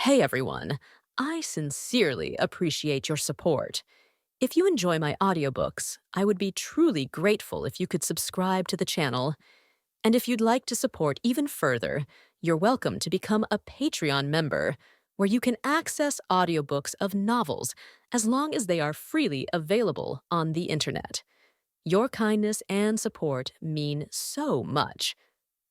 Hey everyone, I sincerely appreciate your support. If you enjoy my audiobooks, I would be truly grateful if you could subscribe to the channel. And if you'd like to support even further, you're welcome to become a Patreon member, where you can access audiobooks of novels as long as they are freely available on the internet. Your kindness and support mean so much.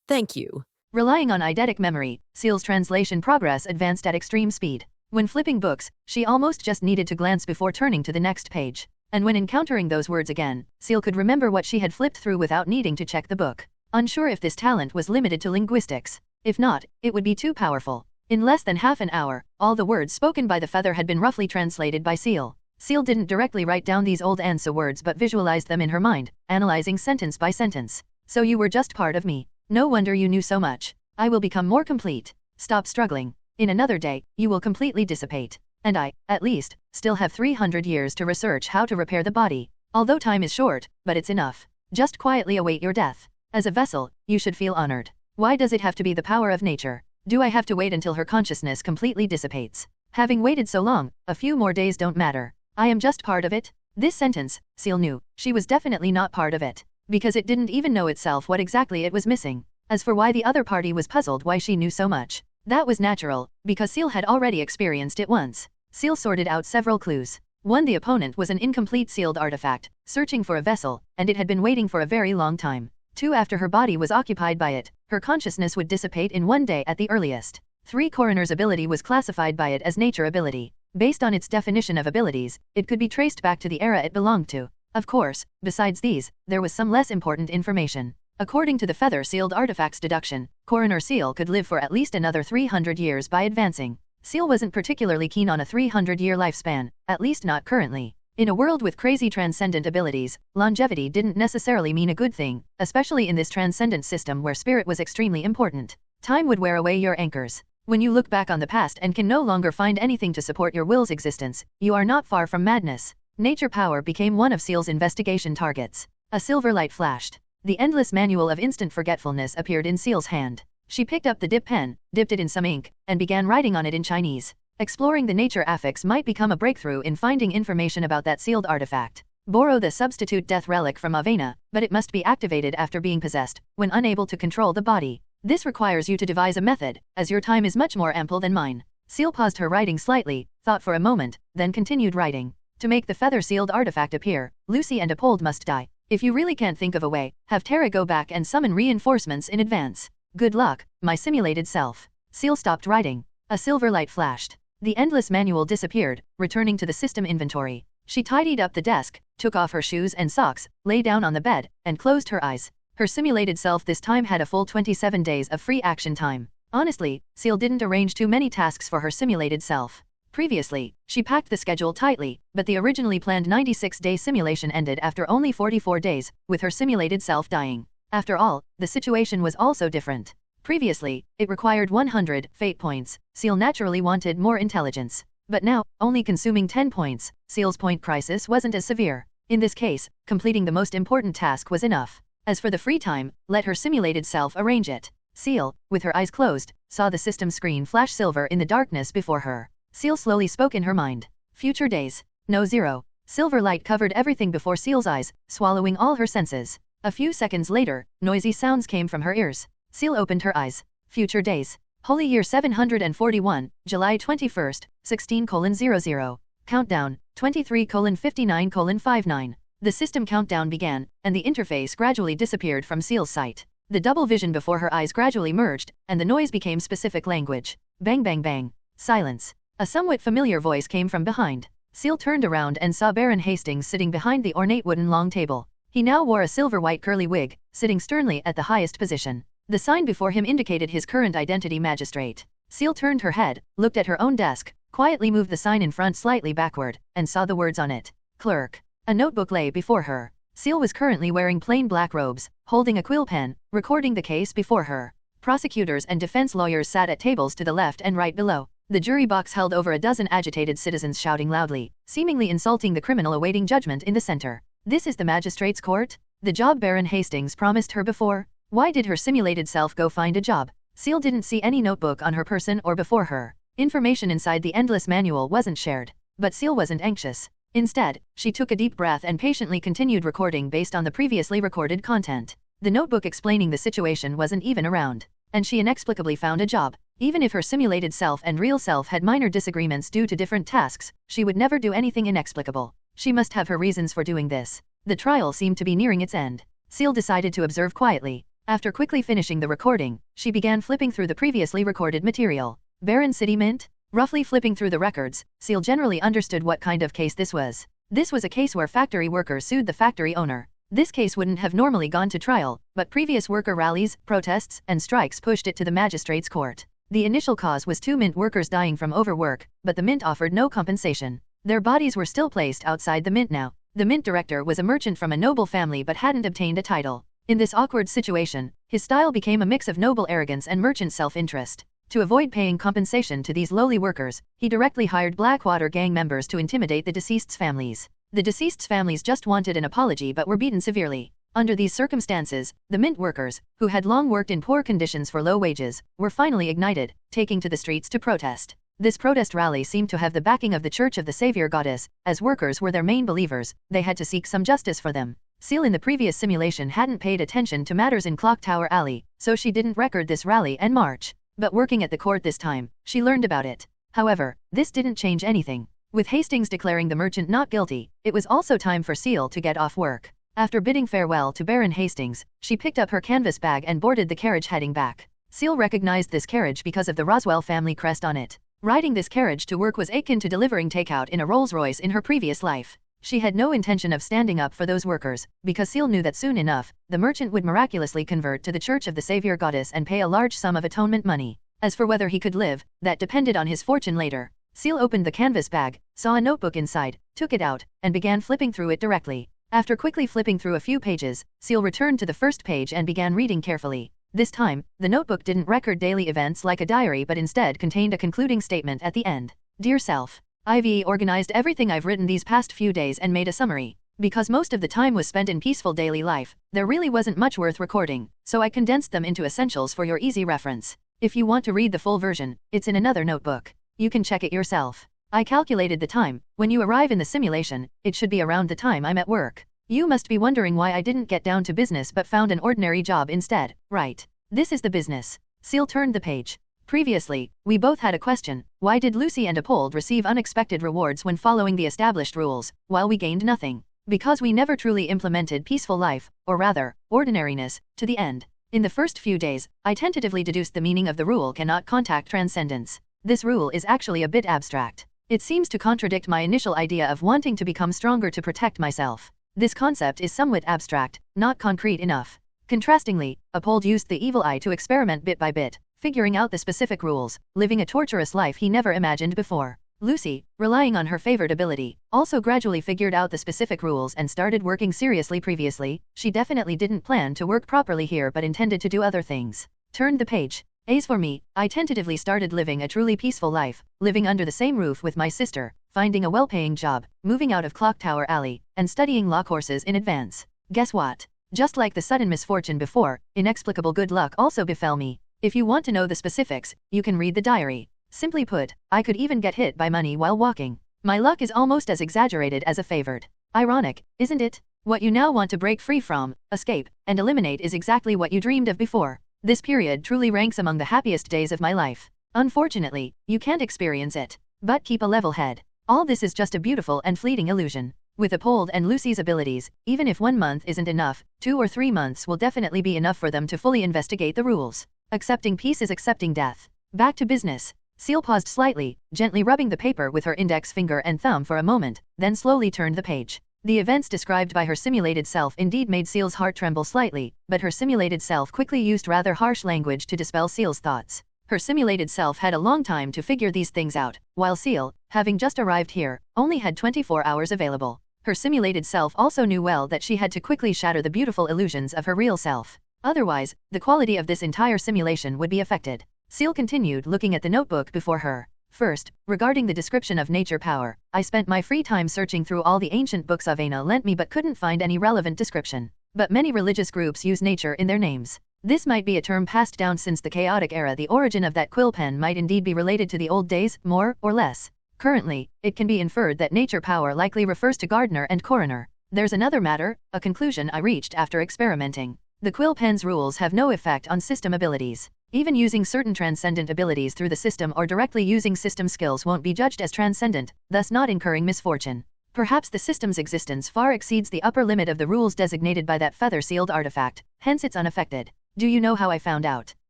Thank you. Relying on eidetic memory, Ciel's translation progress advanced at extreme speed. When flipping books, she almost just needed to glance before turning to the next page. And when encountering those words again, Ciel could remember what she had flipped through without needing to check the book. Unsure if this talent was limited to linguistics. If not, it would be too powerful. In less than half an hour, all the words spoken by the feather had been roughly translated by Ciel. Ciel didn't directly write down these old Ansa words but visualized them in her mind, analyzing sentence by sentence. So you were just part of me. No wonder you knew so much. I will become more complete. Stop struggling. In another day, you will completely dissipate. And I, at least, still have 300 years to research how to repair the body. Although time is short, but it's enough. Just quietly await your death. As a vessel, you should feel honored. Why does it have to be the power of nature? Do I have to wait until her consciousness completely dissipates? Having waited so long, a few more days don't matter. I am just part of it. This sentence, Ciel knew, she was definitely not part of it. Because it didn't even know itself what exactly it was missing. As for why the other party was puzzled why she knew so much, that was natural, because Ciel had already experienced it once. Ciel sorted out several clues. 1. The opponent was an incomplete sealed artifact, searching for a vessel, and it had been waiting for a very long time. 2. After her body was occupied by it, her consciousness would dissipate in 1 day at the earliest. 3. Coroner's ability was classified by it as nature ability. Based on its definition of abilities, it could be traced back to the era it belonged to. Of course, besides these, there was some less important information. According to the feather-sealed artifacts deduction, Coroner Ciel could live for at least another 300 years by advancing. Ciel wasn't particularly keen on a 300-year lifespan, at least not currently. In a world with crazy transcendent abilities, longevity didn't necessarily mean a good thing, especially in this transcendent system where spirit was extremely important. Time would wear away your anchors. When you look back on the past and can no longer find anything to support your will's existence, you are not far from madness. Nature power became one of Ciel's investigation targets. A silver light flashed. The endless manual of instant forgetfulness appeared in Ciel's hand. She picked up the dip pen, dipped it in some ink, and began writing on it in Chinese. Exploring the nature affix might become a breakthrough in finding information about that sealed artifact. Borrow the substitute death relic from Avena, but it must be activated after being possessed, when unable to control the body. This requires you to devise a method, as your time is much more ample than mine. Ciel paused her writing slightly, thought for a moment, then continued writing. To make the feather-sealed artifact appear, Lucy and Apold must die. If you really can't think of a way, have Tara go back and summon reinforcements in advance. Good luck, my simulated self. Ciel stopped writing. A silver light flashed. The endless manual disappeared, returning to the system inventory. She tidied up the desk, took off her shoes and socks, lay down on the bed, and closed her eyes. Her simulated self this time had a full 27 days of free action time. Honestly, Ciel didn't arrange too many tasks for her simulated self. Previously, she packed the schedule tightly, but the originally planned 96-day simulation ended after only 44 days, with her simulated self dying. After all, the situation was also different. Previously, it required 100 fate points. Ciel naturally wanted more intelligence. But now, only consuming 10 points, Ciel's point crisis wasn't as severe. In this case, completing the most important task was enough. As for the free time, let her simulated self arrange it. Ciel, with her eyes closed, saw the system screen flash silver in the darkness before her. Ciel slowly spoke in her mind. Future days. No 0. Silver light covered everything before Ciel's eyes, swallowing all her senses. A few seconds later, noisy sounds came from her ears. Ciel opened her eyes. Future days. Holy Year 741, July 21st, 16:00. Countdown, 23:59:59. The system countdown began, and the interface gradually disappeared from Ciel's sight. The double vision before her eyes gradually merged, and the noise became specific language. Bang bang bang. Silence. A somewhat familiar voice came from behind. Ciel turned around and saw Baron Hastings sitting behind the ornate wooden long table. He now wore a silver-white curly wig, sitting sternly at the highest position. The sign before him indicated his current identity: magistrate. Ciel turned her head, looked at her own desk, quietly moved the sign in front slightly backward, and saw the words on it. Clerk. A notebook lay before her. Ciel was currently wearing plain black robes, holding a quill pen, recording the case before her. Prosecutors and defense lawyers sat at tables to the left and right below. The jury box held over a dozen agitated citizens shouting loudly, seemingly insulting the criminal awaiting judgment in the center. This is the magistrate's court? The job Baron Hastings promised her before? Why did her simulated self go find a job? Ciel didn't see any notebook on her person or before her. Information inside the endless manual wasn't shared. But Ciel wasn't anxious. Instead, she took a deep breath and patiently continued recording based on the previously recorded content. The notebook explaining the situation wasn't even around. And she inexplicably found a job. Even if her simulated self and real self had minor disagreements due to different tasks, she would never do anything inexplicable. She must have her reasons for doing this. The trial seemed to be nearing its end. Ciel decided to observe quietly. After quickly finishing the recording, she began flipping through the previously recorded material. Barren City Mint? Roughly flipping through the records, Ciel generally understood what kind of case this was. This was a case where factory workers sued the factory owner. This case wouldn't have normally gone to trial, but previous worker rallies, protests, and strikes pushed it to the magistrate's court. The initial cause was 2 mint workers dying from overwork, but the mint offered no compensation. Their bodies were still placed outside the mint now. The mint director was a merchant from a noble family but hadn't obtained a title. In this awkward situation, his style became a mix of noble arrogance and merchant self-interest. To avoid paying compensation to these lowly workers, he directly hired Blackwater gang members to intimidate the deceased's families. The deceased's families just wanted an apology but were beaten severely. Under these circumstances, the mint workers, who had long worked in poor conditions for low wages, were finally ignited, taking to the streets to protest. This protest rally seemed to have the backing of the Church of the Savior Goddess. As workers were their main believers, they had to seek some justice for them. Ciel in the previous simulation hadn't paid attention to matters in Clock Tower Alley, so she didn't record this rally and march. But working at the court this time, she learned about it. However, this didn't change anything. With Hastings declaring the merchant not guilty, it was also time for Ciel to get off work. After bidding farewell to Baron Hastings, she picked up her canvas bag and boarded the carriage heading back. Ciel recognized this carriage because of the Roswell family crest on it. Riding this carriage to work was akin to delivering takeout in a Rolls-Royce in her previous life. She had no intention of standing up for those workers, because Ciel knew that soon enough, the merchant would miraculously convert to the Church of the Savior Goddess and pay a large sum of atonement money. As for whether he could live, that depended on his fortune later. Ciel opened the canvas bag, saw a notebook inside, took it out, and began flipping through it directly. After quickly flipping through a few pages, Ciel returned to the first page and began reading carefully. This time, the notebook didn't record daily events like a diary but instead contained a concluding statement at the end. Dear Self, I've organized everything I've written these past few days and made a summary. Because most of the time was spent in peaceful daily life, there really wasn't much worth recording, so I condensed them into essentials for your easy reference. If you want to read the full version, it's in another notebook. You can check it yourself. I calculated the time. When you arrive in the simulation, it should be around the time I'm at work. You must be wondering why I didn't get down to business but found an ordinary job instead, right? This is the business. Ciel turned the page. Previously, we both had a question. Why did Lucy and Apold receive unexpected rewards when following the established rules, while we gained nothing? Because we never truly implemented peaceful life, or rather, ordinariness, to the end. In the first few days, I tentatively deduced the meaning of the rule cannot contact transcendence. This rule is actually a bit abstract. It seems to contradict my initial idea of wanting to become stronger to protect myself. This concept is somewhat abstract, not concrete enough. Contrastingly, Apold used the evil eye to experiment bit by bit, figuring out the specific rules, living a torturous life he never imagined before. Lucy, relying on her favored ability, also gradually figured out the specific rules and started working seriously. Previously, she definitely didn't plan to work properly here but intended to do other things. Turned the page. As for me, I tentatively started living a truly peaceful life, living under the same roof with my sister, finding a well-paying job, moving out of Clock Tower Alley, and studying law courses in advance. Guess what? Just like the sudden misfortune before, inexplicable good luck also befell me. If you want to know the specifics, you can read the diary. Simply put, I could even get hit by money while walking. My luck is almost as exaggerated as a favored. Ironic, isn't it? What you now want to break free from, escape, and eliminate is exactly what you dreamed of before. This period truly ranks among the happiest days of my life. Unfortunately, you can't experience it. But keep a level head. All this is just a beautiful and fleeting illusion. With Apold and Lucy's abilities, even if 1 month isn't enough, 2 or 3 months will definitely be enough for them to fully investigate the rules. Accepting peace is accepting death. Back to business. Ciel paused slightly, gently rubbing the paper with her index finger and thumb for a moment, then slowly turned the page. The events described by her simulated self indeed made Ciel's heart tremble slightly, but her simulated self quickly used rather harsh language to dispel Ciel's thoughts. Her simulated self had a long time to figure these things out, while Ciel, having just arrived here, only had 24 hours available. Her simulated self also knew well that she had to quickly shatter the beautiful illusions of her real self. Otherwise, the quality of this entire simulation would be affected. Ciel continued looking at the notebook before her. First, regarding the description of nature power, I spent my free time searching through all the ancient books Avena lent me but couldn't find any relevant description. But many religious groups use nature in their names. This might be a term passed down since the chaotic era. The origin of that quill pen might indeed be related to the old days, more or less. Currently, it can be inferred that nature power likely refers to gardener and coroner. There's another matter, a conclusion I reached after experimenting. The quill pen's rules have no effect on system abilities. Even using certain transcendent abilities through the system or directly using system skills won't be judged as transcendent, thus not incurring misfortune. Perhaps the system's existence far exceeds the upper limit of the rules designated by that feather-sealed artifact, hence it's unaffected. Do you know how I found out?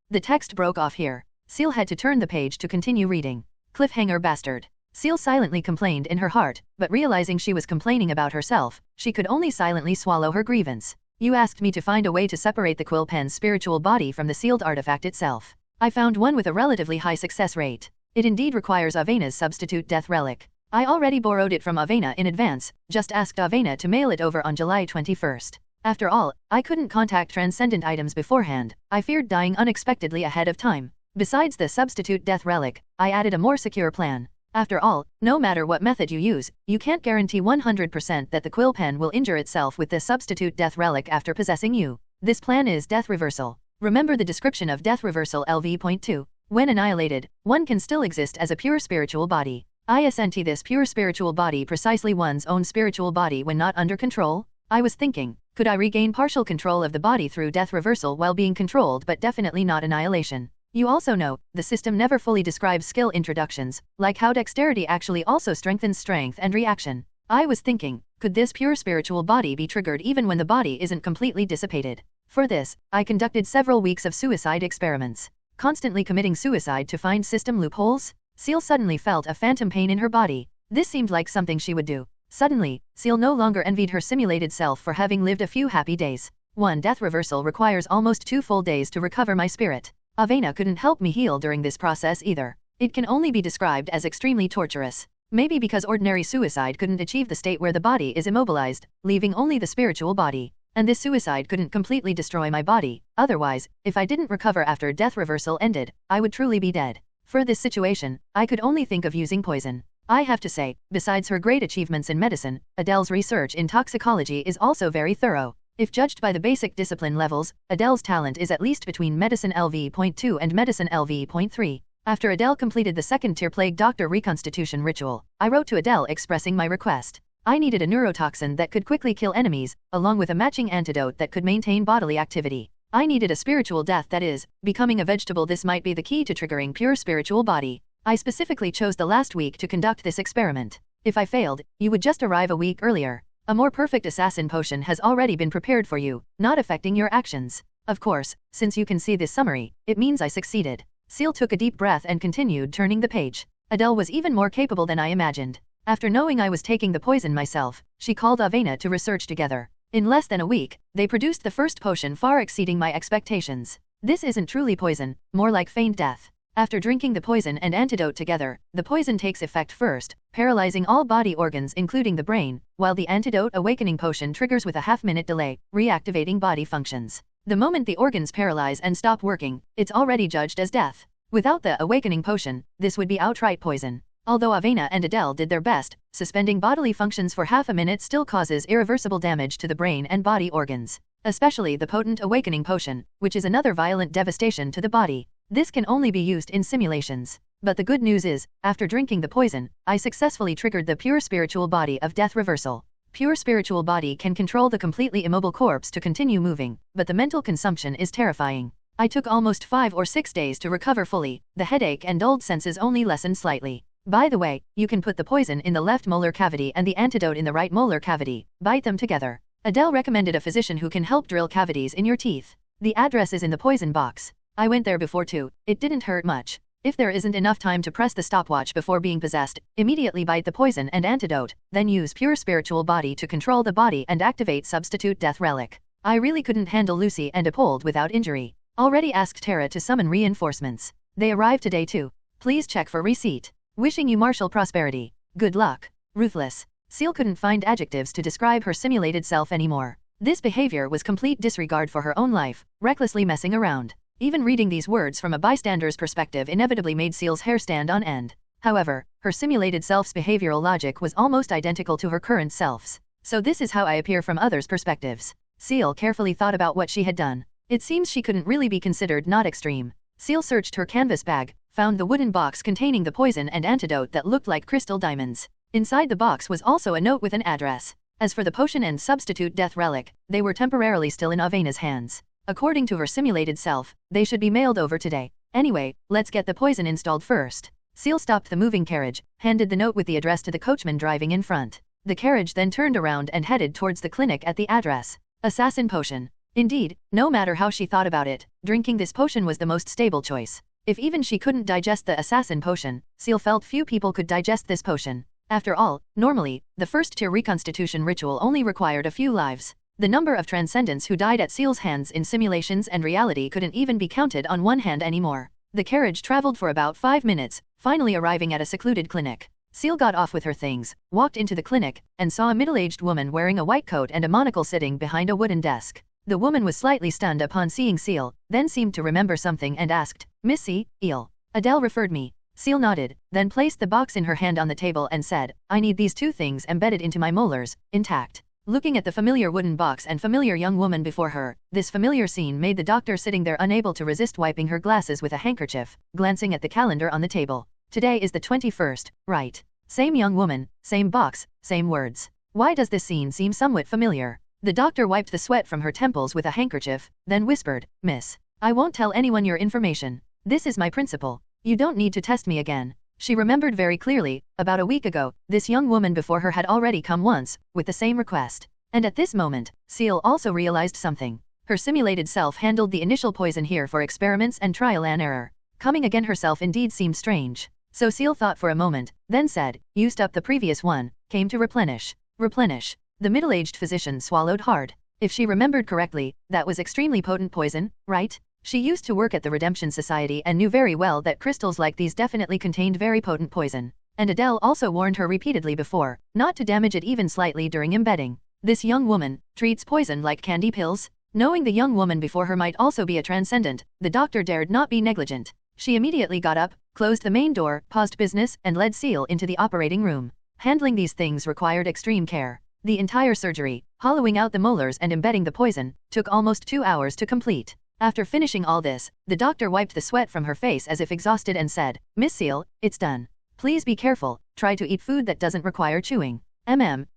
The text broke off here. Ciel had to turn the page to continue reading. Cliffhanger bastard. Ciel silently complained in her heart, but realizing she was complaining about herself, she could only silently swallow her grievance. You asked me to find a way to separate the quill pen's spiritual body from the sealed artifact itself. I found one with a relatively high success rate. It indeed requires Avena's substitute death relic. I already borrowed it from Avena in advance, just asked Avena to mail it over on July 21st. After all, I couldn't contact transcendent items beforehand. I feared dying unexpectedly ahead of time. Besides the substitute death relic, I added a more secure plan. After all, no matter what method you use, you can't guarantee 100% that the quill pen will injure itself with the substitute death relic after possessing you. This plan is death reversal. Remember the description of death reversal LV.2. When annihilated, one can still exist as a pure spiritual body. Isn't this pure spiritual body precisely one's own spiritual body when not under control? I was thinking, could I regain partial control of the body through death reversal while being controlled but definitely not annihilation? You also know, the system never fully describes skill introductions, like how dexterity actually also strengthens strength and reaction. I was thinking, could this pure spiritual body be triggered even when the body isn't completely dissipated? For this, I conducted several weeks of suicide experiments. Constantly committing suicide to find system loopholes? Ciel suddenly felt a phantom pain in her body. This seemed like something she would do. Suddenly, Ciel no longer envied her simulated self for having lived a few happy days. One death reversal requires almost 2 full days to recover my spirit. Avena couldn't help me heal during this process either. It can only be described as extremely torturous. Maybe because ordinary suicide couldn't achieve the state where the body is immobilized, leaving only the spiritual body. And this suicide couldn't completely destroy my body. Otherwise, if I didn't recover after death reversal ended, I would truly be dead. For this situation, I could only think of using poison. I have to say, besides her great achievements in medicine, Adele's research in toxicology is also very thorough. If judged by the basic discipline levels, Adele's talent is at least between Medicine LV.2 and Medicine LV.3. After Adele completed the second-tier plague doctor reconstitution ritual, I wrote to Adele expressing my request. I needed a neurotoxin that could quickly kill enemies, along with a matching antidote that could maintain bodily activity. I needed a spiritual death that is, becoming a vegetable. This might be the key to triggering pure spiritual body. I specifically chose the last week to conduct this experiment. If I failed, you would just arrive a week earlier. A more perfect assassin potion has already been prepared for you, not affecting your actions. Of course, since you can see this summary, it means I succeeded. Ciel took a deep breath and continued turning the page. Adele was even more capable than I imagined. After knowing I was taking the poison myself, she called Avena to research together. In less than a week, they produced the first potion far exceeding my expectations. This isn't truly poison, more like feigned death. After drinking the poison and antidote together, the poison takes effect first, paralyzing all body organs including the brain, while the antidote awakening potion triggers with a half-minute delay, reactivating body functions. The moment the organs paralyze and stop working, it's already judged as death. Without the awakening potion, this would be outright poison. Although Avena and Adele did their best, suspending bodily functions for half a minute still causes irreversible damage to the brain and body organs. Especially the potent awakening potion, which is another violent devastation to the body. This can only be used in simulations. But the good news is, after drinking the poison, I successfully triggered the pure spiritual body of death reversal. Pure spiritual body can control the completely immobile corpse to continue moving, but the mental consumption is terrifying. I took almost 5 or 6 days to recover fully. The headache and dulled senses only lessened slightly. By the way, you can put the poison in the left molar cavity and the antidote in the right molar cavity. Bite them together. Adele recommended a physician who can help drill cavities in your teeth. The address is in the poison box. I went there before too. It didn't hurt much. If there isn't enough time to press the stopwatch before being possessed, immediately bite the poison and antidote, then use pure spiritual body to control the body and activate substitute death relic. I really couldn't handle Lucy and Apold without injury. Already asked Tara to summon reinforcements. They arrive today too. Please check for receipt. Wishing you martial prosperity. Good luck. Ruthless. Ciel couldn't find adjectives to describe her simulated self anymore. This behavior was complete disregard for her own life, recklessly messing around. Even reading these words from a bystander's perspective inevitably made Ciel's hair stand on end. However, her simulated self's behavioral logic was almost identical to her current self's. So this is how I appear from others' perspectives. Ciel carefully thought about what she had done. It seems she couldn't really be considered not extreme. Ciel searched her canvas bag, found the wooden box containing the poison and antidote that looked like crystal diamonds. Inside the box was also a note with an address. As for the potion and substitute death relic, they were temporarily still in Avena's hands. According to her simulated self, they should be mailed over today. Anyway, let's get the poison installed first. Ciel stopped the moving carriage, handed the note with the address to the coachman driving in front. The carriage then turned around and headed towards the clinic at the address. Assassin potion. Indeed, no matter how she thought about it, drinking this potion was the most stable choice. If even she couldn't digest the assassin potion, Ciel felt few people could digest this potion. After all, normally, the first-tier reconstitution ritual only required a few lives. The number of transcendents who died at Ciel's hands in simulations and reality couldn't even be counted on one hand anymore. The carriage traveled for about 5 minutes, finally arriving at a secluded clinic. Ciel got off with her things, walked into the clinic, and saw a middle-aged woman wearing a white coat and a monocle sitting behind a wooden desk. The woman was slightly stunned upon seeing Ciel, then seemed to remember something and asked, "Miss Ciel. Adele referred me." Ciel nodded, then placed the box in her hand on the table and said, "I need these two things embedded into my molars, intact." Looking at the familiar wooden box and familiar young woman before her, this familiar scene made the doctor sitting there unable to resist wiping her glasses with a handkerchief, glancing at the calendar on the table. Today is the 21st, right? Same young woman, same box, same words. Why does this scene seem somewhat familiar? The doctor wiped the sweat from her temples with a handkerchief, then whispered, "Miss, I won't tell anyone your information. This is my principle. You don't need to test me again." She remembered very clearly, about a week ago, this young woman before her had already come once, with the same request. And at this moment, Ciel also realized something. Her simulated self handled the initial poison here for experiments and trial and error. Coming again herself indeed seemed strange. So Ciel thought for a moment, then said, "Used up the previous one, came to replenish." Replenish. The middle-aged physician swallowed hard. If she remembered correctly, that was extremely potent poison, right? She used to work at the Redemption Society and knew very well that crystals like these definitely contained very potent poison. And Adele also warned her repeatedly before, not to damage it even slightly during embedding. This young woman treats poison like candy pills? Knowing the young woman before her might also be a transcendent, the doctor dared not be negligent. She immediately got up, closed the main door, paused business, and led Ciel into the operating room. Handling these things required extreme care. The entire surgery, hollowing out the molars and embedding the poison, took almost 2 hours to complete. After finishing all this, the doctor wiped the sweat from her face as if exhausted and said, "Miss Ciel, it's done. Please be careful, try to eat food that doesn't require chewing."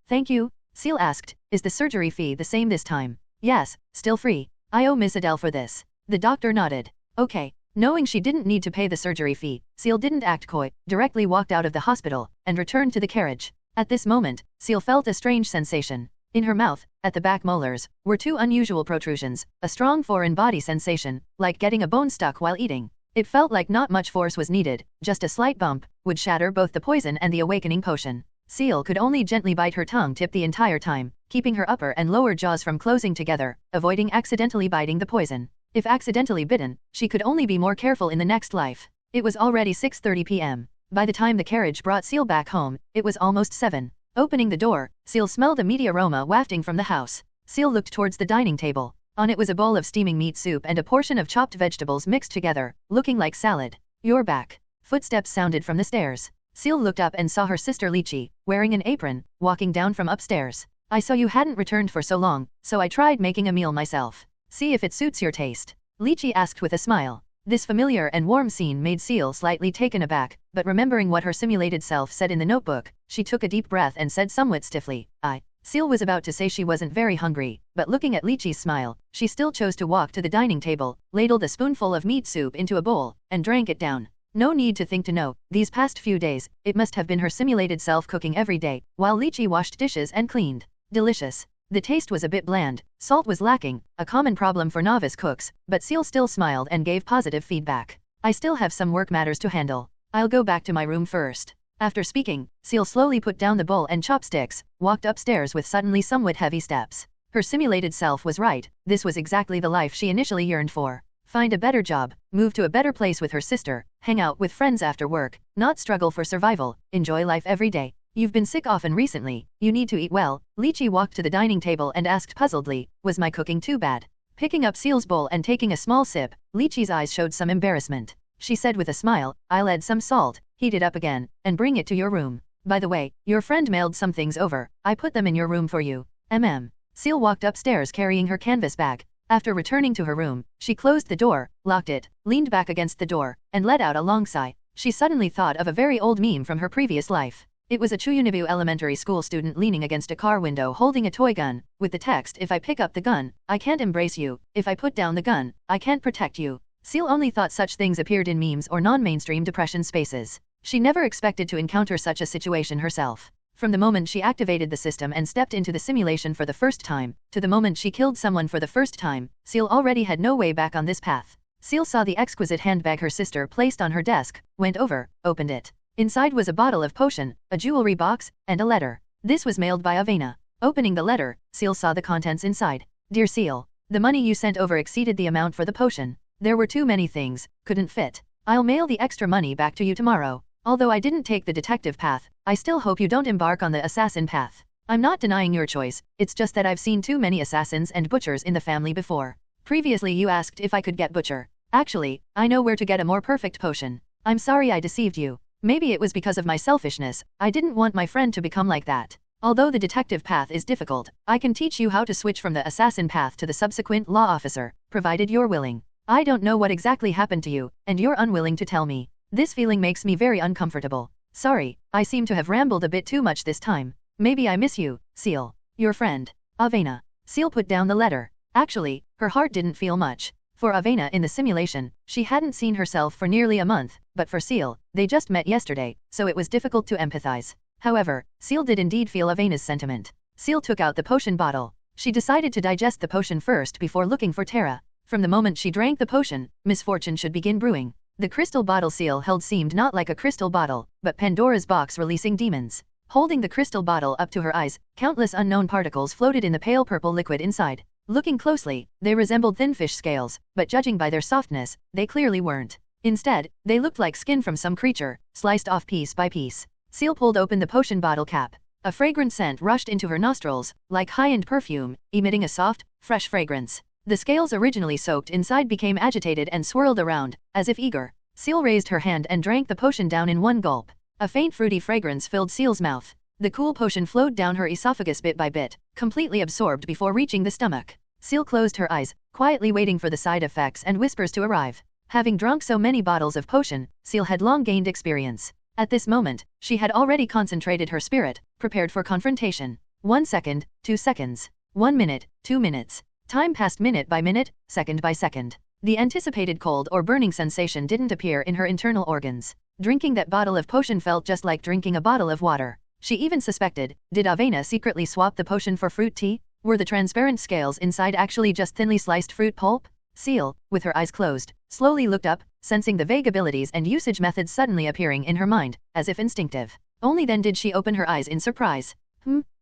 Thank you." Ciel asked, "Is the surgery fee the same this time?" "Yes, still free. I owe Miss Adele for this." The doctor nodded. "Okay." Knowing she didn't need to pay the surgery fee, Ciel didn't act coy, directly walked out of the hospital, and returned to the carriage. At this moment, Ciel felt a strange sensation. In her mouth, at the back molars, were 2 unusual protrusions, a strong foreign body sensation, like getting a bone stuck while eating. It felt like not much force was needed, just a slight bump, would shatter both the poison and the awakening potion. Ciel could only gently bite her tongue tip the entire time, keeping her upper and lower jaws from closing together, avoiding accidentally biting the poison. If accidentally bitten, she could only be more careful in the next life. It was already 6:30 p.m. By the time the carriage brought Ciel back home, it was almost 7. Opening the door, Ciel smelled a meaty aroma wafting from the house. Ciel looked towards the dining table. On it was a bowl of steaming meat soup and a portion of chopped vegetables mixed together, looking like salad. "You're back." Footsteps sounded from the stairs. Ciel looked up and saw her sister Lychee, wearing an apron, walking down from upstairs. "I saw you hadn't returned for so long, so I tried making a meal myself. See if it suits your taste." Lychee asked with a smile. This familiar and warm scene made Ciel slightly taken aback, but remembering what her simulated self said in the notebook, she took a deep breath and said somewhat stiffly, Ciel was about to say she wasn't very hungry, but looking at Lychee's smile, she still chose to walk to the dining table, ladled a spoonful of meat soup into a bowl, and drank it down. No need to think to know, these past few days, it must have been her simulated self cooking every day, while Lychee washed dishes and cleaned. Delicious. The taste was a bit bland, salt was lacking, a common problem for novice cooks, but Ciel still smiled and gave positive feedback. "I still have some work matters to handle. I'll go back to my room first." After speaking, Ciel slowly put down the bowl and chopsticks, walked upstairs with suddenly somewhat heavy steps. Her simulated self was right, this was exactly the life she initially yearned for. Find a better job, move to a better place with her sister, hang out with friends after work, not struggle for survival, enjoy life every day. "You've been sick often recently, you need to eat well." Lychee walked to the dining table and asked puzzledly, "Was my cooking too bad?" Picking up Ciel's bowl and taking a small sip, Lychee's eyes showed some embarrassment. She said with a smile, "I'll add some salt, heat it up again, and bring it to your room. By the way, your friend mailed some things over, I put them in your room for you." Ciel walked upstairs carrying her canvas bag. After returning to her room, she closed the door, locked it, leaned back against the door, and let out a long sigh. She suddenly thought of a very old meme from her previous life. It was a Chuyunivu elementary school student leaning against a car window holding a toy gun, with the text, "If I pick up the gun, I can't embrace you. If I put down the gun, I can't protect you." Ciel only thought such things appeared in memes or non-mainstream depression spaces. She never expected to encounter such a situation herself. From the moment she activated the system and stepped into the simulation for the first time, to the moment she killed someone for the first time, Ciel already had no way back on this path. Ciel saw the exquisite handbag her sister placed on her desk, went over, opened it. Inside was a bottle of potion, a jewelry box, and a letter. This was mailed by Avena. Opening the letter, Ciel saw the contents inside. "Dear Ciel, the money you sent over exceeded the amount for the potion. There were too many things, couldn't fit. I'll mail the extra money back to you tomorrow. Although I didn't take the detective path, I still hope you don't embark on the assassin path. I'm not denying your choice, it's just that I've seen too many assassins and butchers in the family before. Previously you asked if I could get butcher. Actually, I know where to get a more perfect potion. I'm sorry I deceived you. Maybe it was because of my selfishness, I didn't want my friend to become like that. Although the detective path is difficult, I can teach you how to switch from the assassin path to the subsequent law officer, provided you're willing. I don't know what exactly happened to you, and you're unwilling to tell me. This feeling makes me very uncomfortable. Sorry, I seem to have rambled a bit too much this time. Maybe I miss you, Ciel. Your friend, Avena." Ciel put down the letter. Actually, her heart didn't feel much. For Avena in the simulation, she hadn't seen herself for nearly a month, but for Ciel, they just met yesterday, so it was difficult to empathize. However, Ciel did indeed feel Avena's sentiment. Ciel took out the potion bottle. She decided to digest the potion first before looking for Terra. From the moment she drank the potion, misfortune should begin brewing. The crystal bottle Ciel held seemed not like a crystal bottle, but Pandora's box releasing demons. Holding the crystal bottle up to her eyes, countless unknown particles floated in the pale purple liquid inside. Looking closely, they resembled thin fish scales, but judging by their softness, they clearly weren't. Instead, they looked like skin from some creature, sliced off piece by piece. Ciel pulled open the potion bottle cap. A fragrant scent rushed into her nostrils, like high-end perfume, emitting a soft, fresh fragrance. The scales originally soaked inside became agitated and swirled around, as if eager. Ciel raised her hand and drank the potion down in one gulp. A faint fruity fragrance filled Ciel's mouth. The cool potion flowed down her esophagus bit by bit, completely absorbed before reaching the stomach. Ciel closed her eyes, quietly waiting for the side effects and whispers to arrive. Having drunk so many bottles of potion, Ciel had long gained experience. At this moment, she had already concentrated her spirit, prepared for confrontation. 1 second, 2 seconds. 1 minute, 2 minutes. Time passed minute by minute, second by second. The anticipated cold or burning sensation didn't appear in her internal organs. Drinking that bottle of potion felt just like drinking a bottle of water. She even suspected, did Avena secretly swap the potion for fruit tea? Were the transparent scales inside actually just thinly sliced fruit pulp? Ciel, with her eyes closed, slowly looked up, sensing the vague abilities and usage methods suddenly appearing in her mind, as if instinctive. Only then did she open her eyes in surprise.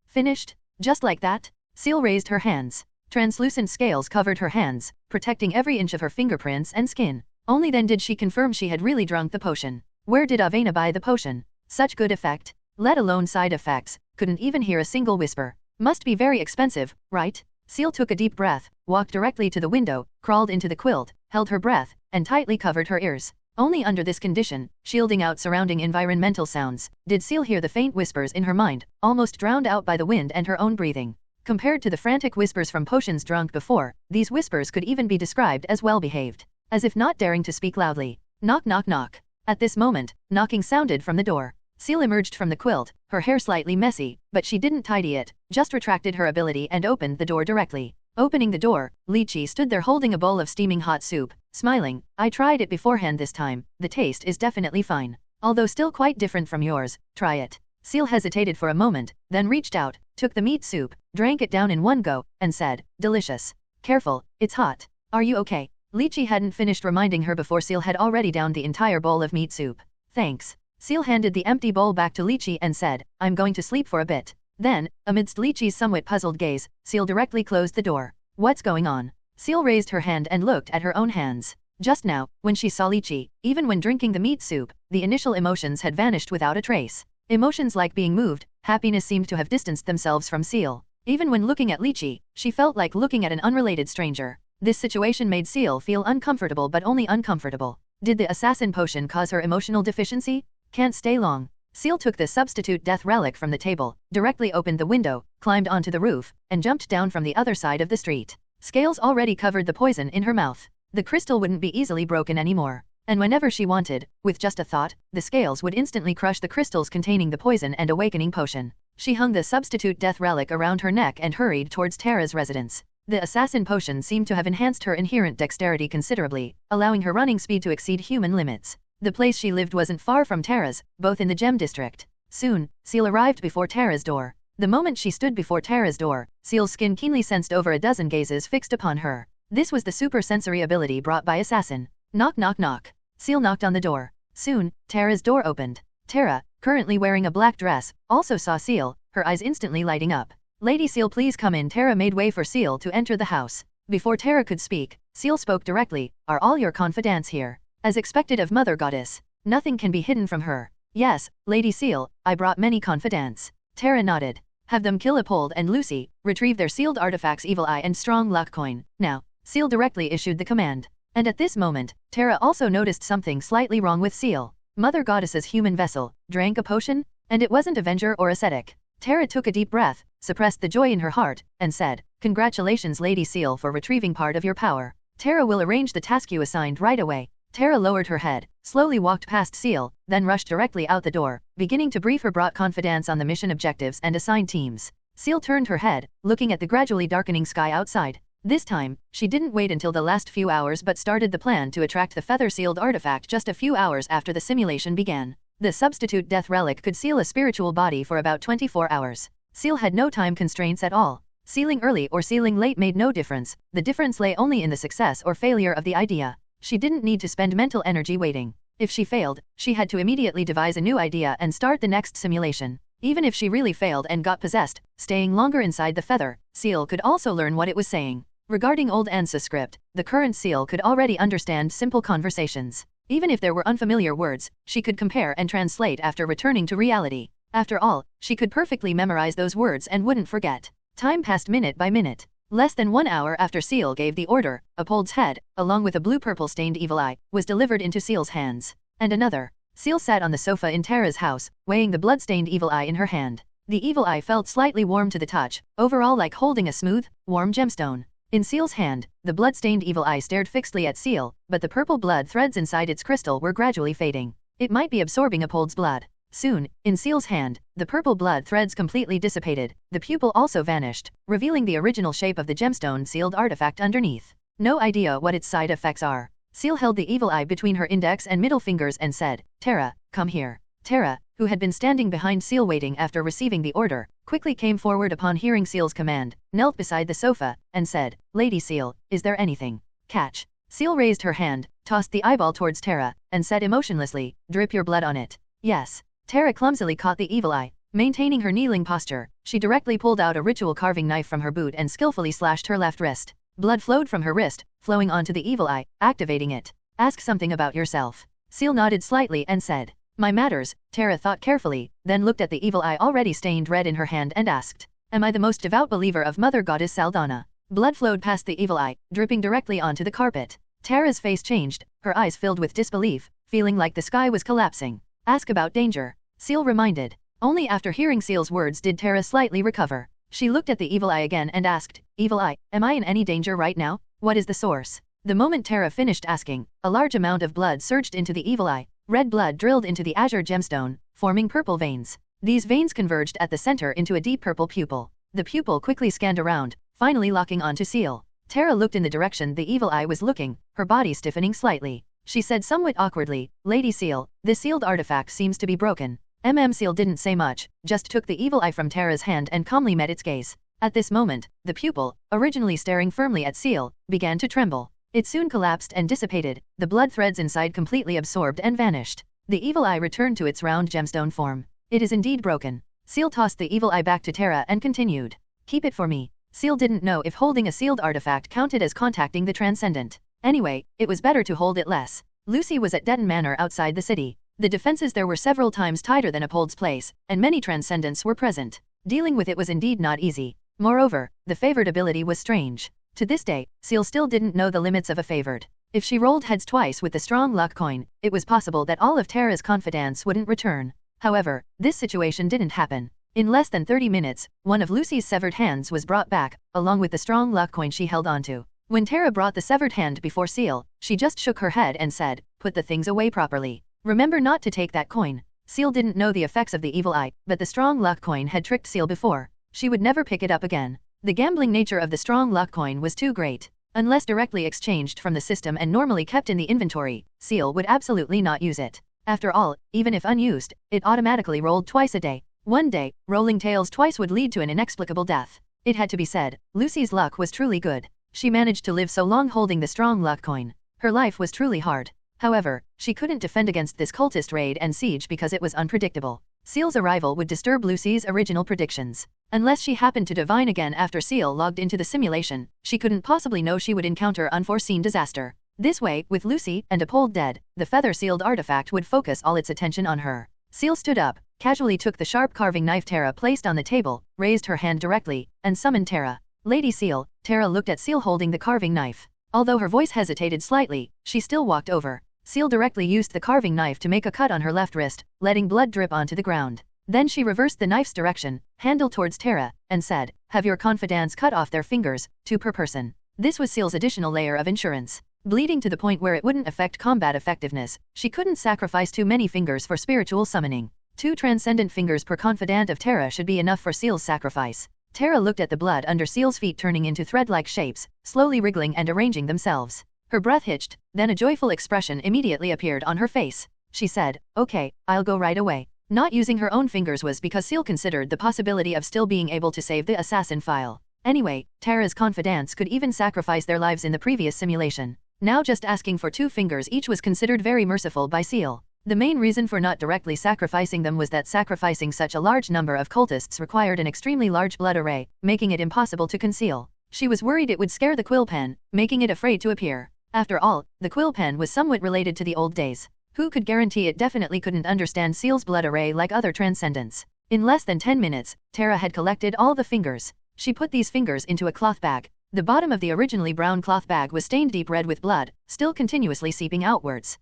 Finished? Just like that? Ciel raised her hands. Translucent scales covered her hands, protecting every inch of her fingerprints and skin. Only then did she confirm she had really drunk the potion. Where did Avena buy the potion? Such good effect. Let alone side effects, couldn't even hear a single whisper. Must be very expensive, right? Ciel took a deep breath, walked directly to the window, crawled into the quilt, held her breath, and tightly covered her ears. Only under this condition, shielding out surrounding environmental sounds, did Ciel hear the faint whispers in her mind, almost drowned out by the wind and her own breathing. Compared to the frantic whispers from potions drunk before, these whispers could even be described as well-behaved. As if not daring to speak loudly. Knock knock knock. At this moment, knocking sounded from the door. Ciel emerged from the quilt, her hair slightly messy, but she didn't tidy it, just retracted her ability and opened the door directly. Opening the door, Lychee stood there holding a bowl of steaming hot soup, smiling. "I tried it beforehand this time, the taste is definitely fine. Although still quite different from yours, try it." Ciel hesitated for a moment, then reached out, took the meat soup, drank it down in one go, and said, "Delicious. Careful, it's hot. Are you okay?" Lychee hadn't finished reminding her before Ciel had already downed the entire bowl of meat soup. "Thanks." Ciel handed the empty bowl back to Lychee and said, "I'm going to sleep for a bit." Then, amidst Lychee's somewhat puzzled gaze, Ciel directly closed the door. "What's going on?" Ciel raised her hand and looked at her own hands. Just now, when she saw Lychee, even when drinking the meat soup, the initial emotions had vanished without a trace. Emotions like being moved, happiness seemed to have distanced themselves from Ciel. Even when looking at Lychee, she felt like looking at an unrelated stranger. This situation made Ciel feel uncomfortable, but only uncomfortable. Did the assassin potion cause her emotional deficiency? Can't stay long. Ciel took the substitute death relic from the table, directly opened the window, climbed onto the roof, and jumped down from the other side of the street. Scales already covered the poison in her mouth. The crystal wouldn't be easily broken anymore. And whenever she wanted, with just a thought, the scales would instantly crush the crystals containing the poison and awakening potion. She hung the substitute death relic around her neck and hurried towards Tara's residence. The assassin potion seemed to have enhanced her inherent dexterity considerably, allowing her running speed to exceed human limits. The place she lived wasn't far from Tara's, both in the gem district. Soon, Ciel arrived before Tara's door. The moment she stood before Tara's door, Ciel's skin keenly sensed over a dozen gazes fixed upon her. This was the super sensory ability brought by assassin. Knock knock knock. Ciel knocked on the door. Soon, Tara's door opened. Tara, currently wearing a black dress, also saw Ciel, her eyes instantly lighting up. Lady Ciel, please come in. Tara made way for Ciel to enter the house. Before Tara could speak, Ciel spoke directly. Are all your confidants here? As expected of Mother Goddess. Nothing can be hidden from her. Yes, Lady Ciel, I brought many confidants. Tara nodded. Have them kill Apold and Lucy, retrieve their sealed artifacts Evil Eye and Strong Luck Coin. Now. Ciel directly issued the command. And at this moment, Tara also noticed something slightly wrong with Ciel. Mother Goddess's human vessel drank a potion? And it wasn't Avenger or Ascetic. Tara took a deep breath, suppressed the joy in her heart, and said, Congratulations Lady Ciel for retrieving part of your power. Tara will arrange the task you assigned right away. Tara lowered her head, slowly walked past Ciel, then rushed directly out the door, beginning to brief her brought confidants on the mission objectives and assigned teams. Ciel turned her head, looking at the gradually darkening sky outside. This time, she didn't wait until the last few hours but started the plan to attract the feather-sealed artifact just a few hours after the simulation began. The substitute death relic could seal a spiritual body for about 24 hours. Ciel had no time constraints at all. Sealing early or sealing late made no difference, the difference lay only in the success or failure of the idea. She didn't need to spend mental energy waiting. If she failed, she had to immediately devise a new idea and start the next simulation. Even if she really failed and got possessed, staying longer inside the feather, Ciel could also learn what it was saying. Regarding Old Ansa's script, the current Ciel could already understand simple conversations. Even if there were unfamiliar words, she could compare and translate after returning to reality. After all, she could perfectly memorize those words and wouldn't forget. Time passed minute by minute. Less than 1 hour after Ciel gave the order, Apold's head, along with a blue-purple stained evil eye, was delivered into Ciel's hands. And another. Ciel sat on the sofa in Tara's house, weighing the blood-stained evil eye in her hand. The evil eye felt slightly warm to the touch, overall like holding a smooth, warm gemstone. In Ciel's hand, the blood-stained evil eye stared fixedly at Ciel, but the purple blood threads inside its crystal were gradually fading. It might be absorbing Apold's blood. Soon, in Ciel's hand, the purple blood threads completely dissipated, the pupil also vanished, revealing the original shape of the gemstone sealed artifact underneath. No idea what its side effects are. Ciel held the evil eye between her index and middle fingers and said, Tara, come here. Tara, who had been standing behind Ciel waiting after receiving the order, quickly came forward upon hearing Ciel's command, knelt beside the sofa, and said, Lady Ciel, is there anything? Catch. Ciel raised her hand, tossed the eyeball towards Tara, and said emotionlessly, drip your blood on it. Yes. Tara clumsily caught the evil eye. Maintaining her kneeling posture, she directly pulled out a ritual carving knife from her boot and skillfully slashed her left wrist. Blood flowed from her wrist, flowing onto the evil eye, activating it. Ask something about yourself. Ciel nodded slightly and said, My matters. Tara thought carefully, then looked at the evil eye already stained red in her hand and asked, Am I the most devout believer of Mother Goddess Saldana? Blood flowed past the evil eye, dripping directly onto the carpet. Tara's face changed, her eyes filled with disbelief, feeling like the sky was collapsing. Ask about danger. Ciel reminded. Only after hearing Ciel's words did Tara slightly recover. She looked at the evil eye again and asked, Evil eye, am I in any danger right now? What is the source? The moment Tara finished asking, a large amount of blood surged into the evil eye. Red blood drilled into the azure gemstone, forming purple veins. These veins converged at the center into a deep purple pupil. The pupil quickly scanned around, finally locking onto Ciel. Tara looked in the direction the evil eye was looking, her body stiffening slightly. She said somewhat awkwardly, Lady Ciel, this sealed artifact seems to be broken. Ciel didn't say much, just took the evil eye from Tara's hand and calmly met its gaze. At this moment, the pupil, originally staring firmly at Ciel, began to tremble. It soon collapsed and dissipated, the blood threads inside completely absorbed and vanished. The evil eye returned to its round gemstone form. It is indeed broken. Ciel tossed the evil eye back to Tara and continued. Keep it for me. Ciel didn't know if holding a sealed artifact counted as contacting the transcendent. Anyway, it was better to hold it less. Lucy was at Detton Manor outside the city. The defenses there were several times tighter than Apold's place, and many transcendents were present. Dealing with it was indeed not easy. Moreover, the favored ability was strange. To this day, Ciel still didn't know the limits of a favored. If she rolled heads twice with the strong luck coin, it was possible that all of Tara's confidants wouldn't return. However, this situation didn't happen. In less than 30 minutes, one of Lucy's severed hands was brought back, along with the strong luck coin she held onto. When Tara brought the severed hand before Ciel, she just shook her head and said, "Put the things away properly. Remember not to take that coin." Ciel didn't know the effects of the evil eye, but the strong luck coin had tricked Ciel before. She would never pick it up again. The gambling nature of the strong luck coin was too great. Unless directly exchanged from the system and normally kept in the inventory, Ciel would absolutely not use it. After all, even if unused, it automatically rolled twice a day. One day, rolling tails twice would lead to an inexplicable death. It had to be said, Lucy's luck was truly good. She managed to live so long holding the strong luck coin. Her life was truly hard. However, she couldn't defend against this cultist raid and siege because it was unpredictable. Ciel's arrival would disturb Lucy's original predictions. Unless she happened to divine again after Ciel logged into the simulation, she couldn't possibly know she would encounter unforeseen disaster. This way, with Lucy and Apolde dead, the feather-sealed artifact would focus all its attention on her. Ciel stood up, casually took the sharp carving knife Tara placed on the table, raised her hand directly, and summoned Tara. "Lady Ciel." Tara looked at Ciel holding the carving knife. Although her voice hesitated slightly, she still walked over. Ciel directly used the carving knife to make a cut on her left wrist, letting blood drip onto the ground. Then she reversed the knife's direction, handle towards Tara, and said, "Have your confidants cut off their fingers, 2 per person." This was Ciel's additional layer of insurance. Bleeding to the point where it wouldn't affect combat effectiveness, she couldn't sacrifice too many fingers for spiritual summoning. 2 transcendent fingers per confidant of Tara should be enough for Ciel's sacrifice. Tara looked at the blood under Ciel's feet turning into thread-like shapes, slowly wriggling and arranging themselves. Her breath hitched, then a joyful expression immediately appeared on her face. She said, "Okay, I'll go right away." Not using her own fingers was because Ciel considered the possibility of still being able to save the assassin file. Anyway, Tara's confidants could even sacrifice their lives in the previous simulation. Now just asking for 2 fingers each was considered very merciful by Ciel. The main reason for not directly sacrificing them was that sacrificing such a large number of cultists required an extremely large blood array, making it impossible to conceal. She was worried it would scare the quill pen, making it afraid to appear. After all, the quill pen was somewhat related to the old days. Who could guarantee it definitely couldn't understand Ciel's blood array like other transcendents? In less than 10 minutes, Tara had collected all the fingers. She put these fingers into a cloth bag. The bottom of the originally brown cloth bag was stained deep red with blood, still continuously seeping outwards.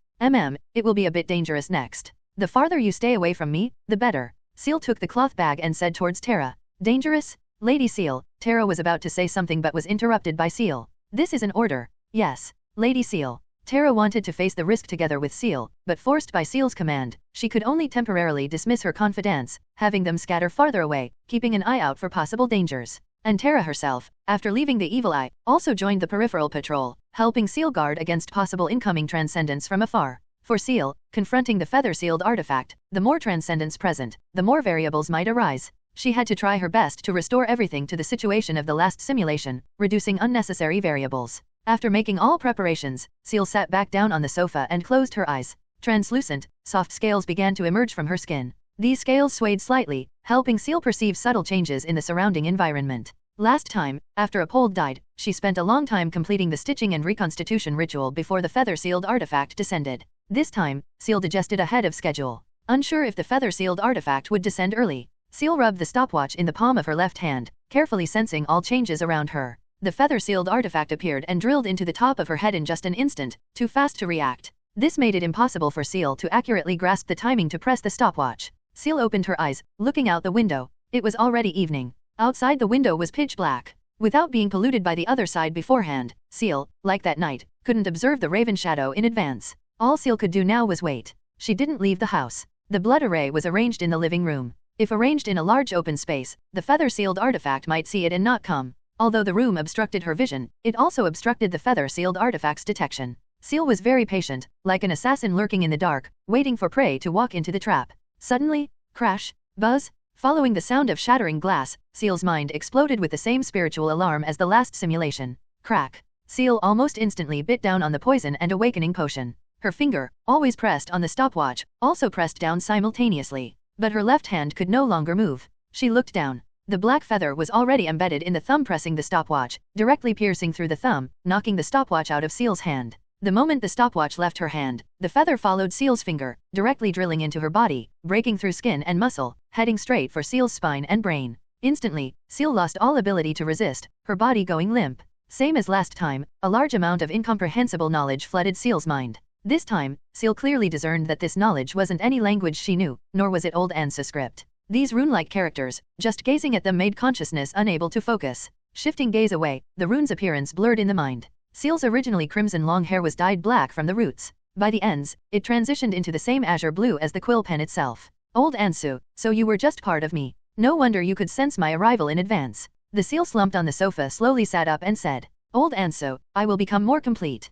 It will be a bit dangerous next. The farther you stay away from me, the better." Ciel took the cloth bag and said towards Tara, "Dangerous? Lady Ciel." Tara was about to say something but was interrupted by Ciel. "This is an order." "Yes, Lady Ciel." Tara wanted to face the risk together with Ciel, but forced by Ciel's command, she could only temporarily dismiss her confidants, having them scatter farther away, keeping an eye out for possible dangers. And Tara herself, after leaving the Evil Eye, also joined the peripheral patrol, helping Ciel guard against possible incoming transcendents from afar. For Ciel, confronting the feather-sealed artifact, the more transcendents present, the more variables might arise. She had to try her best to restore everything to the situation of the last simulation, reducing unnecessary variables. After making all preparations, Ciel sat back down on the sofa and closed her eyes. Translucent, soft scales began to emerge from her skin. These scales swayed slightly, helping Ciel perceive subtle changes in the surrounding environment. Last time, after Apolde died, she spent a long time completing the stitching and reconstitution ritual before the feather-sealed artifact descended. This time, Ciel digested ahead of schedule. Unsure if the feather-sealed artifact would descend early, Ciel rubbed the stopwatch in the palm of her left hand, carefully sensing all changes around her. The feather-sealed artifact appeared and drilled into the top of her head in just an instant, too fast to react. This made it impossible for Ciel to accurately grasp the timing to press the stopwatch. Ciel opened her eyes, looking out the window. It was already evening. Outside the window was pitch black. Without being polluted by the other side beforehand, Ciel, like that night, couldn't observe the raven shadow in advance. All Ciel could do now was wait. She didn't leave the house. The blood array was arranged in the living room. If arranged in a large open space, the feather-sealed artifact might see it and not come. Although the room obstructed her vision, it also obstructed the feather-sealed artifact's detection. Ciel was very patient, like an assassin lurking in the dark, waiting for prey to walk into the trap. Suddenly, crash, buzz, following the sound of shattering glass, Ciel's mind exploded with the same spiritual alarm as the last simulation. Crack. Ciel almost instantly bit down on the poison and awakening potion. Her finger, always pressed on the stopwatch, also pressed down simultaneously. But her left hand could no longer move. She looked down. The black feather was already embedded in the thumb pressing the stopwatch, directly piercing through the thumb, knocking the stopwatch out of Ciel's hand. The moment the stopwatch left her hand, the feather followed Ciel's finger, directly drilling into her body, breaking through skin and muscle, heading straight for Ciel's spine and brain. Instantly, Ciel lost all ability to resist, her body going limp. Same as last time, a large amount of incomprehensible knowledge flooded Ciel's mind. This time, Ciel clearly discerned that this knowledge wasn't any language she knew, nor was it Old Ansa script. These rune-like characters, just gazing at them made consciousness unable to focus. Shifting gaze away, the rune's appearance blurred in the mind. Ciel's originally crimson long hair was dyed black from the roots. By the ends, it transitioned into the same azure blue as the quill pen itself. Old Ansu, so you were just part of me. No wonder you could sense my arrival in advance. The Ciel slumped on the sofa, slowly sat up and said, Old Ansu, I will become more complete.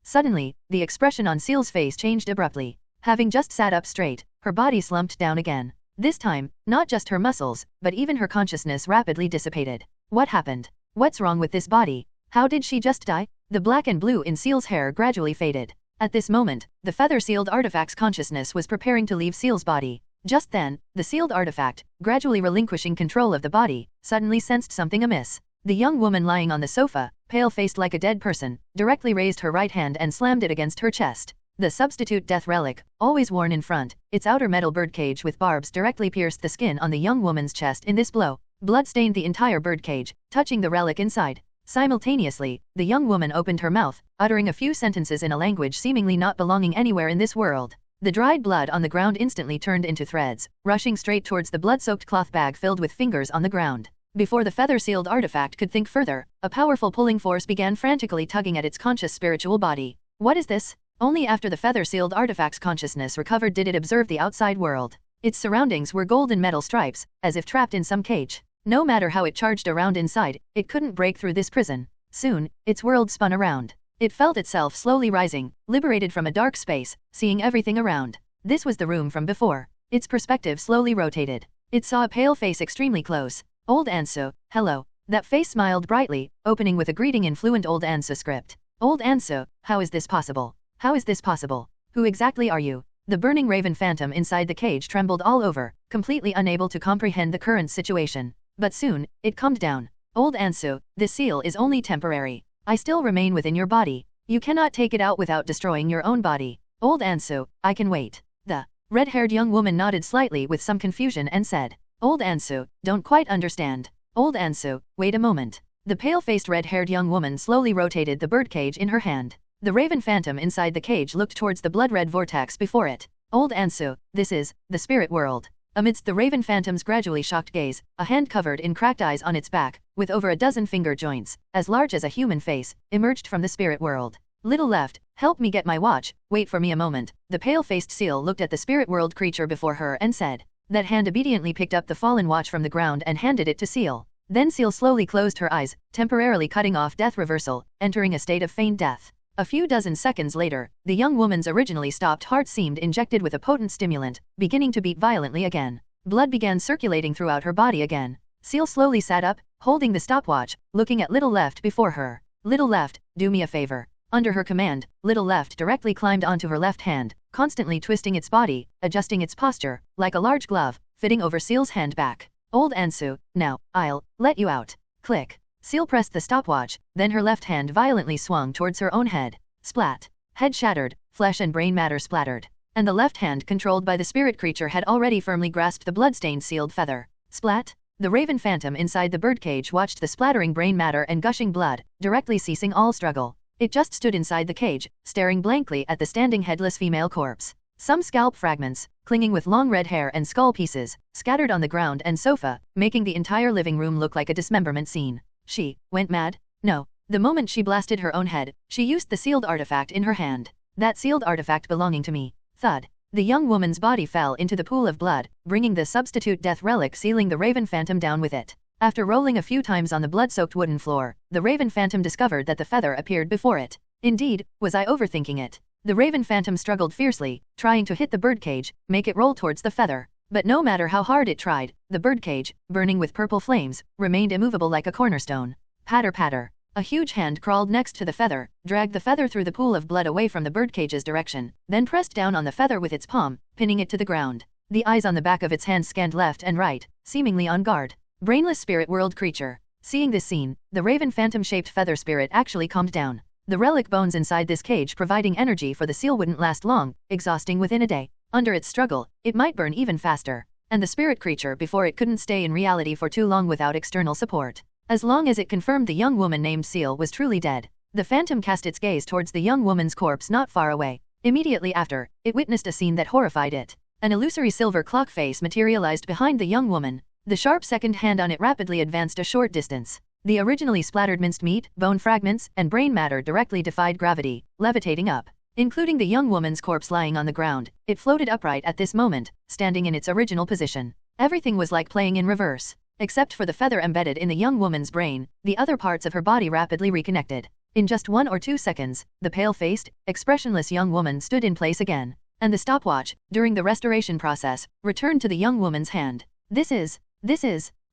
Suddenly, the expression on Ciel's face changed abruptly. Having just sat up straight, her body slumped down again. This time, not just her muscles, but even her consciousness rapidly dissipated. What happened? What's wrong with this body? How did she just die? The black and blue in Ciel's hair gradually faded. At this moment, the feather-sealed artifact's consciousness was preparing to leave Ciel's body. Just then, the sealed artifact, gradually relinquishing control of the body, suddenly sensed something amiss. The young woman lying on the sofa, pale-faced like a dead person, directly raised her right hand and slammed it against her chest. The substitute death relic, always worn in front, its outer metal birdcage with barbs directly pierced the skin on the young woman's chest in this blow. Blood stained the entire birdcage, touching the relic inside. Simultaneously, the young woman opened her mouth, uttering a few sentences in a language seemingly not belonging anywhere in this world. The dried blood on the ground instantly turned into threads, rushing straight towards the blood-soaked cloth bag filled with fingers on the ground. Before the feather-sealed artifact could think further, a powerful pulling force began frantically tugging at its conscious spiritual body. What is this? Only after the feather-sealed artifact's consciousness recovered did it observe the outside world. Its surroundings were golden metal stripes, as if trapped in some cage. No matter how it charged around inside, it couldn't break through this prison. Soon, its world spun around. It felt itself slowly rising, liberated from a dark space, seeing everything around. This was the room from before. Its perspective slowly rotated. It saw a pale face extremely close. Old Ansu, hello. That face smiled brightly, opening with a greeting in fluent Old Ansu script. Old Ansu, how is this possible? How is this possible? Who exactly are you? The burning raven phantom inside the cage trembled all over, completely unable to comprehend the current situation. But soon, it calmed down. Old Ansu, this seal is only temporary. I still remain within your body. You cannot take it out without destroying your own body. Old Ansu, I can wait. The red-haired young woman nodded slightly with some confusion and said, Old Ansu, don't quite understand. Old Ansu, wait a moment. The pale-faced red-haired young woman slowly rotated the birdcage in her hand. The raven phantom inside the cage looked towards the blood-red vortex before it. Old Ansu, this is the spirit world. Amidst the raven phantom's gradually shocked gaze, a hand covered in cracked eyes on its back, with over a dozen finger joints, as large as a human face, emerged from the spirit world. Little left, help me get my watch, wait for me a moment. The pale-faced seal looked at the spirit world creature before her and said. That hand obediently picked up the fallen watch from the ground and handed it to Ciel. Then Ciel slowly closed her eyes, temporarily cutting off death reversal, entering a state of feigned death. A few dozen seconds later, the young woman's originally stopped heart seemed injected with a potent stimulant, beginning to beat violently again. Blood began circulating throughout her body again. Ciel slowly sat up, holding the stopwatch, looking at Little Left before her. Little Left, do me a favor. Under her command, Little Left directly climbed onto her left hand, constantly twisting its body, adjusting its posture, like a large glove, fitting over Ciel's hand back. Old Ansu, now, I'll let you out. Click. Ciel pressed the stopwatch, then her left hand violently swung towards her own head. Splat. Head shattered, flesh and brain matter splattered. And the left hand controlled by the spirit creature had already firmly grasped the blood-stained sealed feather. Splat. The raven phantom inside the birdcage watched the splattering brain matter and gushing blood, directly ceasing all struggle. It just stood inside the cage, staring blankly at the standing headless female corpse. Some scalp fragments, clinging with long red hair and skull pieces, scattered on the ground and sofa, making the entire living room look like a dismemberment scene. She went mad? No. The moment she blasted her own head, she used the sealed artifact in her hand. That sealed artifact belonging to me. Thud. The young woman's body fell into the pool of blood, bringing the substitute death relic sealing the raven phantom down with it. After rolling a few times on the blood-soaked wooden floor, the raven phantom discovered that the feather appeared before it. Indeed, was I overthinking it? The raven phantom struggled fiercely, trying to hit the birdcage, make it roll towards the feather. But no matter how hard it tried, the birdcage, burning with purple flames, remained immovable like a cornerstone. Patter patter. A huge hand crawled next to the feather, dragged the feather through the pool of blood away from the birdcage's direction, then pressed down on the feather with its palm, pinning it to the ground. The eyes on the back of its hand scanned left and right, seemingly on guard. Brainless spirit world creature. Seeing this scene, the raven phantom-shaped feather spirit actually calmed down. The relic bones inside this cage providing energy for the seal wouldn't last long, exhausting within a day. Under its struggle, it might burn even faster. And the spirit creature before it couldn't stay in reality for too long without external support. As long as it confirmed the young woman named Ciel was truly dead. The phantom cast its gaze towards the young woman's corpse not far away. Immediately after, it witnessed a scene that horrified it. An illusory silver clock face materialized behind the young woman. The sharp second hand on it rapidly advanced a short distance. The originally splattered minced meat, bone fragments, and brain matter directly defied gravity, levitating up. Including the young woman's corpse lying on the ground, it floated upright at this moment, standing in its original position. Everything was like playing in reverse. Except for the feather embedded in the young woman's brain, the other parts of her body rapidly reconnected. In just 1 or 2 seconds, the pale-faced, expressionless young woman stood in place again. And the stopwatch, during the restoration process, returned to the young woman's hand. This is.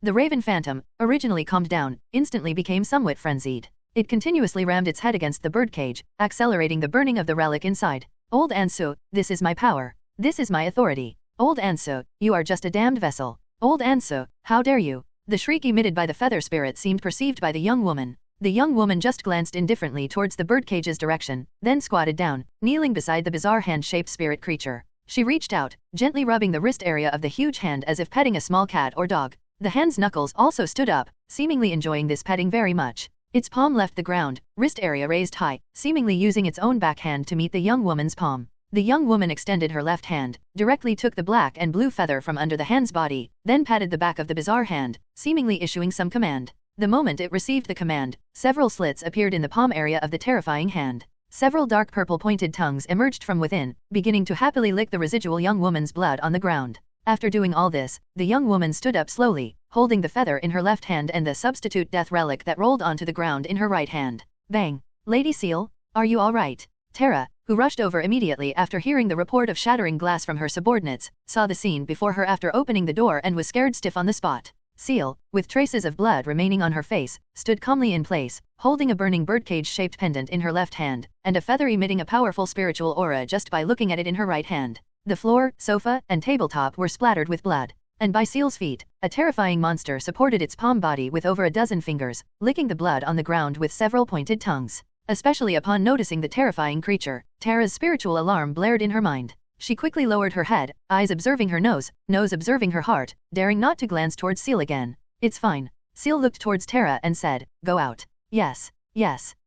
The Raven Phantom, originally calmed down, instantly became somewhat frenzied. It continuously rammed its head against the birdcage, accelerating the burning of the relic inside. Old Ansu, this is my power. This is my authority. Old Ansu, you are just a damned vessel. Old Ansu, how dare you? The shriek emitted by the feather spirit seemed perceived by the young woman. The young woman just glanced indifferently towards the birdcage's direction, then squatted down, kneeling beside the bizarre hand-shaped spirit creature. She reached out, gently rubbing the wrist area of the huge hand as if petting a small cat or dog. The hand's knuckles also stood up, seemingly enjoying this petting very much. Its palm left the ground, wrist area raised high, seemingly using its own backhand to meet the young woman's palm. The young woman extended her left hand, directly took the black and blue feather from under the hand's body, then patted the back of the bizarre hand, seemingly issuing some command. The moment it received the command, several slits appeared in the palm area of the terrifying hand. Several dark purple pointed tongues emerged from within, beginning to happily lick the residual young woman's blood on the ground. After doing all this, the young woman stood up slowly, holding the feather in her left hand and the substitute death relic that rolled onto the ground in her right hand. Bang! Lady Ciel, are you all right? Terra, who rushed over immediately after hearing the report of shattering glass from her subordinates, saw the scene before her after opening the door and was scared stiff on the spot. Ciel, with traces of blood remaining on her face, stood calmly in place, holding a burning birdcage-shaped pendant in her left hand, and a feather emitting a powerful spiritual aura just by looking at it in her right hand. The floor, sofa, and tabletop were splattered with blood. And by Ciel's feet, a terrifying monster supported its palm body with over a dozen fingers, licking the blood on the ground with several pointed tongues. Especially upon noticing the terrifying creature, Terra's spiritual alarm blared in her mind. She quickly lowered her head, eyes observing her nose observing her heart, daring not to glance towards Ciel again. It's fine. Ciel looked towards Terra and said, go out. Yes.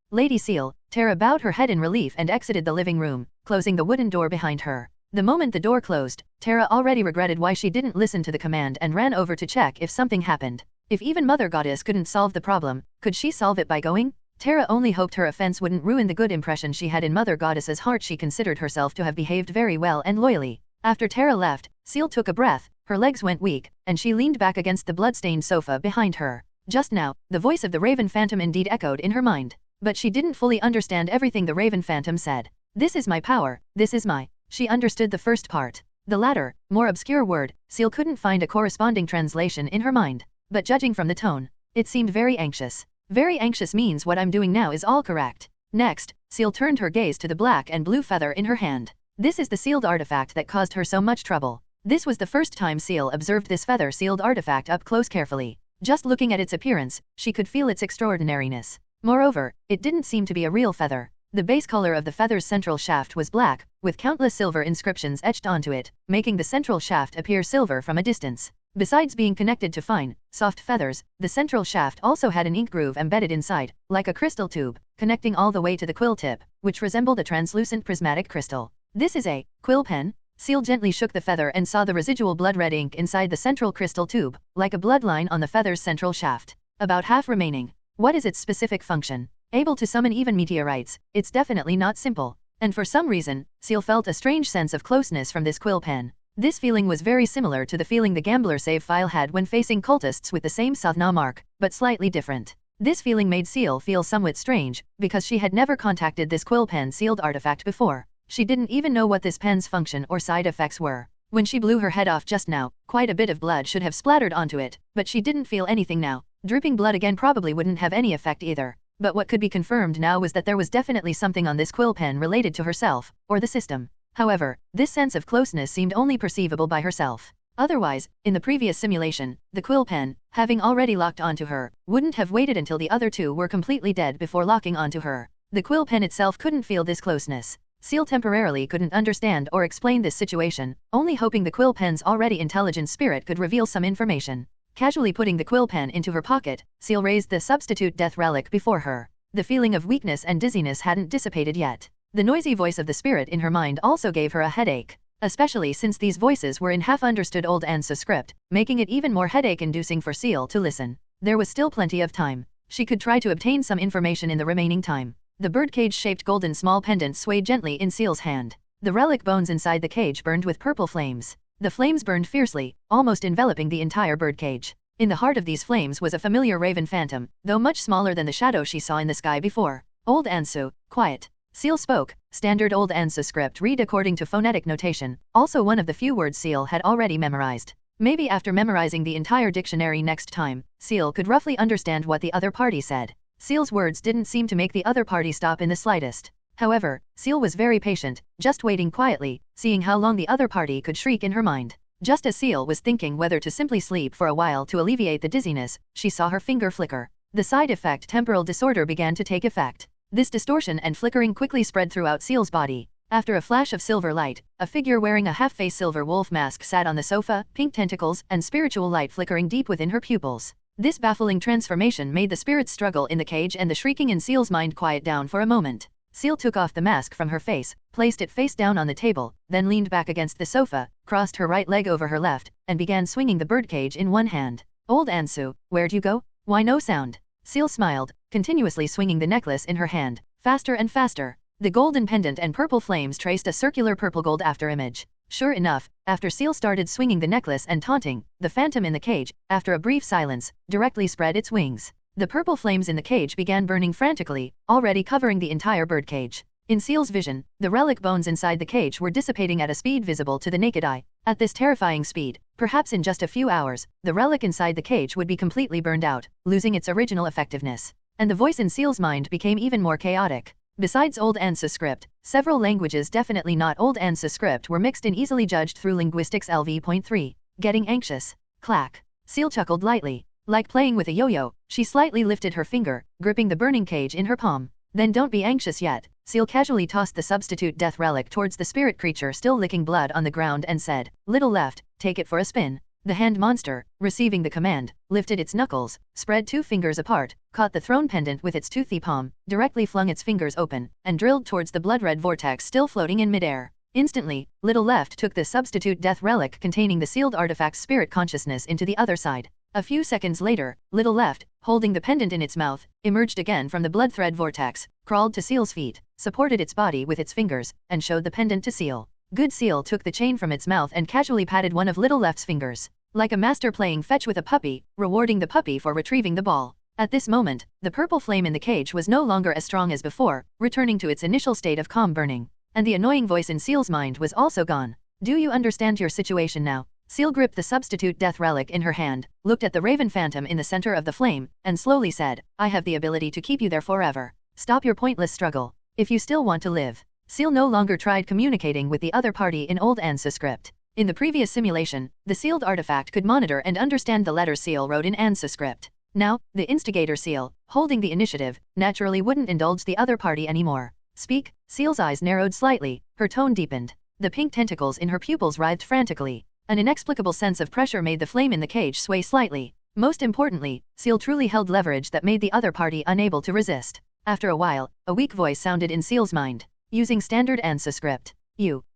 Lady Ciel. Terra bowed her head in relief and exited the living room, closing the wooden door behind her. The moment the door closed, Terra already regretted why she didn't listen to the command and ran over to check if something happened. If even Mother Goddess couldn't solve the problem, could she solve it by going? Terra only hoped her offense wouldn't ruin the good impression she had in Mother Goddess's heart. She considered herself to have behaved very well and loyally. After Terra left, Ciel took a breath, her legs went weak, and she leaned back against the blood-stained sofa behind her. Just now, the voice of the Raven Phantom indeed echoed in her mind. But she didn't fully understand everything the Raven Phantom said. This is my power, this is my... She understood the first part. The latter, more obscure word, Ciel couldn't find a corresponding translation in her mind. But judging from the tone, it seemed very anxious. Very anxious means what I'm doing now is all correct. Next, Ciel turned her gaze to the black and blue feather in her hand. This is the sealed artifact that caused her so much trouble. This was the first time Ciel observed this feather-sealed artifact up close carefully. Just looking at its appearance, she could feel its extraordinariness. Moreover, it didn't seem to be a real feather. The base color of the feather's central shaft was black, with countless silver inscriptions etched onto it, making the central shaft appear silver from a distance. Besides being connected to fine, soft feathers, the central shaft also had an ink groove embedded inside, like a crystal tube, connecting all the way to the quill tip, which resembled a translucent prismatic crystal. This is a quill pen? Ciel gently shook the feather and saw the residual blood-red ink inside the central crystal tube, like a bloodline on the feather's central shaft. About half remaining. What is its specific function? Able to summon even meteorites, it's definitely not simple. And for some reason, Ciel felt a strange sense of closeness from this quill pen. This feeling was very similar to the feeling the gambler save file had when facing cultists with the same sadhana mark, but slightly different. This feeling made Ciel feel somewhat strange, because she had never contacted this quill pen sealed artifact before. She didn't even know what this pen's function or side effects were. When she blew her head off just now, quite a bit of blood should have splattered onto it, but she didn't feel anything now. Dripping blood again probably wouldn't have any effect either. But what could be confirmed now was that there was definitely something on this quill pen related to herself, or the system. However, this sense of closeness seemed only perceivable by herself. Otherwise, in the previous simulation, the quill pen, having already locked onto her, wouldn't have waited until the other two were completely dead before locking onto her. The quill pen itself couldn't feel this closeness. Ciel temporarily couldn't understand or explain this situation, only hoping the quill pen's already intelligent spirit could reveal some information. Casually putting the quill pen into her pocket, Ciel raised the substitute death relic before her. The feeling of weakness and dizziness hadn't dissipated yet. The noisy voice of the spirit in her mind also gave her a headache. especially since these voices were in half-understood Old Ansa script, making it even more headache-inducing for Ciel to listen. There was still plenty of time. She could try to obtain some information in the remaining time. The birdcage-shaped golden small pendant swayed gently in Ciel's hand. The relic bones inside the cage burned with purple flames. The flames burned fiercely, almost enveloping the entire birdcage. In the heart of these flames was a familiar raven phantom, though much smaller than the shadow she saw in the sky before. Old Ansu, quiet. Ciel spoke. Standard Old Ansa script read according to phonetic notation, also one of the few words Ciel had already memorized. Maybe after memorizing the entire dictionary next time, Ciel could roughly understand what the other party said. Ciel's words didn't seem to make the other party stop in the slightest. However, Ciel was very patient, just waiting quietly, seeing how long the other party could shriek in her mind. Just as Ciel was thinking whether to simply sleep for a while to alleviate the dizziness, she saw her finger flicker. The side effect temporal disorder began to take effect. This distortion and flickering quickly spread throughout Ciel's body. After a flash of silver light, a figure wearing a half-face silver wolf mask sat on the sofa, pink tentacles and spiritual light flickering deep within her pupils. This baffling transformation made the spirits struggle in the cage and the shrieking in Ciel's mind quiet down for a moment. Ciel took off the mask from her face, placed it face down on the table, then leaned back against the sofa, crossed her right leg over her left, and began swinging the birdcage in one hand. Old Ansu, where'd you go? Why no sound? Ciel smiled, continuously swinging the necklace in her hand, faster and faster. The golden pendant and purple flames traced a circular purple-gold afterimage. Sure enough, after Ciel started swinging the necklace and taunting, the phantom in the cage, after a brief silence, directly spread its wings. The purple flames in the cage began burning frantically, already covering the entire birdcage. In Ciel's vision, the relic bones inside the cage were dissipating at a speed visible to the naked eye. At this terrifying speed, perhaps in just a few hours, the relic inside the cage would be completely burned out, losing its original effectiveness. And the voice in Ciel's mind became even more chaotic. Besides Old Ansa script, several languages definitely not Old Ansa script were mixed in easily judged through linguistics LV.3. Getting anxious. Clack. Ciel chuckled lightly. Like playing with a yo-yo, she slightly lifted her finger, gripping the burning cage in her palm. Then don't be anxious yet. Ciel casually tossed the substitute death relic towards the spirit creature still licking blood on the ground and said, "Little left, take it for a spin." The hand monster, receiving the command, lifted its knuckles, spread two fingers apart, caught the throne pendant with its toothy palm, directly flung its fingers open, and drilled towards the blood-red vortex still floating in midair. Instantly, Little Left took the substitute death relic containing the sealed artifact's spirit consciousness into the other side. A few seconds later, Little Left, holding the pendant in its mouth, emerged again from the blood thread vortex, crawled to Ciel's feet, supported its body with its fingers, and showed the pendant to Ciel. Good Ciel took the chain from its mouth and casually patted one of Little Left's fingers, like a master playing fetch with a puppy, rewarding the puppy for retrieving the ball. At this moment, the purple flame in the cage was no longer as strong as before, returning to its initial state of calm burning. And the annoying voice in Ciel's mind was also gone. Do you understand your situation now? Ciel gripped the substitute death relic in her hand, looked at the raven phantom in the center of the flame, and slowly said, "I have the ability to keep you there forever. Stop your pointless struggle, if you still want to live." Ciel no longer tried communicating with the other party in Old Ansa script. In the previous simulation, the sealed artifact could monitor and understand the letters Ciel wrote in Ansa script. Now, the instigator Ciel, holding the initiative, naturally wouldn't indulge the other party anymore. "Speak." Ciel's eyes narrowed slightly, her tone deepened. The pink tentacles in her pupils writhed frantically. An inexplicable sense of pressure made the flame in the cage sway slightly. Most importantly, Ciel truly held leverage that made the other party unable to resist. After a while, a weak voice sounded in Ciel's mind. Using standard Ansa script.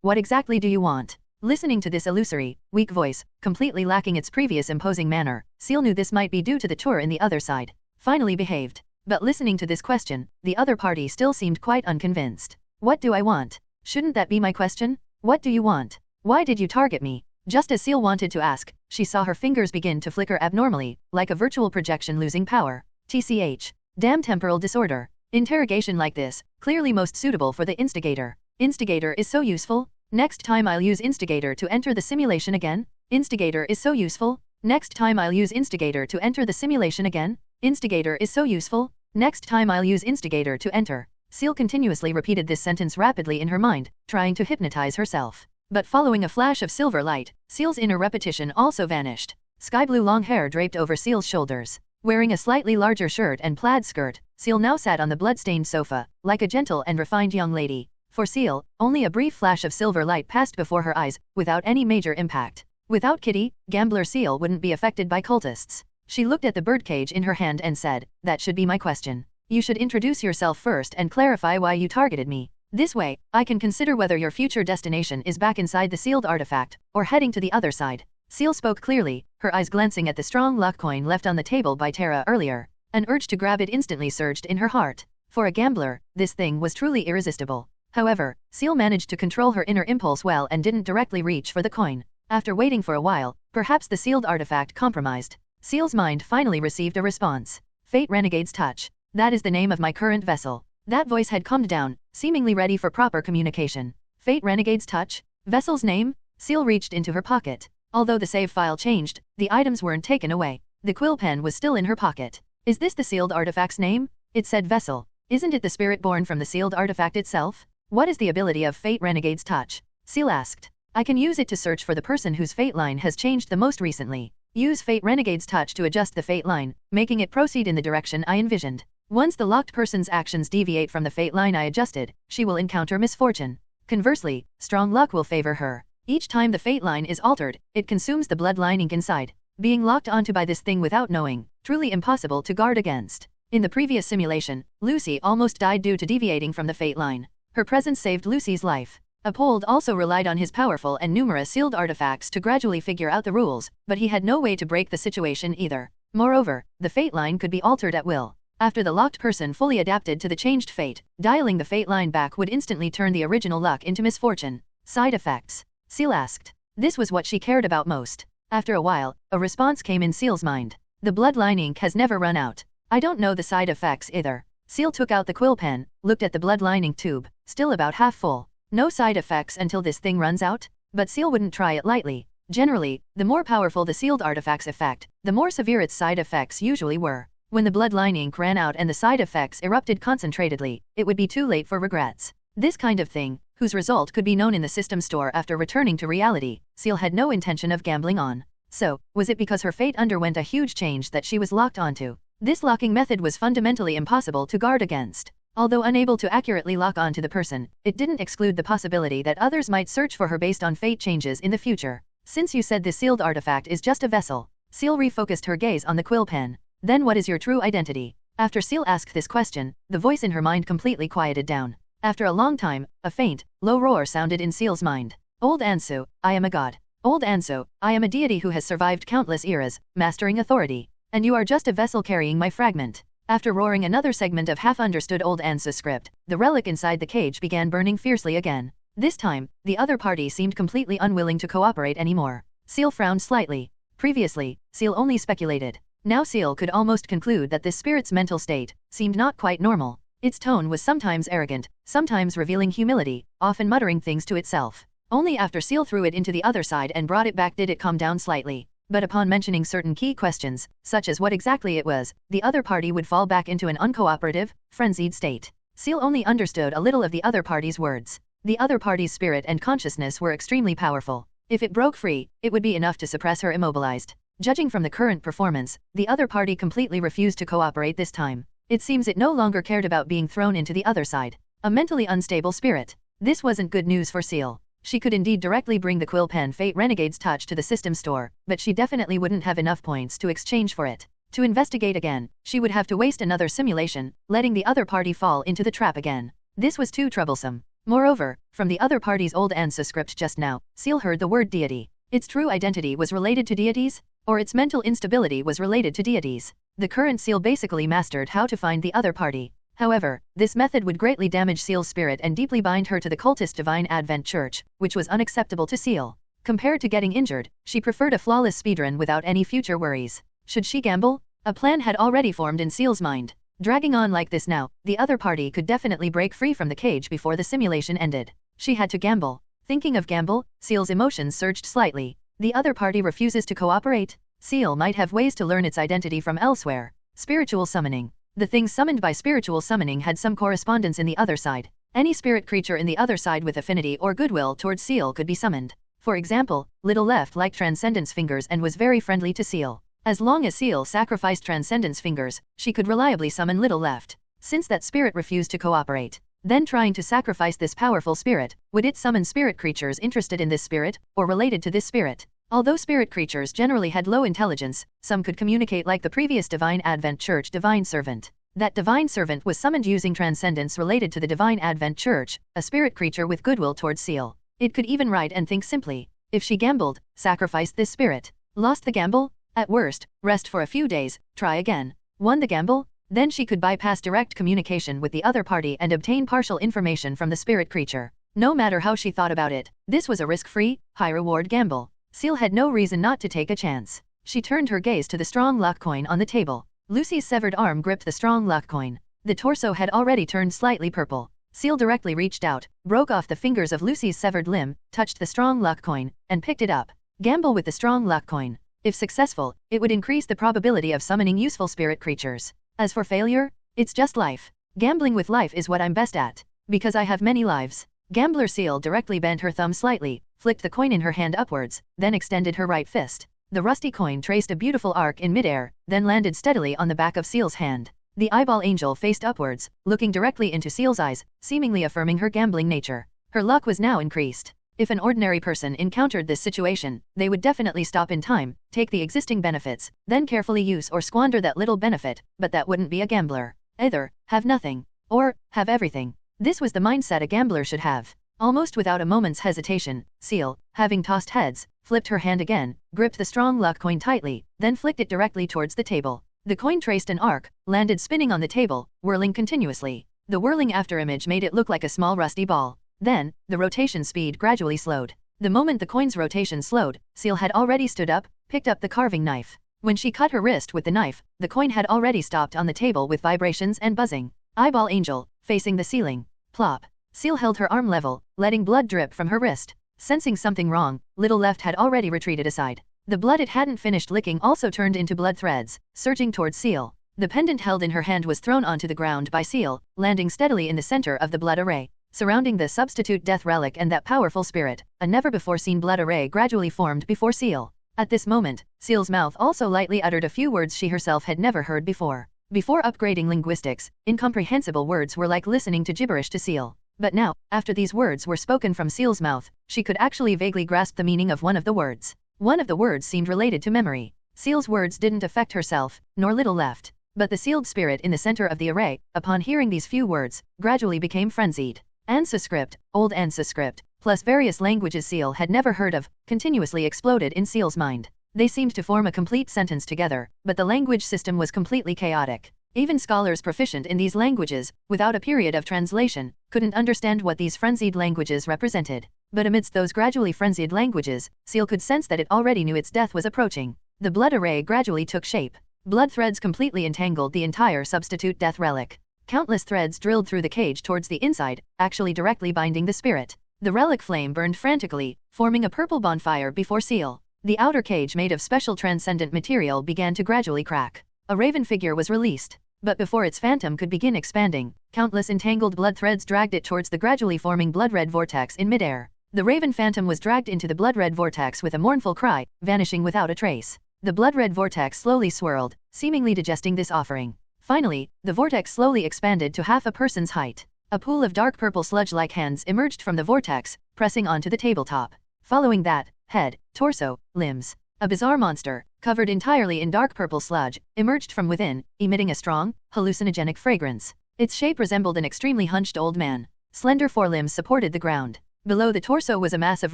What exactly do you want?" Listening to this illusory, weak voice, completely lacking its previous imposing manner, Ciel knew this might be due to the tour in the other side. Finally behaved. But listening to this question, the other party still seemed quite unconvinced. "What do I want? Shouldn't that be my question? What do you want? Why did you target me?" Just as Ciel wanted to ask, she saw her fingers begin to flicker abnormally, like a virtual projection losing power. TCH. Damn temporal disorder. Interrogation like this, clearly most suitable for the instigator. Instigator is so useful. Next time I'll use instigator to enter the simulation again. Instigator is so useful. Next time I'll use instigator to enter the simulation again. Instigator is so useful. Next time I'll use instigator to enter. Ciel continuously repeated this sentence rapidly in her mind, trying to hypnotize herself. But following a flash of silver light, Ciel's inner repetition also vanished. Sky blue long hair draped over Ciel's shoulders. Wearing a slightly larger shirt and plaid skirt, Ciel now sat on the blood-stained sofa, like a gentle and refined young lady. For Ciel, only a brief flash of silver light passed before her eyes, without any major impact. Without Kitty, gambler Ciel wouldn't be affected by cultists. She looked at the birdcage in her hand and said, "That should be my question. You should introduce yourself first and clarify why you targeted me." This way, I can consider whether your future destination is back inside the sealed artifact, or heading to the other side. Ciel spoke clearly, her eyes glancing at the strong luck coin left on the table by Terra earlier. An urge to grab it instantly surged in her heart. For a gambler, this thing was truly irresistible. However, Ciel managed to control her inner impulse well and didn't directly reach for the coin. After waiting for a while, perhaps the sealed artifact compromised. Ciel's mind finally received a response. Fate Renegade's Touch. That is the name of my current vessel. That voice had calmed down, seemingly ready for proper communication. Fate Renegade's Touch? Vessel's name? Ciel reached into her pocket. Although the save file changed, the items weren't taken away. The quill pen was still in her pocket. Is this the sealed artifact's name? It said vessel. Isn't it the spirit born from the sealed artifact itself? What is the ability of Fate Renegade's Touch? Ciel asked. I can use it to search for the person whose fate line has changed the most recently. Use Fate Renegade's Touch to adjust the fate line, making it proceed in the direction I envisioned. Once the locked person's actions deviate from the fate line I adjusted, she will encounter misfortune. Conversely, strong luck will favor her. Each time the fate line is altered, it consumes the bloodline ink inside. Being locked onto by this thing without knowing, truly impossible to guard against. In the previous simulation, Lucy almost died due to deviating from the fate line. Her presence saved Lucy's life. Uphold also relied on his powerful and numerous sealed artifacts to gradually figure out the rules, but he had no way to break the situation either. Moreover, the fate line could be altered at will. After the locked person fully adapted to the changed fate, dialing the fate line back would instantly turn the original luck into misfortune. Side effects? Ciel asked. This was what she cared about most. After a while, a response came in Ciel's mind. The bloodline ink has never run out. I don't know the side effects either. Ciel took out the quill pen, looked at the bloodline ink tube, still about half full. No side effects until this thing runs out? But Ciel wouldn't try it lightly. Generally, the more powerful the sealed artifact's effect, the more severe its side effects usually were. When the bloodline ink ran out and the side effects erupted concentratedly, it would be too late for regrets. This kind of thing, whose result could be known in the system store after returning to reality, Ciel had no intention of gambling on. So, was it because her fate underwent a huge change that she was locked onto? This locking method was fundamentally impossible to guard against. Although unable to accurately lock onto the person, it didn't exclude the possibility that others might search for her based on fate changes in the future. Since you said this sealed artifact is just a vessel, Ciel refocused her gaze on the quill pen. Then what is your true identity? After Ciel asked this question, the voice in her mind completely quieted down. After a long time, a faint, low roar sounded in Ciel's mind. Old Ansu, I am a god. Old Ansu, I am a deity who has survived countless eras, mastering authority. And you are just a vessel carrying my fragment. After roaring another segment of half-understood Old Ansu's script, the relic inside the cage began burning fiercely again. This time, the other party seemed completely unwilling to cooperate anymore. Ciel frowned slightly. Previously, Ciel only speculated. Now Ciel could almost conclude that this spirit's mental state seemed not quite normal. Its tone was sometimes arrogant, sometimes revealing humility, often muttering things to itself. Only after Ciel threw it into the other side and brought it back did it calm down slightly. But upon mentioning certain key questions, such as what exactly it was, the other party would fall back into an uncooperative, frenzied state. Ciel only understood a little of the other party's words. The other party's spirit and consciousness were extremely powerful. If it broke free, it would be enough to suppress her immobilized. Judging from the current performance, the other party completely refused to cooperate this time. It seems it no longer cared about being thrown into the other side. A mentally unstable spirit. This wasn't good news for Ciel. She could indeed directly bring the quill pen Fate Renegade's Touch to the system store, but she definitely wouldn't have enough points to exchange for it. To investigate again, she would have to waste another simulation, letting the other party fall into the trap again. This was too troublesome. Moreover, from the other party's old Ansa script just now, Ciel heard the word deity. Its true identity was related to deities? Or its mental instability was related to deities? The current Ciel basically mastered how to find the other party. However, this method would greatly damage Ciel's spirit and deeply bind her to the cultist Divine Advent Church, which was unacceptable to Ciel. Compared to getting injured, she preferred a flawless speedrun without any future worries. Should she gamble? A plan had already formed in Ciel's mind. Dragging on like this now, the other party could definitely break free from the cage before the simulation ended. She had to gamble. Thinking of gamble, Ciel's emotions surged slightly. The other party refuses to cooperate? Ciel might have ways to learn its identity from elsewhere. Spiritual summoning. The things summoned by spiritual summoning had some correspondence in the other side. Any spirit creature in the other side with affinity or goodwill towards Ciel could be summoned. For example, Little Left liked Transcendence Fingers and was very friendly to Ciel. As long as Ciel sacrificed Transcendence Fingers, she could reliably summon Little Left. Since that spirit refused to cooperate, then trying to sacrifice this powerful spirit, would it summon spirit creatures interested in this spirit, or related to this spirit? Although spirit creatures generally had low intelligence, some could communicate like the previous Divine Advent Church Divine Servant. That divine servant was summoned using transcendence related to the Divine Advent Church, a spirit creature with goodwill towards Ciel. It could even write and think simply. If she gambled, sacrificed this spirit. Lost the gamble? At worst, rest for a few days, try again. Won the gamble? Then she could bypass direct communication with the other party and obtain partial information from the spirit creature. No matter how she thought about it, this was a risk-free, high-reward gamble. Ciel had no reason not to take a chance. She turned her gaze to the strong luck coin on the table. Lucy's severed arm gripped the strong luck coin. The torso had already turned slightly purple. Ciel directly reached out, broke off the fingers of Lucy's severed limb, touched the strong luck coin, and picked it up. Gamble with the strong luck coin. If successful, it would increase the probability of summoning useful spirit creatures. As for failure, it's just life. Gambling with life is what I'm best at. Because I have many lives. Gambler Ciel directly bent her thumb slightly, flicked the coin in her hand upwards, then extended her right fist. The rusty coin traced a beautiful arc in midair, then landed steadily on the back of Ciel's hand. The eyeball angel faced upwards, looking directly into Ciel's eyes, seemingly affirming her gambling nature. Her luck was now increased. If an ordinary person encountered this situation, they would definitely stop in time, take the existing benefits, then carefully use or squander that little benefit, but that wouldn't be a gambler. Either have nothing, or have everything. This was the mindset a gambler should have. Almost without a moment's hesitation, Ciel, having tossed heads, flipped her hand again, gripped the strong luck coin tightly, then flicked it directly towards the table. The coin traced an arc, landed spinning on the table, whirling continuously. The whirling afterimage made it look like a small rusty ball. Then, the rotation speed gradually slowed. The moment the coin's rotation slowed, Ciel had already stood up, picked up the carving knife. When she cut her wrist with the knife, the coin had already stopped on the table with vibrations and buzzing. Eyeball angel, facing the ceiling. Plop. Ciel held her arm level, letting blood drip from her wrist. Sensing something wrong, Little Left had already retreated aside. The blood it hadn't finished licking also turned into blood threads, surging towards Ciel. The pendant held in her hand was thrown onto the ground by Ciel, landing steadily in the center of the blood array. Surrounding the substitute death relic and that powerful spirit, a never-before-seen blood array gradually formed before Ciel. At this moment, Ciel's mouth also lightly uttered a few words she herself had never heard before. Before upgrading linguistics, incomprehensible words were like listening to gibberish to Ciel. But now, after these words were spoken from Ciel's mouth, she could actually vaguely grasp the meaning of one of the words. One of the words seemed related to memory. Ciel's words didn't affect herself, nor Little Left. But the sealed spirit in the center of the array, upon hearing these few words, gradually became frenzied. ANSA script, old ANSA script, plus various languages Ciel had never heard of, continuously exploded in Ciel's mind. They seemed to form a complete sentence together, but the language system was completely chaotic. Even scholars proficient in these languages, without a period of translation, couldn't understand what these frenzied languages represented. But amidst those gradually frenzied languages, Ciel could sense that it already knew its death was approaching. The blood array gradually took shape. Blood threads completely entangled the entire substitute death relic. Countless threads drilled through the cage towards the inside, actually directly binding the spirit. The relic flame burned frantically, forming a purple bonfire before Ciel. The outer cage made of special transcendent material began to gradually crack. A raven figure was released. But before its phantom could begin expanding, countless entangled blood threads dragged it towards the gradually forming blood-red vortex in midair. The raven phantom was dragged into the blood-red vortex with a mournful cry, vanishing without a trace. The blood-red vortex slowly swirled, seemingly digesting this offering. Finally, the vortex slowly expanded to half a person's height. A pool of dark purple sludge-like hands emerged from the vortex, pressing onto the tabletop. Following that, head, torso, limbs. A bizarre monster, covered entirely in dark purple sludge, emerged from within, emitting a strong, hallucinogenic fragrance. Its shape resembled an extremely hunched old man. Slender forelimbs supported the ground. Below the torso was a mass of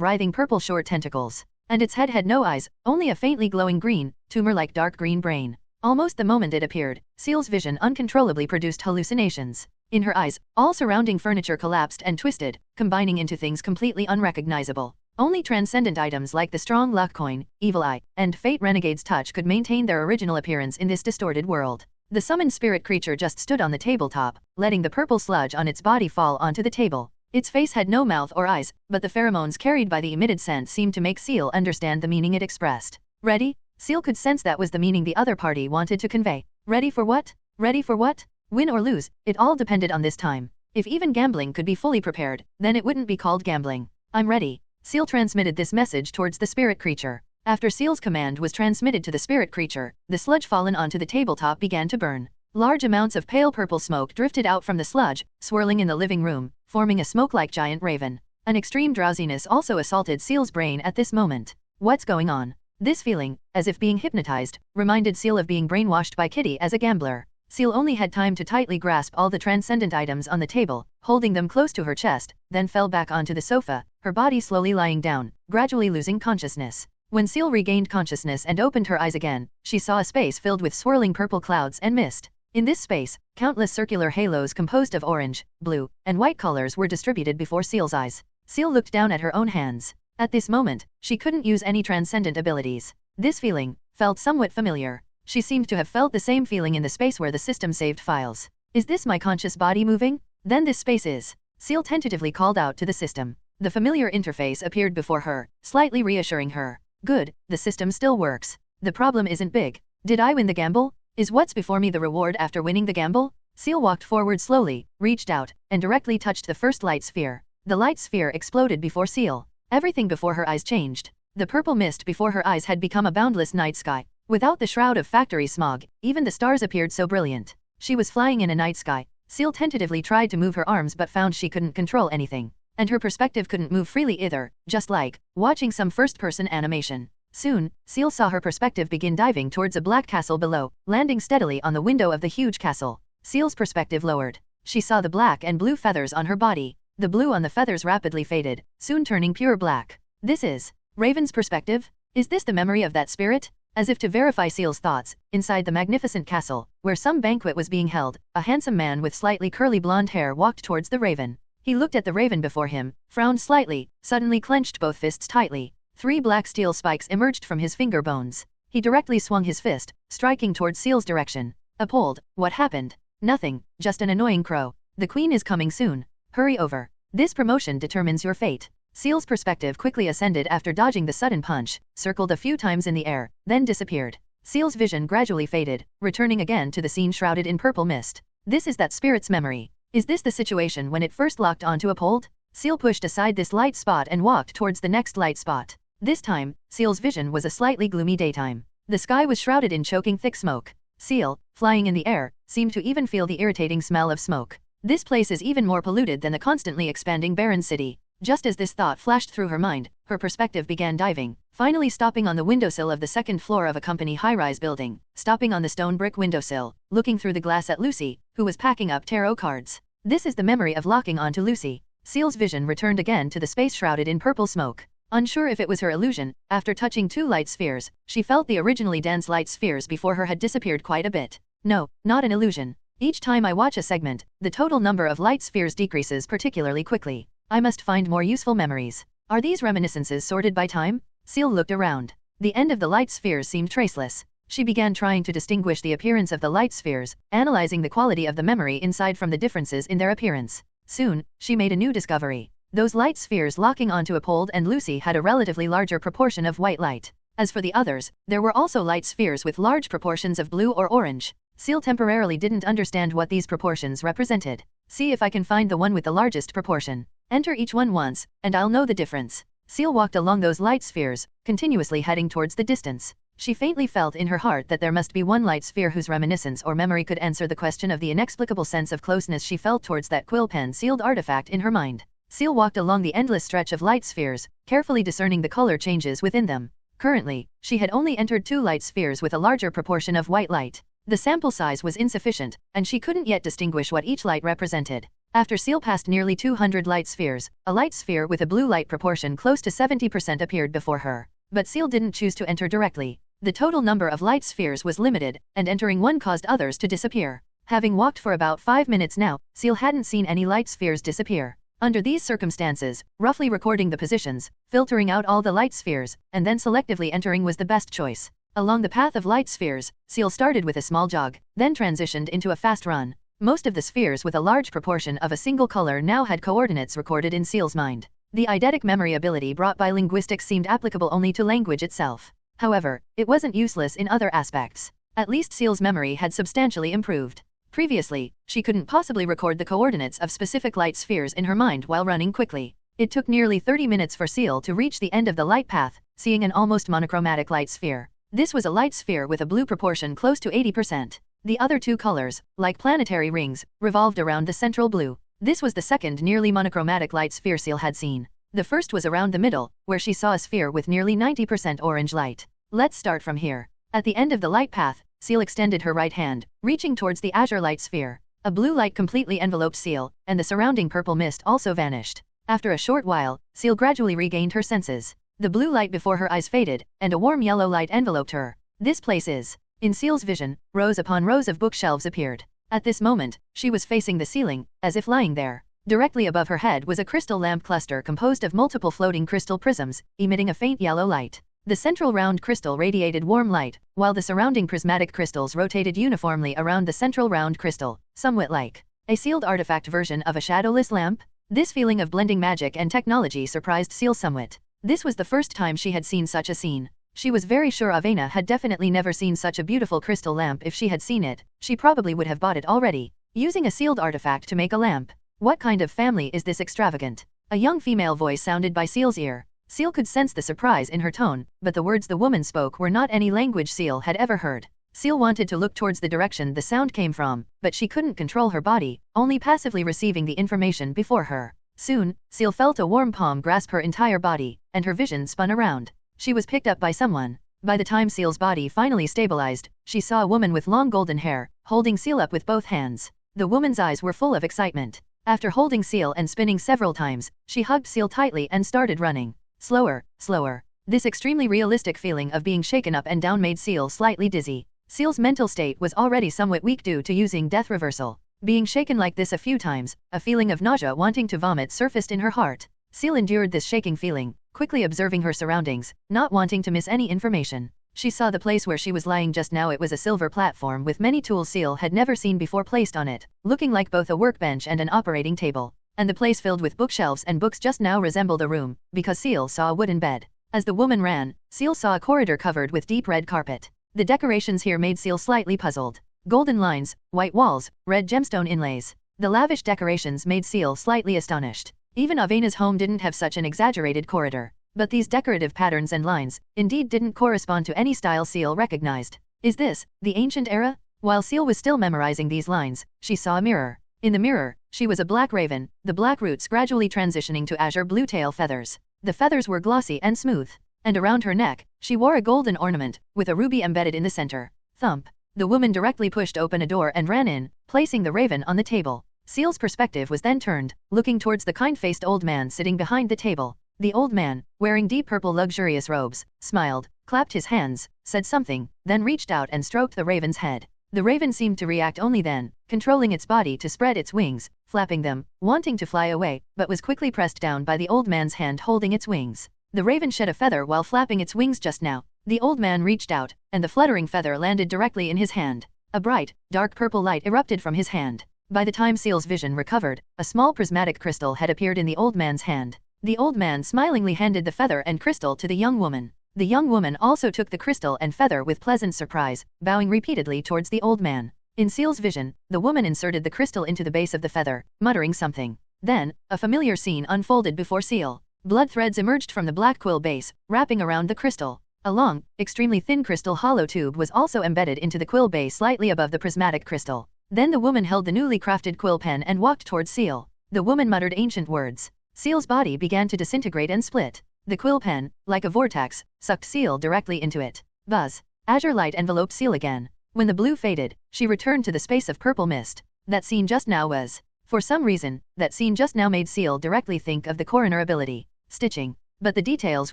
writhing purple short tentacles. And its head had no eyes, only a faintly glowing green, tumor-like dark green brain. Almost the moment it appeared, Ciel's vision uncontrollably produced hallucinations. In her eyes, all surrounding furniture collapsed and twisted, combining into things completely unrecognizable. Only transcendent items like the strong luck coin, evil eye, and fate renegade's touch could maintain their original appearance in this distorted world. The summoned spirit creature just stood on the tabletop, letting the purple sludge on its body fall onto the table. Its face had no mouth or eyes, but the pheromones carried by the emitted scent seemed to make Ciel understand the meaning it expressed. Ready? Ciel could sense that was the meaning the other party wanted to convey. Ready for what? Ready for what? Win or lose, it all depended on this time. If even gambling could be fully prepared, then it wouldn't be called gambling. I'm ready. Ciel transmitted this message towards the spirit creature. After Ciel's command was transmitted to the spirit creature, the sludge fallen onto the tabletop began to burn. Large amounts of pale purple smoke drifted out from the sludge, swirling in the living room, forming a smoke-like giant raven. An extreme drowsiness also assaulted Ciel's brain at this moment. What's going on? This feeling, as if being hypnotized, reminded Ciel of being brainwashed by Kitty as a gambler. Ciel only had time to tightly grasp all the transcendent items on the table, holding them close to her chest, then fell back onto the sofa, her body slowly lying down, gradually losing consciousness. When Ciel regained consciousness and opened her eyes again, she saw a space filled with swirling purple clouds and mist. In this space, countless circular halos composed of orange, blue, and white colors were distributed before Ciel's eyes. Ciel looked down at her own hands. At this moment, she couldn't use any transcendent abilities. This feeling felt somewhat familiar. She seemed to have felt the same feeling in the space where the system saved files. Is this my conscious body moving? Then this space is. Ciel tentatively called out to the system. The familiar interface appeared before her, slightly reassuring her. Good, the system still works. The problem isn't big. Did I win the gamble? Is what's before me the reward after winning the gamble? Ciel walked forward slowly, reached out, and directly touched the first light sphere. The light sphere exploded before Ciel. Everything before her eyes changed. The purple mist before her eyes had become a boundless night sky. Without the shroud of factory smog, even the stars appeared so brilliant. She was flying in a night sky. Ciel tentatively tried to move her arms but found she couldn't control anything. And her perspective couldn't move freely either, just like watching some first-person animation. Soon, Ciel saw her perspective begin diving towards a black castle below, landing steadily on the window of the huge castle. Ciel's perspective lowered. She saw the black and blue feathers on her body. The blue on the feathers rapidly faded, soon turning pure black. This is Raven's perspective? Is this the memory of that spirit? As if to verify Ciel's thoughts, inside the magnificent castle, where some banquet was being held, a handsome man with slightly curly blonde hair walked towards the Raven. He looked at the Raven before him, frowned slightly, suddenly clenched both fists tightly. 3 black steel spikes emerged from his finger bones. He directly swung his fist, striking towards Ciel's direction. Appalled, what happened? Nothing, just an annoying crow. The queen is coming soon. Hurry over. This promotion determines your fate. Ciel's perspective quickly ascended after dodging the sudden punch, circled a few times in the air, then disappeared. Ciel's vision gradually faded, returning again to the scene shrouded in purple mist. This is that spirit's memory. Is this the situation when it first locked onto Uphold? Ciel pushed aside this light spot and walked towards the next light spot. This time, Ciel's vision was a slightly gloomy daytime. The sky was shrouded in choking thick smoke. Ciel, flying in the air, seemed to even feel the irritating smell of smoke. This place is even more polluted than the constantly expanding barren city. Just as this thought flashed through her mind, her perspective began diving, finally stopping on the windowsill of the second floor of a company high-rise building, stopping on the stone brick windowsill, looking through the glass at Lucy, who was packing up tarot cards. This is the memory of locking onto Lucy. Ciel's vision returned again to the space shrouded in purple smoke. Unsure if it was her illusion, after touching 2 light spheres, she felt the originally dense light spheres before her had disappeared quite a bit. No, not an illusion. Each time I watch a segment, the total number of light spheres decreases particularly quickly. I must find more useful memories. Are these reminiscences sorted by time? Ciel looked around. The end of the light spheres seemed traceless. She began trying to distinguish the appearance of the light spheres, analyzing the quality of the memory inside from the differences in their appearance. Soon, she made a new discovery. Those light spheres locking onto Uphold and Lucy had a relatively larger proportion of white light. As for the others, there were also light spheres with large proportions of blue or orange. Ciel temporarily didn't understand what these proportions represented. See if I can find the one with the largest proportion. Enter each one once, and I'll know the difference. Ciel walked along those light spheres, continuously heading towards the distance. She faintly felt in her heart that there must be one light sphere whose reminiscence or memory could answer the question of the inexplicable sense of closeness she felt towards that quill pen-sealed artifact in her mind. Ciel walked along the endless stretch of light spheres, carefully discerning the color changes within them. Currently, she had only entered 2 light spheres with a larger proportion of white light. The sample size was insufficient, and she couldn't yet distinguish what each light represented. After Ciel passed nearly 200 light spheres, a light sphere with a blue light proportion close to 70% appeared before her. But Ciel didn't choose to enter directly. The total number of light spheres was limited, and entering one caused others to disappear. Having walked for about 5 minutes now, Ciel hadn't seen any light spheres disappear. Under these circumstances, roughly recording the positions, filtering out all the light spheres, and then selectively entering was the best choice. Along the path of light spheres, Ciel started with a small jog, then transitioned into a fast run. Most of the spheres with a large proportion of a single color now had coordinates recorded in Ciel's mind. The eidetic memory ability brought by linguistics seemed applicable only to language itself. However, it wasn't useless in other aspects. At least Ciel's memory had substantially improved. Previously, she couldn't possibly record the coordinates of specific light spheres in her mind while running quickly. It took nearly 30 minutes for Ciel to reach the end of the light path, seeing an almost monochromatic light sphere. This was a light sphere with a blue proportion close to 80%. The other 2 colors, like planetary rings, revolved around the central blue. This was the second nearly monochromatic light sphere Ciel had seen. The first was around the middle, where she saw a sphere with nearly 90% orange light. Let's start from here. At the end of the light path, Ciel extended her right hand, reaching towards the azure light sphere. A blue light completely enveloped Ciel, and the surrounding purple mist also vanished. After a short while, Ciel gradually regained her senses. The blue light before her eyes faded, and a warm yellow light enveloped her. This place is. In Ciel's vision, rows upon rows of bookshelves appeared. At this moment, she was facing the ceiling, as if lying there. Directly above her head was a crystal lamp cluster composed of multiple floating crystal prisms, emitting a faint yellow light. The central round crystal radiated warm light, while the surrounding prismatic crystals rotated uniformly around the central round crystal, somewhat like a sealed artifact version of a shadowless lamp. This feeling of blending magic and technology surprised Ciel somewhat. This was the first time she had seen such a scene. She was very sure Avena had definitely never seen such a beautiful crystal lamp. If she had seen it, she probably would have bought it already. Using a sealed artifact to make a lamp. What kind of family is this extravagant? A young female voice sounded by Ciel's ear. Ciel could sense the surprise in her tone, but the words the woman spoke were not any language Ciel had ever heard. Ciel wanted to look towards the direction the sound came from, but she couldn't control her body, only passively receiving the information before her. Soon, Ciel felt a warm palm grasp her entire body, and her vision spun around. She was picked up by someone. By the time Ciel's body finally stabilized, she saw a woman with long golden hair, holding Ciel up with both hands. The woman's eyes were full of excitement. After holding Ciel and spinning several times, she hugged Ciel tightly and started running. Slower, slower. This extremely realistic feeling of being shaken up and down made Ciel slightly dizzy. Ciel's mental state was already somewhat weak due to using death reversal. Being shaken like this a few times, a feeling of nausea wanting to vomit surfaced in her heart. Ciel endured this shaking feeling, quickly observing her surroundings, not wanting to miss any information. She saw the place where she was lying just now. It was a silver platform with many tools Ciel had never seen before placed on it, looking like both a workbench and an operating table. And the place filled with bookshelves and books just now resembled a room, because Ciel saw a wooden bed. As the woman ran, Ciel saw a corridor covered with deep red carpet. The decorations here made Ciel slightly puzzled. Golden lines, white walls, red gemstone inlays. The lavish decorations made Ciel slightly astonished. Even Avena's home didn't have such an exaggerated corridor. But these decorative patterns and lines, indeed didn't correspond to any style Ciel recognized. Is this, the ancient era? While Ciel was still memorizing these lines, she saw a mirror. In the mirror, she was a black raven, the black roots gradually transitioning to azure blue tail feathers. The feathers were glossy and smooth. And around her neck, she wore a golden ornament, with a ruby embedded in the center. Thump. The woman directly pushed open a door and ran in, placing the raven on the table. Ciel's perspective was then turned, looking towards the kind-faced old man sitting behind the table. The old man, wearing deep purple luxurious robes, smiled, clapped his hands, said something, then reached out and stroked the raven's head. The raven seemed to react only then, controlling its body to spread its wings, flapping them, wanting to fly away, but was quickly pressed down by the old man's hand holding its wings. The raven shed a feather while flapping its wings just now. The old man reached out, and the fluttering feather landed directly in his hand. A bright, dark purple light erupted from his hand. By the time Ciel's vision recovered, a small prismatic crystal had appeared in the old man's hand. The old man smilingly handed the feather and crystal to the young woman. The young woman also took the crystal and feather with pleasant surprise, bowing repeatedly towards the old man. In Ciel's vision, the woman inserted the crystal into the base of the feather, muttering something. Then, a familiar scene unfolded before Ciel. Blood threads emerged from the black quill base, wrapping around the crystal. A long, extremely thin crystal hollow tube was also embedded into the quill base slightly above the prismatic crystal. Then the woman held the newly crafted quill pen and walked towards Ciel. The woman muttered ancient words. Ciel's body began to disintegrate and split. The quill pen, like a vortex, sucked Ciel directly into it. Buzz. Azure light enveloped Ciel again. When the blue faded, she returned to the space of purple mist. That scene just now was. For some reason, that scene just now made Ciel directly think of the coroner ability. Stitching. But the details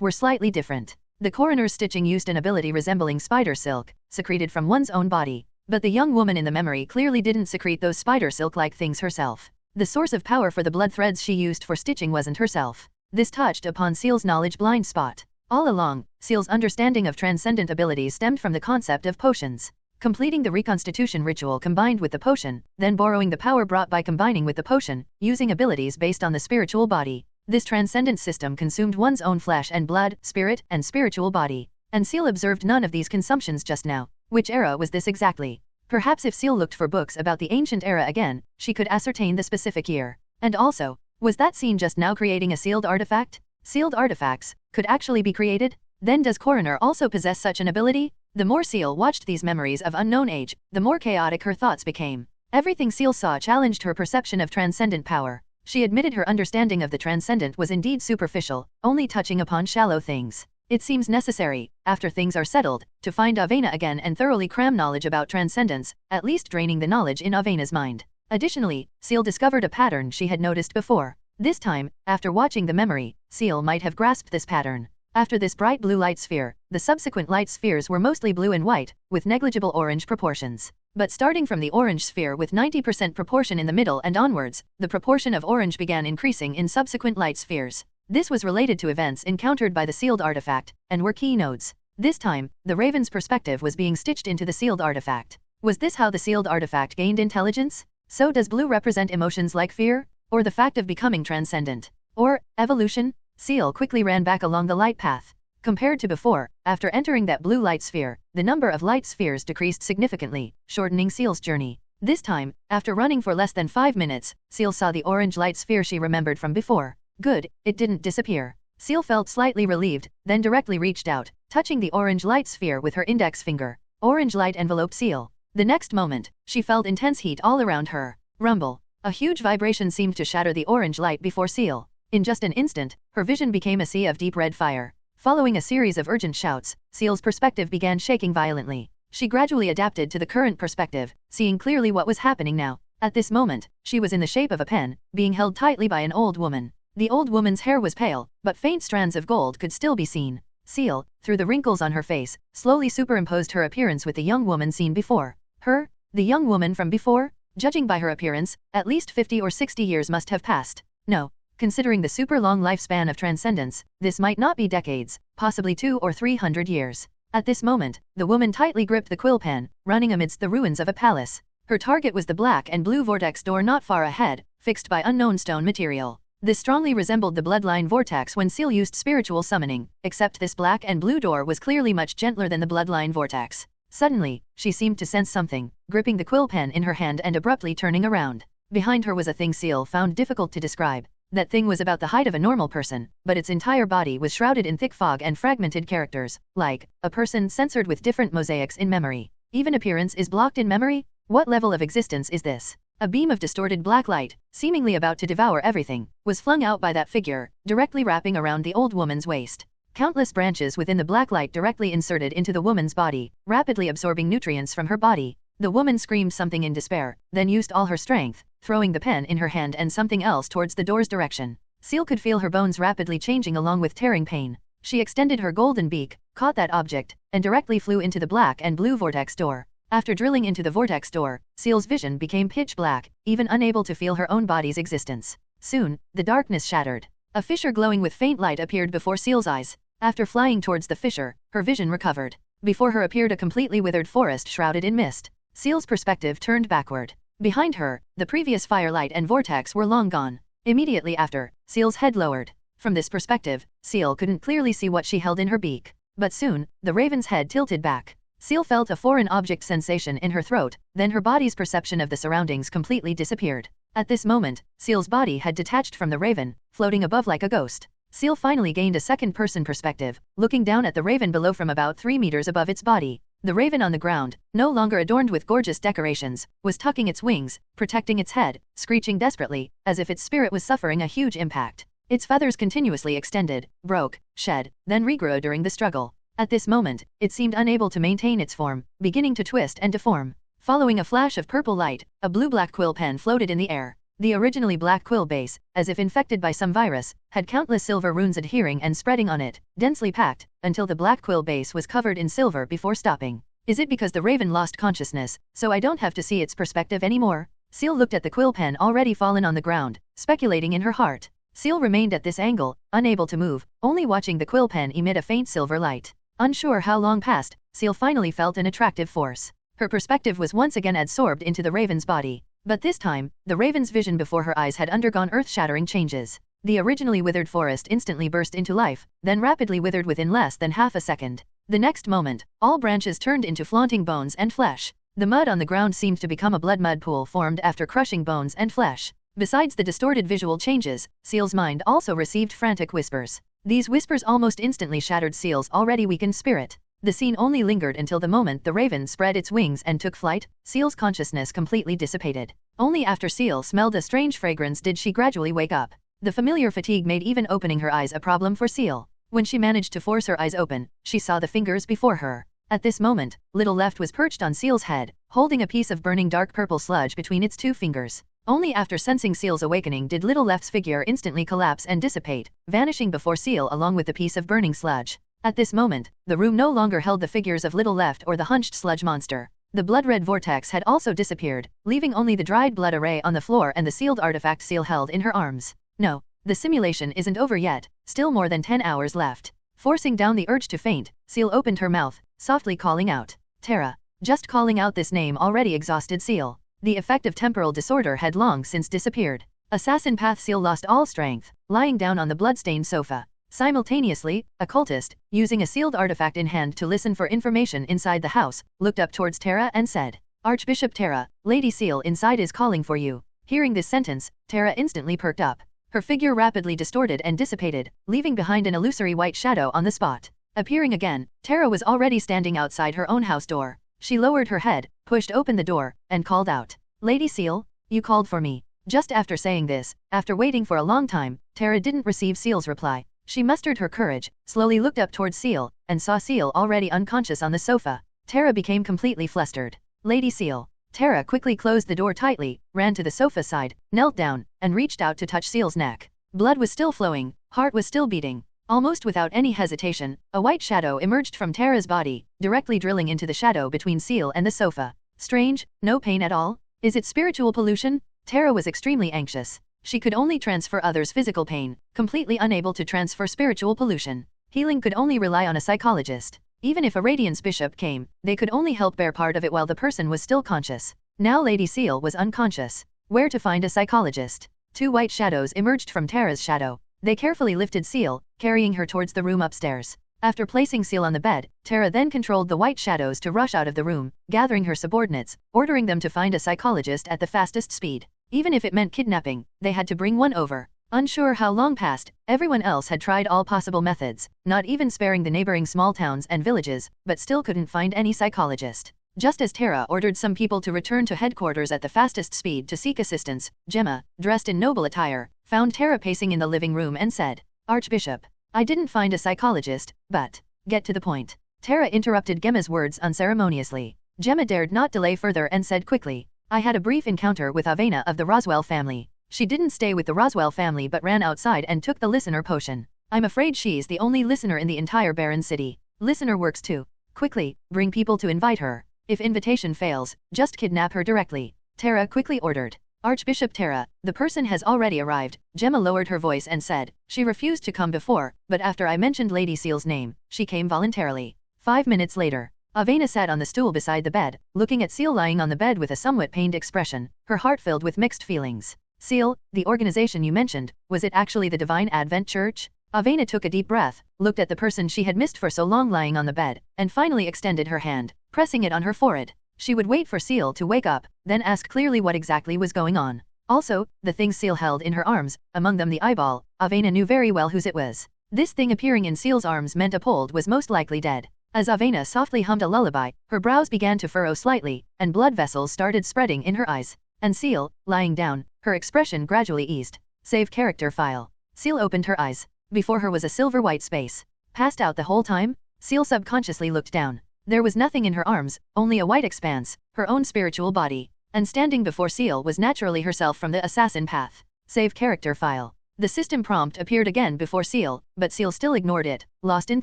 were slightly different. The coroner's stitching used an ability resembling spider silk, secreted from one's own body. But the young woman in the memory clearly didn't secrete those spider silk-like things herself. The source of power for the blood threads she used for stitching wasn't herself. This touched upon Ciel's knowledge blind spot. All along, Ciel's understanding of transcendent abilities stemmed from the concept of potions. Completing the reconstitution ritual combined with the potion, then borrowing the power brought by combining with the potion, using abilities based on the spiritual body. This transcendent system consumed one's own flesh and blood, spirit, and spiritual body. And Ciel observed none of these consumptions just now. Which era was this exactly? Perhaps if Ciel looked for books about the ancient era again, she could ascertain the specific year. And also, was that scene just now creating a sealed artifact? Sealed artifacts could actually be created? Then does Coroner also possess such an ability? The more Ciel watched these memories of unknown age, the more chaotic her thoughts became. Everything Ciel saw challenged her perception of transcendent power. She admitted her understanding of the transcendent was indeed superficial, only touching upon shallow things. It seems necessary, after things are settled, to find Avena again and thoroughly cram knowledge about transcendence, at least draining the knowledge in Avena's mind. Additionally, Ciel discovered a pattern she had noticed before. This time, after watching the memory, Ciel might have grasped this pattern. After this bright blue light sphere, the subsequent light spheres were mostly blue and white, with negligible orange proportions. But starting from the orange sphere with 90% proportion in the middle and onwards, the proportion of orange began increasing in subsequent light spheres. This was related to events encountered by the sealed artifact, and were key nodes. This time, the Raven's perspective was being stitched into the sealed artifact. Was this how the sealed artifact gained intelligence? So does blue represent emotions like fear? Or the fact of becoming transcendent? Or, evolution? Ciel quickly ran back along the light path. Compared to before, after entering that blue light sphere, the number of light spheres decreased significantly, shortening Ciel's journey. This time, after running for less than 5 minutes, Ciel saw the orange light sphere she remembered from before. Good, it didn't disappear. Ciel felt slightly relieved, then directly reached out, touching the orange light sphere with her index finger. Orange light enveloped Ciel. The next moment, she felt intense heat all around her. Rumble. A huge vibration seemed to shatter the orange light before Ciel. In just an instant, her vision became a sea of deep red fire. Following a series of urgent shouts, Ciel's perspective began shaking violently. She gradually adapted to the current perspective, seeing clearly what was happening now. At this moment, she was in the shape of a pen, being held tightly by an old woman. The old woman's hair was pale, but faint strands of gold could still be seen. Ciel, through the wrinkles on her face, slowly superimposed her appearance with the young woman seen before. Her? The young woman from before? Judging by her appearance, at least 50 or 60 years must have passed. No. Considering the super-long lifespan of transcendence, this might not be decades, possibly 200 or 300 years. At this moment, the woman tightly gripped the quill pen, running amidst the ruins of a palace. Her target was the black and blue vortex door not far ahead, fixed by unknown stone material. This strongly resembled the bloodline vortex when Ciel used spiritual summoning, except this black and blue door was clearly much gentler than the bloodline vortex. Suddenly, she seemed to sense something, gripping the quill pen in her hand and abruptly turning around. Behind her was a thing Ciel found difficult to describe. That thing was about the height of a normal person, but its entire body was shrouded in thick fog and fragmented characters, like a person censored with different mosaics in memory. Even appearance is blocked in memory? What level of existence is this? A beam of distorted black light, seemingly about to devour everything, was flung out by that figure, directly wrapping around the old woman's waist. Countless branches within the black light directly inserted into the woman's body, rapidly absorbing nutrients from her body. The woman screamed something in despair, then used all her strength, throwing the pen in her hand and something else towards the door's direction. Ciel could feel her bones rapidly changing along with tearing pain. She extended her golden beak, caught that object, and directly flew into the black and blue vortex door. After drilling into the vortex door, Ciel's vision became pitch black, even unable to feel her own body's existence. Soon, the darkness shattered. A fissure glowing with faint light appeared before Ciel's eyes. After flying towards the fissure, her vision recovered. Before her appeared a completely withered forest shrouded in mist. Ciel's perspective turned backward. Behind her, the previous firelight and vortex were long gone. Immediately after, Ciel's head lowered. From this perspective, Ciel couldn't clearly see what she held in her beak. But soon, the raven's head tilted back. Ciel felt a foreign object sensation in her throat, then her body's perception of the surroundings completely disappeared. At this moment, Ciel's body had detached from the raven, floating above like a ghost. Ciel finally gained a second-person perspective, looking down at the raven below from about 3 meters above its body. The raven on the ground, no longer adorned with gorgeous decorations, was tucking its wings, protecting its head, screeching desperately, as if its spirit was suffering a huge impact. Its feathers continuously extended, broke, shed, then regrew during the struggle. At this moment, it seemed unable to maintain its form, beginning to twist and deform. Following a flash of purple light, a blue-black quill pen floated in the air. The originally black quill base, as if infected by some virus, had countless silver runes adhering and spreading on it, densely packed, until the black quill base was covered in silver before stopping. Is it because the raven lost consciousness, so I don't have to see its perspective anymore? Ciel looked at the quill pen already fallen on the ground, speculating in her heart. Ciel remained at this angle, unable to move, only watching the quill pen emit a faint silver light. Unsure how long passed, Ciel finally felt an attractive force. Her perspective was once again absorbed into the raven's body. But this time, the raven's vision before her eyes had undergone earth-shattering changes. The originally withered forest instantly burst into life, then rapidly withered within less than half a second. The next moment, all branches turned into flaunting bones and flesh. The mud on the ground seemed to become a blood mud pool formed after crushing bones and flesh. Besides the distorted visual changes, Ciel's mind also received frantic whispers. These whispers almost instantly shattered Ciel's already weakened spirit. The scene only lingered until the moment the raven spread its wings and took flight. Ciel's consciousness completely dissipated. Only after Ciel smelled a strange fragrance did she gradually wake up. The familiar fatigue made even opening her eyes a problem for Ciel. When she managed to force her eyes open, she saw the fingers before her. At this moment, Little Left was perched on Ciel's head, holding a piece of burning dark purple sludge between its two fingers. Only after sensing Ciel's awakening did Little Left's figure instantly collapse and dissipate, vanishing before Ciel along with the piece of burning sludge. At this moment, the room no longer held the figures of Little Left or the hunched sludge monster. The blood-red vortex had also disappeared, leaving only the dried blood array on the floor and the sealed artifact Ciel held in her arms. No, the simulation isn't over yet, still more than 10 hours left. Forcing down the urge to faint, Ciel opened her mouth, softly calling out, "Terra." Just calling out this name already exhausted Ciel. The effect of temporal disorder had long since disappeared. Assassin Path Ciel lost all strength, lying down on the blood-stained sofa. Simultaneously, a cultist, using a sealed artifact in hand to listen for information inside the house, looked up towards Terra and said, "Archbishop Terra, Lady Ciel inside is calling for you." Hearing this sentence, Terra instantly perked up. Her figure rapidly distorted and dissipated, leaving behind an illusory white shadow on the spot. Appearing again, Terra was already standing outside her own house door. She lowered her head, pushed open the door, and called out, "Lady Ciel, you called for me." Just after saying this, after waiting for a long time, Terra didn't receive Ciel's reply. She mustered her courage, slowly looked up towards Ciel, and saw Ciel already unconscious on the sofa. Terra became completely flustered. "Lady Ciel." Terra quickly closed the door tightly, ran to the sofa side, knelt down, and reached out to touch Ciel's neck. Blood was still flowing, heart was still beating. Almost without any hesitation, a white shadow emerged from Terra's body, directly drilling into the shadow between Ciel and the sofa. Strange, no pain at all? Is it spiritual pollution? Terra was extremely anxious. She could only transfer others' physical pain, completely unable to transfer spiritual pollution. Healing could only rely on a psychologist. Even if a Radiance Bishop came, they could only help bear part of it while the person was still conscious. Now Lady Ciel was unconscious. Where to find a psychologist? Two white shadows emerged from Terra's shadow. They carefully lifted Ciel, carrying her towards the room upstairs. After placing Ciel on the bed, Terra then controlled the white shadows to rush out of the room, gathering her subordinates, ordering them to find a psychologist at the fastest speed. Even if it meant kidnapping, they had to bring one over. Unsure how long passed, everyone else had tried all possible methods, not even sparing the neighboring small towns and villages, but still couldn't find any psychologist. Just as Terra ordered some people to return to headquarters at the fastest speed to seek assistance, Gemma, dressed in noble attire, found Terra pacing in the living room and said, "Archbishop, I didn't find a psychologist, but..." "Get to the point." Terra interrupted Gemma's words unceremoniously. Gemma dared not delay further and said quickly, "I had a brief encounter with Avena of the Roswell family. She didn't stay with the Roswell family but ran outside and took the listener potion. I'm afraid she's the only listener in the entire barren city. Listener works too. Quickly, bring people to invite her. If invitation fails, just kidnap her directly." Terra quickly ordered. "Archbishop Terra, the person has already arrived." Gemma lowered her voice and said, "She refused to come before, but after I mentioned Lady Ciel's name, she came voluntarily." 5 minutes later, Avena sat on the stool beside the bed, looking at Ciel lying on the bed with a somewhat pained expression, her heart filled with mixed feelings. "Ciel, the organization you mentioned, was it actually the Divine Advent Church?" Avena took a deep breath, looked at the person she had missed for so long lying on the bed, and finally extended her hand, pressing it on her forehead. She would wait for Ciel to wake up, then ask clearly what exactly was going on. Also, the thing Ciel held in her arms, among them the eyeball, Avena knew very well whose it was. This thing appearing in Ciel's arms meant Apold was most likely dead. As Avena softly hummed a lullaby, her brows began to furrow slightly, and blood vessels started spreading in her eyes. And Ciel, lying down, her expression gradually eased. Save character file. Ciel opened her eyes. Before her was a silver white space. Passed out the whole time? Ciel subconsciously looked down. There was nothing in her arms, only a white expanse, her own spiritual body. And standing before Ciel was naturally herself from the assassin path. Save character file. The system prompt appeared again before Ciel, but Ciel still ignored it, lost in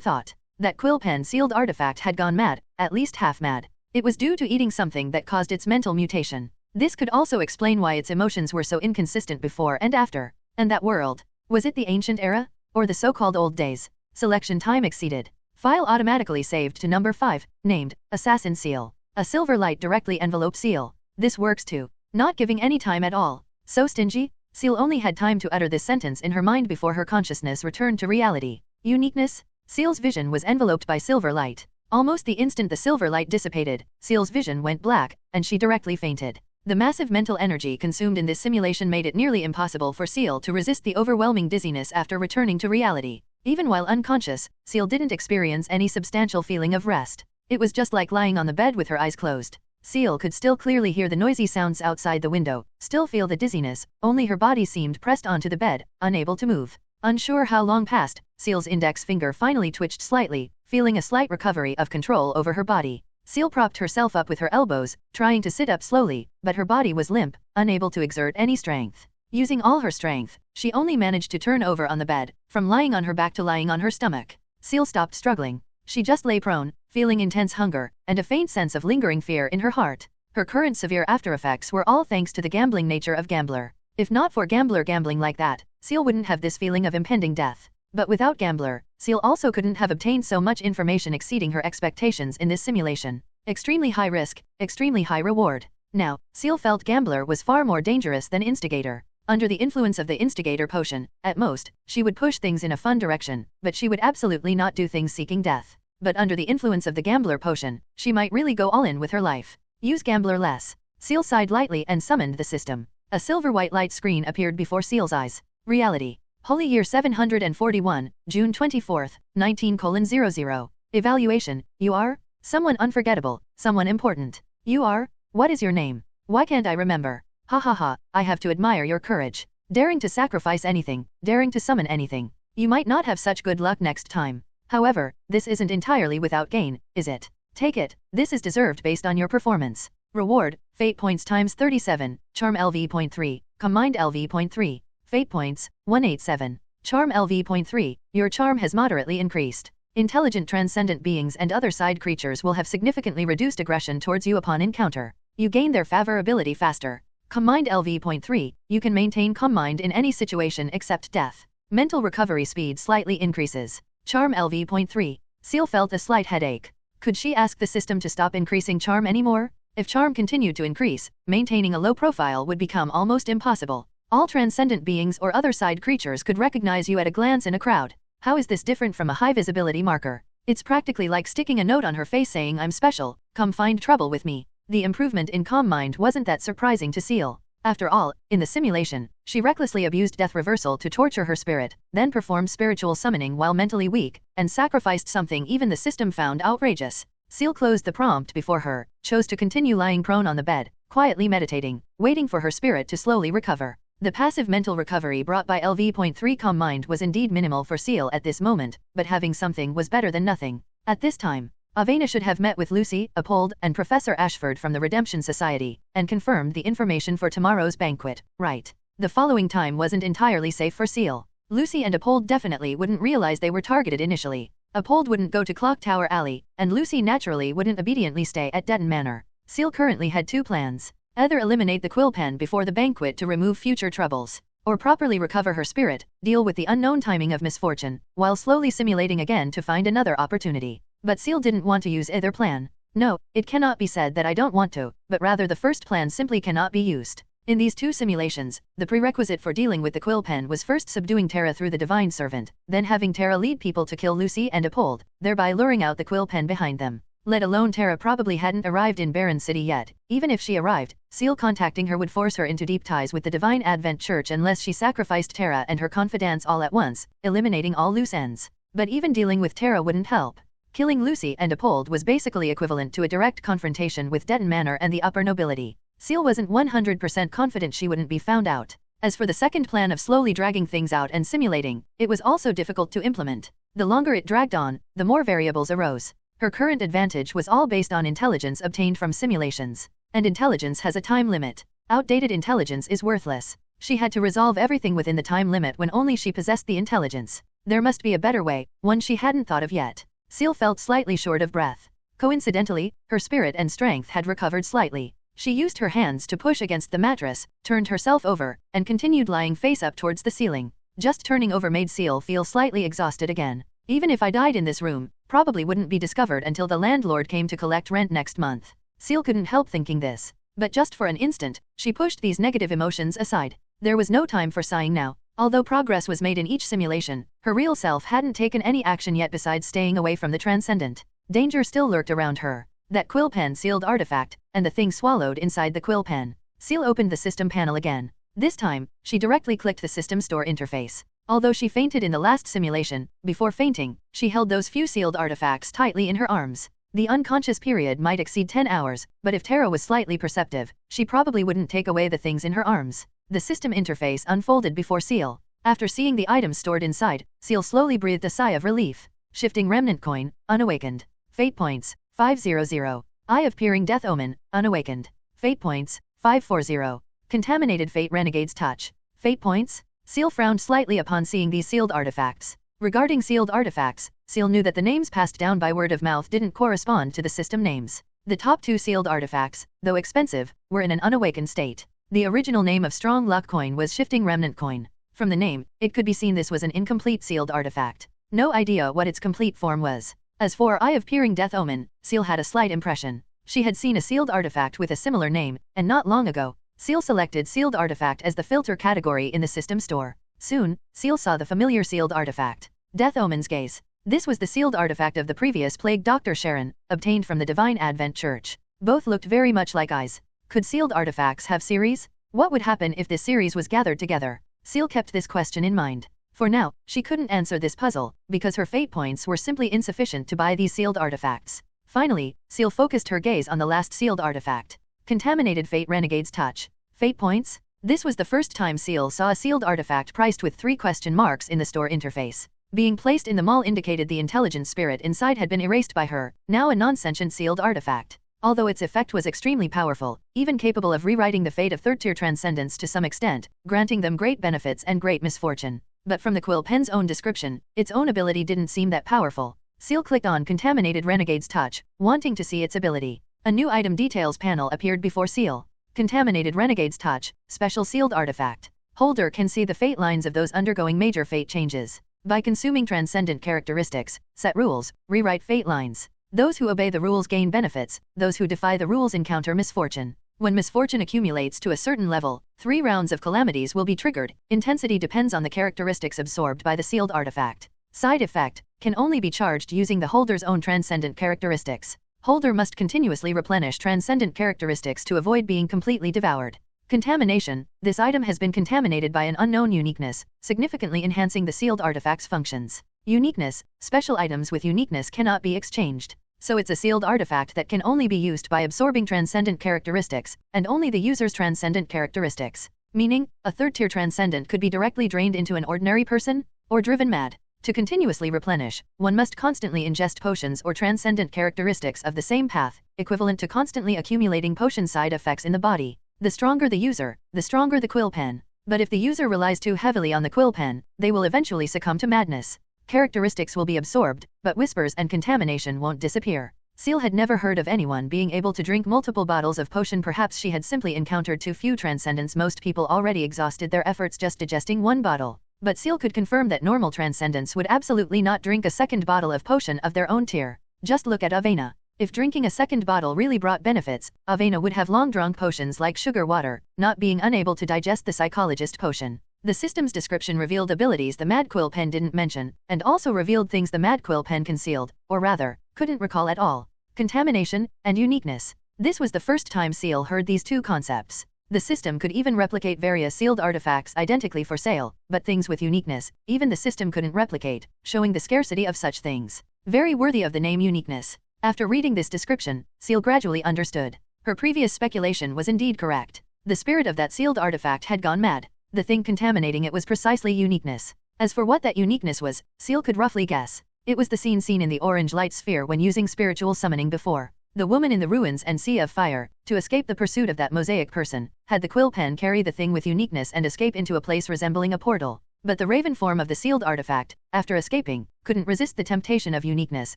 thought. That quill pen sealed artifact had gone mad, at least half mad. It was due to eating something that caused its mental mutation. This could also explain why its emotions were so inconsistent before and after. And that world, was it the ancient era? Or the so-called old days? Selection time exceeded. File automatically saved to number 5, named, Assassin Ciel. A silver light directly enveloped Ciel. This works too. Not giving any time at all. So stingy? Ciel only had time to utter this sentence in her mind before her consciousness returned to reality. Uniqueness? Ciel's vision was enveloped by silver light. Almost the instant the silver light dissipated, Ciel's vision went black, and she directly fainted. The massive mental energy consumed in this simulation made it nearly impossible for Ciel to resist the overwhelming dizziness after returning to reality. Even while unconscious, Ciel didn't experience any substantial feeling of rest. It was just like lying on the bed with her eyes closed. Ciel could still clearly hear the noisy sounds outside the window, still feel the dizziness, only her body seemed pressed onto the bed, unable to move. Unsure how long passed, Ciel's index finger finally twitched slightly, feeling a slight recovery of control over her body. Ciel propped herself up with her elbows, trying to sit up slowly, but her body was limp, unable to exert any strength. Using all her strength, she only managed to turn over on the bed, from lying on her back to lying on her stomach. Ciel stopped struggling. She just lay prone, feeling intense hunger, and a faint sense of lingering fear in her heart. Her current severe aftereffects were all thanks to the gambling nature of Gambler. If not for Gambler gambling like that, Ciel wouldn't have this feeling of impending death. But without Gambler, Ciel also couldn't have obtained so much information exceeding her expectations in this simulation. Extremely high risk, extremely high reward. Now, Ciel felt Gambler was far more dangerous than Instigator. Under the influence of the Instigator potion, at most, she would push things in a fun direction, but she would absolutely not do things seeking death. But under the influence of the Gambler potion, she might really go all in with her life. Use Gambler less. Ciel sighed lightly and summoned the system. A silver-white light screen appeared before Ciel's eyes. Reality. Holy Year 741, June 24th, 19:00. Evaluation. You are? Someone unforgettable, someone important. You are? What is your name? Why can't I remember? Ha ha ha, I have to admire your courage. Daring to sacrifice anything, daring to summon anything. You might not have such good luck next time. However, this isn't entirely without gain, is it? Take it, this is deserved based on your performance. Reward, Fate points times 37, Charm LV.3, Combined LV.3, Fate points, 187. Charm LV.3, your charm has moderately increased. Intelligent transcendent beings and other side creatures will have significantly reduced aggression towards you upon encounter. You gain their favor ability faster. Combined LV.3, you can maintain calm mind in any situation except death. Mental recovery speed slightly increases. Charm LV.3, Ciel felt a slight headache. Could she ask the system to stop increasing charm anymore? If charm continued to increase, maintaining a low profile would become almost impossible. All transcendent beings or other side creatures could recognize you at a glance in a crowd. How is this different from a high visibility marker? It's practically like sticking a note on her face saying I'm special, come find trouble with me. The improvement in calm mind wasn't that surprising to Ciel. After all, in the simulation, she recklessly abused death reversal to torture her spirit, then performed spiritual summoning while mentally weak, and sacrificed something even the system found outrageous. Ciel closed the prompt before her, chose to continue lying prone on the bed, quietly meditating, waiting for her spirit to slowly recover. The passive mental recovery brought by LV.3 calm mind was indeed minimal for Ciel at this moment, but having something was better than nothing. At this time, Avena should have met with Lucy, Appold, and Professor Ashford from the Redemption Society, and confirmed the information for tomorrow's banquet, right? The following time wasn't entirely safe for Ciel. Lucy and Appold definitely wouldn't realize they were targeted initially. Appold wouldn't go to Clock Tower Alley, and Lucy naturally wouldn't obediently stay at Detton Manor. Ciel currently had two plans. Either eliminate the quill pen before the banquet to remove future troubles, or properly recover her spirit, deal with the unknown timing of misfortune, while slowly simulating again to find another opportunity. But Ciel didn't want to use either plan. No, it cannot be said that I don't want to, but rather the first plan simply cannot be used. In these two simulations, the prerequisite for dealing with the quill pen was first subduing Terra through the Divine Servant, then having Terra lead people to kill Lucy and Appold, thereby luring out the quill pen behind them. Let alone Terra probably hadn't arrived in Baron City yet. Even if she arrived, Ciel contacting her would force her into deep ties with the Divine Advent Church unless she sacrificed Terra and her confidants all at once, eliminating all loose ends. But even dealing with Terra wouldn't help. Killing Lucy and Appold was basically equivalent to a direct confrontation with Detton Manor and the upper nobility. Ciel wasn't 100% confident she wouldn't be found out. As for the second plan of slowly dragging things out and simulating, it was also difficult to implement. The longer it dragged on, the more variables arose. Her current advantage was all based on intelligence obtained from simulations. And intelligence has a time limit. Outdated intelligence is worthless. She had to resolve everything within the time limit when only she possessed the intelligence. There must be a better way, one she hadn't thought of yet. Ciel felt slightly short of breath. Coincidentally, her spirit and strength had recovered slightly. She used her hands to push against the mattress, turned herself over, and continued lying face up towards the ceiling. Just turning over made Ciel feel slightly exhausted again. Even if I died in this room, probably wouldn't be discovered until the landlord came to collect rent next month. Ciel couldn't help thinking this. But just for an instant, she pushed these negative emotions aside. There was no time for sighing now. Although progress was made in each simulation, her real self hadn't taken any action yet besides staying away from the transcendent. Danger still lurked around her. That quill pen sealed artifact, and the thing swallowed inside the quill pen. Ciel opened the system panel again. This time, she directly clicked the system store interface. Although she fainted in the last simulation, before fainting, she held those few sealed artifacts tightly in her arms. The unconscious period might exceed 10 hours, but if Terra was slightly perceptive, she probably wouldn't take away the things in her arms. The system interface unfolded before Ciel. After seeing the items stored inside, Ciel slowly breathed a sigh of relief. Shifting remnant coin, unawakened. Fate points, 500. Eye of Peering Death Omen, unawakened. Fate points, 540. Contaminated Fate Renegade's Touch. Fate points? Ciel frowned slightly upon seeing these sealed artifacts. Regarding sealed artifacts, Ciel knew that the names passed down by word of mouth didn't correspond to the system names. The top 2 sealed artifacts, though expensive, were in an unawakened state. The original name of Strong Luck Coin was Shifting Remnant Coin. From the name, it could be seen this was an incomplete sealed artifact. No idea what its complete form was. As for Eye of Peering Death Omen, Ciel had a slight impression. She had seen a sealed artifact with a similar name, and not long ago, Ciel selected sealed artifact as the filter category in the system store. Soon, Ciel saw the familiar sealed artifact. Death Omen's Gaze. This was the sealed artifact of the previous plague Dr. Sharon, obtained from the Divine Advent Church. Both looked very much like eyes. Could sealed artifacts have series? What would happen if this series was gathered together? Ciel kept this question in mind. For now, she couldn't answer this puzzle, because her fate points were simply insufficient to buy these sealed artifacts. Finally, Ciel focused her gaze on the last sealed artifact. Contaminated Fate Renegade's Touch. Fate points? This was the first time Ciel saw a sealed artifact priced with 3 question marks in the store interface. Being placed in the mall indicated the intelligent spirit inside had been erased by her, now a non-sentient sealed artifact. Although its effect was extremely powerful, even capable of rewriting the fate of third-tier transcendents to some extent, granting them great benefits and great misfortune. But from the quill pen's own description, its own ability didn't seem that powerful. Ciel clicked on Contaminated Renegade's Touch, wanting to see its ability. A new item details panel appeared before Ciel. Contaminated Renegade's Touch, special sealed artifact. Holder can see the fate lines of those undergoing major fate changes. By consuming transcendent characteristics, set rules, rewrite fate lines. Those who obey the rules gain benefits, those who defy the rules encounter misfortune. When misfortune accumulates to a certain level, 3 rounds of calamities will be triggered. Intensity depends on the characteristics absorbed by the sealed artifact. Side effect can only be charged using the holder's own transcendent characteristics. Holder must continuously replenish transcendent characteristics to avoid being completely devoured. Contamination. This item has been contaminated by an unknown uniqueness, significantly enhancing the sealed artifact's functions. Uniqueness. Special items with uniqueness cannot be exchanged. So it's a sealed artifact that can only be used by absorbing transcendent characteristics, and only the user's transcendent characteristics. Meaning, a third-tier transcendent could be directly drained into an ordinary person, or driven mad. To continuously replenish, one must constantly ingest potions or transcendent characteristics of the same path, equivalent to constantly accumulating potion side effects in the body. The stronger the user, the stronger the quill pen. But if the user relies too heavily on the quill pen, they will eventually succumb to madness. Characteristics will be absorbed, but whispers and contamination won't disappear. Ciel had never heard of anyone being able to drink multiple bottles of potion. Perhaps she had simply encountered too few transcendents. Most people already exhausted their efforts just digesting 1 bottle. But Ciel could confirm that normal transcendents would absolutely not drink a second bottle of potion of their own tier. Just look at Avena. If drinking a second bottle really brought benefits, Avena would have long drunk potions like sugar water, not being unable to digest the psychologist potion. The system's description revealed abilities the Mad Quill Pen didn't mention, and also revealed things the Mad Quill Pen concealed, or rather, couldn't recall at all. Contamination, and uniqueness. This was the first time Ciel heard these 2 concepts. The system could even replicate various sealed artifacts identically for sale, but things with uniqueness, even the system couldn't replicate, showing the scarcity of such things. Very worthy of the name uniqueness. After reading this description, Ciel gradually understood. Her previous speculation was indeed correct. The spirit of that sealed artifact had gone mad. The thing contaminating it was precisely uniqueness. As for what that uniqueness was, Ciel could roughly guess. It was the scene seen in the orange light sphere when using spiritual summoning before. The woman in the ruins and sea of fire, to escape the pursuit of that mosaic person, had the quill pen carry the thing with uniqueness and escape into a place resembling a portal. But the raven form of the sealed artifact, after escaping, couldn't resist the temptation of uniqueness,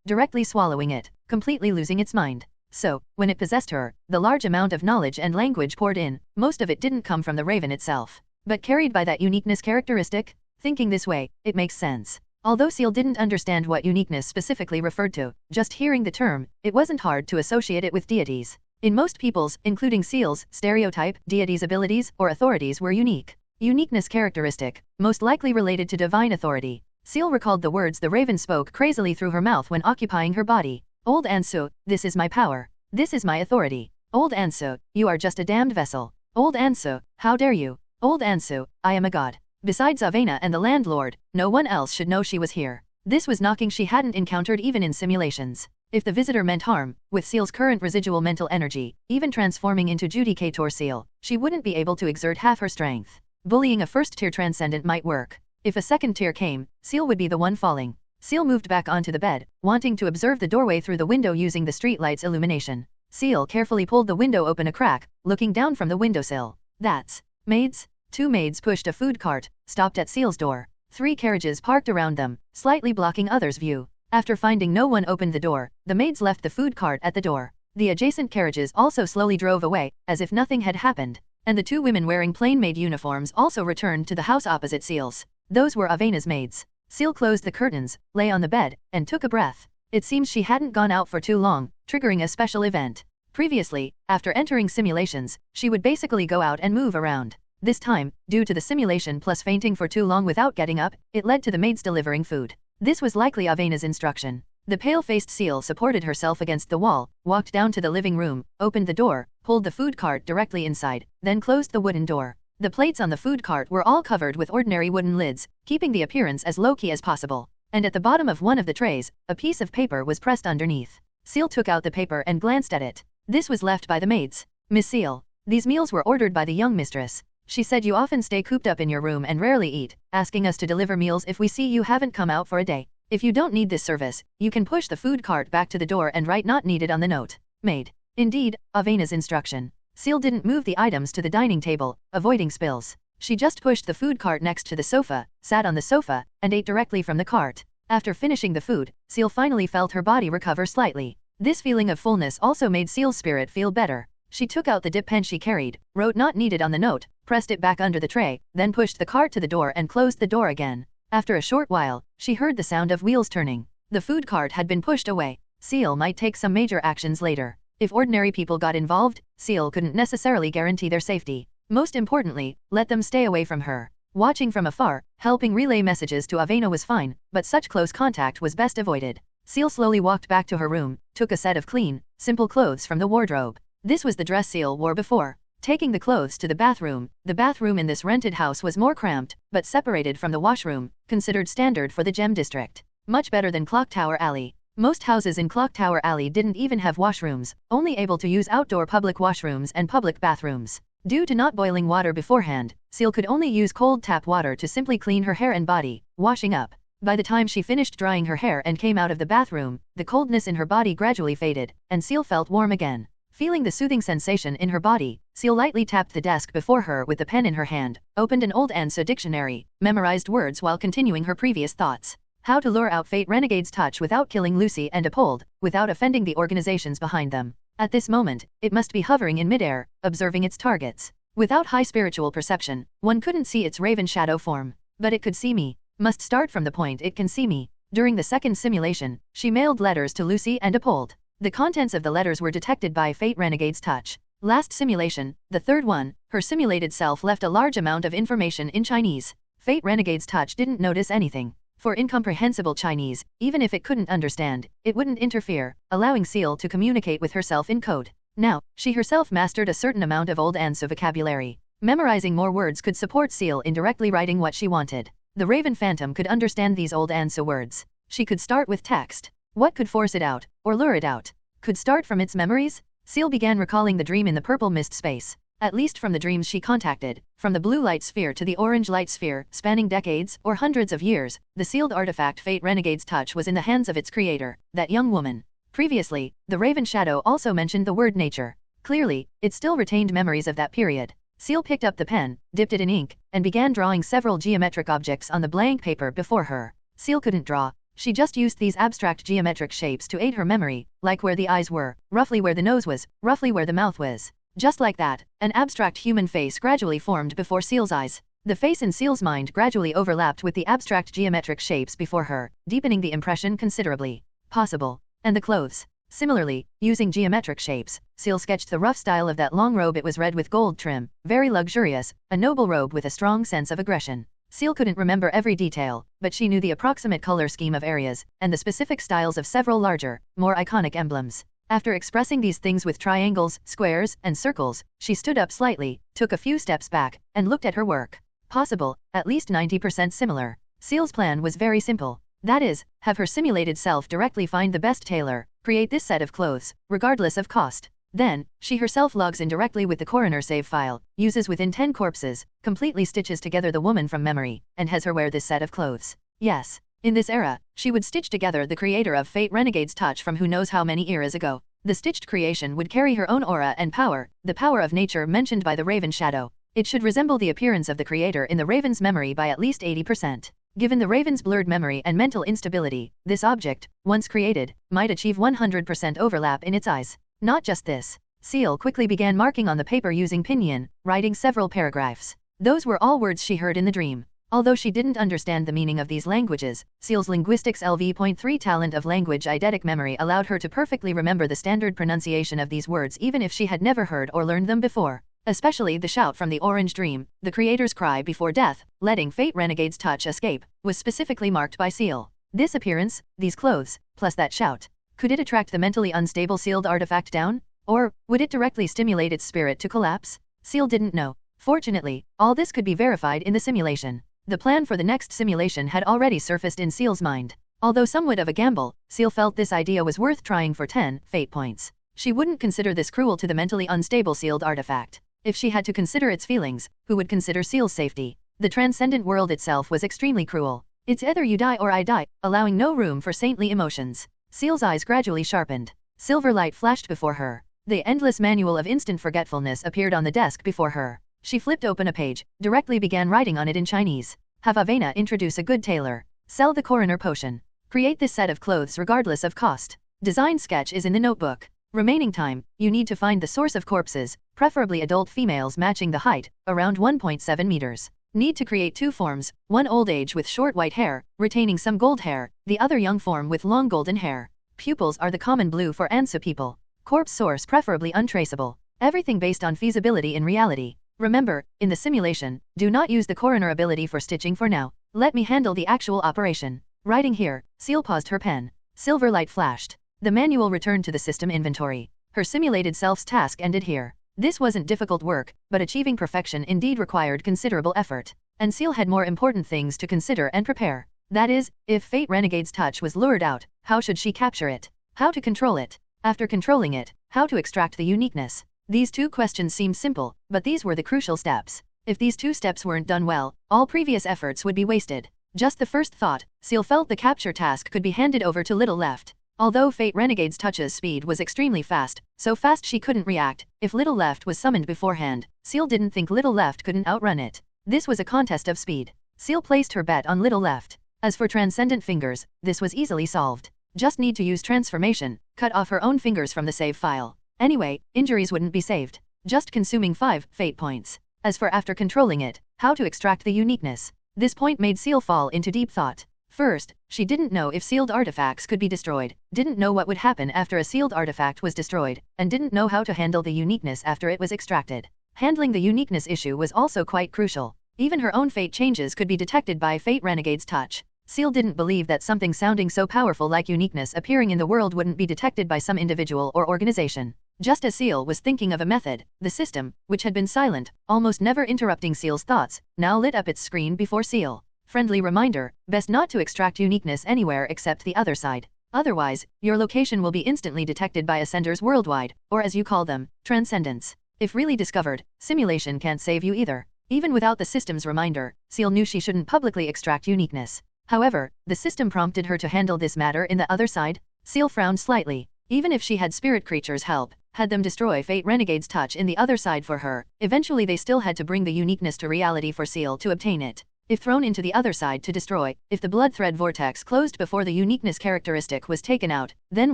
directly swallowing it, completely losing its mind. So, when it possessed her, the large amount of knowledge and language poured in, most of it didn't come from the raven itself, but carried by that uniqueness characteristic. Thinking this way, it makes sense. Although Ciel didn't understand what uniqueness specifically referred to, just hearing the term, it wasn't hard to associate it with deities. In most people's, including Ciel's, stereotype, deities' abilities or authorities were unique. Uniqueness characteristic, most likely related to divine authority. Ciel recalled the words the raven spoke crazily through her mouth when occupying her body. Old Ansu, this is my power. This is my authority. Old Ansu, you are just a damned vessel. Old Ansu, how dare you? Old Ansu, I am a god. Besides Avena and the landlord, no one else should know she was here. This was knocking she hadn't encountered even in simulations. If the visitor meant harm, with Ciel's current residual mental energy, even transforming into Judicator Ciel, she wouldn't be able to exert half her strength. Bullying a first-tier transcendent might work. If a second tier came, Ciel would be the one falling. Ciel moved back onto the bed, wanting to observe the doorway through the window using the streetlight's illumination. Ciel carefully pulled the window open a crack, looking down from the windowsill. That's maids? 2 maids pushed a food cart, stopped at Ciel's door. 3 carriages parked around them, slightly blocking others' view. After finding no one opened the door, the maids left the food cart at the door. The adjacent carriages also slowly drove away, as if nothing had happened. And the 2 women wearing plain maid uniforms also returned to the house opposite Ciel's. Those were Avena's maids. Ciel closed the curtains, lay on the bed, and took a breath. It seems she hadn't gone out for too long, triggering a special event. Previously, after entering simulations, she would basically go out and move around. This time, due to the simulation plus fainting for too long without getting up, it led to the maids delivering food. This was likely Avena's instruction. The pale-faced Ciel supported herself against the wall, walked down to the living room, opened the door, pulled the food cart directly inside, then closed the wooden door. The plates on the food cart were all covered with ordinary wooden lids, keeping the appearance as low-key as possible. And at the bottom of one of the trays, a piece of paper was pressed underneath. Ciel took out the paper and glanced at it. This was left by the maids. Miss Ciel, these meals were ordered by the young mistress. She said you often stay cooped up in your room and rarely eat, asking us to deliver meals if we see you haven't come out for a day. If you don't need this service, you can push the food cart back to the door and write "not needed" on the note. Maid. Indeed, Avena's instruction. Ciel didn't move the items to the dining table, avoiding spills. She just pushed the food cart next to the sofa, sat on the sofa, and ate directly from the cart. After finishing the food, Ciel finally felt her body recover slightly. This feeling of fullness also made Ciel's spirit feel better. She took out the dip pen she carried, wrote "not needed" on the note, pressed it back under the tray, then pushed the cart to the door and closed the door again. After a short while, she heard the sound of wheels turning. The food cart had been pushed away. Ciel might take some major actions later. If ordinary people got involved, Ciel couldn't necessarily guarantee their safety. Most importantly, let them stay away from her. Watching from afar, helping relay messages to Avena was fine, but such close contact was best avoided. Ciel slowly walked back to her room, took a set of clean, simple clothes from the wardrobe. This was the dress Ciel wore before. Taking the clothes to the bathroom in this rented house was more cramped, but separated from the washroom, considered standard for the Gem District. Much better than Clock Tower Alley. Most houses in Clock Tower Alley didn't even have washrooms, only able to use outdoor public washrooms and public bathrooms. Due to not boiling water beforehand, Ciel could only use cold tap water to simply clean her hair and body, washing up. By the time she finished drying her hair and came out of the bathroom, the coldness in her body gradually faded, and Ciel felt warm again. Feeling the soothing sensation in her body, Ciel lightly tapped the desk before her with the pen in her hand, opened an old Ansa dictionary, memorized words while continuing her previous thoughts. How to lure out Fate Renegade's touch without killing Lucy and Apold, without offending the organizations behind them. At this moment, it must be hovering in midair, observing its targets. Without high spiritual perception, one couldn't see its raven shadow form. But it could see me. Must start from the point it can see me. During the second simulation, she mailed letters to Lucy and Apold. The contents of the letters were detected by Fate Renegade's touch. Last simulation, the third one, her simulated self left a large amount of information in Chinese. Fate Renegade's touch didn't notice anything. For incomprehensible Chinese, even if it couldn't understand, it wouldn't interfere, allowing Ciel to communicate with herself in code. Now, she herself mastered a certain amount of Old Ansa vocabulary. Memorizing more words could support Ciel in directly writing what she wanted. The Raven Phantom could understand these Old Ansa words. She could start with text. What could force it out, or lure it out? Could start from its memories? Ciel began recalling the dream in the purple mist space. At least from the dreams she contacted, from the blue light sphere to the orange light sphere, spanning decades or hundreds of years, the sealed artifact Fate Renegade's touch was in the hands of its creator, that young woman. Previously, the Raven Shadow also mentioned the word nature. Clearly, it still retained memories of that period. Ciel picked up the pen, dipped it in ink, and began drawing several geometric objects on the blank paper before her. Ciel couldn't draw. She just used these abstract geometric shapes to aid her memory, like where the eyes were, roughly where the nose was, roughly where the mouth was. Just like that, an abstract human face gradually formed before Ciel's eyes. The face in Ciel's mind gradually overlapped with the abstract geometric shapes before her, deepening the impression considerably. Possible. And the clothes. Similarly, using geometric shapes, Ciel sketched the rough style of that long robe. It was red with gold trim, very luxurious, a noble robe with a strong sense of aggression. Ciel couldn't remember every detail, but she knew the approximate color scheme of areas, and the specific styles of several larger, more iconic emblems. After expressing these things with triangles, squares, and circles, she stood up slightly, took a few steps back, and looked at her work. Possible, at least 90% similar. Ciel's plan was very simple. That is, have her simulated self directly find the best tailor, create this set of clothes, regardless of cost. Then, she herself logs in directly with the coroner save file, uses within 10 corpses, completely stitches together the woman from memory, and has her wear this set of clothes. Yes. In this era, she would stitch together the creator of Fate Renegade's touch from who knows how many eras ago. The stitched creation would carry her own aura and power, the power of nature mentioned by the Raven Shadow. It should resemble the appearance of the creator in the Raven's memory by at least 80%. Given the Raven's blurred memory and mental instability, this object, once created, might achieve 100% overlap in its eyes. Not just this. Ciel quickly began marking on the paper using pinyin, writing several paragraphs. Those were all words she heard in the dream. Although she didn't understand the meaning of these languages, Ciel's linguistics LV.3 talent of language eidetic memory allowed her to perfectly remember the standard pronunciation of these words even if she had never heard or learned them before. Especially the shout from the Orange Dream, the creator's cry before death, letting Fate Renegade's touch escape, was specifically marked by Ciel. This appearance, these clothes, plus that shout. Could it attract the mentally unstable sealed artifact down? Or, would it directly stimulate its spirit to collapse? Ciel didn't know. Fortunately, all this could be verified in the simulation. The plan for the next simulation had already surfaced in Ciel's mind. Although somewhat of a gamble, Ciel felt this idea was worth trying for 10 fate points. She wouldn't consider this cruel to the mentally unstable sealed artifact. If she had to consider its feelings, who would consider Ciel's safety? The transcendent world itself was extremely cruel. It's either you die or I die, allowing no room for saintly emotions. Ciel's eyes gradually sharpened. Silver light flashed before her. The endless manual of instant forgetfulness appeared on the desk before her. She flipped open a page, directly began writing on it in Chinese. Have Avena introduce a good tailor. Sell the coroner potion. Create this set of clothes regardless of cost. Design sketch is in the notebook. Remaining time, you need to find the source of corpses, preferably adult females matching the height, around 1.7 meters. Need to create 2 forms, one old age with short white hair, retaining some gold hair, the other young form with long golden hair. Pupils are the common blue for Ansa people. Corpse source preferably untraceable. Everything based on feasibility in reality. Remember, in the simulation, do not use the coroner ability for stitching for now. Let me handle the actual operation. Writing here, Ciel paused her pen. Silver light flashed. The manual returned to the system inventory. Her simulated self's task ended here. This wasn't difficult work, but achieving perfection indeed required considerable effort. And Ciel had more important things to consider and prepare. That is, if Fate Renegade's touch was lured out, how should she capture it? How to control it? After controlling it, how to extract the uniqueness? These 2 questions seemed simple, but these were the crucial steps. If these 2 steps weren't done well, all previous efforts would be wasted. Just the first thought, Ciel felt the capture task could be handed over to Little Left. Although Fate Renegade's touch's speed was extremely fast, so fast she couldn't react, if Little Left was summoned beforehand, Ciel didn't think Little Left couldn't outrun it. This was a contest of speed. Ciel placed her bet on Little Left. As for Transcendent Fingers, this was easily solved. Just need to use transformation, cut off her own fingers from the save file. Anyway, injuries wouldn't be saved. Just consuming 5 fate points. As for after controlling it, how to extract the uniqueness. This point made Ciel fall into deep thought. First, she didn't know if sealed artifacts could be destroyed, didn't know what would happen after a sealed artifact was destroyed, and didn't know how to handle the uniqueness after it was extracted. Handling the uniqueness issue was also quite crucial. Even her own fate changes could be detected by Fate Renegade's touch. Ciel didn't believe that something sounding so powerful like uniqueness appearing in the world wouldn't be detected by some individual or organization. Just as Ciel was thinking of a method, the system, which had been silent, almost never interrupting Ciel's thoughts, now lit up its screen before Ciel. Friendly reminder, best not to extract uniqueness anywhere except the other side. Otherwise, your location will be instantly detected by ascenders worldwide, or as you call them, transcendents. If really discovered, simulation can't save you either. Even without the system's reminder, Ciel knew she shouldn't publicly extract uniqueness. However, the system prompted her to handle this matter in the other side. Ciel frowned slightly. Even if she had spirit creatures help, had them destroy Fate Renegade's touch in the other side for her, eventually they still had to bring the uniqueness to reality for Ciel to obtain it. If thrown into the other side to destroy, if the blood thread vortex closed before the uniqueness characteristic was taken out, then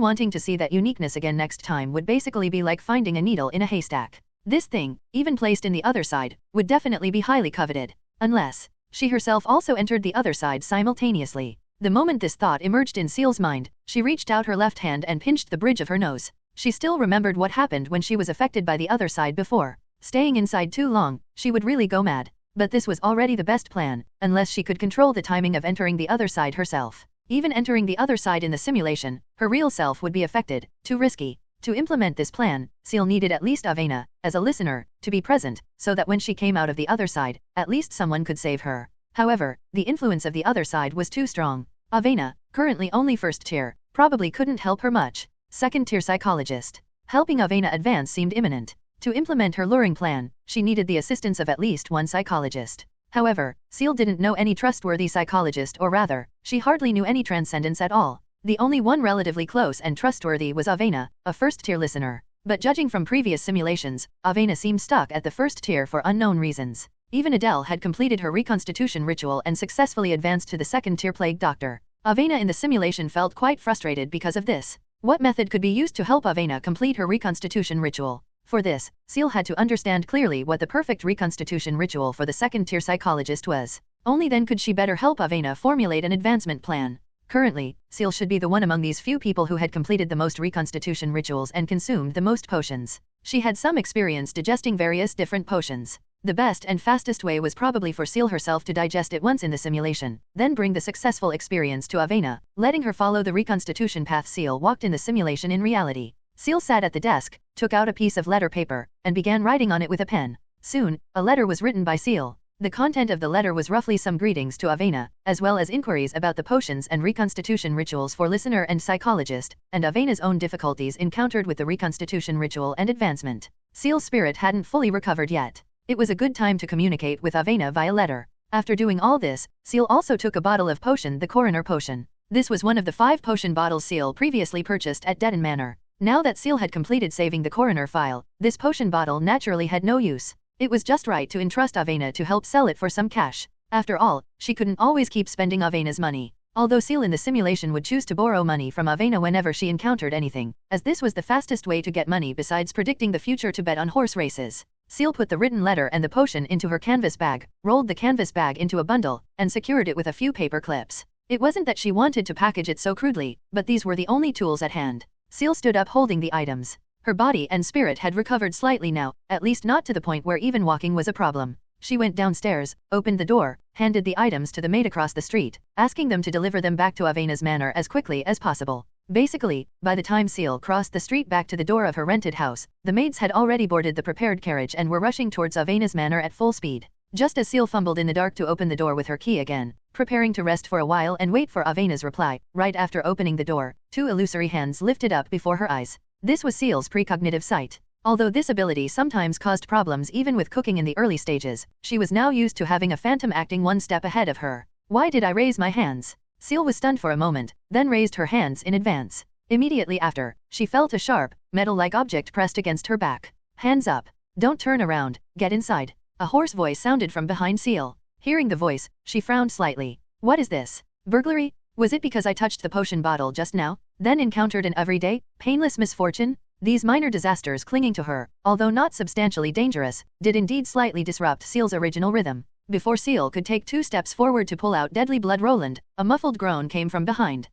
wanting to see that uniqueness again next time would basically be like finding a needle in a haystack. This thing, even placed in the other side, would definitely be highly coveted. Unless she herself also entered the other side simultaneously. The moment this thought emerged in Ciel's mind, she reached out her left hand and pinched the bridge of her nose. She still remembered what happened when she was affected by the other side before. Staying inside too long, she would really go mad. But this was already the best plan, unless she could control the timing of entering the other side herself. Even entering the other side in the simulation, her real self would be affected. Too risky. To implement this plan, Ciel needed at least Avena, as a listener, to be present, so that when she came out of the other side, at least someone could save her. However, the influence of the other side was too strong. Avena, currently only first tier, probably couldn't help her much. Second tier psychologist. Helping Avena advance seemed imminent. To implement her luring plan, she needed the assistance of at least one psychologist. However, Ciel didn't know any trustworthy psychologist, or rather, she hardly knew any transcendents at all. The only one relatively close and trustworthy was Avena, a first-tier listener. But judging from previous simulations, Avena seemed stuck at the first tier for unknown reasons. Even Adele had completed her reconstitution ritual and successfully advanced to the second-tier plague doctor. Avena in the simulation felt quite frustrated because of this. What method could be used to help Avena complete her reconstitution ritual? For this, Ciel had to understand clearly what the perfect reconstitution ritual for the second-tier psychologist was. Only then could she better help Avena formulate an advancement plan. Currently, Ciel should be the one among these few people who had completed the most reconstitution rituals and consumed the most potions. She had some experience digesting various different potions. The best and fastest way was probably for Ciel herself to digest it once in the simulation, then bring the successful experience to Avena, letting her follow the reconstitution path Ciel walked in the simulation in reality. Ciel sat at the desk, took out a piece of letter paper, and began writing on it with a pen. Soon, a letter was written by Ciel. The content of the letter was roughly some greetings to Avena, as well as inquiries about the potions and reconstitution rituals for listener and psychologist, and Avena's own difficulties encountered with the reconstitution ritual and advancement. Ciel's spirit hadn't fully recovered yet. It was a good time to communicate with Avena via letter. After doing all this, Ciel also took a bottle of potion, the coroner potion. This was one of the 5 potion bottles Ciel previously purchased at Dedon Manor. Now that Ciel had completed saving the coroner file, this potion bottle naturally had no use. It was just right to entrust Avena to help sell it for some cash. After all, she couldn't always keep spending Avena's money. Although Ciel in the simulation would choose to borrow money from Avena whenever she encountered anything, as this was the fastest way to get money besides predicting the future to bet on horse races. Ciel put the written letter and the potion into her canvas bag, rolled the canvas bag into a bundle, and secured it with a few paper clips. It wasn't that she wanted to package it so crudely, but these were the only tools at hand. Ciel stood up holding the items. Her body and spirit had recovered slightly now, at least not to the point where even walking was a problem. She went downstairs, opened the door, handed the items to the maid across the street, asking them to deliver them back to Avena's manor as quickly as possible. Basically, by the time Ciel crossed the street back to the door of her rented house, the maids had already boarded the prepared carriage and were rushing towards Avena's manor at full speed. Just as Ciel fumbled in the dark to open the door with her key again, preparing to rest for a while and wait for Avena's reply, right after opening the door, 2 illusory hands lifted up before her eyes. This was Ciel's precognitive sight. Although this ability sometimes caused problems even with cooking in the early stages, she was now used to having a phantom acting one step ahead of her. Why did I raise my hands? Ciel was stunned for a moment, then raised her hands in advance. Immediately after, she felt a sharp, metal-like object pressed against her back. Hands up. Don't turn around, get inside. A hoarse voice sounded from behind Ciel. Hearing the voice, she frowned slightly. What is this? Burglary? Was it because I touched the potion bottle just now, then encountered an everyday, painless misfortune? These minor disasters clinging to her, although not substantially dangerous, did indeed slightly disrupt Ciel's original rhythm. Before Ciel could take 2 steps forward to pull out deadly blood Roland, a muffled groan came from behind.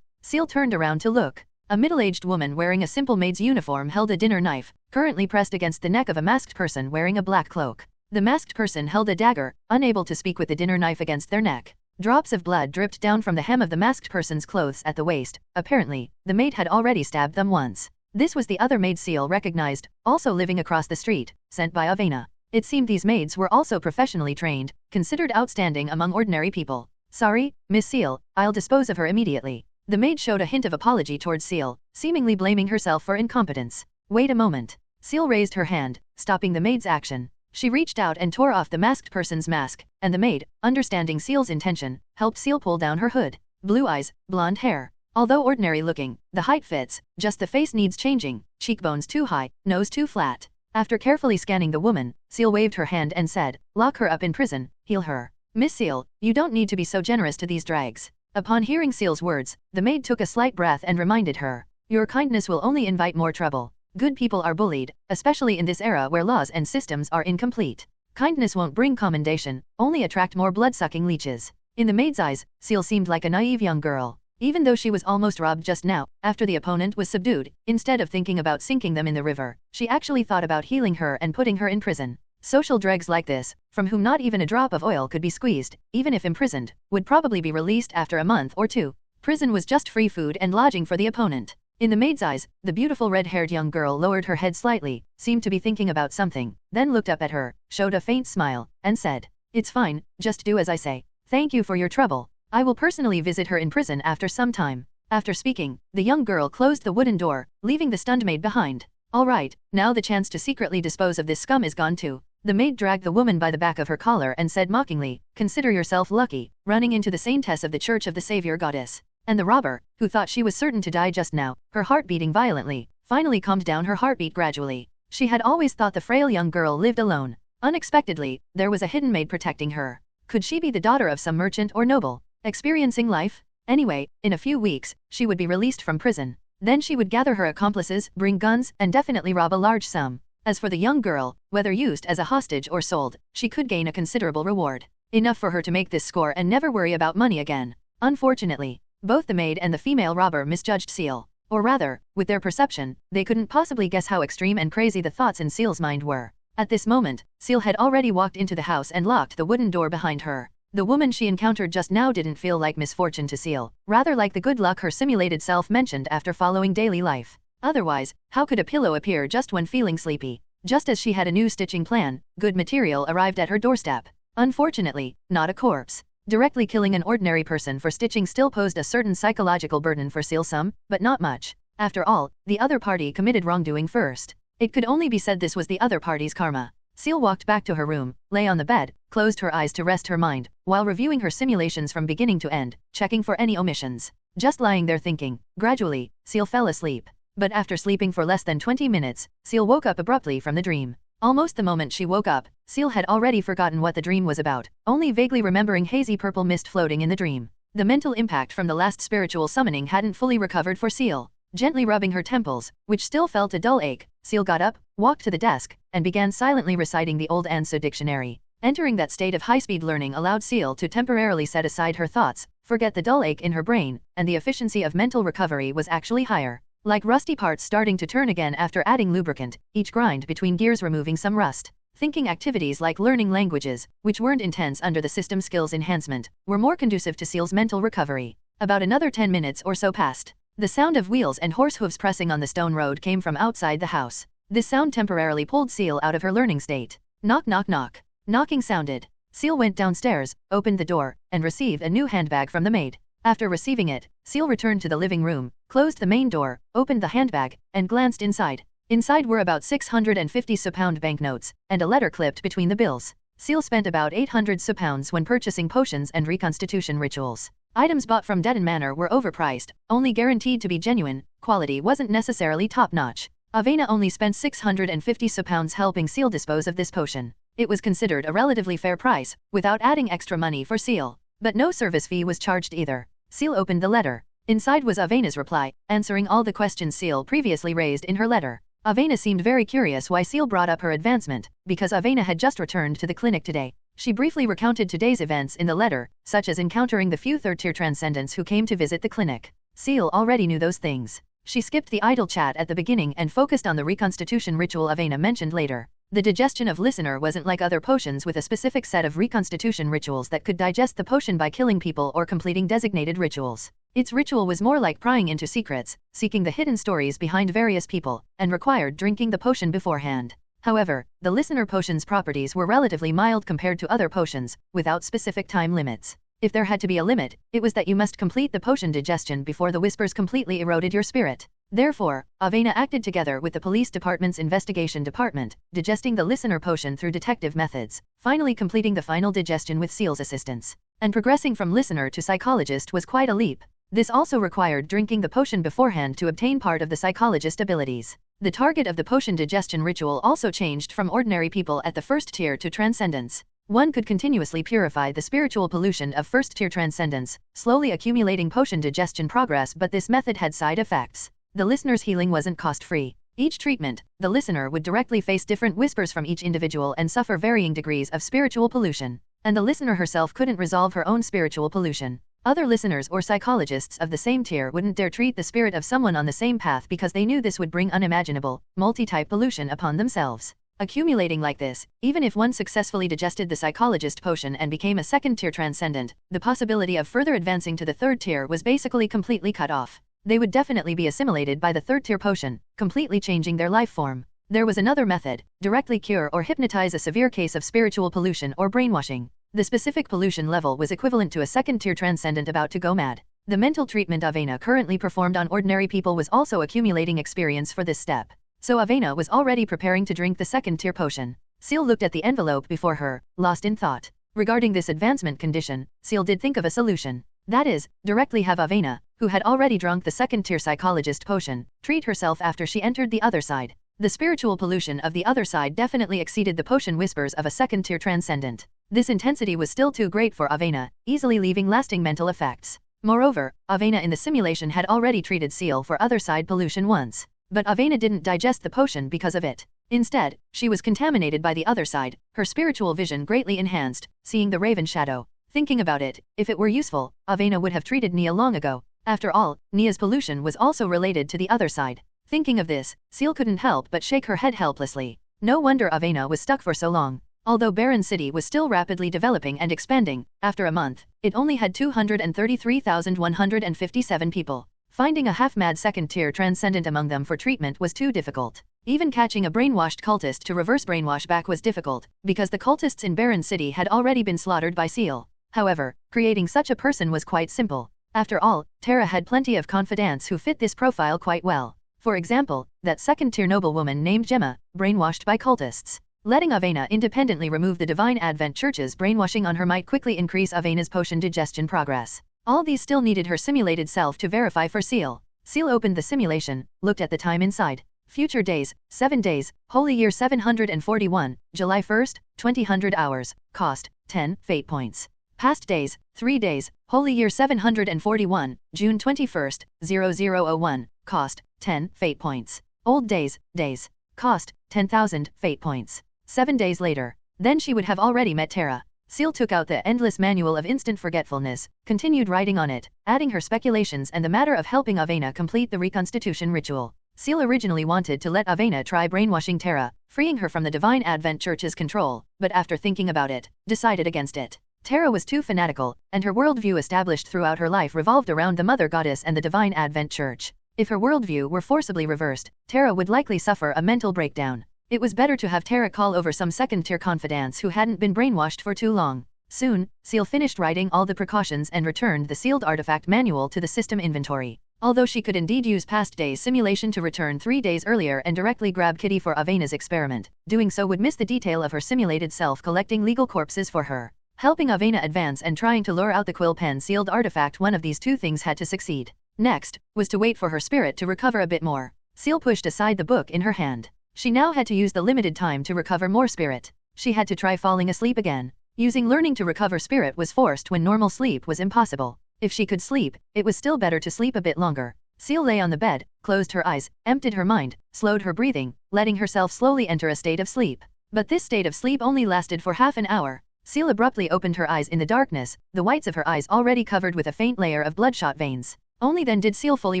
Ciel turned around to look. A middle-aged woman wearing a simple maid's uniform held a dinner knife, currently pressed against the neck of a masked person wearing a black cloak. The masked person held a dagger, unable to speak with the dinner knife against their neck. Drops of blood dripped down from the hem of the masked person's clothes at the waist. Apparently, the maid had already stabbed them once. This was the other maid Ciel recognized, also living across the street, sent by Avena. It seemed these maids were also professionally trained, considered outstanding among ordinary people. Sorry, Miss Ciel, I'll dispose of her immediately. The maid showed a hint of apology towards Ciel, seemingly blaming herself for incompetence. Wait a moment. Ciel raised her hand, stopping the maid's action. She reached out and tore off the masked person's mask, and the maid, understanding Ciel's intention, helped Ciel pull down her hood. Blue eyes, blonde hair. Although ordinary looking, the height fits, just the face needs changing, cheekbones too high, nose too flat. After carefully scanning the woman, Ciel waved her hand and said, lock her up in prison, heal her. Miss Ciel, you don't need to be so generous to these drags. Upon hearing Ciel's words, the maid took a slight breath and reminded her, your kindness will only invite more trouble. Good people are bullied, especially in this era where laws and systems are incomplete. Kindness won't bring commendation, only attract more blood-sucking leeches. In the maid's eyes, Ciel seemed like a naive young girl. Even though she was almost robbed just now, after the opponent was subdued, instead of thinking about sinking them in the river, she actually thought about healing her and putting her in prison. Social dregs like this, from whom not even a drop of oil could be squeezed, even if imprisoned, would probably be released after a month or 2. Prison was just free food and lodging for the opponent. In the maid's eyes, the beautiful red-haired young girl lowered her head slightly, seemed to be thinking about something, then looked up at her, showed a faint smile, and said, it's fine, just do as I say. Thank you for your trouble. I will personally visit her in prison after some time. After speaking, the young girl closed the wooden door, leaving the stunned maid behind. All right, now the chance to secretly dispose of this scum is gone too. The maid dragged the woman by the back of her collar and said mockingly, "Consider yourself lucky, running into the saintess of the Church of the Savior Goddess." And the robber, who thought she was certain to die just now, her heart beating violently, finally calmed down her heartbeat gradually. She had always thought the frail young girl lived alone. Unexpectedly, there was a hidden maid protecting her. Could she be the daughter of some merchant or noble, experiencing life? Anyway, in a few weeks, she would be released from prison. Then she would gather her accomplices, bring guns, and definitely rob a large sum. As for the young girl, whether used as a hostage or sold, she could gain a considerable reward. Enough for her to make this score and never worry about money again. Unfortunately, both the maid and the female robber misjudged Ciel. Or rather, with their perception, they couldn't possibly guess how extreme and crazy the thoughts in Ciel's mind were. At this moment, Ciel had already walked into the house and locked the wooden door behind her. The woman she encountered just now didn't feel like misfortune to Ciel, rather like the good luck her simulated self mentioned after following daily life. Otherwise, how could a pillow appear just when feeling sleepy? Just as she had a new stitching plan, good material arrived at her doorstep. Unfortunately, not a corpse. Directly killing an ordinary person for stitching still posed a certain psychological burden for Ciel, but not much. After all, the other party committed wrongdoing first. It could only be said this was the other party's karma. Ciel walked back to her room, lay on the bed, closed her eyes to rest her mind, while reviewing her simulations from beginning to end, checking for any omissions. Just lying there thinking. Gradually, Ciel fell asleep. But after sleeping for less than 20 minutes, Ciel woke up abruptly from the dream. Almost the moment she woke up, Ciel had already forgotten what the dream was about, only vaguely remembering hazy purple mist floating in the dream. The mental impact from the last spiritual summoning hadn't fully recovered for Ciel. Gently rubbing her temples, which still felt a dull ache, Ciel got up, walked to the desk, and began silently reciting the old Anso dictionary. Entering that state of high-speed learning allowed Ciel to temporarily set aside her thoughts, forget the dull ache in her brain, and the efficiency of mental recovery was actually higher. Like rusty parts starting to turn again after adding lubricant, each grind between gears removing some rust. Thinking activities like learning languages, which weren't intense under the system skills enhancement, were more conducive to Ciel's mental recovery. About another 10 minutes or so passed. The sound of wheels and horse hooves pressing on the stone road came from outside the house. This sound temporarily pulled Ciel out of her learning state. Knock knock knock. Knocking sounded. Ciel went downstairs, opened the door, and received a new handbag from the maid. After receiving it, Ciel returned to the living room, closed the main door, opened the handbag, and glanced inside. Inside were about 650 £6 banknotes, and a letter clipped between the bills. Ciel spent about 800 £6 when purchasing potions and reconstitution rituals. Items bought from Deaden Manor were overpriced, only guaranteed to be genuine, quality wasn't necessarily top-notch. Avena only spent 650 £6 helping Ciel dispose of this potion. It was considered a relatively fair price, without adding extra money for Ciel. But no service fee was charged either. Ciel opened the letter. Inside was Avena's reply, answering all the questions Ciel previously raised in her letter. Avena seemed very curious why Ciel brought up her advancement, because Avena had just returned to the clinic today. She briefly recounted today's events in the letter, such as encountering the few third-tier transcendents who came to visit the clinic. Ciel already knew those things. She skipped the idle chat at the beginning and focused on the reconstitution ritual Avena mentioned later. The digestion of listener wasn't like other potions with a specific set of reconstitution rituals that could digest the potion by killing people or completing designated rituals. Its ritual was more like prying into secrets, seeking the hidden stories behind various people, and required drinking the potion beforehand. However, the listener potion's properties were relatively mild compared to other potions, without specific time limits. If there had to be a limit, it was that you must complete the potion digestion before the whispers completely eroded your spirit. Therefore, Avena acted together with the police department's investigation department, digesting the listener potion through detective methods, finally completing the final digestion with Ciel's assistance. And progressing from listener to psychologist was quite a leap. This also required drinking the potion beforehand to obtain part of the psychologist abilities. The target of the potion digestion ritual also changed from ordinary people at the first tier to transcendents. One could continuously purify the spiritual pollution of first-tier transcendents, slowly accumulating potion digestion progress, but this method had side effects. The listener's healing wasn't cost-free. Each treatment, the listener would directly face different whispers from each individual and suffer varying degrees of spiritual pollution. And the listener herself couldn't resolve her own spiritual pollution. Other listeners or psychologists of the same tier wouldn't dare treat the spirit of someone on the same path because they knew this would bring unimaginable, multi-type pollution upon themselves. Accumulating like this, even if one successfully digested the psychologist potion and became a second-tier transcendent, the possibility of further advancing to the third tier was basically completely cut off. They would definitely be assimilated by the third-tier potion, completely changing their life form. There was another method, directly cure or hypnotize a severe case of spiritual pollution or brainwashing. The specific pollution level was equivalent to a second-tier transcendent about to go mad. The mental treatment Avena currently performed on ordinary people was also accumulating experience for this step. So Avena was already preparing to drink the second-tier potion. Ciel looked at the envelope before her, lost in thought. Regarding this advancement condition, Ciel did think of a solution. That is, directly have Avena, who had already drunk the second-tier psychologist potion, treat herself after she entered the other side. The spiritual pollution of the other side definitely exceeded the potion whispers of a second-tier transcendent. This intensity was still too great for Avena, easily leaving lasting mental effects. Moreover, Avena in the simulation had already treated Ciel for other side pollution once. But Avena didn't digest the potion because of it. Instead, she was contaminated by the other side, her spiritual vision greatly enhanced, seeing the raven shadow. Thinking about it, if it were useful, Avena would have treated Nia long ago. After all, Nia's pollution was also related to the other side. Thinking of this, Ciel couldn't help but shake her head helplessly. No wonder Avena was stuck for so long. Although Barren City was still rapidly developing and expanding, after a month, it only had 233,157 people. Finding a half-mad second-tier transcendent among them for treatment was too difficult. Even catching a brainwashed cultist to reverse brainwash back was difficult, because the cultists in Barren City had already been slaughtered by Ciel. However, creating such a person was quite simple. After all, Terra had plenty of confidants who fit this profile quite well. For example, that second-tier noblewoman named Gemma, brainwashed by cultists. Letting Avena independently remove the Divine Advent Church's brainwashing on her might quickly increase Avena's potion digestion progress. All these still needed her simulated self to verify for Ciel. Ciel opened the simulation, looked at the time inside. Future days, 7 days, Holy Year 741, July 1st, 2000 hours, cost, 10 fate points. Past days, 3 days, Holy Year 741, June 21st, 0001, cost, 10 fate points. Old days, days, cost, 10,000 fate points. 7 days later, then she would have already met Terra. Ciel took out the endless manual of instant forgetfulness, continued writing on it, adding her speculations and the matter of helping Avena complete the reconstitution ritual. Ciel originally wanted to let Avena try brainwashing Terra, freeing her from the Divine Advent Church's control, but after thinking about it, decided against it. Terra was too fanatical, and her worldview established throughout her life revolved around the Mother Goddess and the Divine Advent Church. If her worldview were forcibly reversed, Terra would likely suffer a mental breakdown. It was better to have Terra call over some second-tier confidants who hadn't been brainwashed for too long. Soon, Ciel finished writing all the precautions and returned the sealed artifact manual to the system inventory. Although she could indeed use past days simulation to return 3 days earlier and directly grab Kitty for Avena's experiment, doing so would miss the detail of her simulated self collecting legal corpses for her. Helping Avena advance and trying to lure out the quill pen sealed artifact, one of these two things had to succeed. Next, was to wait for her spirit to recover a bit more. Ciel pushed aside the book in her hand. She now had to use the limited time to recover more spirit. She had to try falling asleep again. Using learning to recover spirit was forced when normal sleep was impossible. If she could sleep, it was still better to sleep a bit longer. Ciel lay on the bed, closed her eyes, emptied her mind, slowed her breathing, letting herself slowly enter a state of sleep. But this state of sleep only lasted for half an hour. Ciel abruptly opened her eyes in the darkness, the whites of her eyes already covered with a faint layer of bloodshot veins. Only then did Ciel fully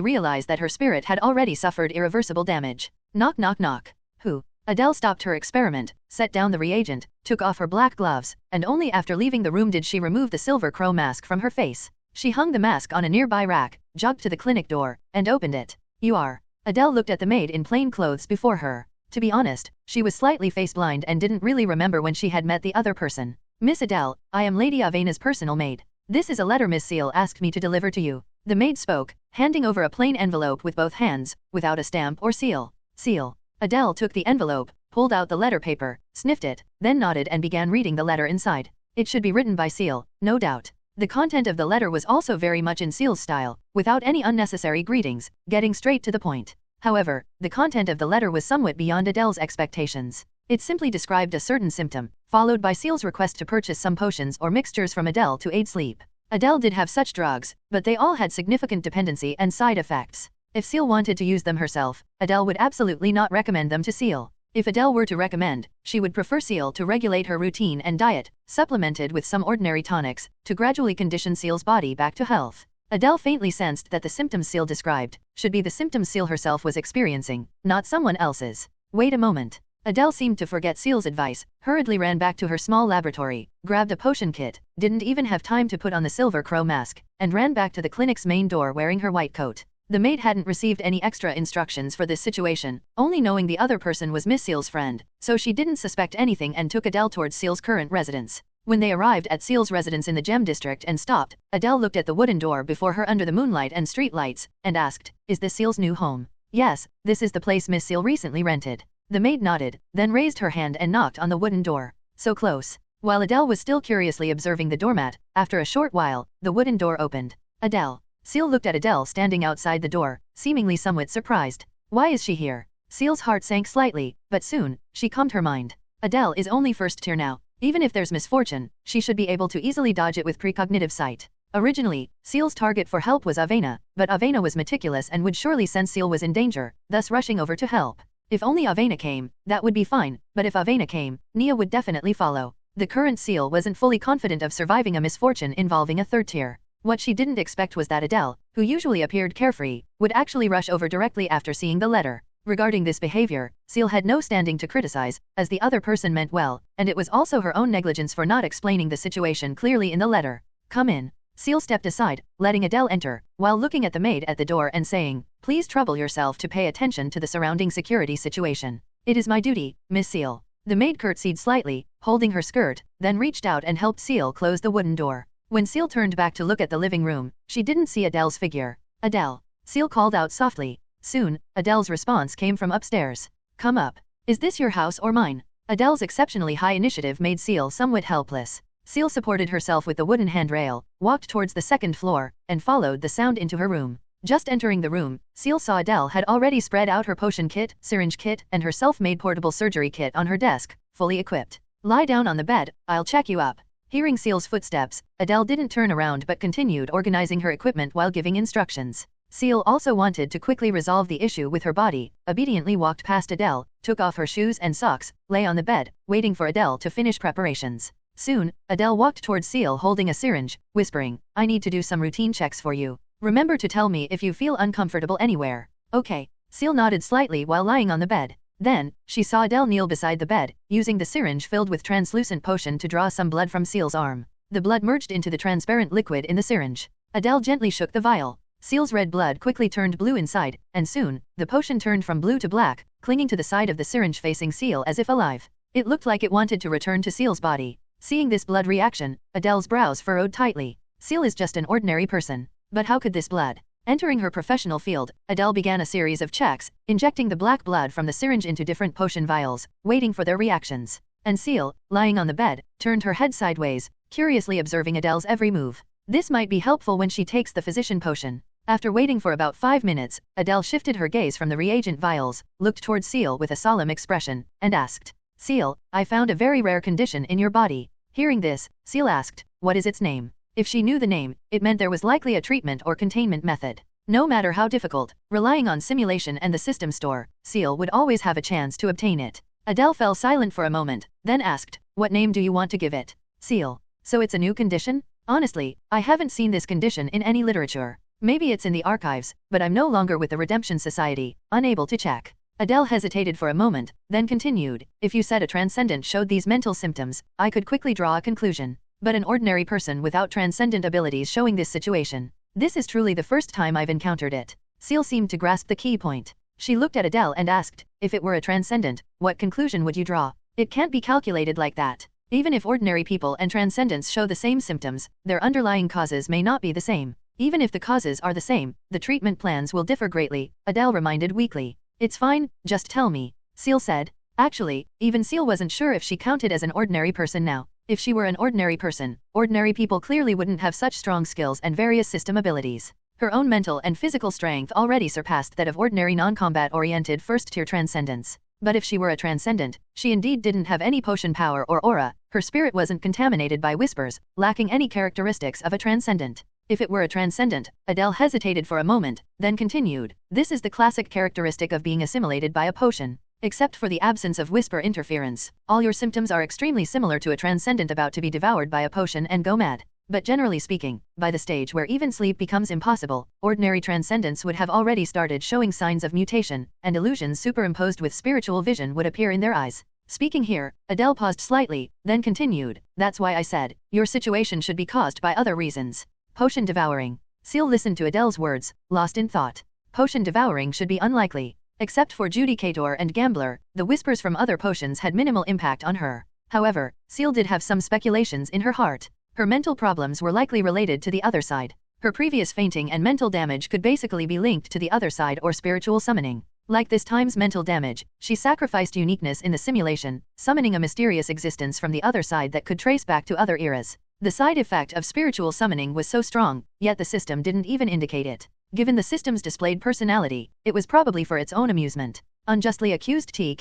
realize that her spirit had already suffered irreversible damage. Knock knock knock. Who? Adele stopped her experiment, set down the reagent, took off her black gloves, and only after leaving the room did she remove the silver crow mask from her face. She hung the mask on a nearby rack, jogged to the clinic door, and opened it. You are. Adele looked at the maid in plain clothes before her. To be honest, she was slightly face-blind and didn't really remember when she had met the other person. Miss Adele, I am Lady Avena's personal maid. This is a letter Miss Ciel asked me to deliver to you. The maid spoke, handing over a plain envelope with both hands, without a stamp or seal. Seal. Adele took the envelope, pulled out the letter paper, sniffed it, then nodded and began reading the letter inside. It should be written by Ciel, no doubt. The content of the letter was also very much in Ciel's style, without any unnecessary greetings, getting straight to the point. However, the content of the letter was somewhat beyond Adele's expectations. It simply described a certain symptom, followed by Ciel's request to purchase some potions or mixtures from Adele to aid sleep. Adele did have such drugs, but they all had significant dependency and side effects. If Ciel wanted to use them herself, Adele would absolutely not recommend them to Ciel. If Adele were to recommend, she would prefer Ciel to regulate her routine and diet, supplemented with some ordinary tonics, to gradually condition Ciel's body back to health. Adele faintly sensed that the symptoms Ciel described should be the symptoms Ciel herself was experiencing, not someone else's. Wait a moment. Adele seemed to forget Ciel's advice, hurriedly ran back to her small laboratory, grabbed a potion kit, didn't even have time to put on the silver crow mask, and ran back to the clinic's main door wearing her white coat. The maid hadn't received any extra instructions for this situation, only knowing the other person was Miss Ciel's friend, so she didn't suspect anything and took Adele towards Ciel's current residence. When they arrived at Ciel's residence in the Gem District and stopped, Adele looked at the wooden door before her under the moonlight and street lights, and asked, "Is this Ciel's new home?" "Yes, this is the place Miss Ciel recently rented." The maid nodded, then raised her hand and knocked on the wooden door. So close. While Adele was still curiously observing the doormat, after a short while, the wooden door opened. Adele. Ciel looked at Adele standing outside the door, seemingly somewhat surprised. Why is she here? Ciel's heart sank slightly, but soon, she calmed her mind. Adele is only first tier now. Even if there's misfortune, she should be able to easily dodge it with precognitive sight. Originally, Ciel's target for help was Avena, but Avena was meticulous and would surely sense Ciel was in danger, thus rushing over to help. If only Avena came, that would be fine, but if Avena came, Nia would definitely follow. The current Ciel wasn't fully confident of surviving a misfortune involving a third tier. What she didn't expect was that Adele, who usually appeared carefree, would actually rush over directly after seeing the letter. Regarding this behavior, Ciel had no standing to criticize, as the other person meant well, and it was also her own negligence for not explaining the situation clearly in the letter. "Come in." Ciel stepped aside, letting Adele enter, while looking at the maid at the door and saying, "Please trouble yourself to pay attention to the surrounding security situation. It is my duty, Miss Ciel." The maid curtsied slightly, holding her skirt, then reached out and helped Ciel close the wooden door. When Ciel turned back to look at the living room, she didn't see Adele's figure. "Adele." Ciel called out softly. Soon, Adele's response came from upstairs. "Come up. Is this your house or mine?" Adele's exceptionally high initiative made Ciel somewhat helpless. Ciel supported herself with the wooden handrail, walked towards the second floor, and followed the sound into her room. Just entering the room, Ciel saw Adele had already spread out her potion kit, syringe kit, and her self-made portable surgery kit on her desk, fully equipped. "Lie down on the bed, I'll check you up." Hearing Ciel's footsteps, Adele didn't turn around but continued organizing her equipment while giving instructions. Ciel also wanted to quickly resolve the issue with her body, obediently walked past Adele, took off her shoes and socks, lay on the bed, waiting for Adele to finish preparations. Soon, Adele walked towards Ciel holding a syringe, whispering, "I need to do some routine checks for you. Remember to tell me if you feel uncomfortable anywhere." "Okay." Ciel nodded slightly while lying on the bed. Then, she saw Adele kneel beside the bed, using the syringe filled with translucent potion to draw some blood from Ciel's arm. The blood merged into the transparent liquid in the syringe. Adele gently shook the vial. Ciel's red blood quickly turned blue inside, and soon, the potion turned from blue to black, clinging to the side of the syringe facing Ciel as if alive. It looked like it wanted to return to Ciel's body. Seeing this blood reaction, Adele's brows furrowed tightly. Ciel is just an ordinary person. But how could this blood? Entering her professional field, Adele began a series of checks, injecting the black blood from the syringe into different potion vials, waiting for their reactions. And Ciel, lying on the bed, turned her head sideways, curiously observing Adele's every move. This might be helpful when she takes the physician potion. After waiting for about 5 minutes, Adele shifted her gaze from the reagent vials, looked towards Ciel with a solemn expression, and asked, "Ciel, I found a very rare condition in your body." Hearing this, Ciel asked, "What is its name?" If she knew the name, it meant there was likely a treatment or containment method. No matter how difficult, relying on simulation and the system store, Ciel would always have a chance to obtain it. Adele fell silent for a moment, then asked, "What name do you want to give it?" "Ciel." "So it's a new condition?" "Honestly, I haven't seen this condition in any literature. Maybe it's in the archives, but I'm no longer with the Redemption Society, unable to check." Adele hesitated for a moment, then continued, "If you said a transcendent showed these mental symptoms, I could quickly draw a conclusion. But an ordinary person without transcendent abilities showing this situation. This is truly the first time I've encountered it." Ciel seemed to grasp the key point. She looked at Adele and asked, "If it were a transcendent, what conclusion would you draw?" "It can't be calculated like that. Even if ordinary people and transcendents show the same symptoms, their underlying causes may not be the same. Even if the causes are the same, the treatment plans will differ greatly," Adele reminded weakly. "It's fine, just tell me," Ciel said. Actually, even Ciel wasn't sure if she counted as an ordinary person now. If she were an ordinary person, ordinary people clearly wouldn't have such strong skills and various system abilities. Her own mental and physical strength already surpassed that of ordinary non-combat-oriented first-tier transcendents. But if she were a transcendent, she indeed didn't have any potion power or aura, her spirit wasn't contaminated by whispers, lacking any characteristics of a transcendent. If it were a transcendent, Adele hesitated for a moment, then continued, "This is the classic characteristic of being assimilated by a potion. Except for the absence of whisper interference, all your symptoms are extremely similar to a transcendent about to be devoured by a potion and go mad. But generally speaking, by the stage where even sleep becomes impossible, ordinary transcendents would have already started showing signs of mutation, and illusions superimposed with spiritual vision would appear in their eyes." Speaking here, Adele paused slightly, then continued, "That's why I said, your situation should be caused by other reasons. Potion devouring." Ciel listened to Adele's words, lost in thought. Potion devouring should be unlikely. Except for Judicator and Gambler, the whispers from other potions had minimal impact on her. However, Ciel did have some speculations in her heart. Her mental problems were likely related to the other side. Her previous fainting and mental damage could basically be linked to the other side or spiritual summoning. Like this time's mental damage, she sacrificed uniqueness in the simulation, summoning a mysterious existence from the other side that could trace back to other eras. The side effect of spiritual summoning was so strong, yet the system didn't even indicate it. Given the system's displayed personality, it was probably for its own amusement. Unjustly accused T.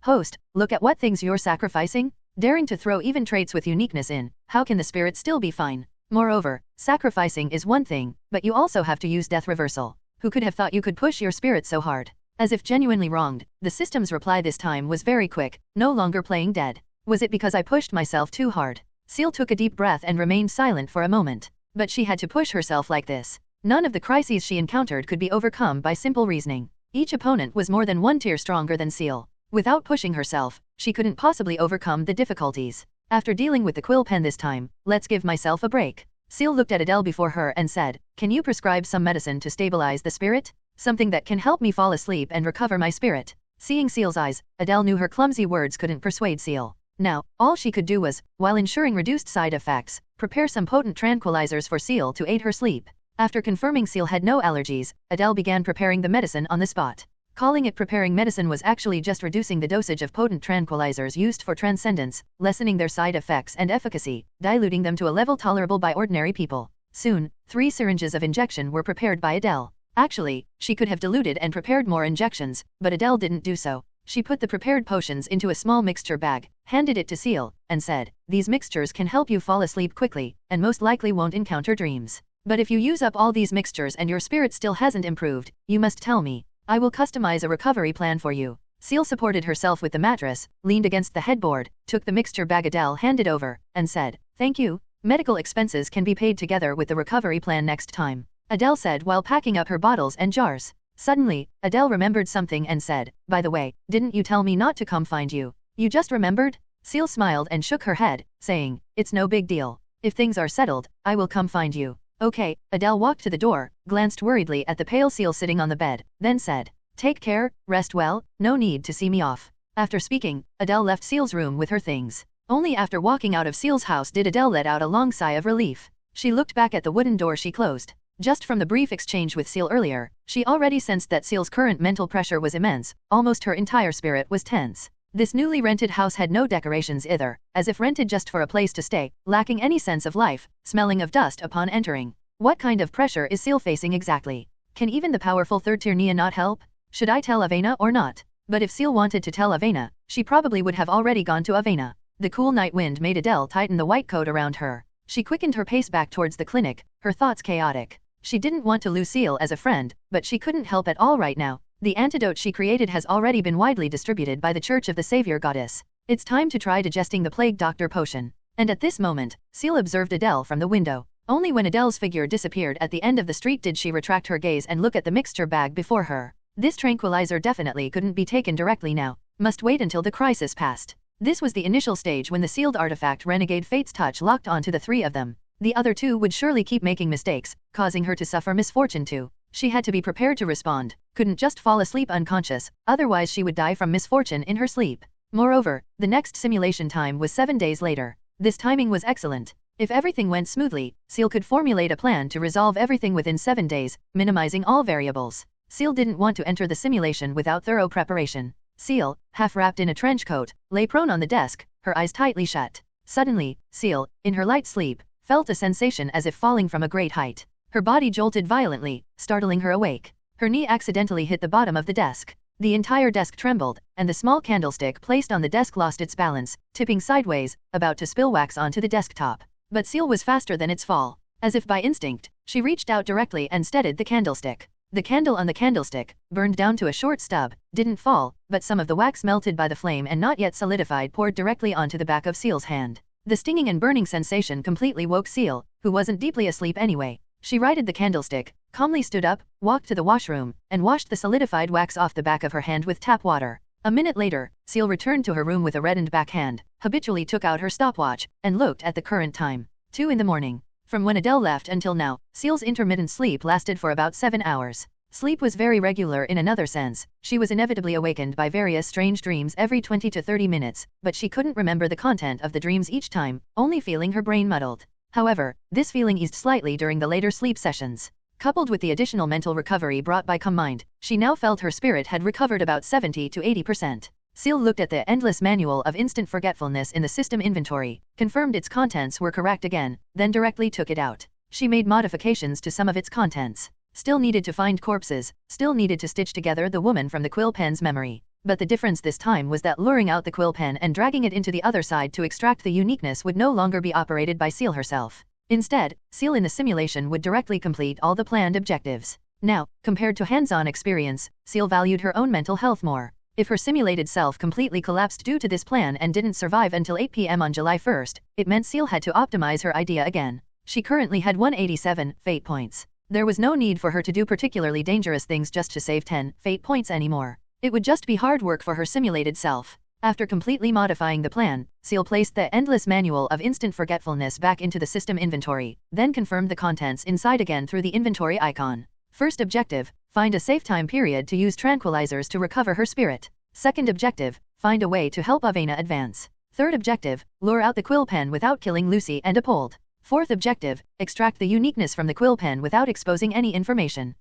Host, look at what things you're sacrificing? Daring to throw even traits with uniqueness in, how can the spirit still be fine? Moreover, sacrificing is one thing, but you also have to use death reversal. Who could have thought you could push your spirit so hard? As if genuinely wronged, the system's reply this time was very quick, no longer playing dead. Was it because I pushed myself too hard? Ciel took a deep breath and remained silent for a moment. But she had to push herself like this. None of the crises she encountered could be overcome by simple reasoning. Each opponent was more than one tier stronger than Ciel. Without pushing herself, she couldn't possibly overcome the difficulties. After dealing with the quill pen this time, let's give myself a break. Ciel looked at Adele before her and said, can you prescribe some medicine to stabilize the spirit? Something that can help me fall asleep and recover my spirit. Seeing Ciel's eyes, Adele knew her clumsy words couldn't persuade Ciel. Now, all she could do was, while ensuring reduced side effects, prepare some potent tranquilizers for Ciel to aid her sleep. After confirming Ciel had no allergies, Adele began preparing the medicine on the spot. Calling it preparing medicine was actually just reducing the dosage of potent tranquilizers used for transcendence, lessening their side effects and efficacy, diluting them to a level tolerable by ordinary people. Soon, 3 syringes of injection were prepared by Adele. Actually, she could have diluted and prepared more injections, but Adele didn't do so. She put the prepared potions into a small mixture bag, handed it to Ciel, and said, these mixtures can help you fall asleep quickly, and most likely won't encounter dreams. But if you use up all these mixtures and your spirit still hasn't improved, you must tell me. I will customize a recovery plan for you. Ciel supported herself with the mattress, leaned against the headboard, took the mixture bag Adele handed over, and said, thank you. Medical expenses can be paid together with the recovery plan next time, Adele said while packing up her bottles and jars. Suddenly, Adele remembered something and said, by the way, didn't you tell me not to come find you? You just remembered? Ciel smiled and shook her head, saying, it's no big deal. If things are settled, I will come find you. Okay, Adele walked to the door, glanced worriedly at the pale Ciel sitting on the bed, then said, take care, rest well, no need to see me off. After speaking, Adele left Ciel's room with her things. Only after walking out of Ciel's house did Adele let out a long sigh of relief. She looked back at the wooden door she closed. Just from the brief exchange with Ciel earlier, she already sensed that Ciel's current mental pressure was immense, almost her entire spirit was tense. This newly rented house had no decorations either, as if rented just for a place to stay, lacking any sense of life, smelling of dust upon entering. What kind of pressure is Ciel facing exactly? Can even the powerful third-tier Nia not help? Should I tell Avena or not? But if Ciel wanted to tell Avena, she probably would have already gone to Avena. The cool night wind made Adele tighten the white coat around her. She quickened her pace back towards the clinic, her thoughts chaotic. She didn't want to lose Ciel as a friend, but she couldn't help at all right now. The antidote she created has already been widely distributed by the Church of the Savior Goddess. It's time to try digesting the Plague Doctor potion. And at this moment, Ciel observed Adele from the window. Only when Adele's figure disappeared at the end of the street did she retract her gaze and look at the mixture bag before her. This tranquilizer definitely couldn't be taken directly now. Must wait until the crisis passed. This was the initial stage when the sealed artifact Renegade Fate's touch locked onto the 3 of them. The other 2 would surely keep making mistakes, causing her to suffer misfortune too. She had to be prepared to respond, couldn't just fall asleep unconscious, otherwise she would die from misfortune in her sleep. Moreover, the next simulation time was 7 days later. This timing was excellent. If everything went smoothly, Ciel could formulate a plan to resolve everything within 7 days, minimizing all variables. Ciel didn't want to enter the simulation without thorough preparation. Ciel, half wrapped in a trench coat, lay prone on the desk, her eyes tightly shut. Suddenly, Ciel, in her light sleep, felt a sensation as if falling from a great height. Her body jolted violently, startling her awake. Her knee accidentally hit the bottom of the desk. The entire desk trembled, and the small candlestick placed on the desk lost its balance, tipping sideways, about to spill wax onto the desktop. But Ciel was faster than its fall. As if by instinct, she reached out directly and steadied the candlestick. The candle on the candlestick, burned down to a short stub, didn't fall, but some of the wax melted by the flame and not yet solidified poured directly onto the back of Ciel's hand. The stinging and burning sensation completely woke Ciel, who wasn't deeply asleep anyway. She righted the candlestick, calmly stood up, walked to the washroom, and washed the solidified wax off the back of her hand with tap water. A minute later, Ciel returned to her room with a reddened back hand, habitually took out her stopwatch, and looked at the current time. 2 in the morning. From when Adele left until now, Ciel's intermittent sleep lasted for about 7 hours. Sleep was very regular in another sense. She was inevitably awakened by various strange dreams every 20 to 30 minutes, but she couldn't remember the content of the dreams each time, only feeling her brain muddled. However, this feeling eased slightly during the later sleep sessions. Coupled with the additional mental recovery brought by Mind, she now felt her spirit had recovered about 70 to 80%. Ciel looked at the endless manual of instant forgetfulness in the system inventory, confirmed its contents were correct again, then directly took it out. She made modifications to some of its contents. Still needed to find corpses, still needed to stitch together the woman from the quill pen's memory. But the difference this time was that luring out the quill pen and dragging it into the other side to extract the uniqueness would no longer be operated by Ciel herself. Instead, Ciel in the simulation would directly complete all the planned objectives. Now, compared to hands-on experience, Ciel valued her own mental health more. If her simulated self completely collapsed due to this plan and didn't survive until 8 p.m. on July 1st, it meant Ciel had to optimize her idea again. She currently had 187 fate points. There was no need for her to do particularly dangerous things just to save 10 fate points anymore. It would just be hard work for her simulated self. After completely modifying the plan, Ciel placed the endless manual of instant forgetfulness back into the system inventory, then confirmed the contents inside again through the inventory icon. First objective, find a safe time period to use tranquilizers to recover her spirit. Second objective, find a way to help Avena advance. Third objective, lure out the quill pen without killing Lucy and Apold. Fourth objective, extract the uniqueness from the quill pen without exposing any information.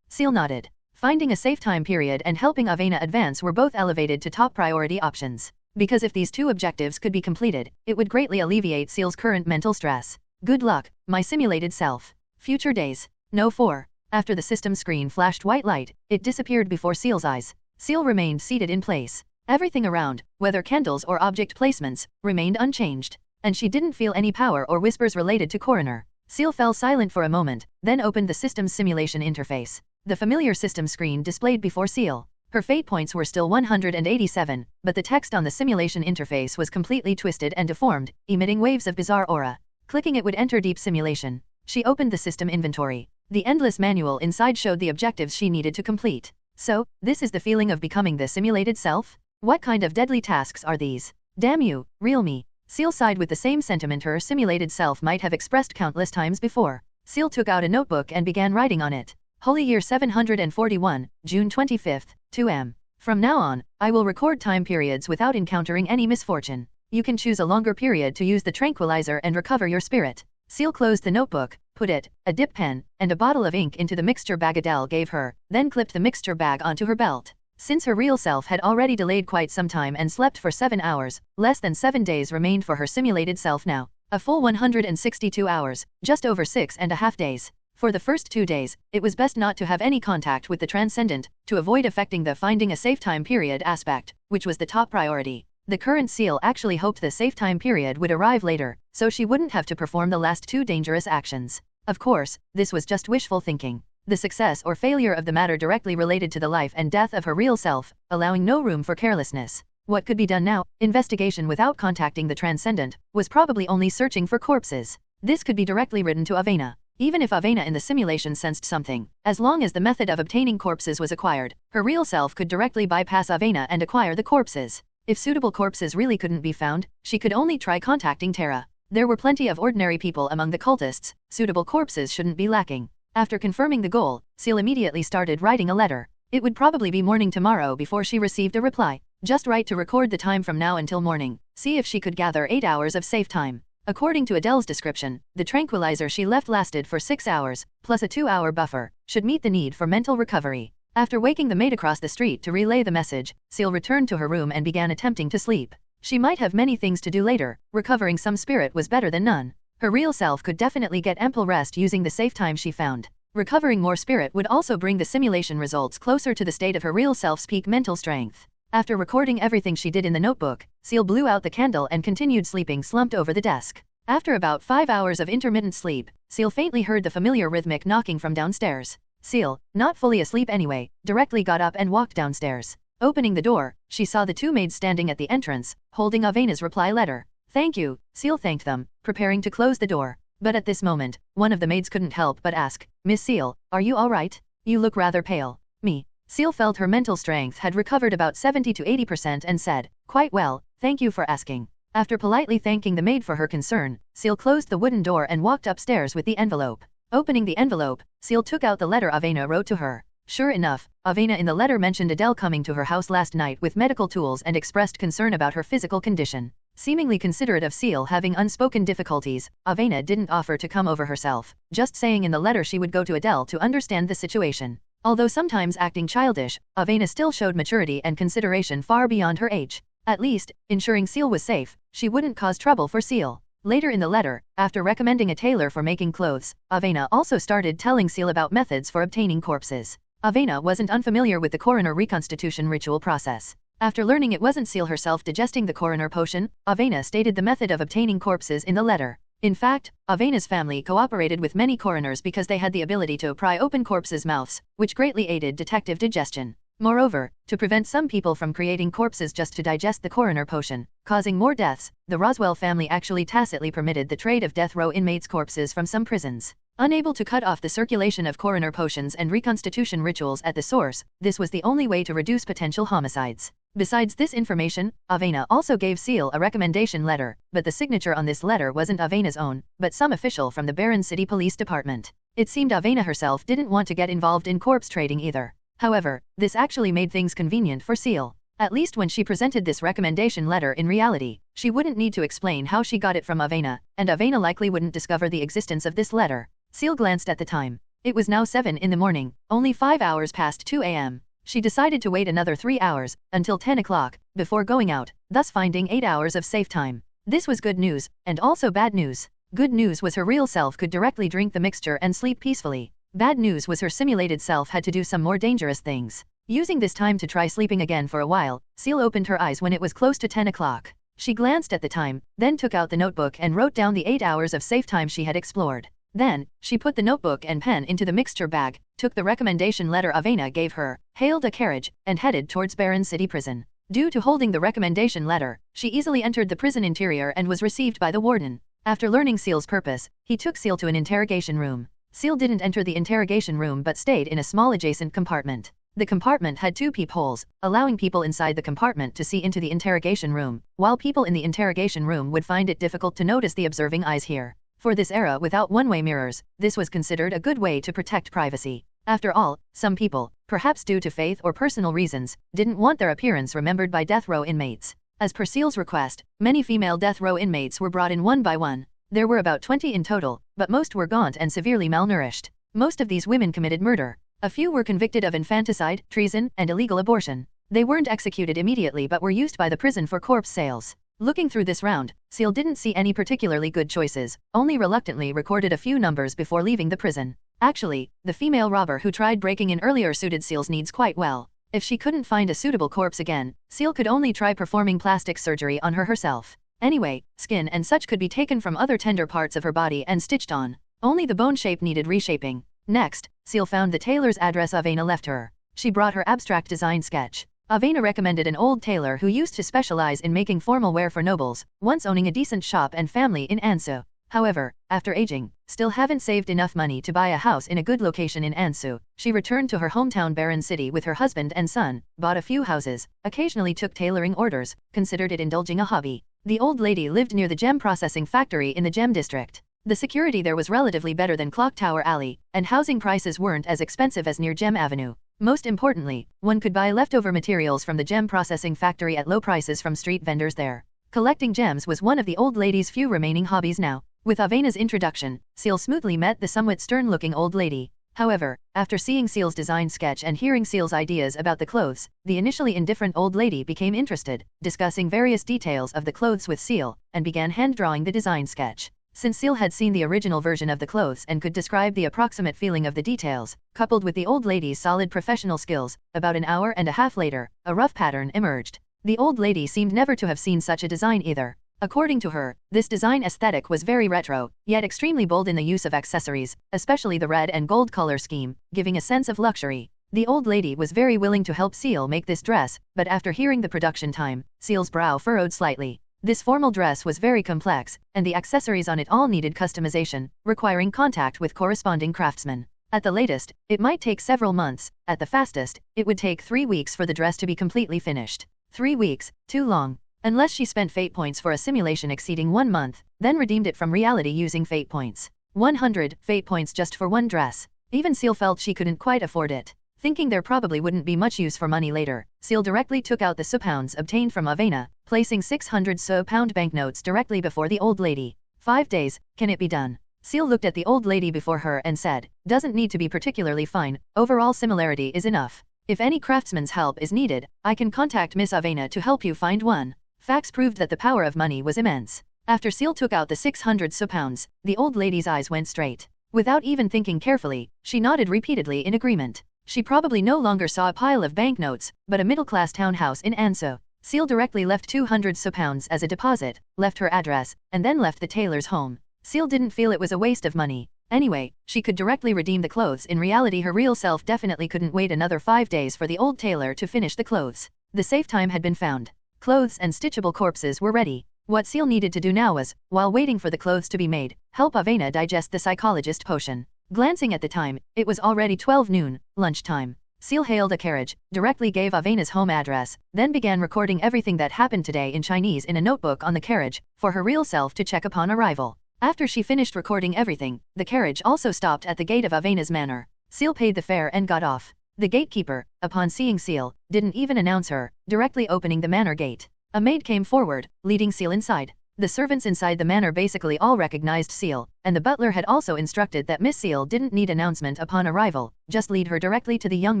Ciel nodded. Finding a safe time period and helping Avena advance were both elevated to top priority options. Because if these two objectives could be completed, it would greatly alleviate Ciel's current mental stress. Good luck, my simulated self. Future days. No 4. After the system screen flashed white light, it disappeared before Ciel's eyes. Ciel remained seated in place. Everything around, whether candles or object placements, remained unchanged. And she didn't feel any power or whispers related to Coroner. Ciel fell silent for a moment, then opened the system's simulation interface. The familiar system screen displayed before Ciel. Her fate points were still 187, but the text on the simulation interface was completely twisted and deformed, emitting waves of bizarre aura. Clicking it would enter deep simulation. She opened the system inventory. The endless manual inside showed the objectives she needed to complete. So, this is the feeling of becoming the simulated self? What kind of deadly tasks are these? Damn you, real me. Ciel sighed with the same sentiment her simulated self might have expressed countless times before. Ciel took out a notebook and began writing on it. Holy Year 741, June 25th, 2 m. From now on, I will record time periods without encountering any misfortune. You can choose a longer period to use the tranquilizer and recover your spirit. Ciel closed the notebook, put it, a dip pen, and a bottle of ink into the mixture bag Adele gave her, then clipped the mixture bag onto her belt. Since her real self had already delayed quite some time and slept for 7 hours, less than 7 days remained for her simulated self now. A full 162 hours, just over 6.5 days. For the first 2 days, it was best not to have any contact with the transcendent, to avoid affecting the finding a safe time period aspect, which was the top priority. The current Ciel actually hoped the safe time period would arrive later, so she wouldn't have to perform the last 2 dangerous actions. Of course, this was just wishful thinking. The success or failure of the matter directly related to the life and death of her real self, allowing no room for carelessness. What could be done now? Investigation without contacting the transcendent, was probably only searching for corpses. This could be directly written to Avena. Even if Avena in the simulation sensed something, as long as the method of obtaining corpses was acquired, her real self could directly bypass Avena and acquire the corpses. If suitable corpses really couldn't be found, she could only try contacting Terra. There were plenty of ordinary people among the cultists, suitable corpses shouldn't be lacking. After confirming the goal, Ciel immediately started writing a letter. It would probably be morning tomorrow before she received a reply. Just write to record the time from now until morning, see if she could gather 8 hours of safe time. According to Adele's description, the tranquilizer she left lasted for 6 hours, plus a 2-hour buffer, should meet the need for mental recovery. After waking the maid across the street to relay the message, Ciel returned to her room and began attempting to sleep. She might have many things to do later, recovering some spirit was better than none. Her real self could definitely get ample rest using the safe time she found. Recovering more spirit would also bring the simulation results closer to the state of her real self's peak mental strength. After recording everything she did in the notebook, Ciel blew out the candle and continued sleeping slumped over the desk. After about 5 hours of intermittent sleep, Ciel faintly heard the familiar rhythmic knocking from downstairs. Ciel, not fully asleep anyway, directly got up and walked downstairs. Opening the door, she saw the 2 maids standing at the entrance, holding Avena's reply letter. Thank you, Ciel thanked them, preparing to close the door. But at this moment, one of the maids couldn't help but ask, Miss Ciel, are you alright? You look rather pale. Me. Ciel felt her mental strength had recovered about 70 to 80% and said, quite well, thank you for asking. After politely thanking the maid for her concern, Ciel closed the wooden door and walked upstairs with the envelope. Opening the envelope, Ciel took out the letter Avena wrote to her. Sure enough, Avena in the letter mentioned Adele coming to her house last night with medical tools and expressed concern about her physical condition. Seemingly considerate of Ciel having unspoken difficulties, Avena didn't offer to come over herself, just saying in the letter she would go to Adele to understand the situation. Although sometimes acting childish, Avena still showed maturity and consideration far beyond her age. At least, ensuring Ciel was safe, she wouldn't cause trouble for Ciel. Later in the letter, after recommending a tailor for making clothes, Avena also started telling Ciel about methods for obtaining corpses. Avena wasn't unfamiliar with the coroner reconstitution ritual process. After learning it wasn't Ciel herself digesting the coroner potion, Avena stated the method of obtaining corpses in the letter. In fact, Avena's family cooperated with many coroners because they had the ability to pry open corpses' mouths, which greatly aided detective digestion. Moreover, to prevent some people from creating corpses just to digest the coroner potion, causing more deaths, the Roswell family actually tacitly permitted the trade of death row inmates' corpses from some prisons. Unable to cut off the circulation of coroner potions and reconstitution rituals at the source, this was the only way to reduce potential homicides. Besides this information, Avena also gave Ciel a recommendation letter, but the signature on this letter wasn't Avena's own, but some official from the Barron City Police Department. It seemed Avena herself didn't want to get involved in corpse trading either. However, this actually made things convenient for Ciel. At least when she presented this recommendation letter in reality, she wouldn't need to explain how she got it from Avena, and Avena likely wouldn't discover the existence of this letter. Ciel glanced at the time. It was now 7 in the morning, only 5 hours past 2 a.m. She decided to wait another 3 hours, until 10 o'clock, before going out, thus finding 8 hours of safe time. This was good news, and also bad news. Good news was her real self could directly drink the mixture and sleep peacefully. Bad news was her simulated self had to do some more dangerous things. Using this time to try sleeping again for a while, Ciel opened her eyes when it was close to 10 o'clock. She glanced at the time, then took out the notebook and wrote down the 8 hours of safe time she had explored. Then, she put the notebook and pen into the mixture bag, took the recommendation letter Avena gave her, hailed a carriage, and headed towards Barron City Prison. Due to holding the recommendation letter, she easily entered the prison interior and was received by the warden. After learning Ciel's purpose, he took Ciel to an interrogation room. Ciel didn't enter the interrogation room but stayed in a small adjacent compartment. The compartment had 2 peepholes, allowing people inside the compartment to see into the interrogation room, while people in the interrogation room would find it difficult to notice the observing eyes here. For this era without one-way mirrors, this was considered a good way to protect privacy. After all, some people, perhaps due to faith or personal reasons, didn't want their appearance remembered by death row inmates. As per Ciel's request, many female death row inmates were brought in one by one. There were about 20 in total, but most were gaunt and severely malnourished. Most of these women committed murder. A few were convicted of infanticide, treason, and illegal abortion. They weren't executed immediately but were used by the prison for corpse sales. Looking through this round, Ciel didn't see any particularly good choices, only reluctantly recorded a few numbers before leaving the prison. Actually, the female robber who tried breaking in earlier suited Ciel's needs quite well. If she couldn't find a suitable corpse again, Ciel could only try performing plastic surgery on her herself. Anyway, skin and such could be taken from other tender parts of her body and stitched on. Only the bone shape needed reshaping. Next, Ciel found the tailor's address Avena left her. She brought her abstract design sketch. Avena recommended an old tailor who used to specialize in making formal wear for nobles, once owning a decent shop and family in Ansu. However, after aging, still haven't saved enough money to buy a house in a good location in Ansu, she returned to her hometown Barron City with her husband and son, bought a few houses, occasionally took tailoring orders, considered it indulging a hobby. The old lady lived near the gem processing factory in the gem district. The security there was relatively better than Clock Tower Alley, and housing prices weren't as expensive as near Gem Avenue. Most importantly, one could buy leftover materials from the gem processing factory at low prices from street vendors there. Collecting gems was one of the old lady's few remaining hobbies now. With Avena's introduction, Ciel smoothly met the somewhat stern-looking old lady. However, after seeing Ciel's design sketch and hearing Ciel's ideas about the clothes, the initially indifferent old lady became interested, discussing various details of the clothes with Ciel, and began hand-drawing the design sketch. Since Ciel had seen the original version of the clothes and could describe the approximate feeling of the details, coupled with the old lady's solid professional skills, about an hour and a half later, a rough pattern emerged. The old lady seemed never to have seen such a design either. According to her, this design aesthetic was very retro, yet extremely bold in the use of accessories, especially the red and gold color scheme, giving a sense of luxury. The old lady was very willing to help Ciel make this dress, but after hearing the production time, Ciel's brow furrowed slightly. This formal dress was very complex, and the accessories on it all needed customization, requiring contact with corresponding craftsmen. At the latest, it might take several months. At the fastest, it would take 3 weeks for the dress to be completely finished. 3 weeks, too long. Unless she spent fate points for a simulation exceeding 1 month, then redeemed it from reality using fate points. 100 fate points just for one dress. Even Ciel felt she couldn't quite afford it. Thinking there probably wouldn't be much use for money later, Ciel directly took out the pounds obtained from Avena, placing 600 pound banknotes directly before the old lady. 5 days, can it be done? Ciel looked at the old lady before her and said, doesn't need to be particularly fine, overall similarity is enough. If any craftsman's help is needed, I can contact Miss Avena to help you find one. Facts proved that the power of money was immense. After Ciel took out the 600 pounds, the old lady's eyes went straight. Without even thinking carefully, she nodded repeatedly in agreement. She probably no longer saw a pile of banknotes, but a middle-class townhouse in Anso. Ciel directly left 200 pounds as a deposit, left her address, and then left the tailor's home. Ciel didn't feel it was a waste of money. Anyway, she could directly redeem the clothes. In reality, her real self definitely couldn't wait another 5 days for the old tailor to finish the clothes. The safe time had been found. Clothes and stitchable corpses were ready. What Ciel needed to do now was, while waiting for the clothes to be made, help Avena digest the psychologist potion. Glancing at the time, it was already 12 noon, lunchtime. Ciel hailed a carriage, directly gave Avena's home address, then began recording everything that happened today in Chinese in a notebook on the carriage, for her real self to check upon arrival. After she finished recording everything, the carriage also stopped at the gate of Avena's manor. Ciel paid the fare and got off. The gatekeeper, upon seeing Ciel, didn't even announce her, directly opening the manor gate. A maid came forward, leading Ciel inside. The servants inside the manor basically all recognized Ciel, and the butler had also instructed that Miss Ciel didn't need announcement upon arrival, just lead her directly to the young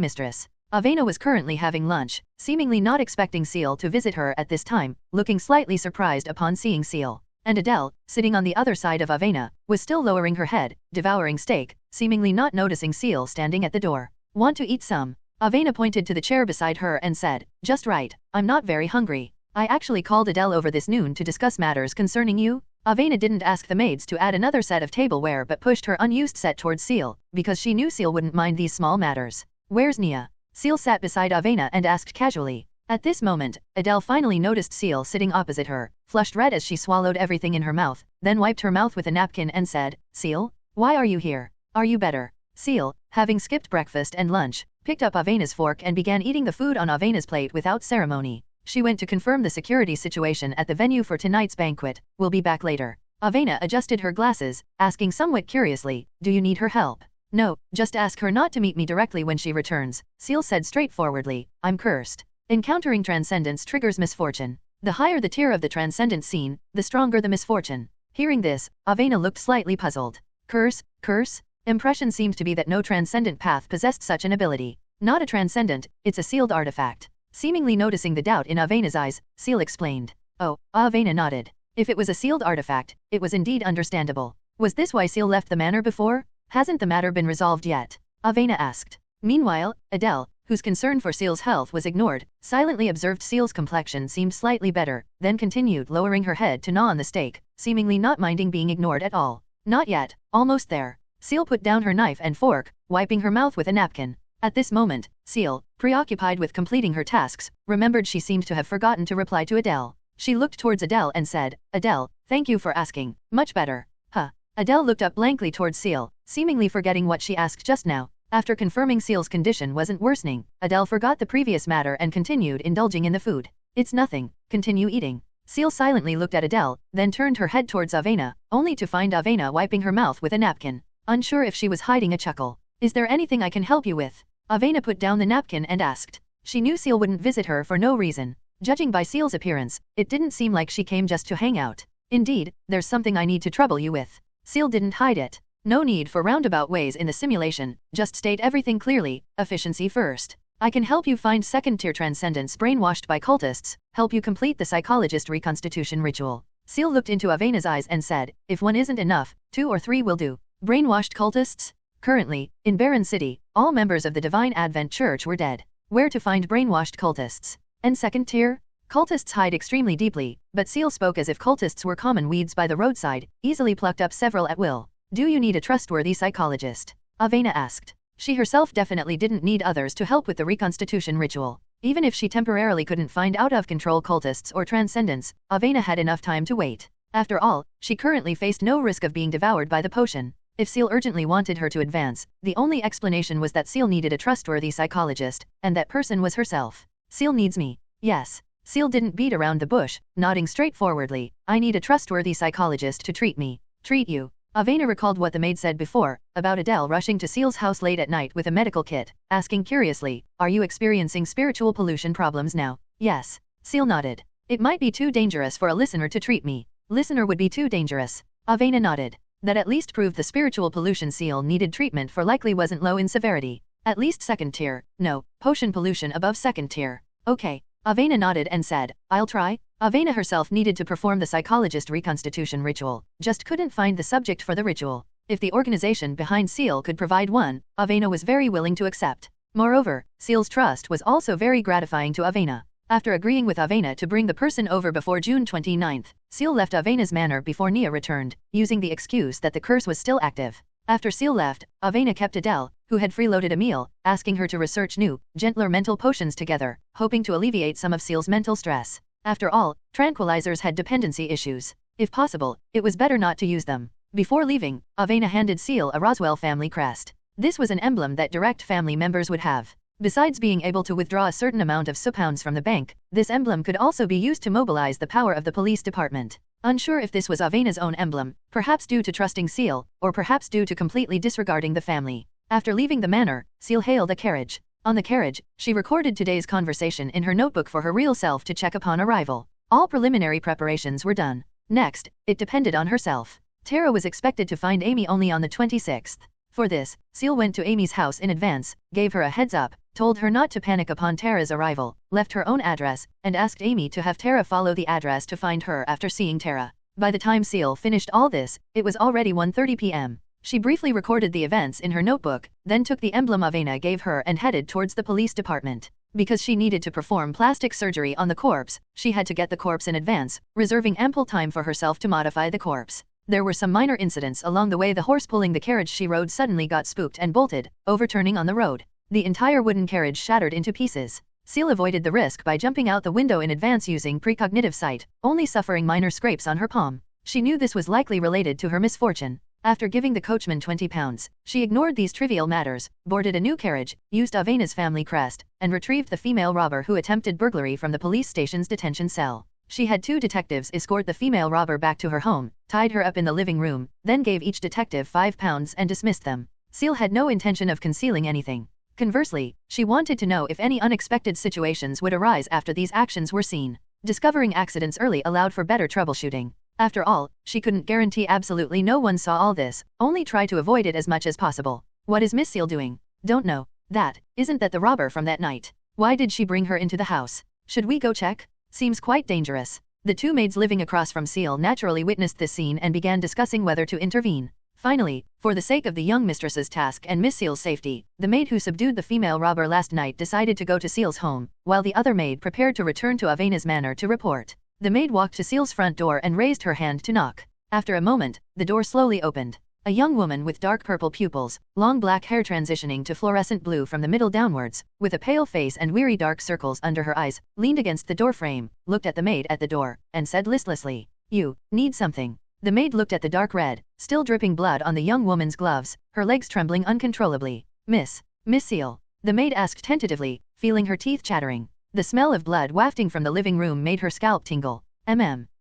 mistress. Avena was currently having lunch, seemingly not expecting Ciel to visit her at this time, looking slightly surprised upon seeing Ciel. And Adele, sitting on the other side of Avena, was still lowering her head, devouring steak, seemingly not noticing Ciel standing at the door. Want to eat some? Avena pointed to the chair beside her and said, just right, I'm not very hungry. I actually called Adele over this noon to discuss matters concerning you. Avena didn't ask the maids to add another set of tableware but pushed her unused set towards Ciel, because she knew Ciel wouldn't mind these small matters. Where's Nia? Ciel sat beside Avena and asked casually. At this moment, Adele finally noticed Ciel sitting opposite her, flushed red as she swallowed everything in her mouth, then wiped her mouth with a napkin and said, Ciel, why are you here? Are you better? Ciel, having skipped breakfast and lunch, picked up Avena's fork and began eating the food on Avena's plate without ceremony. She went to confirm the security situation at the venue for tonight's banquet. We'll be back later. Avena adjusted her glasses, asking somewhat curiously, do you need her help? No, just ask her not to meet me directly when she returns, Ciel said straightforwardly. I'm cursed. Encountering transcendence triggers misfortune. The higher the tier of the transcendent scene, the stronger the misfortune. Hearing this, Avena looked slightly puzzled. Curse? Impression seemed to be that no transcendent path possessed such an ability. Not a transcendent, it's a sealed artifact. Seemingly noticing the doubt in Avena's eyes, Ciel explained. Oh, Avena nodded. If it was a sealed artifact, it was indeed understandable. Was this why Ciel left the manor before? Hasn't the matter been resolved yet? Avena asked. Meanwhile, Adele, whose concern for Ciel's health was ignored, silently observed Ciel's complexion seemed slightly better, then continued lowering her head to gnaw on the steak, seemingly not minding being ignored at all. Not yet, almost there. Ciel put down her knife and fork, wiping her mouth with a napkin. At this moment, Ciel, preoccupied with completing her tasks, remembered she seemed to have forgotten to reply to Adele. She looked towards Adele and said, Adele, thank you for asking. Much better. Huh. Adele looked up blankly towards Ciel, seemingly forgetting what she asked just now. After confirming Ciel's condition wasn't worsening, Adele forgot the previous matter and continued indulging in the food. It's nothing, continue eating. Ciel silently looked at Adele, then turned her head towards Avena, only to find Avena wiping her mouth with a napkin. Unsure if she was hiding a chuckle. Is there anything I can help you with? Avena put down the napkin and asked. She knew Ciel wouldn't visit her for no reason. Judging by Ciel's appearance, it didn't seem like she came just to hang out. Indeed, there's something I need to trouble you with. Ciel didn't hide it. No need for roundabout ways in the simulation, just state everything clearly, efficiency first. I can help you find second-tier transcendents brainwashed by cultists, help you complete the psychologist reconstitution ritual. Ciel looked into Avena's eyes and said, if one isn't enough, 2 or 3 will do. Brainwashed cultists? Currently, in Barren City, all members of the Divine Advent Church were dead. Where to find brainwashed cultists? And second tier? Cultists hide extremely deeply, but Ciel spoke as if cultists were common weeds by the roadside, easily plucked up several at will. Do you need a trustworthy psychologist? Avena asked. She herself definitely didn't need others to help with the reconstitution ritual. Even if she temporarily couldn't find out-of-control cultists or transcendents, Avena had enough time to wait. After all, she currently faced no risk of being devoured by the potion. If Ciel urgently wanted her to advance, the only explanation was that Ciel needed a trustworthy psychologist, and that person was herself. Ciel needs me. Yes. Ciel didn't beat around the bush, nodding straightforwardly. I need a trustworthy psychologist to treat me. Treat you. Avena recalled what the maid said before, about Adele rushing to Ciel's house late at night with a medical kit, asking curiously, "Are you experiencing spiritual pollution problems now?" "Yes." Ciel nodded. "It might be too dangerous for a listener to treat me." "Listener would be too dangerous." Avena nodded. That at least proved the spiritual pollution Ciel needed treatment for likely wasn't low in severity. At least second tier, no, potion pollution above second tier. "Okay." Avena nodded and said, "I'll try." Avena herself needed to perform the psychologist reconstitution ritual, just couldn't find the subject for the ritual. If the organization behind Ciel could provide one, Avena was very willing to accept. Moreover, Ciel's trust was also very gratifying to Avena. After agreeing with Avena to bring the person over before June 29th, Ciel left Avena's manor before Nia returned, using the excuse that the curse was still active. After Ciel left, Avena kept Adele, who had freeloaded a meal, asking her to research new, gentler mental potions together, hoping to alleviate some of Ciel's mental stress. After all, tranquilizers had dependency issues. If possible, it was better not to use them. Before leaving, Avena handed Ciel a Roswell family crest. This was an emblem that direct family members would have. Besides being able to withdraw a certain amount of £pounds from the bank, this emblem could also be used to mobilize the power of the police department. Unsure if this was Avena's own emblem, perhaps due to trusting Ciel, or perhaps due to completely disregarding the family. After leaving the manor, Ciel hailed a carriage. On the carriage, she recorded today's conversation in her notebook for her real self to check upon arrival. All preliminary preparations were done. Next, it depended on herself. Tara was expected to find Amy only on the 26th. For this, Ciel went to Amy's house in advance, gave her a heads up, told her not to panic upon Tara's arrival, left her own address, and asked Amy to have Tara follow the address to find her after seeing Tara. By the time Ciel finished all this, it was already 1:30 p.m. She briefly recorded the events in her notebook, then took the emblem Avena gave her and headed towards the police department. Because she needed to perform plastic surgery on the corpse, she had to get the corpse in advance, reserving ample time for herself to modify the corpse. There were some minor incidents along the way. The horse pulling the carriage she rode suddenly got spooked and bolted, overturning on the road. The entire wooden carriage shattered into pieces. Ciel avoided the risk by jumping out the window in advance using precognitive sight, only suffering minor scrapes on her palm. She knew this was likely related to her misfortune. After giving the coachman £20, she ignored these trivial matters, boarded a new carriage, used Avena's family crest, and retrieved the female robber who attempted burglary from the police station's detention cell. She had 2 detectives escort the female robber back to her home, tied her up in the living room, then gave each detective £5 and dismissed them. Ciel had no intention of concealing anything. Conversely, she wanted to know if any unexpected situations would arise after these actions were seen. Discovering accidents early allowed for better troubleshooting. After all, she couldn't guarantee absolutely no one saw all this, only try to avoid it as much as possible. What is Miss Ciel doing? Don't know. Isn't that the robber from that night? Why did she bring her into the house? Should we go check? Seems quite dangerous. The 2 maids living across from Ciel naturally witnessed this scene and began discussing whether to intervene. Finally, for the sake of the young mistress's task and Miss Ciel's safety, the maid who subdued the female robber last night decided to go to Ciel's home, while the other maid prepared to return to Avena's manor to report. The maid walked to Ciel's front door and raised her hand to knock. After a moment, the door slowly opened. A young woman with dark purple pupils, long black hair transitioning to fluorescent blue from the middle downwards, with a pale face and weary dark circles under her eyes, leaned against the door frame, looked at the maid at the door, and said listlessly, "You need something." The maid looked at the dark red, still dripping blood on the young woman's gloves, her legs trembling uncontrollably. Miss Ciel?" the maid asked tentatively, feeling her teeth chattering. The smell of blood wafting from the living room made her scalp tingle.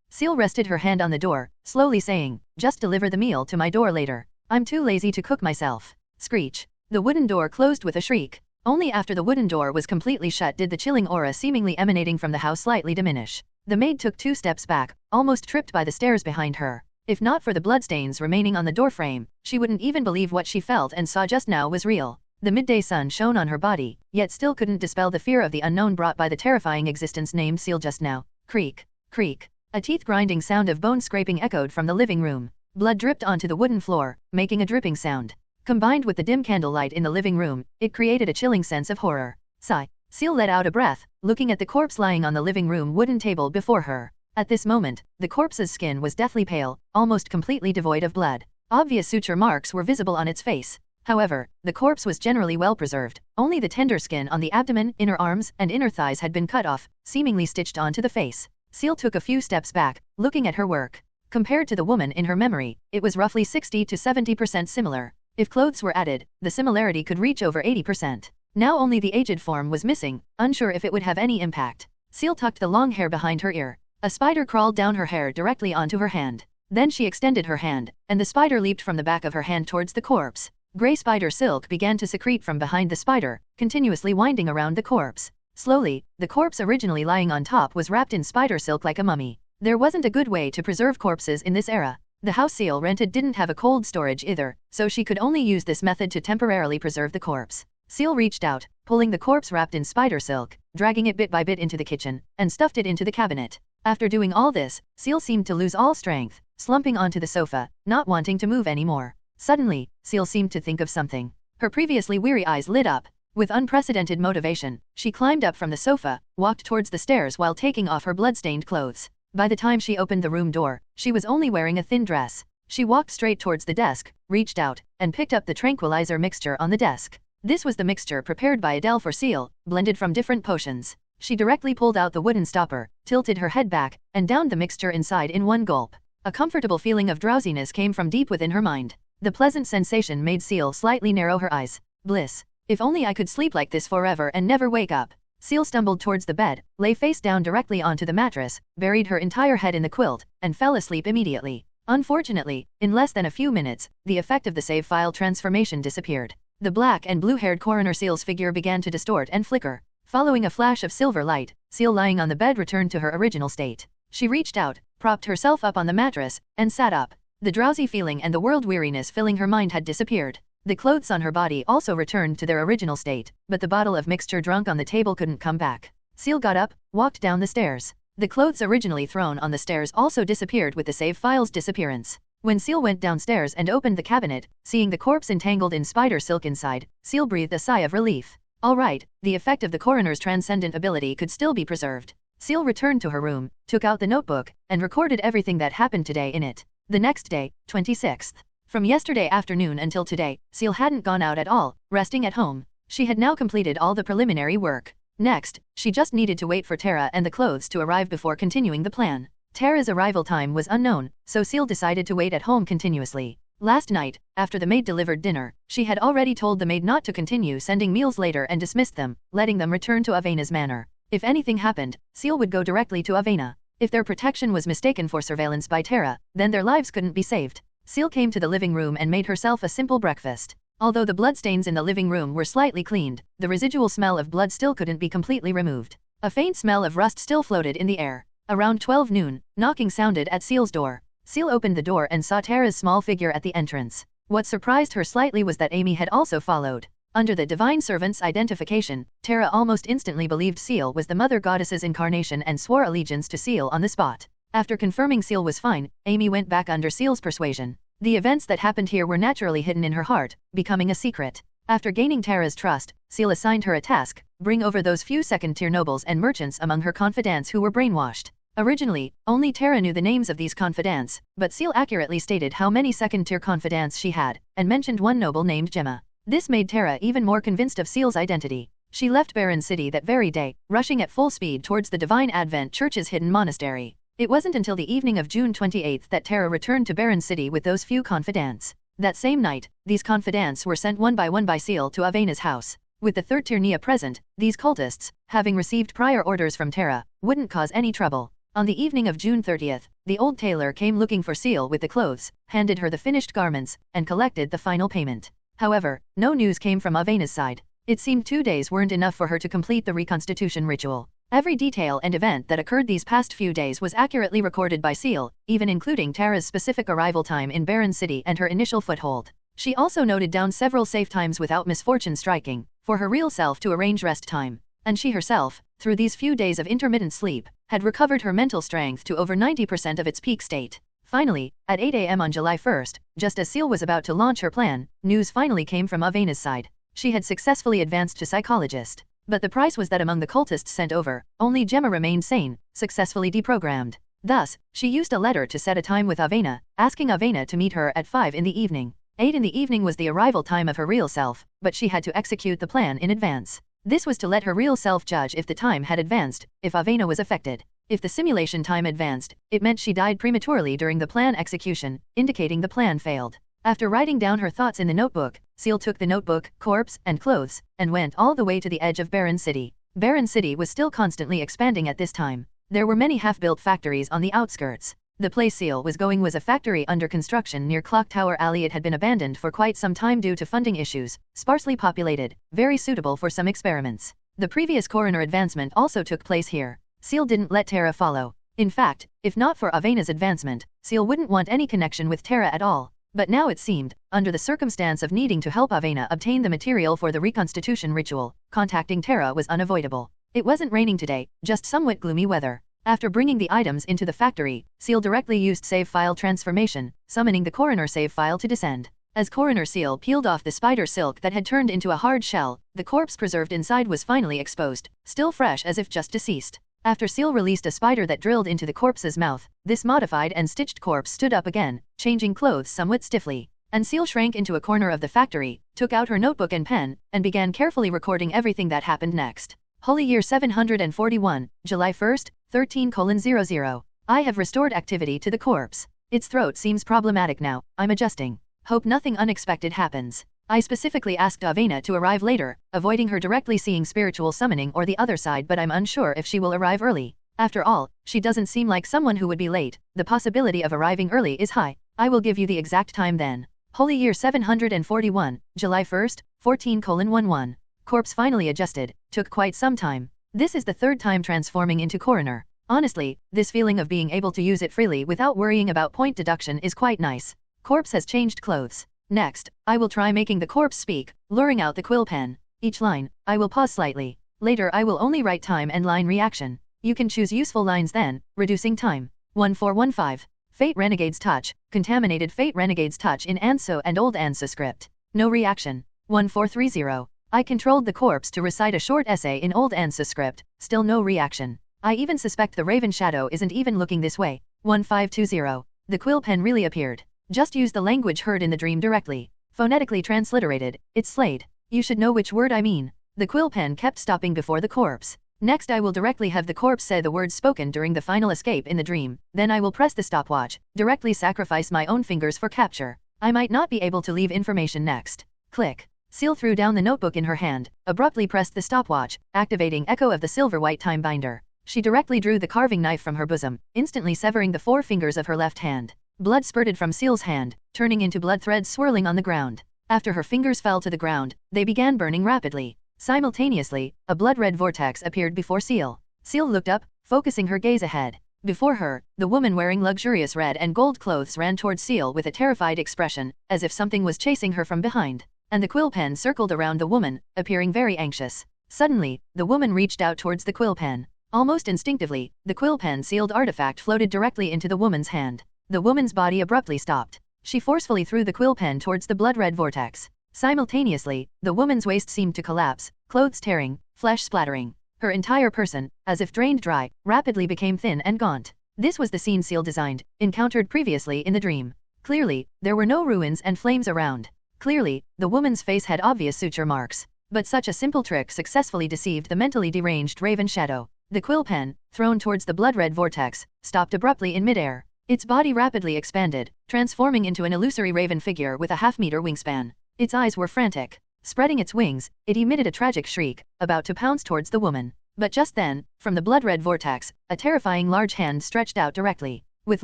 Ciel rested her hand on the door, slowly saying, "Just deliver the meal to my door later. I'm too lazy to cook myself." Screech. The wooden door closed with a shriek. Only after the wooden door was completely shut did the chilling aura seemingly emanating from the house slightly diminish. The maid took 2 steps back, almost tripped by the stairs behind her. If not for the bloodstains remaining on the doorframe, she wouldn't even believe what she felt and saw just now was real. The midday sun shone on her body, yet still couldn't dispel the fear of the unknown brought by the terrifying existence named Ciel just now. Creak. Creak. A teeth-grinding sound of bone scraping echoed from the living room. Blood dripped onto the wooden floor, making a dripping sound. Combined with the dim candlelight in the living room, it created a chilling sense of horror. Sigh. Ciel let out a breath, looking at the corpse lying on the living room wooden table before her. At this moment, the corpse's skin was deathly pale, almost completely devoid of blood. Obvious suture marks were visible on its face. However, the corpse was generally well preserved. Only the tender skin on the abdomen, inner arms, and inner thighs had been cut off, seemingly stitched onto the face. Ciel took a few steps back, looking at her work. Compared to the woman in her memory, it was roughly 60 to 70% similar. If clothes were added, the similarity could reach over 80%. Now only the aged form was missing, unsure if it would have any impact. Ciel tucked the long hair behind her ear. A spider crawled down her hair directly onto her hand. Then she extended her hand, and the spider leaped from the back of her hand towards the corpse. Gray spider silk began to secrete from behind the spider, continuously winding around the corpse. Slowly, the corpse originally lying on top was wrapped in spider silk like a mummy. There wasn't a good way to preserve corpses in this era. The house Ciel rented didn't have a cold storage either, so she could only use this method to temporarily preserve the corpse. Ciel reached out, pulling the corpse wrapped in spider silk, dragging it bit by bit into the kitchen, and stuffed it into the cabinet. After doing all this, Ciel seemed to lose all strength, slumping onto the sofa, not wanting to move anymore. Suddenly, Ciel seemed to think of something. Her previously weary eyes lit up. With unprecedented motivation, she climbed up from the sofa, walked towards the stairs while taking off her blood-stained clothes. By the time she opened the room door, she was only wearing a thin dress. She walked straight towards the desk, reached out, and picked up the tranquilizer mixture on the desk. This was the mixture prepared by Adele for Ciel, blended from different potions. She directly pulled out the wooden stopper, tilted her head back, and downed the mixture inside in one gulp. A comfortable feeling of drowsiness came from deep within her mind. The pleasant sensation made Ciel slightly narrow her eyes. Bliss. If only I could sleep like this forever and never wake up. Ciel stumbled towards the bed, lay face down directly onto the mattress, buried her entire head in the quilt, and fell asleep immediately. Unfortunately, in less than a few minutes, the effect of the save file transformation disappeared. The black and blue-haired coroner Ciel's figure began to distort and flicker. Following a flash of silver light, Ciel lying on the bed returned to her original state. She reached out, propped herself up on the mattress, and sat up. The drowsy feeling and the world weariness filling her mind had disappeared. The clothes on her body also returned to their original state, but the bottle of mixture drunk on the table couldn't come back. Ciel got up, walked down the stairs. The clothes originally thrown on the stairs also disappeared with the save file's disappearance. When Ciel went downstairs and opened the cabinet, seeing the corpse entangled in spider silk inside, Ciel breathed a sigh of relief. All right, the effect of the coroner's transcendent ability could still be preserved. Ciel returned to her room, took out the notebook, and recorded everything that happened today in it. The next day, 26th. From yesterday afternoon until today, Ciel hadn't gone out at all, resting at home. She had now completed all the preliminary work. Next, she just needed to wait for Tara and the clothes to arrive before continuing the plan. Tara's arrival time was unknown, so Ciel decided to wait at home continuously. Last night, after the maid delivered dinner, she had already told the maid not to continue sending meals later and dismissed them, letting them return to Avena's manor. If anything happened, Ciel would go directly to Avena. If their protection was mistaken for surveillance by Tara, then their lives couldn't be saved. Ciel came to the living room and made herself a simple breakfast. Although the bloodstains in the living room were slightly cleaned, the residual smell of blood still couldn't be completely removed. A faint smell of rust still floated in the air. Around 12 noon, knocking sounded at Ciel's door. Ciel opened the door and saw Tara's small figure at the entrance. What surprised her slightly was that Amy had also followed. Under the divine servant's identification, Tara almost instantly believed Ciel was the mother goddess's incarnation and swore allegiance to Ciel on the spot. After confirming Ciel was fine, Amy went back under Ciel's persuasion. The events that happened here were naturally hidden in her heart, becoming a secret. After gaining Tara's trust, Ciel assigned her a task: bring over those few second-tier nobles and merchants among her confidants who were brainwashed. Originally, only Tara knew the names of these confidants, but Ciel accurately stated how many second-tier confidants she had, and mentioned one noble named Gemma. This made Tara even more convinced of Ciel's identity. She left Baron City that very day, rushing at full speed towards the Divine Advent Church's hidden monastery. It wasn't until the evening of June 28 that Tara returned to Baron City with those few confidants. That same night, these confidants were sent one by Ciel to Avena's house. With the third-tier Nia present, these cultists, having received prior orders from Tara, wouldn't cause any trouble. On the evening of June 30th, the old tailor came looking for Ciel with the clothes, handed her the finished garments, and collected the final payment. However, no news came from Avena's side. It seemed 2 days weren't enough for her to complete the reconstitution ritual. Every detail and event that occurred these past few days was accurately recorded by Ciel, even including Tara's specific arrival time in Baron City and her initial foothold. She also noted down several safe times without misfortune striking, for her real self to arrange rest time. And she herself, through these few days of intermittent sleep, had recovered her mental strength to over 90% of its peak state. Finally, at 8 a.m. on July 1st, just as Ciel was about to launch her plan, news finally came from Avena's side. She had successfully advanced to psychologist. But the price was that among the cultists sent over, only Gemma remained sane, successfully deprogrammed. Thus, she used a letter to set a time with Avena, asking Avena to meet her at 5 in the evening. 8 in the evening was the arrival time of her real self, but she had to execute the plan in advance. This was to let her real self judge if the time had advanced, if Avena was affected. If the simulation time advanced, it meant she died prematurely during the plan execution, indicating the plan failed. After writing down her thoughts in the notebook, Ciel took the notebook, corpse, and clothes, and went all the way to the edge of Baron City. Baron City was still constantly expanding at this time. There were many half-built factories on the outskirts. The place Ciel was going was a factory under construction near Clock Tower Alley. It had been abandoned for quite some time due to funding issues, sparsely populated, very suitable for some experiments. The previous coroner advancement also took place here. Ciel didn't let Terra follow. In fact, if not for Avena's advancement, Ciel wouldn't want any connection with Terra at all. But now it seemed, under the circumstance of needing to help Avena obtain the material for the reconstitution ritual, contacting Terra was unavoidable. It wasn't raining today, just somewhat gloomy weather. After bringing the items into the factory, Ciel directly used save file transformation, summoning the coroner save file to descend. As coroner Ciel peeled off the spider silk that had turned into a hard shell, the corpse preserved inside was finally exposed, still fresh as if just deceased. After Ciel released a spider that drilled into the corpse's mouth, this modified and stitched corpse stood up again, changing clothes somewhat stiffly. And Ciel shrank into a corner of the factory, took out her notebook and pen, and began carefully recording everything that happened next. Holy Year 741, July 1st, 13:00. I have restored activity to the corpse. Its throat seems problematic now, I'm adjusting. Hope nothing unexpected happens. I specifically asked Avena to arrive later, avoiding her directly seeing spiritual summoning or the other side, but I'm unsure if she will arrive early. After all, she doesn't seem like someone who would be late. The possibility of arriving early is high. I will give you the exact time then. Holy Year 741, July 1st, 14:11. Corpse finally adjusted, took quite some time. This is the third time transforming into coroner. Honestly, this feeling of being able to use it freely without worrying about point deduction is quite nice. Corpse has changed clothes. Next, I will try making the corpse speak, luring out the quill pen. Each line, I will pause slightly. Later I will only write time and line reaction. You can choose useful lines then, reducing time. 1415. Fate Renegade's Touch, Contaminated Fate Renegade's Touch in Anso and Old Anso script. No reaction. 1430. I controlled the corpse to recite a short essay in Old Anso script, still no reaction. I even suspect the Raven Shadow isn't even looking this way. 1520. The quill pen really appeared. Just use the language heard in the dream directly. Phonetically transliterated, it's Slade. You should know which word I mean. The quill pen kept stopping before the corpse. Next I will directly have the corpse say the words spoken during the final escape in the dream, then I will press the stopwatch, directly sacrifice my own fingers for capture. I might not be able to leave information next. Click. Ciel threw down the notebook in her hand, abruptly pressed the stopwatch, activating Echo of the Silver-White Time Binder. She directly drew the carving knife from her bosom, instantly severing the 4 fingers of her left hand. Blood spurted from Ciel's hand, turning into blood threads swirling on the ground. After her fingers fell to the ground, they began burning rapidly. Simultaneously, a blood-red vortex appeared before Ciel. Ciel looked up, focusing her gaze ahead. Before her, the woman wearing luxurious red and gold clothes ran towards Ciel with a terrified expression, as if something was chasing her from behind. And the quill pen circled around the woman, appearing very anxious. Suddenly, the woman reached out towards the quill pen. Almost instinctively, the quill pen sealed artifact floated directly into the woman's hand. The woman's body abruptly stopped. She forcefully threw the quill pen towards the blood-red vortex. Simultaneously, the woman's waist seemed to collapse, clothes tearing, flesh splattering. Her entire person, as if drained dry, rapidly became thin and gaunt. This was the scene Ciel designed, encountered previously in the dream. Clearly, there were no ruins and flames around. Clearly, the woman's face had obvious suture marks. But such a simple trick successfully deceived the mentally deranged Raven Shadow. The quill pen, thrown towards the blood-red vortex, stopped abruptly in midair. Its body rapidly expanded, transforming into an illusory raven figure with a half-meter wingspan. Its eyes were frantic. Spreading its wings, it emitted a tragic shriek, about to pounce towards the woman. But just then, from the blood-red vortex, a terrifying large hand stretched out directly. With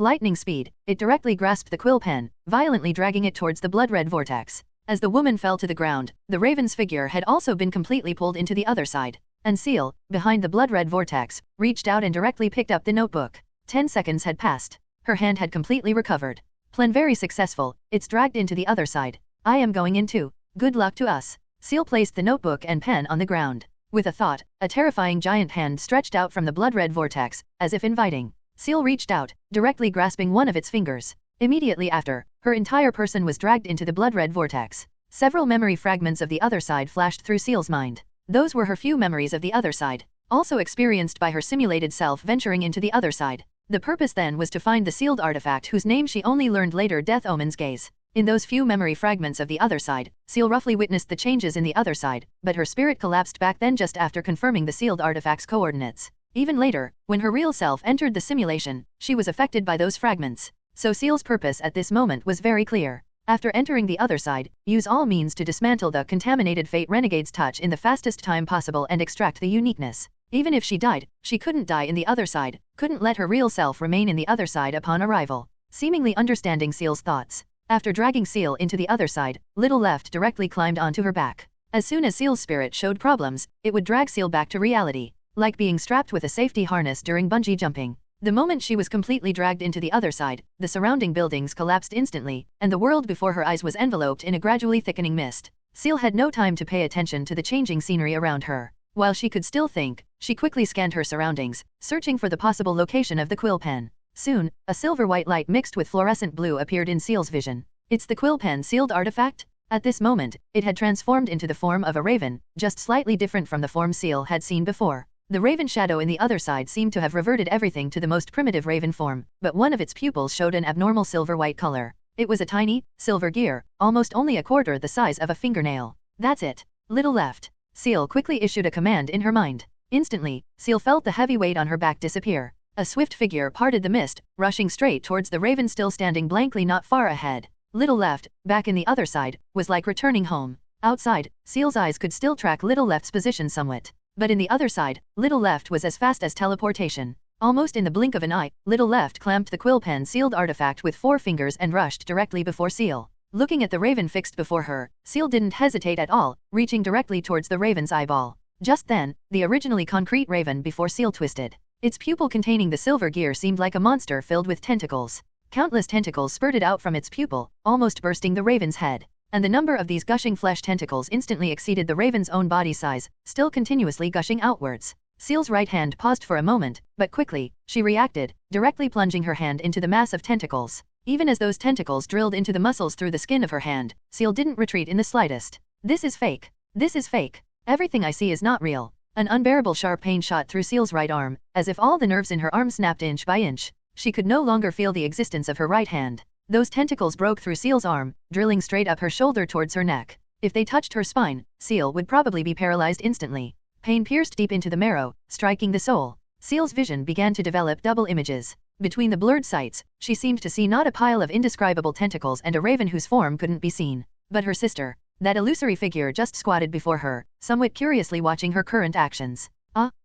lightning speed, it directly grasped the quill pen, violently dragging it towards the blood-red vortex. As the woman fell to the ground, the raven's figure had also been completely pulled into the other side. And Ciel, behind the blood-red vortex, reached out and directly picked up the notebook. 10 seconds had passed. Her hand had completely recovered. Plan very successful, it's dragged into the other side. I am going in too. Good luck to us. Ciel placed the notebook and pen on the ground. With a thought, a terrifying giant hand stretched out from the blood-red vortex, as if inviting. Ciel reached out, directly grasping one of its fingers. Immediately after, her entire person was dragged into the blood-red vortex. Several memory fragments of the other side flashed through Ciel's mind. Those were her few memories of the other side, also experienced by her simulated self venturing into the other side. The purpose then was to find the sealed artifact whose name she only learned later, Death Omen's Gaze. In those few memory fragments of the other side, Ciel roughly witnessed the changes in the other side, but her spirit collapsed back then just after confirming the sealed artifact's coordinates. Even later, when her real self entered the simulation, she was affected by those fragments. So Ciel's purpose at this moment was very clear. After entering the other side, use all means to dismantle the contaminated Fate Renegade's touch in the fastest time possible and extract the uniqueness. Even if she died, she couldn't die in the other side, couldn't let her real self remain in the other side upon arrival. Seemingly understanding Ciel's thoughts, after dragging Ciel into the other side, Little Left directly climbed onto her back. As soon as Ciel's spirit showed problems, it would drag Ciel back to reality, like being strapped with a safety harness during bungee jumping. The moment she was completely dragged into the other side, the surrounding buildings collapsed instantly, and the world before her eyes was enveloped in a gradually thickening mist. Ciel had no time to pay attention to the changing scenery around her. While she could still think, she quickly scanned her surroundings, searching for the possible location of the quill pen. Soon, a silver-white light mixed with fluorescent blue appeared in Ciel's vision. It's the quill pen sealed artifact? At this moment, it had transformed into the form of a raven, just slightly different from the form Ciel had seen before. The raven shadow in the other side seemed to have reverted everything to the most primitive raven form, but one of its pupils showed an abnormal silver-white color. It was a tiny, silver gear, almost only a quarter the size of a fingernail. That's it. Little Left. Ciel quickly issued a command in her mind. Instantly, Ciel felt the heavy weight on her back disappear. A swift figure parted the mist, rushing straight towards the raven still standing blankly not far ahead. Little Left, back in the other side, was like returning home. Outside, Ciel's eyes could still track Little Left's position somewhat. But in the other side, Little Left was as fast as teleportation. Almost in the blink of an eye, Little Left clamped the quill pen sealed artifact with 4 fingers and rushed directly before Ciel. Looking at the raven fixed before her, Ciel didn't hesitate at all, reaching directly towards the raven's eyeball. Just then, the originally concrete raven before Ciel twisted. Its pupil containing the silver gear seemed like a monster filled with tentacles. Countless tentacles spurted out from its pupil, almost bursting the raven's head. And the number of these gushing flesh tentacles instantly exceeded the raven's own body size, still continuously gushing outwards. Ciel's right hand paused for a moment, but quickly, she reacted, directly plunging her hand into the mass of tentacles. Even as those tentacles drilled into the muscles through the skin of her hand, Ciel didn't retreat in the slightest. This is fake. This is fake. Everything I see is not real. An unbearable sharp pain shot through Ciel's right arm, as if all the nerves in her arm snapped inch by inch. She could no longer feel the existence of her right hand. Those tentacles broke through Ciel's arm, drilling straight up her shoulder towards her neck. If they touched her spine, Ciel would probably be paralyzed instantly. Pain pierced deep into the marrow, striking the soul. Ciel's vision began to develop double images. Between the blurred sights, she seemed to see not a pile of indescribable tentacles and a raven whose form couldn't be seen, but her sister. That illusory figure just squatted before her, somewhat curiously watching her current actions.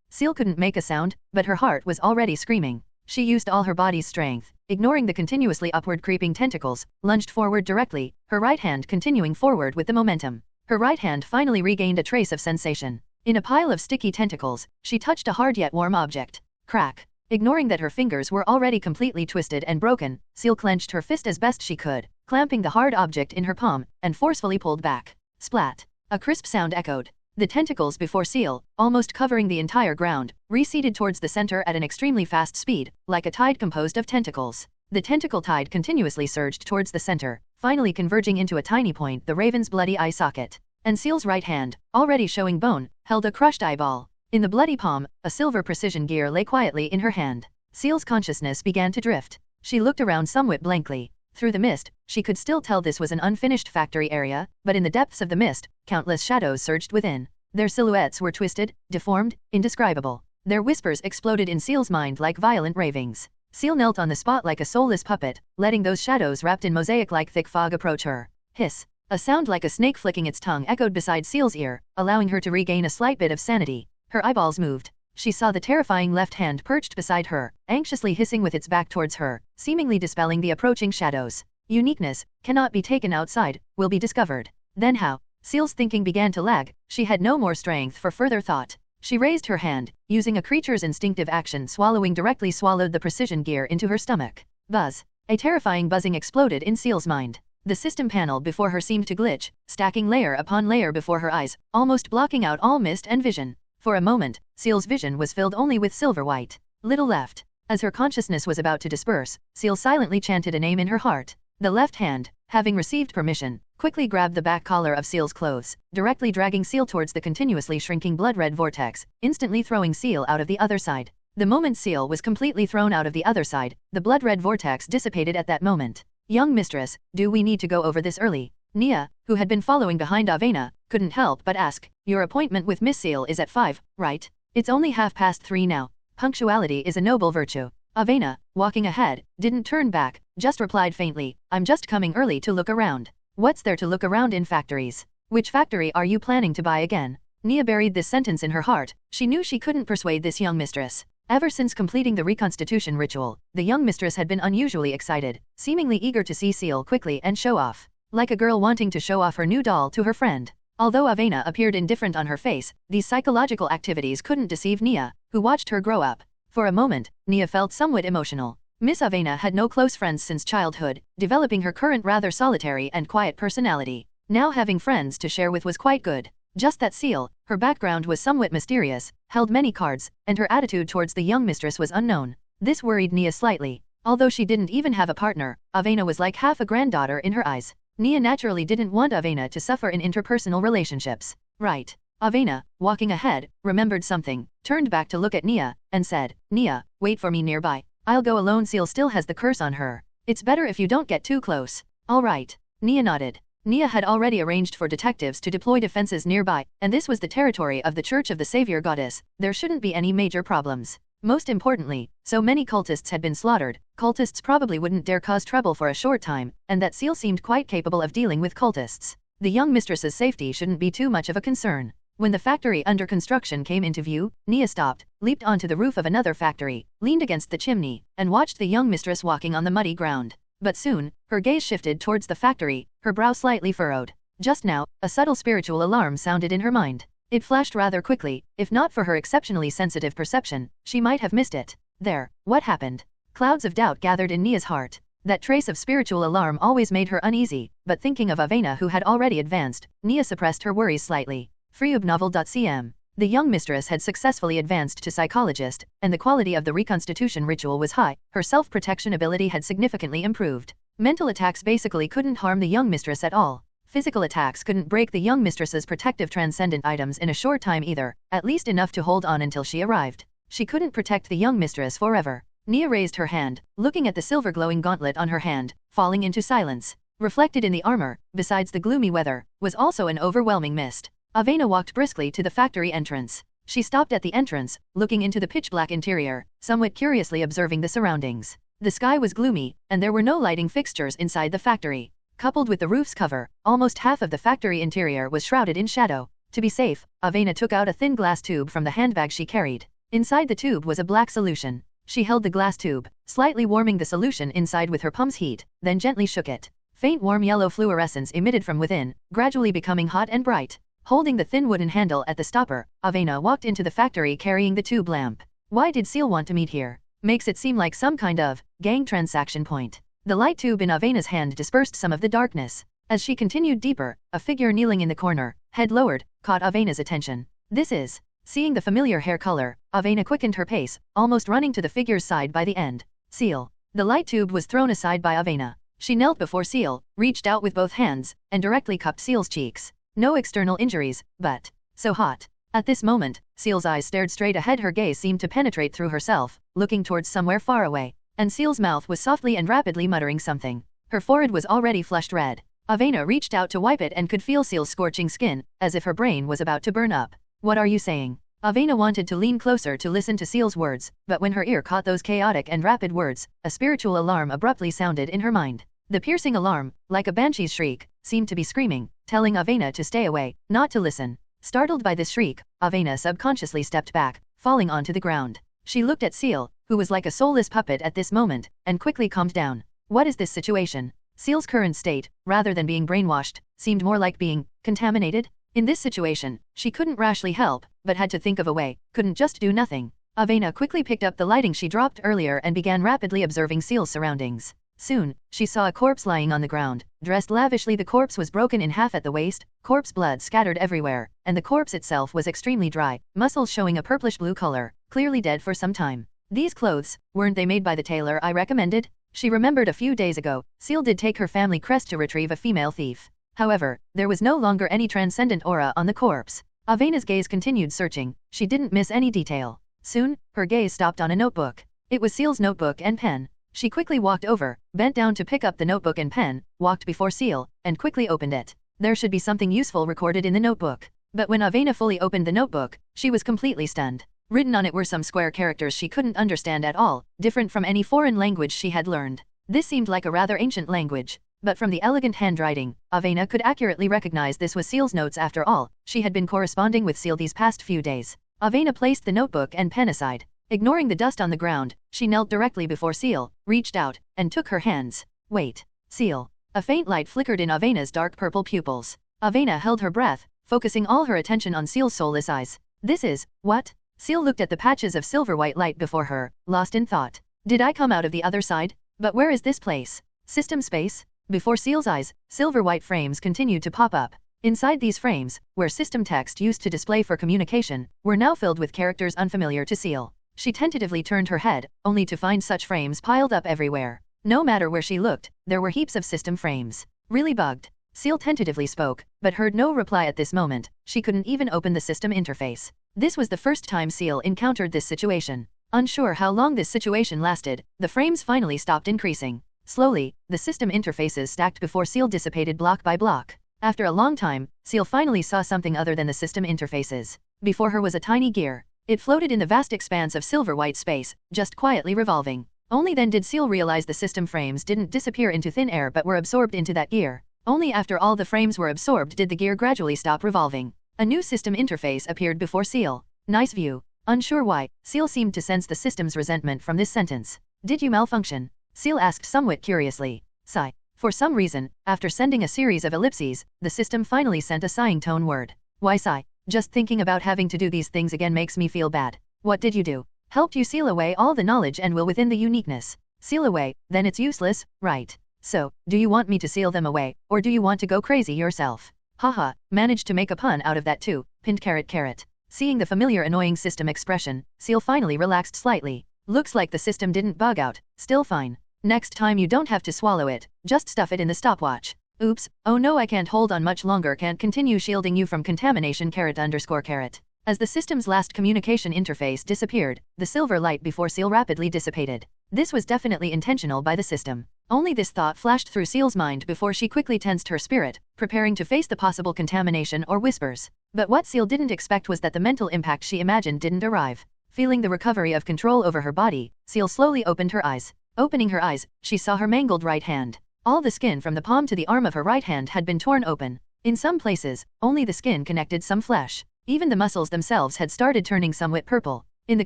Ciel couldn't make a sound, but her heart was already screaming. She used all her body's strength, ignoring the continuously upward creeping tentacles, lunged forward directly, her right hand continuing forward with the momentum. Her right hand finally regained a trace of sensation. In a pile of sticky tentacles, she touched a hard yet warm object. Crack. Ignoring that her fingers were already completely twisted and broken, Ciel clenched her fist as best she could, clamping the hard object in her palm, and forcefully pulled back. Splat. A crisp sound echoed. The tentacles before Ciel, almost covering the entire ground, receded towards the center at an extremely fast speed, like a tide composed of tentacles. The tentacle tide continuously surged towards the center, finally converging into a tiny point, the raven's bloody eye socket. And Ciel's right hand, already showing bone, held a crushed eyeball. In the bloody palm, a silver precision gear lay quietly in her hand. Ciel's consciousness began to drift. She looked around somewhat blankly. Through the mist, she could still tell this was an unfinished factory area, but in the depths of the mist, countless shadows surged within. Their silhouettes were twisted, deformed, indescribable. Their whispers exploded in Ciel's mind like violent ravings. Ciel knelt on the spot like a soulless puppet, letting those shadows wrapped in mosaic-like thick fog approach her. Hiss. A sound like a snake flicking its tongue echoed beside Ciel's ear, allowing her to regain a slight bit of sanity. Her eyeballs moved. She saw the terrifying left hand perched beside her, anxiously hissing with its back towards her, seemingly dispelling the approaching shadows. Uniqueness, cannot be taken outside, will be discovered. Then how? Ciel's thinking began to lag, she had no more strength for further thought. She raised her hand, using a creature's instinctive action directly swallowed the precision gear into her stomach. Buzz. A terrifying buzzing exploded in Ciel's mind. The system panel before her seemed to glitch, stacking layer upon layer before her eyes, almost blocking out all mist and vision. For a moment, Ciel's vision was filled only with silver white. Little Left. As her consciousness was about to disperse, Ciel silently chanted a name in her heart. The left hand, having received permission, quickly grabbed the back collar of Ciel's clothes, directly dragging Ciel towards the continuously shrinking blood-red vortex, instantly throwing Ciel out of the other side. The moment Ciel was completely thrown out of the other side, the blood-red vortex dissipated at that moment. Young mistress, do we need to go over this early? Nia, who had been following behind Avena, couldn't help but ask. Your appointment with Miss Ciel is at 5, right? It's only 3:30 now. Punctuality is a noble virtue. Avena, walking ahead, didn't turn back, just replied faintly, I'm just coming early to look around. What's there to look around in factories? Which factory are you planning to buy again? Nia buried this sentence in her heart. She knew she couldn't persuade this young mistress. Ever since completing the reconstitution ritual, the young mistress had been unusually excited, seemingly eager to see Ciel quickly and show off. Like a girl wanting to show off her new doll to her friend. Although Avena appeared indifferent on her face, these psychological activities couldn't deceive Nia, who watched her grow up. For a moment, Nia felt somewhat emotional. Miss Avena had no close friends since childhood, developing her current rather solitary and quiet personality. Now having friends to share with was quite good. Just that Ciel, her background was somewhat mysterious, held many cards, and her attitude towards the young mistress was unknown. This worried Nia slightly. Although she didn't even have a partner, Avena was like half a granddaughter in her eyes. Nia naturally didn't want Avena to suffer in interpersonal relationships. Right. Avena, walking ahead, remembered something, turned back to look at Nia, and said, "Nia, wait for me nearby. I'll go alone. Ciel still has the curse on her. It's better if you don't get too close." "All right." Nia nodded. Nia had already arranged for detectives to deploy defenses nearby, and this was the territory of the Church of the Savior Goddess. There shouldn't be any major problems. Most importantly, so many cultists had been slaughtered, cultists probably wouldn't dare cause trouble for a short time, and that Ciel seemed quite capable of dealing with cultists. The young mistress's safety shouldn't be too much of a concern. When the factory under construction came into view, Nia stopped, leaped onto the roof of another factory, leaned against the chimney, and watched the young mistress walking on the muddy ground. But soon, her gaze shifted towards the factory, her brow slightly furrowed. Just now, a subtle spiritual alarm sounded in her mind. It flashed rather quickly. If not for her exceptionally sensitive perception, she might have missed it. There, what happened? Clouds of doubt gathered in Nia's heart. That trace of spiritual alarm always made her uneasy, but thinking of Avena who had already advanced, Nia suppressed her worries slightly. Freeubnovel.cm. The young mistress had successfully advanced to psychologist, and the quality of the reconstitution ritual was high. Her self-protection ability had significantly improved. Mental attacks basically couldn't harm the young mistress at all. Physical attacks couldn't break the young mistress's protective transcendent items in a short time either, at least enough to hold on until she arrived. She couldn't protect the young mistress forever. Nia raised her hand, looking at the silver glowing gauntlet on her hand, falling into silence. Reflected in the armor, besides the gloomy weather, was also an overwhelming mist. Avena walked briskly to the factory entrance. She stopped at the entrance, looking into the pitch-black interior, somewhat curiously observing the surroundings. The sky was gloomy, and there were no lighting fixtures inside the factory. Coupled with the roof's cover, almost half of the factory interior was shrouded in shadow. To be safe, Avena took out a thin glass tube from the handbag she carried. Inside the tube was a black solution. She held the glass tube, slightly warming the solution inside with her palm's heat, then gently shook it. Faint warm yellow fluorescence emitted from within, gradually becoming hot and bright. Holding the thin wooden handle at the stopper, Avena walked into the factory carrying the tube lamp. Why did Ciel want to meet here? Makes it seem like some kind of gang transaction point. The light tube in Avena's hand dispersed some of the darkness. As she continued deeper, a figure kneeling in the corner, head lowered, caught Avena's attention. This is. Seeing the familiar hair color, Avena quickened her pace, almost running to the figure's side by the end. Ciel. The light tube was thrown aside by Avena. She knelt before Ciel, reached out with both hands, and directly cupped Ciel's cheeks. No external injuries, but so hot. At this moment, Ciel's eyes stared straight ahead. Her gaze seemed to penetrate through herself, looking towards somewhere far away. And Ciel's mouth was softly and rapidly muttering something. Her forehead was already flushed red. Avena reached out to wipe it and could feel Ciel's scorching skin, as if her brain was about to burn up. What are you saying? Avena wanted to lean closer to listen to Ciel's words, but when her ear caught those chaotic and rapid words, a spiritual alarm abruptly sounded in her mind. The piercing alarm, like a banshee's shriek, seemed to be screaming, telling Avena to stay away, not to listen. Startled by this shriek, Avena subconsciously stepped back, falling onto the ground. She looked at Ciel, who was like a soulless puppet at this moment, and quickly calmed down. What is this situation? Ciel's current state, rather than being brainwashed, seemed more like being contaminated. In this situation, she couldn't rashly help, but had to think of a way, couldn't just do nothing. Avena quickly picked up the lighting she dropped earlier and began rapidly observing Ciel's surroundings. Soon, she saw a corpse lying on the ground, dressed lavishly. The corpse was broken in half at the waist, corpse blood scattered everywhere, and the corpse itself was extremely dry, muscles showing a purplish-blue color, clearly dead for some time. These clothes, weren't they made by the tailor I recommended? She remembered a few days ago, Ciel did take her family crest to retrieve a female thief. However, there was no longer any transcendent aura on the corpse. Avena's gaze continued searching. She didn't miss any detail. Soon, her gaze stopped on a notebook. It was Ciel's notebook and pen. She quickly walked over, bent down to pick up the notebook and pen, walked before Ciel, and quickly opened it. There should be something useful recorded in the notebook. But when Avena fully opened the notebook, she was completely stunned. Written on it were some square characters she couldn't understand at all, different from any foreign language she had learned. This seemed like a rather ancient language. But from the elegant handwriting, Avena could accurately recognize this was Ciel's notes after all. She had been corresponding with Ciel these past few days. Avena placed the notebook and pen aside. Ignoring the dust on the ground, she knelt directly before Ciel, reached out, and took her hands. Wait. Ciel. A faint light flickered in Avena's dark purple pupils. Avena held her breath, focusing all her attention on Ciel's soulless eyes. This is, what? Ciel looked at the patches of silver-white light before her, lost in thought. Did I come out of the other side? But where is this place? System space? Before Ciel's eyes, silver-white frames continued to pop up. Inside these frames, where system text used to display for communication, were now filled with characters unfamiliar to Ciel. She tentatively turned her head, only to find such frames piled up everywhere. No matter where she looked, there were heaps of system frames. Really bugged. Ciel tentatively spoke, but heard no reply at this moment. She couldn't even open the system interface. This was the first time Ciel encountered this situation. Unsure how long this situation lasted, the frames finally stopped increasing. Slowly, the system interfaces stacked before Ciel dissipated block by block. After a long time, Ciel finally saw something other than the system interfaces. Before her was a tiny gear. It floated in the vast expanse of silver-white space, just quietly revolving. Only then did Ciel realize the system frames didn't disappear into thin air but were absorbed into that gear. Only after all the frames were absorbed did the gear gradually stop revolving. A new system interface appeared before Ciel. Nice view. Unsure why, Ciel seemed to sense the system's resentment from this sentence. Did you malfunction? Ciel asked somewhat curiously. Sigh. For some reason, after sending a series of ellipses, the system finally sent a sighing tone word. Why sigh? Just thinking about having to do these things again makes me feel bad. What did you do? Helped you seal away all the knowledge and will within the uniqueness. Seal away, then it's useless, right? So, do you want me to seal them away, or do you want to go crazy yourself? Haha, managed to make a pun out of that too, pinned carrot carrot. Seeing the familiar annoying system expression, Ciel finally relaxed slightly. Looks like the system didn't bug out, still fine. Next time you don't have to swallow it, just stuff it in the stopwatch. Oops, oh no I can't hold on much longer can't continue shielding you from contamination carrot_carrot. As the system's last communication interface disappeared, the silver light before Ciel rapidly dissipated. This was definitely intentional by the system. Only this thought flashed through Ciel's mind before she quickly tensed her spirit, preparing to face the possible contamination or whispers. But what Ciel didn't expect was that the mental impact she imagined didn't arrive. Feeling the recovery of control over her body, Ciel slowly opened her eyes. Opening her eyes, she saw her mangled right hand. All the skin from the palm to the arm of her right hand had been torn open. In some places, only the skin connected some flesh. Even the muscles themselves had started turning somewhat purple. In the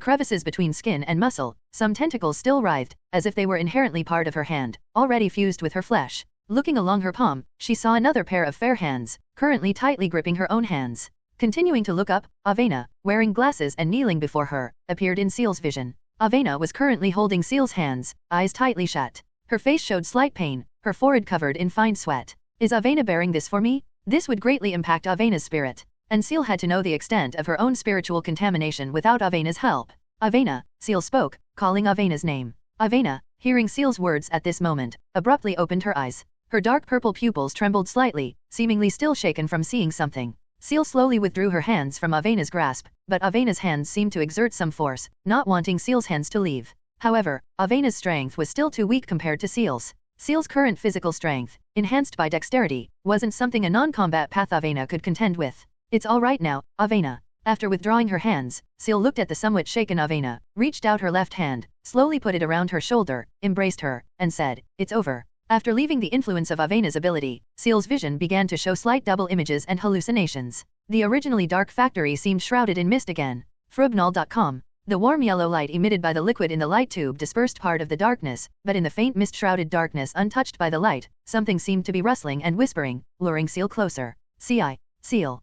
crevices between skin and muscle, some tentacles still writhed, as if they were inherently part of her hand, already fused with her flesh. Looking along her palm, she saw another pair of fair hands, currently tightly gripping her own hands. Continuing to look up, Avena, wearing glasses and kneeling before her, appeared in Ciel's vision. Avena was currently holding Ciel's hands, eyes tightly shut. Her face showed slight pain, her forehead covered in fine sweat. Is Avena bearing this for me? This would greatly impact Avena's spirit. And Ciel had to know the extent of her own spiritual contamination without Avena's help. Avena, Ciel spoke, calling Avena's name. Avena, hearing Ciel's words at this moment, abruptly opened her eyes. Her dark purple pupils trembled slightly, seemingly still shaken from seeing something. Ciel slowly withdrew her hands from Avena's grasp, but Avena's hands seemed to exert some force, not wanting Ciel's hands to leave. However, Avena's strength was still too weak compared to Ciel's. Ciel's current physical strength, enhanced by dexterity, wasn't something a non-combat path Avena could contend with. It's all right now, Avena. After withdrawing her hands, Ciel looked at the somewhat shaken Avena, reached out her left hand, slowly put it around her shoulder, embraced her, and said, "It's over." After leaving the influence of Avena's ability, Ciel's vision began to show slight double images and hallucinations. The originally dark factory seemed shrouded in mist again. Frubnal.com. The warm yellow light emitted by the liquid in the light tube dispersed part of the darkness, but in the faint mist-shrouded darkness untouched by the light, something seemed to be rustling and whispering, luring Ciel closer. Ciel.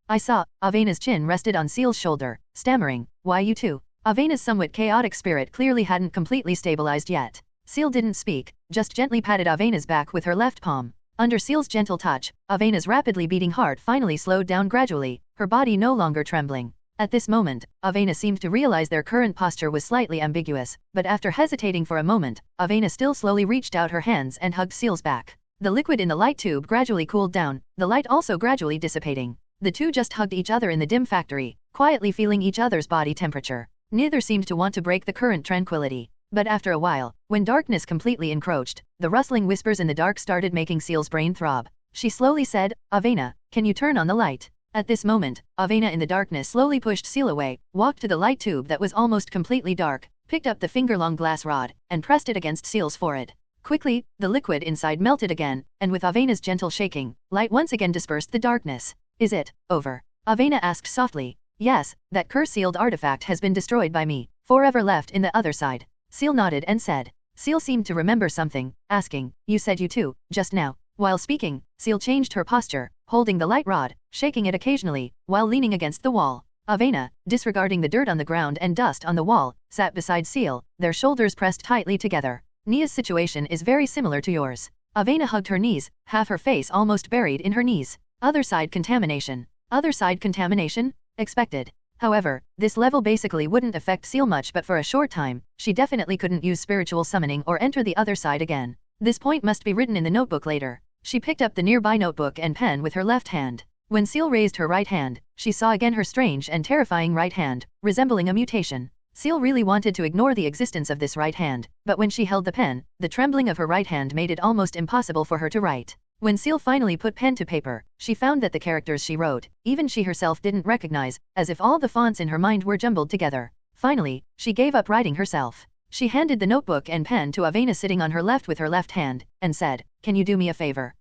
I saw. Avena's chin rested on Ciel's shoulder, stammering, "Why you too?" Avena's somewhat chaotic spirit clearly hadn't completely stabilized yet. Ciel didn't speak, just gently patted Avena's back with her left palm. Under Ciel's gentle touch, Avena's rapidly beating heart finally slowed down gradually, her body no longer trembling. At this moment, Avena seemed to realize their current posture was slightly ambiguous, but after hesitating for a moment, Avena still slowly reached out her hands and hugged Ciel's back. The liquid in the light tube gradually cooled down, the light also gradually dissipating. The two just hugged each other in the dim factory, quietly feeling each other's body temperature. Neither seemed to want to break the current tranquility. But after a while, when darkness completely encroached, the rustling whispers in the dark started making Ciel's brain throb. She slowly said, "Avena, can you turn on the light?" At this moment, Avena in the darkness slowly pushed Ciel away, walked to the light tube that was almost completely dark, picked up the finger-long glass rod, and pressed it against Ciel's forehead. Quickly, the liquid inside melted again, and with Avena's gentle shaking, light once again dispersed the darkness. Is it over? Avena asked softly. Yes, that curse-sealed artifact has been destroyed by me, forever left in the other side. Ciel nodded and said. Ciel seemed to remember something, asking, you said you too, just now. While speaking, Ciel changed her posture, holding the light rod, shaking it occasionally, while leaning against the wall. Avena, disregarding the dirt on the ground and dust on the wall, sat beside Ciel, their shoulders pressed tightly together. Nia's situation is very similar to yours. Avena hugged her knees, half her face almost buried in her knees. Other side contamination. Other side contamination? Expected. However, this level basically wouldn't affect Ciel much, but for a short time, she definitely couldn't use spiritual summoning or enter the other side again. This point must be written in the notebook later. She picked up the nearby notebook and pen with her left hand. When Ciel raised her right hand, she saw again her strange and terrifying right hand, resembling a mutation. Ciel really wanted to ignore the existence of this right hand, but when she held the pen, the trembling of her right hand made it almost impossible for her to write. When Ciel finally put pen to paper, she found that the characters she wrote, even she herself didn't recognize, as if all the fonts in her mind were jumbled together. Finally, she gave up writing herself. She handed the notebook and pen to Avena sitting on her left with her left hand, and said, can you do me a favor?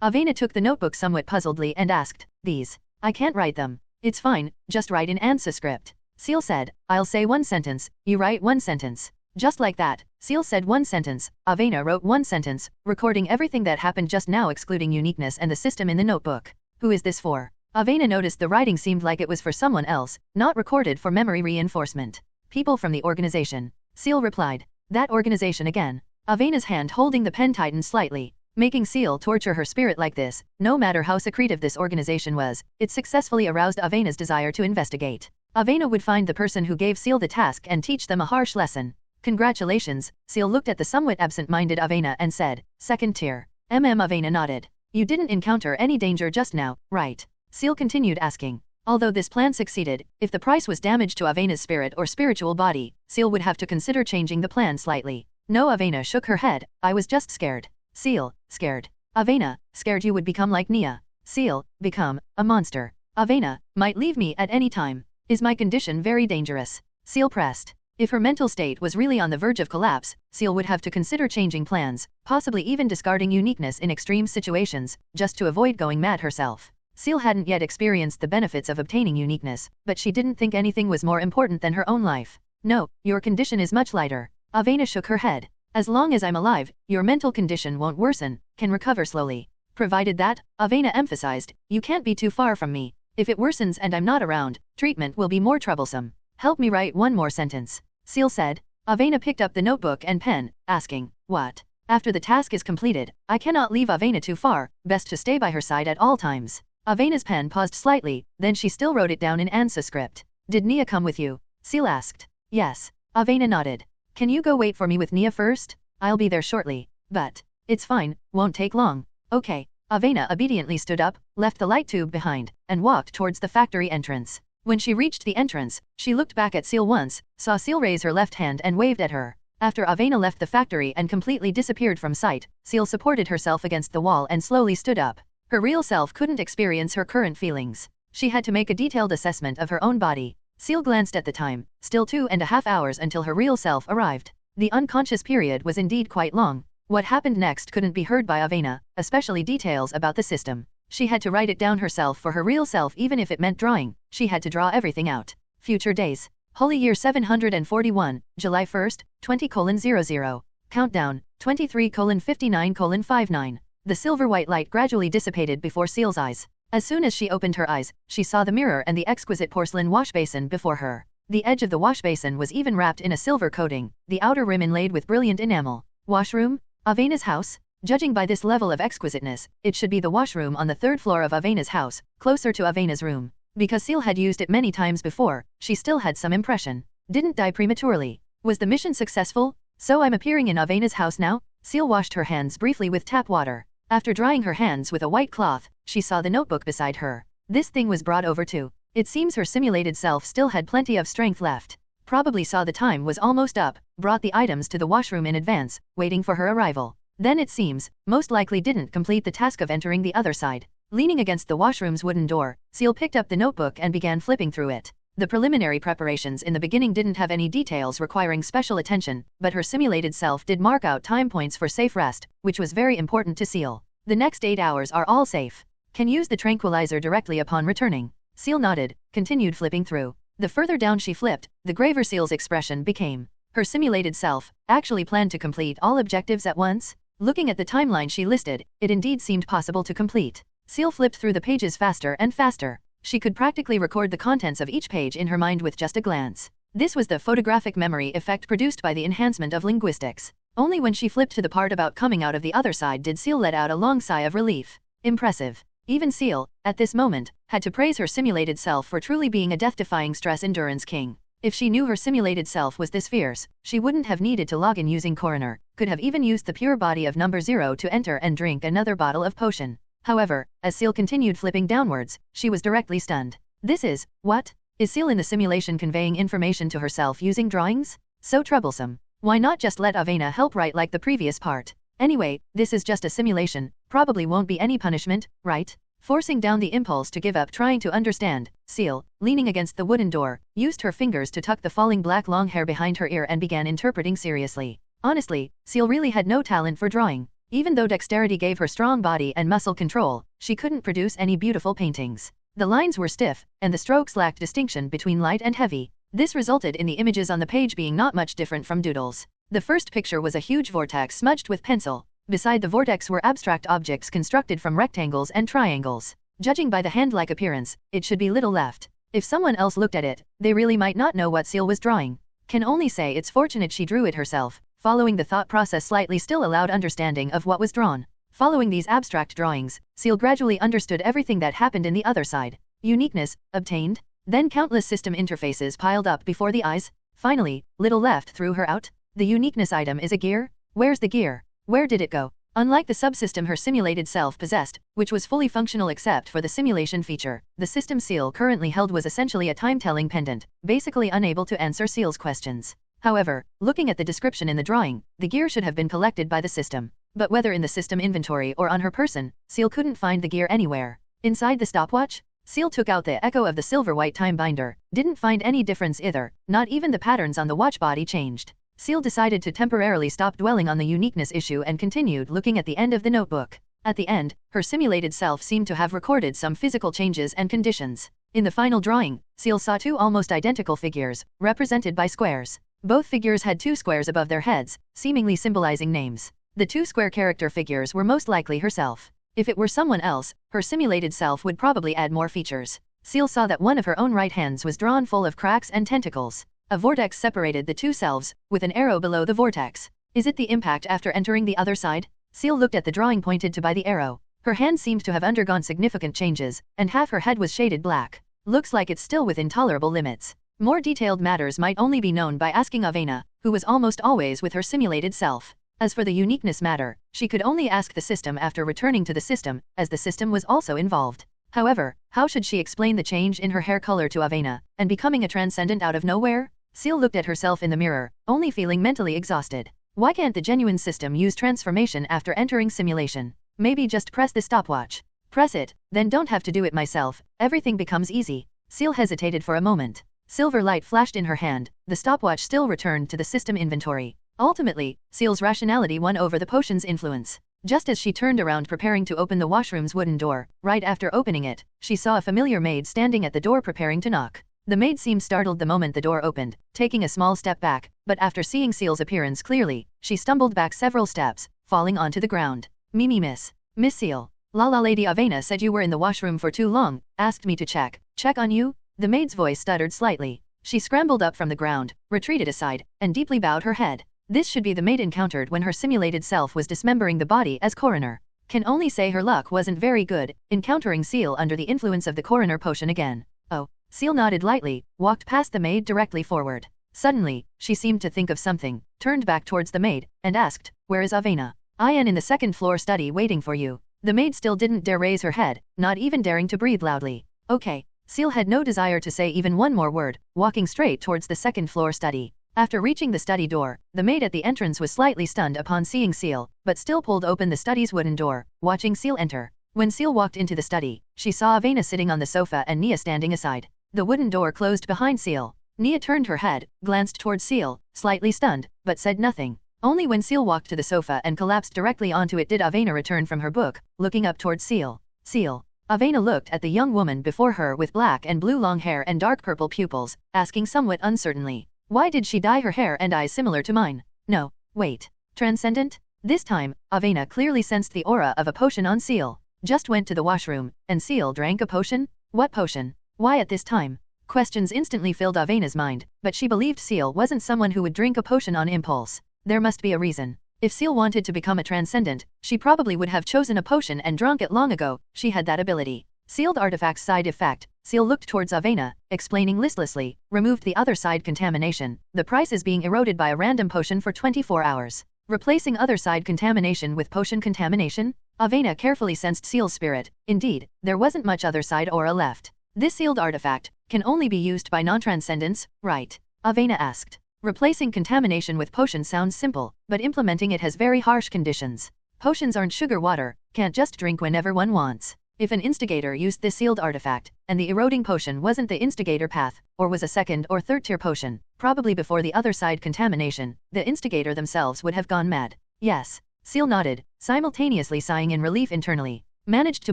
Avena took the notebook somewhat puzzledly and asked, these. I can't write them. It's fine, just write in ANSA script. Ciel said, I'll say one sentence, you write one sentence. Just like that, Ciel said one sentence, Avena wrote one sentence, recording everything that happened just now excluding uniqueness and the system in the notebook. Who is this for? Avena noticed the writing seemed like it was for someone else, not recorded for memory reinforcement. People from the organization. Ciel replied. That organization again. Avena's hand holding the pen tightened slightly. Making Ciel torture her spirit like this, no matter how secretive this organization was, it successfully aroused Avena's desire to investigate. Avena would find the person who gave Ciel the task and teach them a harsh lesson. Congratulations, Ciel looked at the somewhat absent-minded Avena and said, second tier. Avena nodded. You didn't encounter any danger just now, right? Ciel continued asking. Although this plan succeeded, if the price was damage to Avena's spirit or spiritual body, Ciel would have to consider changing the plan slightly. No, Avena shook her head, I was just scared. Ciel, scared. Avena, scared you would become like Nia. Ciel, become a monster. Avena, might leave me at any time. Is my condition very dangerous? Ciel pressed. If her mental state was really on the verge of collapse, Ciel would have to consider changing plans, possibly even discarding uniqueness in extreme situations, just to avoid going mad herself. Ciel hadn't yet experienced the benefits of obtaining uniqueness, but she didn't think anything was more important than her own life. No, your condition is much lighter. Avena shook her head. As long as I'm alive, your mental condition won't worsen, can recover slowly. Provided that, Avena emphasized, you can't be too far from me. If it worsens and I'm not around, treatment will be more troublesome. Help me write one more sentence. Ciel said. Avena picked up the notebook and pen, asking, what? After the task is completed, I cannot leave Avena too far, best to stay by her side at all times. Avena's pen paused slightly, then she still wrote it down in ANSA script. Did Nia come with you? Ciel asked. Yes. Avena nodded. Can you go wait for me with Nia first? I'll be there shortly. But, it's fine, won't take long. Okay. Avena obediently stood up, left the light tube behind, and walked towards the factory entrance. When she reached the entrance, she looked back at Ciel once, saw Ciel raise her left hand and waved at her. After Avena left the factory and completely disappeared from sight, Ciel supported herself against the wall and slowly stood up. Her real self couldn't experience her current feelings. She had to make a detailed assessment of her own body. Ciel glanced at the time, still 2.5 hours until her real self arrived. The unconscious period was indeed quite long. What happened next couldn't be heard by Avena, especially details about the system. She had to write it down herself for her real self, even if it meant drawing. She had to draw everything out. Future days. Holy Year 741, July 1st, 20:00. Countdown, 23:59:59. The silver-white light gradually dissipated before Ciel's eyes. As soon as she opened her eyes, she saw the mirror and the exquisite porcelain washbasin before her. The edge of the washbasin was even wrapped in a silver coating, the outer rim inlaid with brilliant enamel. Washroom? Avena's house? Judging by this level of exquisiteness, it should be the washroom on the third floor of Avena's house, closer to Avena's room. Because Ciel had used it many times before, she still had some impression. Didn't die prematurely. Was the mission successful? So I'm appearing in Avena's house now? Ciel washed her hands briefly with tap water. After drying her hands with a white cloth, she saw the notebook beside her. This thing was brought over too. It seems her simulated self still had plenty of strength left. Probably saw the time was almost up, brought the items to the washroom in advance, waiting for her arrival. Then it seems, most likely didn't complete the task of entering the other side. Leaning against the washroom's wooden door, Ciel picked up the notebook and began flipping through it. The preliminary preparations in the beginning didn't have any details requiring special attention, but her simulated self did mark out time points for safe rest, which was very important to Ciel. The next 8 hours are all safe. Can use the tranquilizer directly upon returning. Ciel nodded, continued flipping through. The further down she flipped, the graver Ciel's expression became. Her simulated self actually planned to complete all objectives at once. Looking at the timeline she listed, it indeed seemed possible to complete. Ciel flipped through the pages faster and faster. She could practically record the contents of each page in her mind with just a glance. This was the photographic memory effect produced by the enhancement of linguistics. Only when she flipped to the part about coming out of the other side did Ciel let out a long sigh of relief. Impressive. Even Ciel, at this moment, had to praise her simulated self for truly being a death-defying stress endurance king. If she knew her simulated self was this fierce, she wouldn't have needed to log in using Coroner, could have even used the pure body of number 0 to enter and drink another bottle of potion. However, as Ciel continued flipping downwards, she was directly stunned. This is, what? Is Ciel in the simulation conveying information to herself using drawings? So troublesome. Why not just let Avena help write like the previous part? Anyway, this is just a simulation, probably won't be any punishment, right? Forcing down the impulse to give up trying to understand, Ciel, leaning against the wooden door, used her fingers to tuck the falling black long hair behind her ear and began interpreting seriously. Honestly, Ciel really had no talent for drawing. Even though dexterity gave her strong body and muscle control, she couldn't produce any beautiful paintings. The lines were stiff, and the strokes lacked distinction between light and heavy. This resulted in the images on the page being not much different from doodles. The first picture was a huge vortex smudged with pencil. Beside the vortex were abstract objects constructed from rectangles and triangles. Judging by the hand-like appearance, it should be little left. If someone else looked at it, they really might not know what Ciel was drawing. Can only say it's fortunate she drew it herself. Following the thought process slightly still allowed understanding of what was drawn. Following these abstract drawings, Ciel gradually understood everything that happened in the other side. Uniqueness, obtained. Then countless system interfaces piled up before the eyes. Finally, little left threw her out. The uniqueness item is a gear? Where's the gear? Where did it go? Unlike the subsystem her simulated self possessed, which was fully functional except for the simulation feature, the system Ciel currently held was essentially a time-telling pendant, basically unable to answer Ciel's questions. However, looking at the description in the drawing, the gear should have been collected by the system. But whether in the system inventory or on her person, Ciel couldn't find the gear anywhere. Inside the stopwatch? Ciel took out the echo of the silver-white time binder, didn't find any difference either, not even the patterns on the watch body changed. Ciel decided to temporarily stop dwelling on the uniqueness issue and continued looking at the end of the notebook. At the end, her simulated self seemed to have recorded some physical changes and conditions. In the final drawing, Ciel saw two almost identical figures, represented by squares. Both figures had two squares above their heads, seemingly symbolizing names. The two square character figures were most likely herself. If it were someone else, her simulated self would probably add more features. Ciel saw that one of her own right hands was drawn full of cracks and tentacles. A vortex separated the two selves, with an arrow below the vortex. Is it the impact after entering the other side? Ciel looked at the drawing pointed to by the arrow. Her hand seemed to have undergone significant changes, and half her head was shaded black. Looks like it's still within tolerable limits. More detailed matters might only be known by asking Avena, who was almost always with her simulated self. As for the uniqueness matter, she could only ask the system after returning to the system, as the system was also involved. However, how should she explain the change in her hair color to Avena, and becoming a transcendent out of nowhere? Ciel looked at herself in the mirror, only feeling mentally exhausted. Why can't the genuine system use transformation after entering simulation? Maybe just press the stopwatch. Press it, then don't have to do it myself, everything becomes easy. Ciel hesitated for a moment. Silver light flashed in her hand, the stopwatch still returned to the system inventory. Ultimately, Ciel's rationality won over the potion's influence. Just as she turned around preparing to open the washroom's wooden door, right after opening it, she saw a familiar maid standing at the door preparing to knock. The maid seemed startled the moment the door opened, taking a small step back, but after seeing Ciel's appearance clearly, she stumbled back several steps, falling onto the ground. Mimi Miss Ciel. La Lady Avena said you were in the washroom for too long, asked me to check on you? The maid's voice stuttered slightly. She scrambled up from the ground, retreated aside, and deeply bowed her head. This should be the maid encountered when her simulated self was dismembering the body as coroner. Can only say her luck wasn't very good, encountering Ciel under the influence of the coroner potion again. Oh. Ciel nodded lightly, walked past the maid directly forward. Suddenly, she seemed to think of something, turned back towards the maid, and asked, "Where is Avena?" "I am in the second floor study waiting for you." The maid still didn't dare raise her head, not even daring to breathe loudly. Okay. Ciel had no desire to say even one more word, walking straight towards the second floor study. After reaching the study door, the maid at the entrance was slightly stunned upon seeing Ciel, but still pulled open the study's wooden door, watching Ciel enter. When Ciel walked into the study, she saw Avena sitting on the sofa and Nia standing aside. The wooden door closed behind Ciel. Nia turned her head, glanced towards Ciel, slightly stunned, but said nothing. Only when Ciel walked to the sofa and collapsed directly onto it did Avena return from her book, looking up towards Ciel. Ciel. Avena looked at the young woman before her with black and blue long hair and dark purple pupils, asking somewhat uncertainly, why did she dye her hair and eyes similar to mine? No, wait. Transcendent? This time, Avena clearly sensed the aura of a potion on Ciel. Just went to the washroom, and Ciel drank a potion? What potion? Why at this time? Questions instantly filled Avena's mind, but she believed Ciel wasn't someone who would drink a potion on impulse. There must be a reason. If Ciel wanted to become a transcendent, she probably would have chosen a potion and drunk it long ago. She had that ability. Sealed artifacts side effect. Ciel looked towards Avena, explaining listlessly, removed the other side contamination. The price is being eroded by a random potion for 24 hours. Replacing other side contamination with potion contamination? Avena carefully sensed Ciel's spirit. Indeed, there wasn't much other side aura left. This sealed artifact can only be used by non-transcendents, right? Avena asked. Replacing contamination with potion sounds simple, but implementing it has very harsh conditions. Potions aren't sugar water, can't just drink whenever one wants. If an instigator used this sealed artifact, and the eroding potion wasn't the instigator path, or was a second or third tier potion, probably before the other side contamination, the instigator themselves would have gone mad. Yes. Ciel nodded, simultaneously sighing in relief internally. Managed to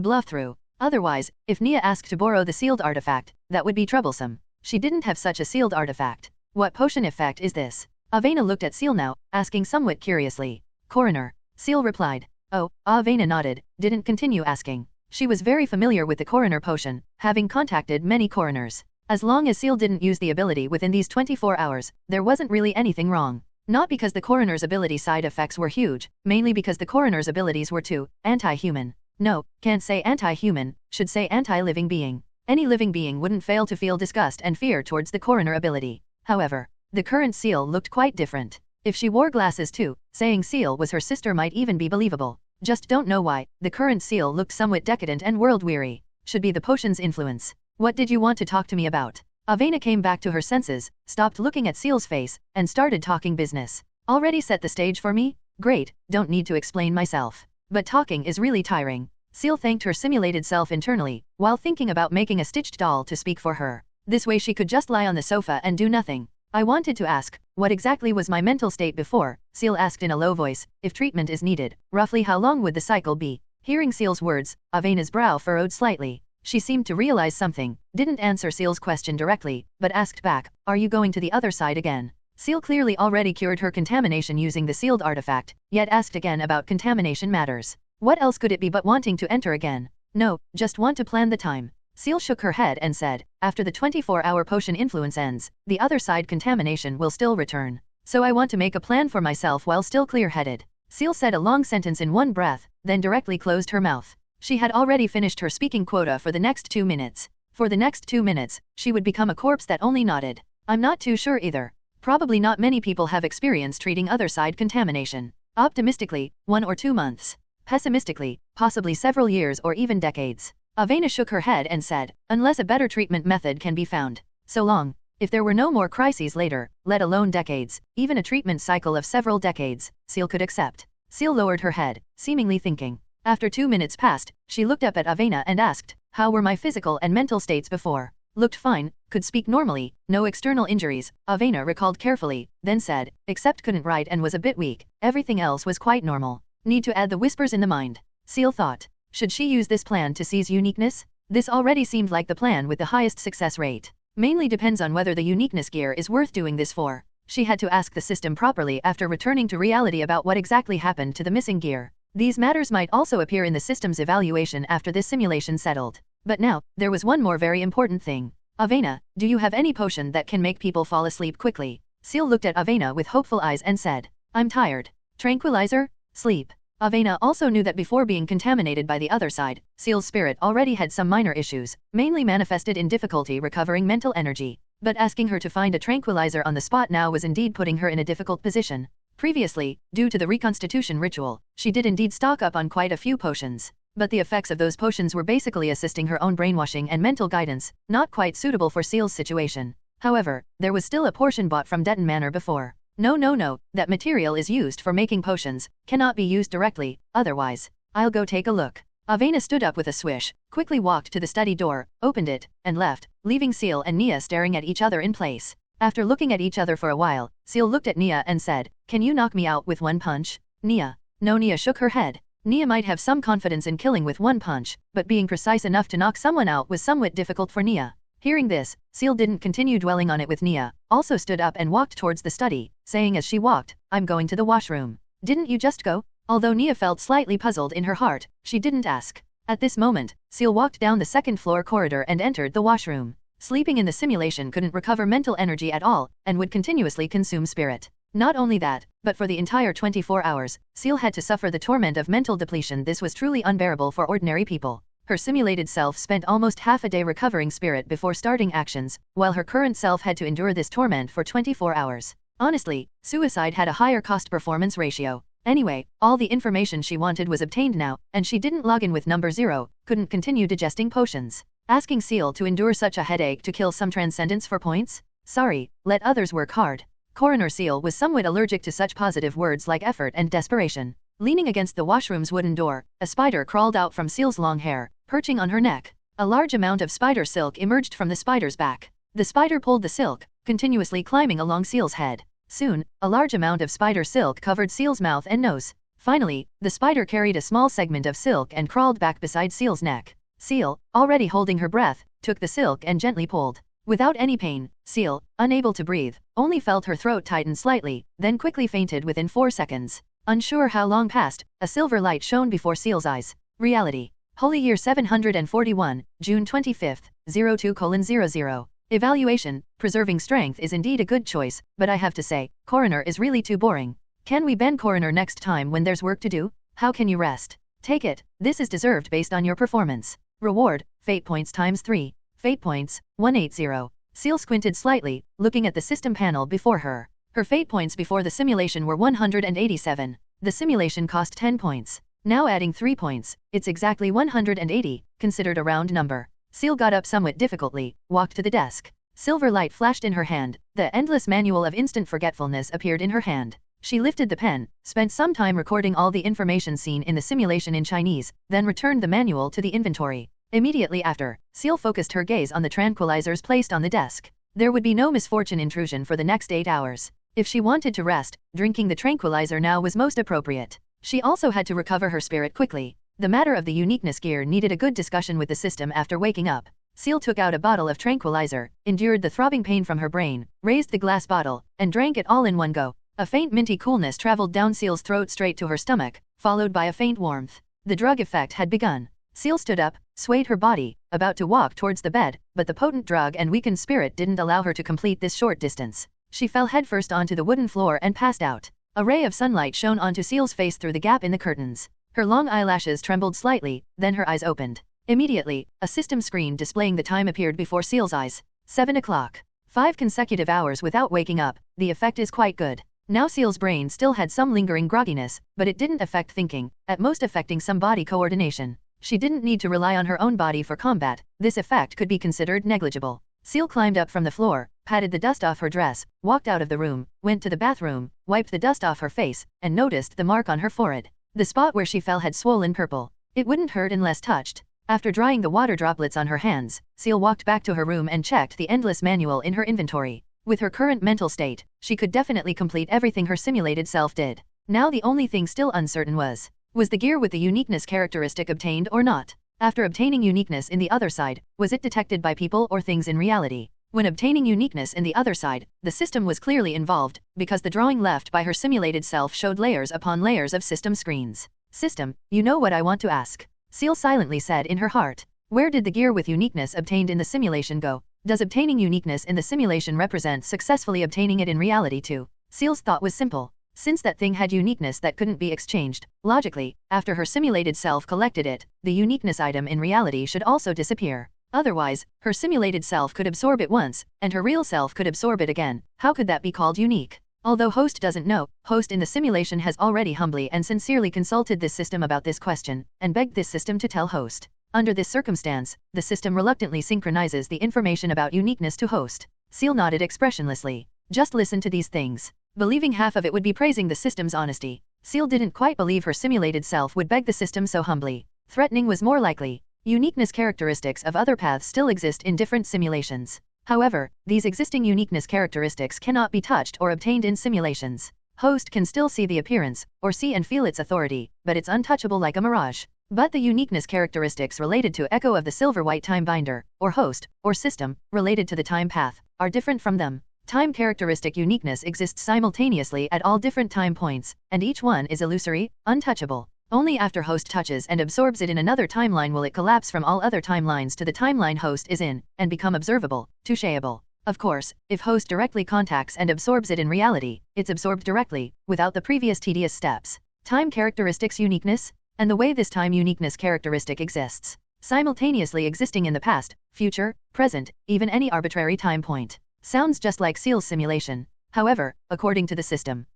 bluff through. Otherwise, if Nia asked to borrow the sealed artifact, that would be troublesome. She didn't have such a sealed artifact. What potion effect is this? Avena looked at Ciel now, asking somewhat curiously. Coroner. Ciel replied. Oh, Avena nodded, didn't continue asking. She was very familiar with the coroner potion, having contacted many coroners. As long as Ciel didn't use the ability within these 24 hours, there wasn't really anything wrong. Not because the coroner's ability side effects were huge, mainly because the coroner's abilities were too anti-human. No, can't say anti-human, should say anti-living being. Any living being wouldn't fail to feel disgust and fear towards the coroner ability. However, the current Ciel looked quite different. If she wore glasses too, saying Ciel was her sister might even be believable. Just don't know why, the current Ciel looked somewhat decadent and world-weary. Should be the potion's influence. What did you want to talk to me about? Avena came back to her senses, stopped looking at Ciel's face, and started talking business. Already set the stage for me? Great, don't need to explain myself. But talking is really tiring. Ciel thanked her simulated self internally, while thinking about making a stitched doll to speak for her. This way she could just lie on the sofa and do nothing. I wanted to ask, what exactly was my mental state before? Ciel asked in a low voice. If treatment is needed, roughly how long would the cycle be? Hearing Ciel's words, Avena's brow furrowed slightly. She seemed to realize something, didn't answer Ciel's question directly, but asked back, are you going to the other side again? Ciel clearly already cured her contamination using the sealed artifact, yet asked again about contamination matters. What else could it be but wanting to enter again? No, just want to plan the time. Ciel shook her head and said, after the 24-hour potion influence ends, the other side contamination will still return. So I want to make a plan for myself while still clear-headed. Ciel said a long sentence in one breath, then directly closed her mouth. She had already finished her speaking quota for the next 2 minutes. For the next 2 minutes, she would become a corpse that only nodded. I'm not too sure either. Probably not many people have experience treating other side contamination. Optimistically, 1 or 2 months. Pessimistically, possibly several years or even decades. Avena shook her head and said, unless a better treatment method can be found. So long. If there were no more crises later, let alone decades, even a treatment cycle of several decades, Ciel could accept. Ciel lowered her head, seemingly thinking. After 2 minutes passed, she looked up at Avena and asked, how were my physical and mental states before? Looked fine, could speak normally, no external injuries, Avena recalled carefully, then said, except couldn't write and was a bit weak, everything else was quite normal. Need to add the whispers in the mind. Ciel thought. Should she use this plan to seize uniqueness? This already seemed like the plan with the highest success rate. Mainly depends on whether the uniqueness gear is worth doing this for. She had to ask the system properly after returning to reality about what exactly happened to the missing gear. These matters might also appear in the system's evaluation after this simulation settled. But now, there was one more very important thing. Avena, do you have any potion that can make people fall asleep quickly? Ciel looked at Avena with hopeful eyes and said, I'm tired. Tranquilizer? Sleep. Avena also knew that before being contaminated by the other side, Ciel's spirit already had some minor issues, mainly manifested in difficulty recovering mental energy. But asking her to find a tranquilizer on the spot now was indeed putting her in a difficult position. Previously, due to the reconstitution ritual, she did indeed stock up on quite a few potions. But the effects of those potions were basically assisting her own brainwashing and mental guidance, not quite suitable for Ciel's situation. However, there was still a portion bought from Detton Manor before. No, that material is used for making potions, cannot be used directly, otherwise. I'll go take a look. Avena stood up with a swish, quickly walked to the study door, opened it, and left, leaving Ciel and Nia staring at each other in place. After looking at each other for a while, Ciel looked at Nia and said, "Can you knock me out with one punch?" Nia. No. Nia shook her head. Nia might have some confidence in killing with one punch, but being precise enough to knock someone out was somewhat difficult for Nia. Hearing this, Ciel didn't continue dwelling on it with Nia, also stood up and walked towards the study, saying as she walked, "I'm going to the washroom." "Didn't you just go?" Although Nia felt slightly puzzled in her heart, she didn't ask. At this moment, Ciel walked down the second-floor corridor and entered the washroom. Sleeping in the simulation couldn't recover mental energy at all, and would continuously consume spirit. Not only that, but for the entire 24 hours, Ciel had to suffer the torment of mental depletion. This was truly unbearable for ordinary people. Her simulated self spent almost half a day recovering spirit before starting actions, while her current self had to endure this torment for 24 hours. Honestly, suicide had a higher cost-performance ratio. Anyway, all the information she wanted was obtained now, and she didn't log in with number 0, couldn't continue digesting potions. Asking Ciel to endure such a headache to kill some transcendence for points? Sorry, let others work hard. Coroner Ciel was somewhat allergic to such positive words like effort and desperation. Leaning against the washroom's wooden door, a spider crawled out from Ciel's long hair, perching on her neck. A large amount of spider silk emerged from the spider's back. The spider pulled the silk, continuously climbing along Ciel's head. Soon, a large amount of spider silk covered Ciel's mouth and nose. Finally, the spider carried a small segment of silk and crawled back beside Ciel's neck. Ciel, already holding her breath, took the silk and gently pulled. Without any pain, Ciel, unable to breathe, only felt her throat tighten slightly, then quickly fainted within 4 seconds. Unsure how long passed, a silver light shone before Ciel's eyes. Reality. Holy Year 741, June 25th, 02:00. Evaluation, preserving strength is indeed a good choice, but I have to say, Coroner is really too boring. Can we ban Coroner next time when there's work to do? How can you rest? Take it, this is deserved based on your performance. Reward, Fate Points ×3. Fate Points, 180. Ciel squinted slightly, looking at the system panel before her. Her Fate Points before the simulation were 187. The simulation cost 10 points. Now adding 3 points, it's exactly 180, considered a round number. Ciel got up somewhat difficultly, walked to the desk. Silver light flashed in her hand, the endless manual of instant forgetfulness appeared in her hand. She lifted the pen, spent some time recording all the information seen in the simulation in Chinese, then returned the manual to the inventory. Immediately after, Ciel focused her gaze on the tranquilizers placed on the desk. There would be no misfortune intrusion for the next 8 hours. If she wanted to rest, drinking the tranquilizer now was most appropriate. She also had to recover her spirit quickly. The matter of the uniqueness gear needed a good discussion with the system after waking up. Ciel took out a bottle of tranquilizer, endured the throbbing pain from her brain, raised the glass bottle, and drank it all in one go. A faint minty coolness traveled down Ciel's throat straight to her stomach, followed by a faint warmth. The drug effect had begun. Ciel stood up, swayed her body, about to walk towards the bed, but the potent drug and weakened spirit didn't allow her to complete this short distance. She fell headfirst onto the wooden floor and passed out. A ray of sunlight shone onto Ciel's face through the gap in the curtains. Her long eyelashes trembled slightly, then her eyes opened. Immediately, a system screen displaying the time appeared before Ciel's eyes. 7 o'clock. 5 consecutive hours without waking up, the effect is quite good. Now Ciel's brain still had some lingering grogginess, but it didn't affect thinking, at most affecting some body coordination. She didn't need to rely on her own body for combat, this effect could be considered negligible. Ciel climbed up from the floor, patted the dust off her dress, walked out of the room, went to the bathroom, wiped the dust off her face, and noticed the mark on her forehead. The spot where she fell had swollen purple. It wouldn't hurt unless touched. After drying the water droplets on her hands, Ciel walked back to her room and checked the endless manual in her inventory. With her current mental state, she could definitely complete everything her simulated self did. Now the only thing still uncertain was the gear with the uniqueness characteristic obtained or not? After obtaining uniqueness in the other side, was it detected by people or things in reality? When obtaining uniqueness in the other side, the system was clearly involved, because the drawing left by her simulated self showed layers upon layers of system screens. System, you know what I want to ask. Ciel silently said in her heart. Where did the gear with uniqueness obtained in the simulation go? Does obtaining uniqueness in the simulation represent successfully obtaining it in reality too? Ciel's thought was simple. Since that thing had uniqueness that couldn't be exchanged, logically, after her simulated self collected it, the uniqueness item in reality should also disappear. Otherwise, her simulated self could absorb it once, and her real self could absorb it again. How could that be called unique? Although Host doesn't know, Host in the simulation has already humbly and sincerely consulted this system about this question, and begged this system to tell Host. Under this circumstance, the system reluctantly synchronizes the information about uniqueness to Host. Ciel nodded expressionlessly. Just listen to these things. Believing half of it would be praising the system's honesty. Ciel didn't quite believe her simulated self would beg the system so humbly. threatening was more likely. Uniqueness characteristics of other paths still exist in different simulations. However, these existing uniqueness characteristics cannot be touched or obtained in simulations. Host can still see the appearance, or see and feel its authority, but it's untouchable like a mirage. But the uniqueness characteristics related to Echo of the Silver-White Time Binder, or host, or system, related to the time path, are different from them. Time characteristic uniqueness exists simultaneously at all different time points, and each one is illusory, untouchable. Only after host touches and absorbs it in another timeline will it collapse from all other timelines to the timeline host is in, and become observable, touchable. Of course, if host directly contacts and absorbs it in reality, it's absorbed directly, without the previous tedious steps. Time characteristics uniqueness, and the way this time uniqueness characteristic exists, simultaneously existing in the past, future, present, even any arbitrary time point. Sounds just like Ciel's simulation. However, according to the system,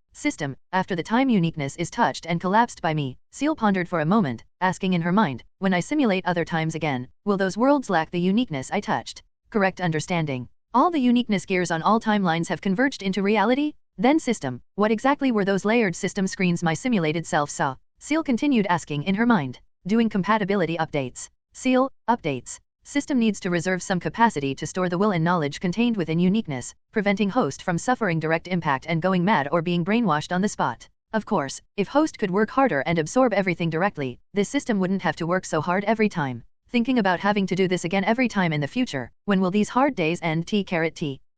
after the time uniqueness is touched and collapsed by me, Ciel pondered for a moment, asking in her mind, when I simulate other times again, will those worlds lack the uniqueness I touched? Correct understanding. All the uniqueness gears on all timelines have converged into reality? Then system, what exactly were those layered system screens my simulated self saw? Ciel continued asking in her mind. Doing compatibility updates. Ciel, updates. System needs to reserve some capacity to store the will and knowledge contained within uniqueness, preventing host from suffering direct impact and going mad or being brainwashed on the spot. Of course, if host could work harder and absorb everything directly, this system wouldn't have to work so hard every time. Thinking about having to do this again every time in the future, when will these hard days end? T.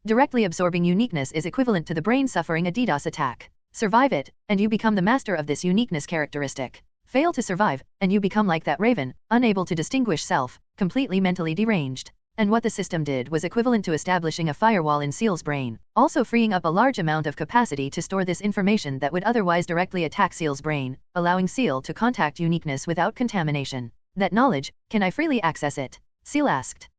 Directly absorbing uniqueness is equivalent to the brain suffering a DDoS attack. Survive it, and you become the master of this uniqueness characteristic. Fail to survive, and you become like that raven, unable to distinguish self, completely mentally deranged. And what the system did was equivalent to establishing a firewall in Ciel's brain, also freeing up a large amount of capacity to store this information that would otherwise directly attack Ciel's brain, allowing Ciel to contact uniqueness without contamination. That knowledge, can I freely access it? Ciel asked.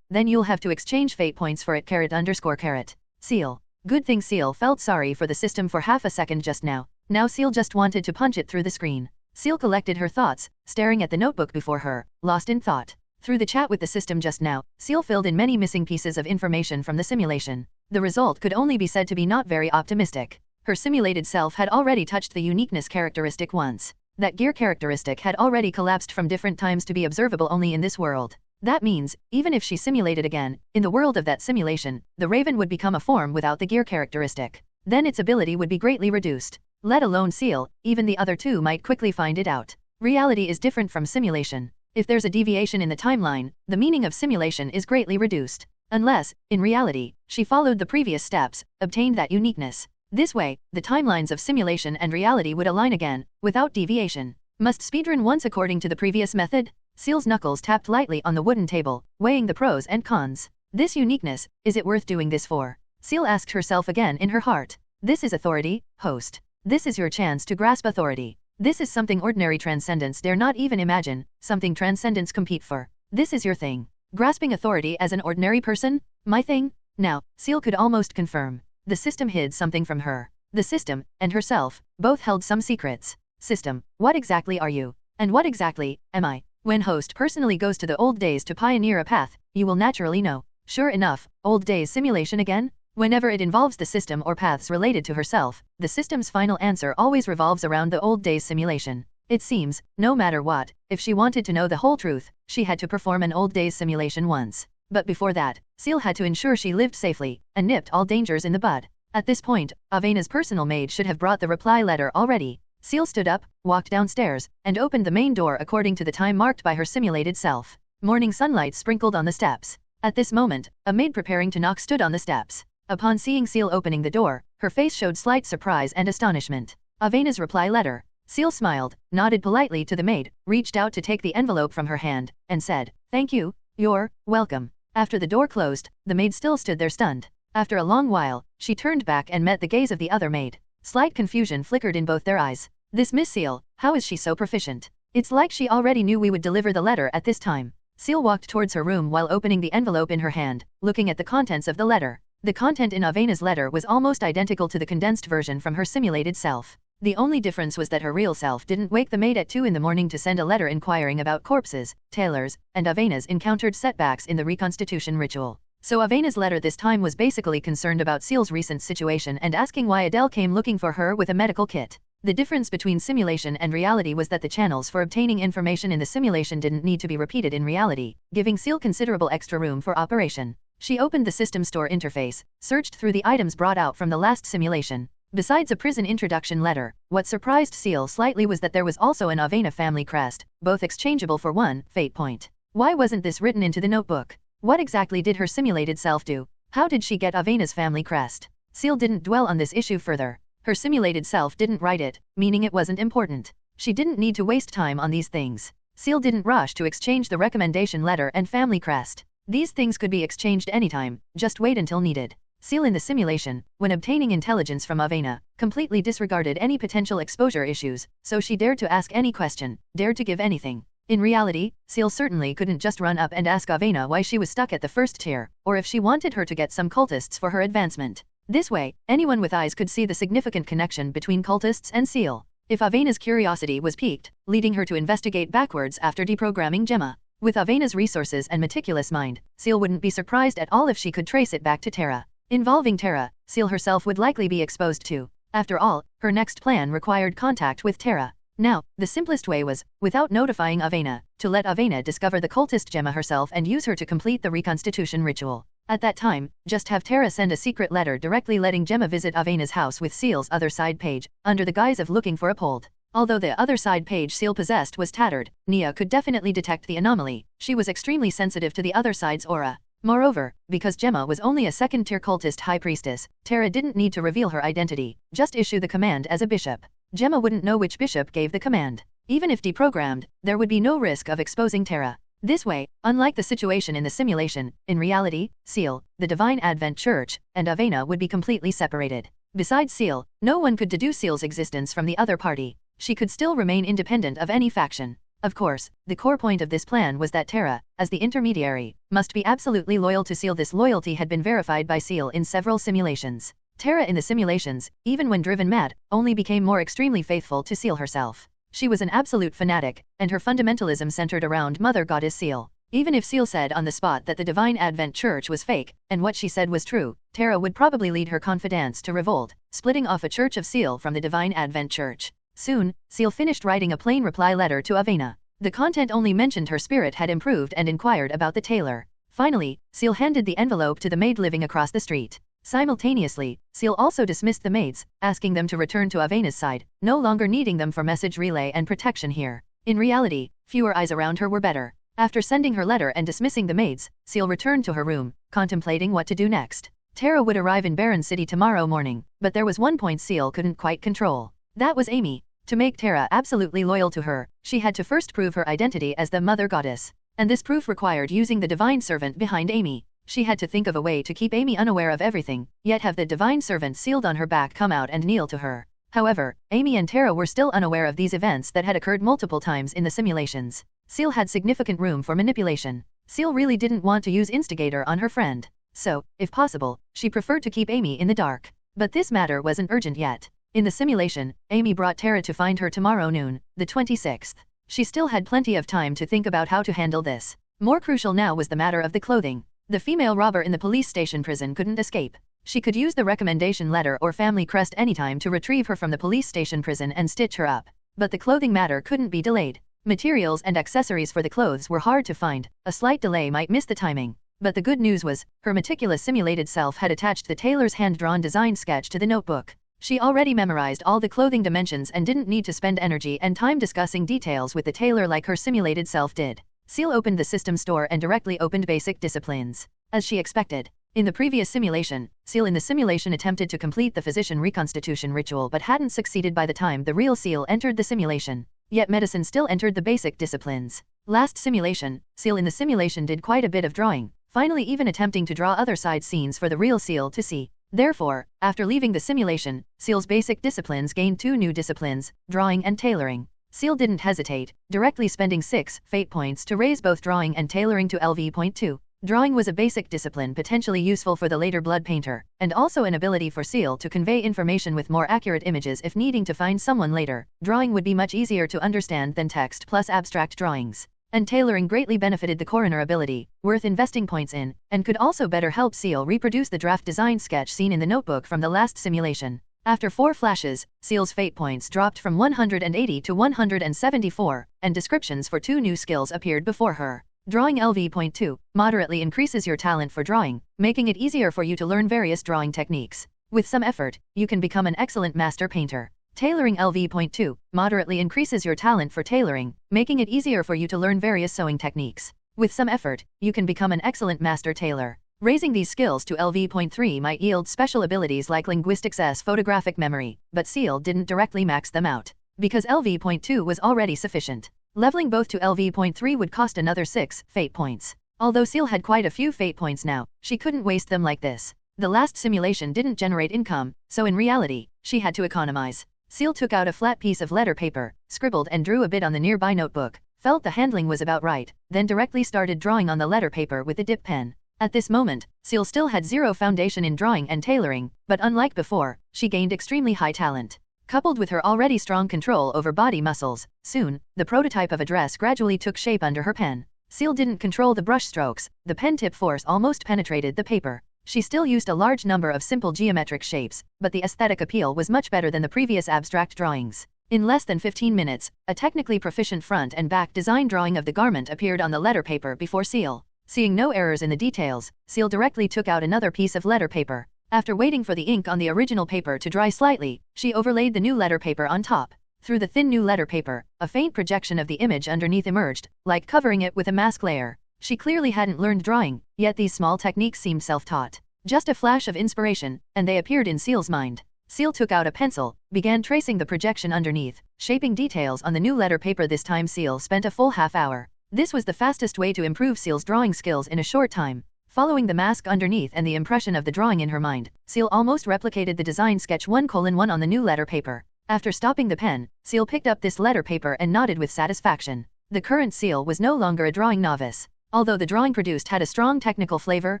Then you'll have to exchange fate points for it. _. Ciel. Good thing Ciel felt sorry for the system for half a second just now. Now Ciel just wanted to punch it through the screen. Ciel collected her thoughts, staring at the notebook before her, lost in thought. Through the chat with the system just now, Ciel filled in many missing pieces of information from the simulation. The result could only be said to be not very optimistic. Her simulated self had already touched the uniqueness characteristic once. That gear characteristic had already collapsed from different times to be observable only in this world. That means, even if she simulated again, in the world of that simulation, the raven would become a form without the gear characteristic. Then its ability would be greatly reduced. Let alone Ciel, even the other two might quickly find it out. Reality is different from simulation. If there's a deviation in the timeline, the meaning of simulation is greatly reduced. Unless, in reality, she followed the previous steps, obtained that uniqueness. This way, the timelines of simulation and reality would align again, without deviation. Must speedrun once according to the previous method? Ciel's knuckles tapped lightly on the wooden table, weighing the pros and cons. This uniqueness, is it worth doing this for? Ciel asked herself again in her heart. This is authority, host. This is your chance to grasp authority. This is something ordinary transcendence dare not even imagine, something transcendence compete for. This is your thing. Grasping authority as an ordinary person? My thing? Now, Ciel could almost confirm. The system hid something from her. The system, and herself, both held some secrets. System, what exactly are you? And what exactly, am I? When host personally goes to the old days to pioneer a path, you will naturally know. Sure enough, old days simulation again? Whenever it involves the system or paths related to herself, the system's final answer always revolves around the old days simulation. It seems, no matter what, if she wanted to know the whole truth, she had to perform an old days simulation once. But before that, Ciel had to ensure she lived safely, and nipped all dangers in the bud. At this point, Avena's personal maid should have brought the reply letter already. Ciel stood up, walked downstairs, and opened the main door according to the time marked by her simulated self. Morning sunlight sprinkled on the steps. At this moment, a maid preparing to knock stood on the steps. Upon seeing Ciel opening the door, her face showed slight surprise and astonishment. Avena's reply letter. Ciel smiled, nodded politely to the maid, reached out to take the envelope from her hand, and said, "Thank you, you're welcome." After the door closed, the maid still stood there stunned. After a long while, she turned back and met the gaze of the other maid. Slight confusion flickered in both their eyes. This Miss Ciel, how is she so proficient? It's like she already knew we would deliver the letter at this time. Ciel walked towards her room while opening the envelope in her hand, looking at the contents of the letter. The content in Avena's letter was almost identical to the condensed version from her simulated self. The only difference was that her real self didn't wake the maid at 2 in the morning to send a letter inquiring about corpses, tailors, and Avena's encountered setbacks in the reconstitution ritual. So Avena's letter this time was basically concerned about Ciel's recent situation and asking why Adele came looking for her with a medical kit. The difference between simulation and reality was that the channels for obtaining information in the simulation didn't need to be repeated in reality, giving Ciel considerable extra room for operation. She opened the system store interface, searched through the items brought out from the last simulation. Besides a prison introduction letter, what surprised Ciel slightly was that there was also an Avena family crest, both exchangeable for one fate point. Why wasn't this written into the notebook? What exactly did her simulated self do? How did she get Avena's family crest? Ciel didn't dwell on this issue further. Her simulated self didn't write it, meaning it wasn't important. She didn't need to waste time on these things. Ciel didn't rush to exchange the recommendation letter and family crest. These things could be exchanged anytime, just wait until needed. Ciel in the simulation, when obtaining intelligence from Avena, completely disregarded any potential exposure issues, so she dared to ask any question, dared to give anything. In reality, Ciel certainly couldn't just run up and ask Avena why she was stuck at the first tier, or if she wanted her to get some cultists for her advancement. This way, anyone with eyes could see the significant connection between cultists and Ciel. If Avena's curiosity was piqued, leading her to investigate backwards after deprogramming Gemma. With Avena's resources and meticulous mind, Ciel wouldn't be surprised at all if she could trace it back to Terra. Involving Terra, Ciel herself would likely be exposed to. After all, her next plan required contact with Terra. Now, the simplest way was, without notifying Avena, to let Avena discover the cultist Gemma herself and use her to complete the reconstitution ritual. At that time, just have Terra send a secret letter directly letting Gemma visit Avena's house with Ciel's other side page, under the guise of looking for a hold. Although the other side page Ciel possessed was tattered, Nia could definitely detect the anomaly. She was extremely sensitive to the other side's aura. Moreover, because Gemma was only a second-tier cultist high priestess, Terra didn't need to reveal her identity, just issue the command as a bishop. Gemma wouldn't know which bishop gave the command. Even if deprogrammed, there would be no risk of exposing Terra. This way, unlike the situation in the simulation, in reality, Ciel, the Divine Advent Church, and Avena would be completely separated. Besides Ciel, no one could deduce Ciel's existence from the other party. She could still remain independent of any faction. Of course, the core point of this plan was that Terra, as the intermediary, must be absolutely loyal to Ciel. This loyalty had been verified by Ciel in several simulations. Terra in the simulations, even when driven mad, only became more extremely faithful to Ciel herself. She was an absolute fanatic, and her fundamentalism centered around Mother Goddess Ciel. Even if Ciel said on the spot that the Divine Advent Church was fake, and what she said was true, Terra would probably lead her confidants to revolt, splitting off a Church of Ciel from the Divine Advent Church. Soon, Ciel finished writing a plain reply letter to Avena. The content only mentioned her spirit had improved and inquired about the tailor. Finally, Ciel handed the envelope to the maid living across the street. Simultaneously, Ciel also dismissed the maids, asking them to return to Avena's side, no longer needing them for message relay and protection here. In reality, fewer eyes around her were better. After sending her letter and dismissing the maids, Ciel returned to her room, contemplating what to do next. Terra would arrive in Baron City tomorrow morning, but there was one point Ciel couldn't quite control. That was Amy. To make Terra absolutely loyal to her, she had to first prove her identity as the Mother Goddess. And this proof required using the Divine Servant behind Amy. She had to think of a way to keep Amy unaware of everything, yet have the Divine Servant sealed on her back come out and kneel to her. However, Amy and Terra were still unaware of these events that had occurred multiple times in the simulations. Ciel had significant room for manipulation. Ciel really didn't want to use Instigator on her friend. So, if possible, she preferred to keep Amy in the dark. But this matter wasn't urgent yet. In the simulation, Amy brought Terra to find her tomorrow noon, the 26th. She still had plenty of time to think about how to handle this. More crucial now was the matter of the clothing. The female robber in the police station prison couldn't escape. She could use the recommendation letter or family crest anytime to retrieve her from the police station prison and stitch her up. But the clothing matter couldn't be delayed. Materials and accessories for the clothes were hard to find. A slight delay might miss the timing. But the good news was, her meticulous simulated self had attached the tailor's hand-drawn design sketch to the notebook. She already memorized all the clothing dimensions and didn't need to spend energy and time discussing details with the tailor like her simulated self did. Ciel opened the system store and directly opened basic disciplines. As she expected. In the previous simulation, Ciel in the simulation attempted to complete the physician reconstitution ritual but hadn't succeeded by the time the real Ciel entered the simulation. Yet medicine still entered the basic disciplines. Last simulation, Ciel in the simulation did quite a bit of drawing, finally even attempting to draw other side scenes for the real Ciel to see. Therefore, after leaving the simulation, Ciel's basic disciplines gained 2 new disciplines, drawing and tailoring. Ciel didn't hesitate, directly spending 6 fate points to raise both drawing and tailoring to LV.2. Drawing was a basic discipline potentially useful for the later blood painter, and also an ability for Ciel to convey information with more accurate images if needing to find someone later. Drawing would be much easier to understand than text plus abstract drawings. And tailoring greatly benefited the coroner ability, worth investing points in, and could also better help Ciel reproduce the draft design sketch seen in the notebook from the last simulation. After 4 flashes, Ciel's fate points dropped from 180 to 174, and descriptions for 2 new skills appeared before her. Drawing LV.2 moderately increases your talent for drawing, making it easier for you to learn various drawing techniques. With some effort, you can become an excellent master painter. Tailoring LV.2 moderately increases your talent for tailoring, making it easier for you to learn various sewing techniques. With some effort, you can become an excellent master tailor. Raising these skills to LV.3 might yield special abilities like linguistics s photographic memory, but Ciel didn't directly max them out, because LV.2 was already sufficient. Leveling both to LV.3 would cost another 6 fate points. Although Ciel had quite a few fate points now, she couldn't waste them like this. The last simulation didn't generate income, so in reality, she had to economize. Ciel took out a flat piece of letter paper, scribbled and drew a bit on the nearby notebook, felt the handling was about right, then directly started drawing on the letter paper with the dip pen. At this moment, Ciel still had zero foundation in drawing and tailoring, but unlike before, she gained extremely high talent. Coupled with her already strong control over body muscles, soon, the prototype of a dress gradually took shape under her pen. Ciel didn't control the brush strokes, the pen tip force almost penetrated the paper. She still used a large number of simple geometric shapes, but the aesthetic appeal was much better than the previous abstract drawings. In less than 15 minutes, a technically proficient front and back design drawing of the garment appeared on the letter paper before Ciel. Seeing no errors in the details, Ciel directly took out another piece of letter paper. After waiting for the ink on the original paper to dry slightly, she overlaid the new letter paper on top. Through the thin new letter paper, a faint projection of the image underneath emerged, like covering it with a mask layer. She clearly hadn't learned drawing, yet these small techniques seemed self-taught. Just a flash of inspiration, and they appeared in Ciel's mind. Ciel took out a pencil, began tracing the projection underneath, shaping details on the new letter paper. This time Ciel spent a full half hour. This was the fastest way to improve Ciel's drawing skills in a short time. Following the mask underneath and the impression of the drawing in her mind, Ciel almost replicated the design sketch 1:1 on the new letter paper. After stopping the pen, Ciel picked up this letter paper and nodded with satisfaction. The current Ciel was no longer a drawing novice. Although the drawing produced had a strong technical flavor,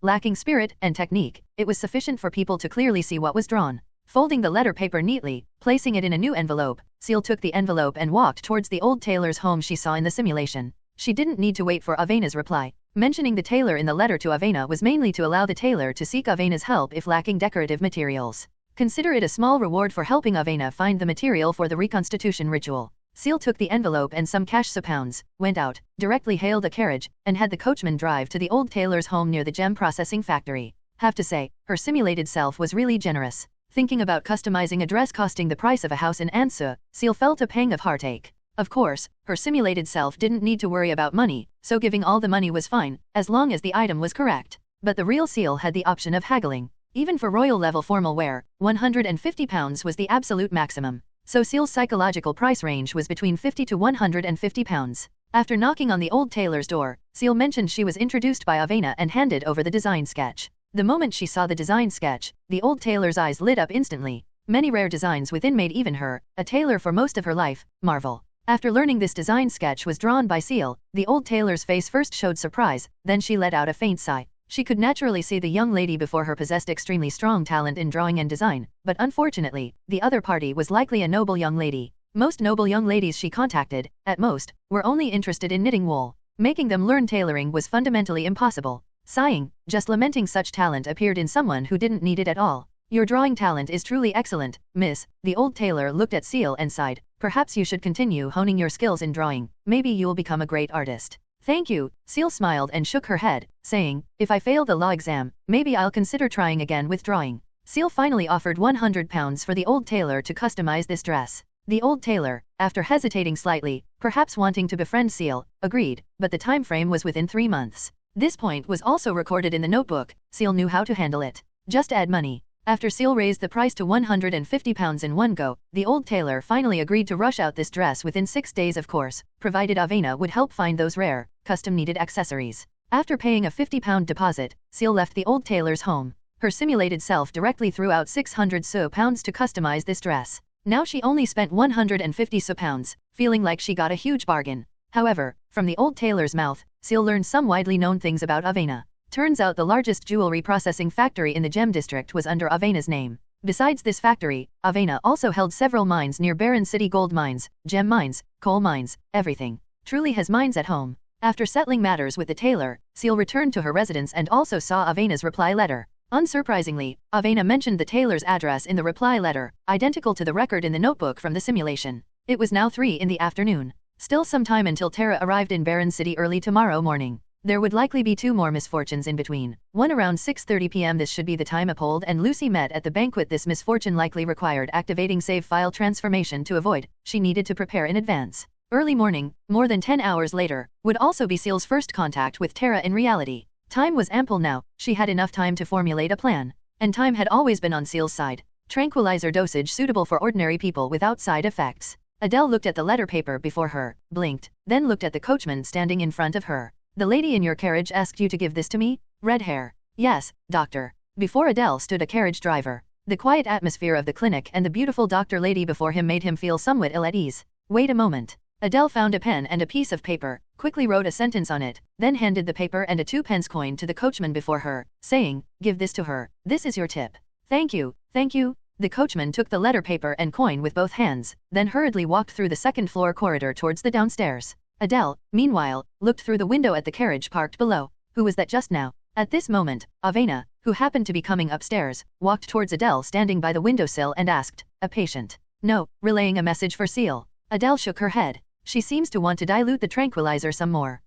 lacking spirit and technique, it was sufficient for people to clearly see what was drawn. Folding the letter paper neatly, placing it in a new envelope, Ciel took the envelope and walked towards the old tailor's home she saw in the simulation. She didn't need to wait for Avena's reply. Mentioning the tailor in the letter to Avena was mainly to allow the tailor to seek Avena's help if lacking decorative materials. Consider it a small reward for helping Avena find the material for the reconstitution ritual. Ciel took the envelope and some cash £1, went out, directly hailed a carriage, and had the coachman drive to the old tailor's home near the gem processing factory. Have to say, her simulated self was really generous. Thinking about customizing a dress costing the price of a house in Ansu, Ciel felt a pang of heartache. Of course, her simulated self didn't need to worry about money, so giving all the money was fine, as long as the item was correct. But the real Ciel had the option of haggling. Even for royal-level formal wear, £150 was the absolute maximum. So Ciel's psychological price range was between £50 to £150. After knocking on the old tailor's door, Ciel mentioned she was introduced by Avena and handed over the design sketch. The moment she saw the design sketch, the old tailor's eyes lit up instantly. Many rare designs within made even her, a tailor for most of her life, marvel. After learning this design sketch was drawn by Ciel, the old tailor's face first showed surprise, then she let out a faint sigh. She could naturally see the young lady before her possessed extremely strong talent in drawing and design, but unfortunately, the other party was likely a noble young lady. Most noble young ladies she contacted, at most, were only interested in knitting wool. Making them learn tailoring was fundamentally impossible. Sighing, just lamenting such talent appeared in someone who didn't need it at all. Your drawing talent is truly excellent, miss. The old tailor looked at Ciel and sighed. Perhaps you should continue honing your skills in drawing. Maybe you'll become a great artist. Thank you, Ciel smiled and shook her head, saying, if I fail the law exam, maybe I'll consider trying again with drawing. Ciel finally offered £100 for the old tailor to customize this dress. The old tailor, after hesitating slightly, perhaps wanting to befriend Ciel, agreed, but the time frame was within 3 months. This point was also recorded in the notebook. Ciel knew how to handle it. Just add money. After Ciel raised the price to £150 in one go, the old tailor finally agreed to rush out this dress within 6 days, of course, provided Avena would help find those rare, custom-needed accessories. After paying a £50 deposit, Ciel left the old tailor's home. Her simulated self directly threw out £600 to customize this dress. Now she only spent £150, feeling like she got a huge bargain. However, from the old tailor's mouth, Ciel learned some widely known things about Avena. Turns out the largest jewelry processing factory in the gem district was under Avena's name. Besides this factory, Avena also held several mines near Barren City: gold mines, gem mines, coal mines, everything. Truly has mines at home. After settling matters with the tailor, Ciel returned to her residence and also saw Avena's reply letter. Unsurprisingly, Avena mentioned the tailor's address in the reply letter, identical to the record in the notebook from the simulation. It was now 3 in the afternoon. Still some time until Tara arrived in Baron City early tomorrow morning. There would likely be 2 more misfortunes in between. One around 6:30 p.m. This should be the time Uphold and Lucy met at the banquet. This misfortune likely required activating save file transformation to avoid. She needed to prepare in advance. Early morning, more than 10 hours later, would also be Ciel's first contact with Tara in reality. Time was ample now, she had enough time to formulate a plan. And time had always been on Ciel's side. Tranquilizer dosage suitable for ordinary people without side effects. Adele looked at the letter paper before her, blinked, then looked at the coachman standing in front of her. The lady in your carriage asked you to give this to me? Red hair. Yes, doctor. Before Adele stood a carriage driver. The quiet atmosphere of the clinic and the beautiful doctor lady before him made him feel somewhat ill at ease. Wait a moment. Adele found a pen and a piece of paper, quickly wrote a sentence on it, then handed the paper and a 2-pence coin to the coachman before her, saying, give this to her, this is your tip. Thank you, thank you. The coachman took the letter paper and coin with both hands, then hurriedly walked through the second-floor corridor towards the downstairs. Adele, meanwhile, looked through the window at the carriage parked below. Who was that just now? At this moment, Avena, who happened to be coming upstairs, walked towards Adele standing by the windowsill and asked, a patient? No, relaying a message for Ciel. Adele shook her head. She seems to want to dilute the tranquilizer some more.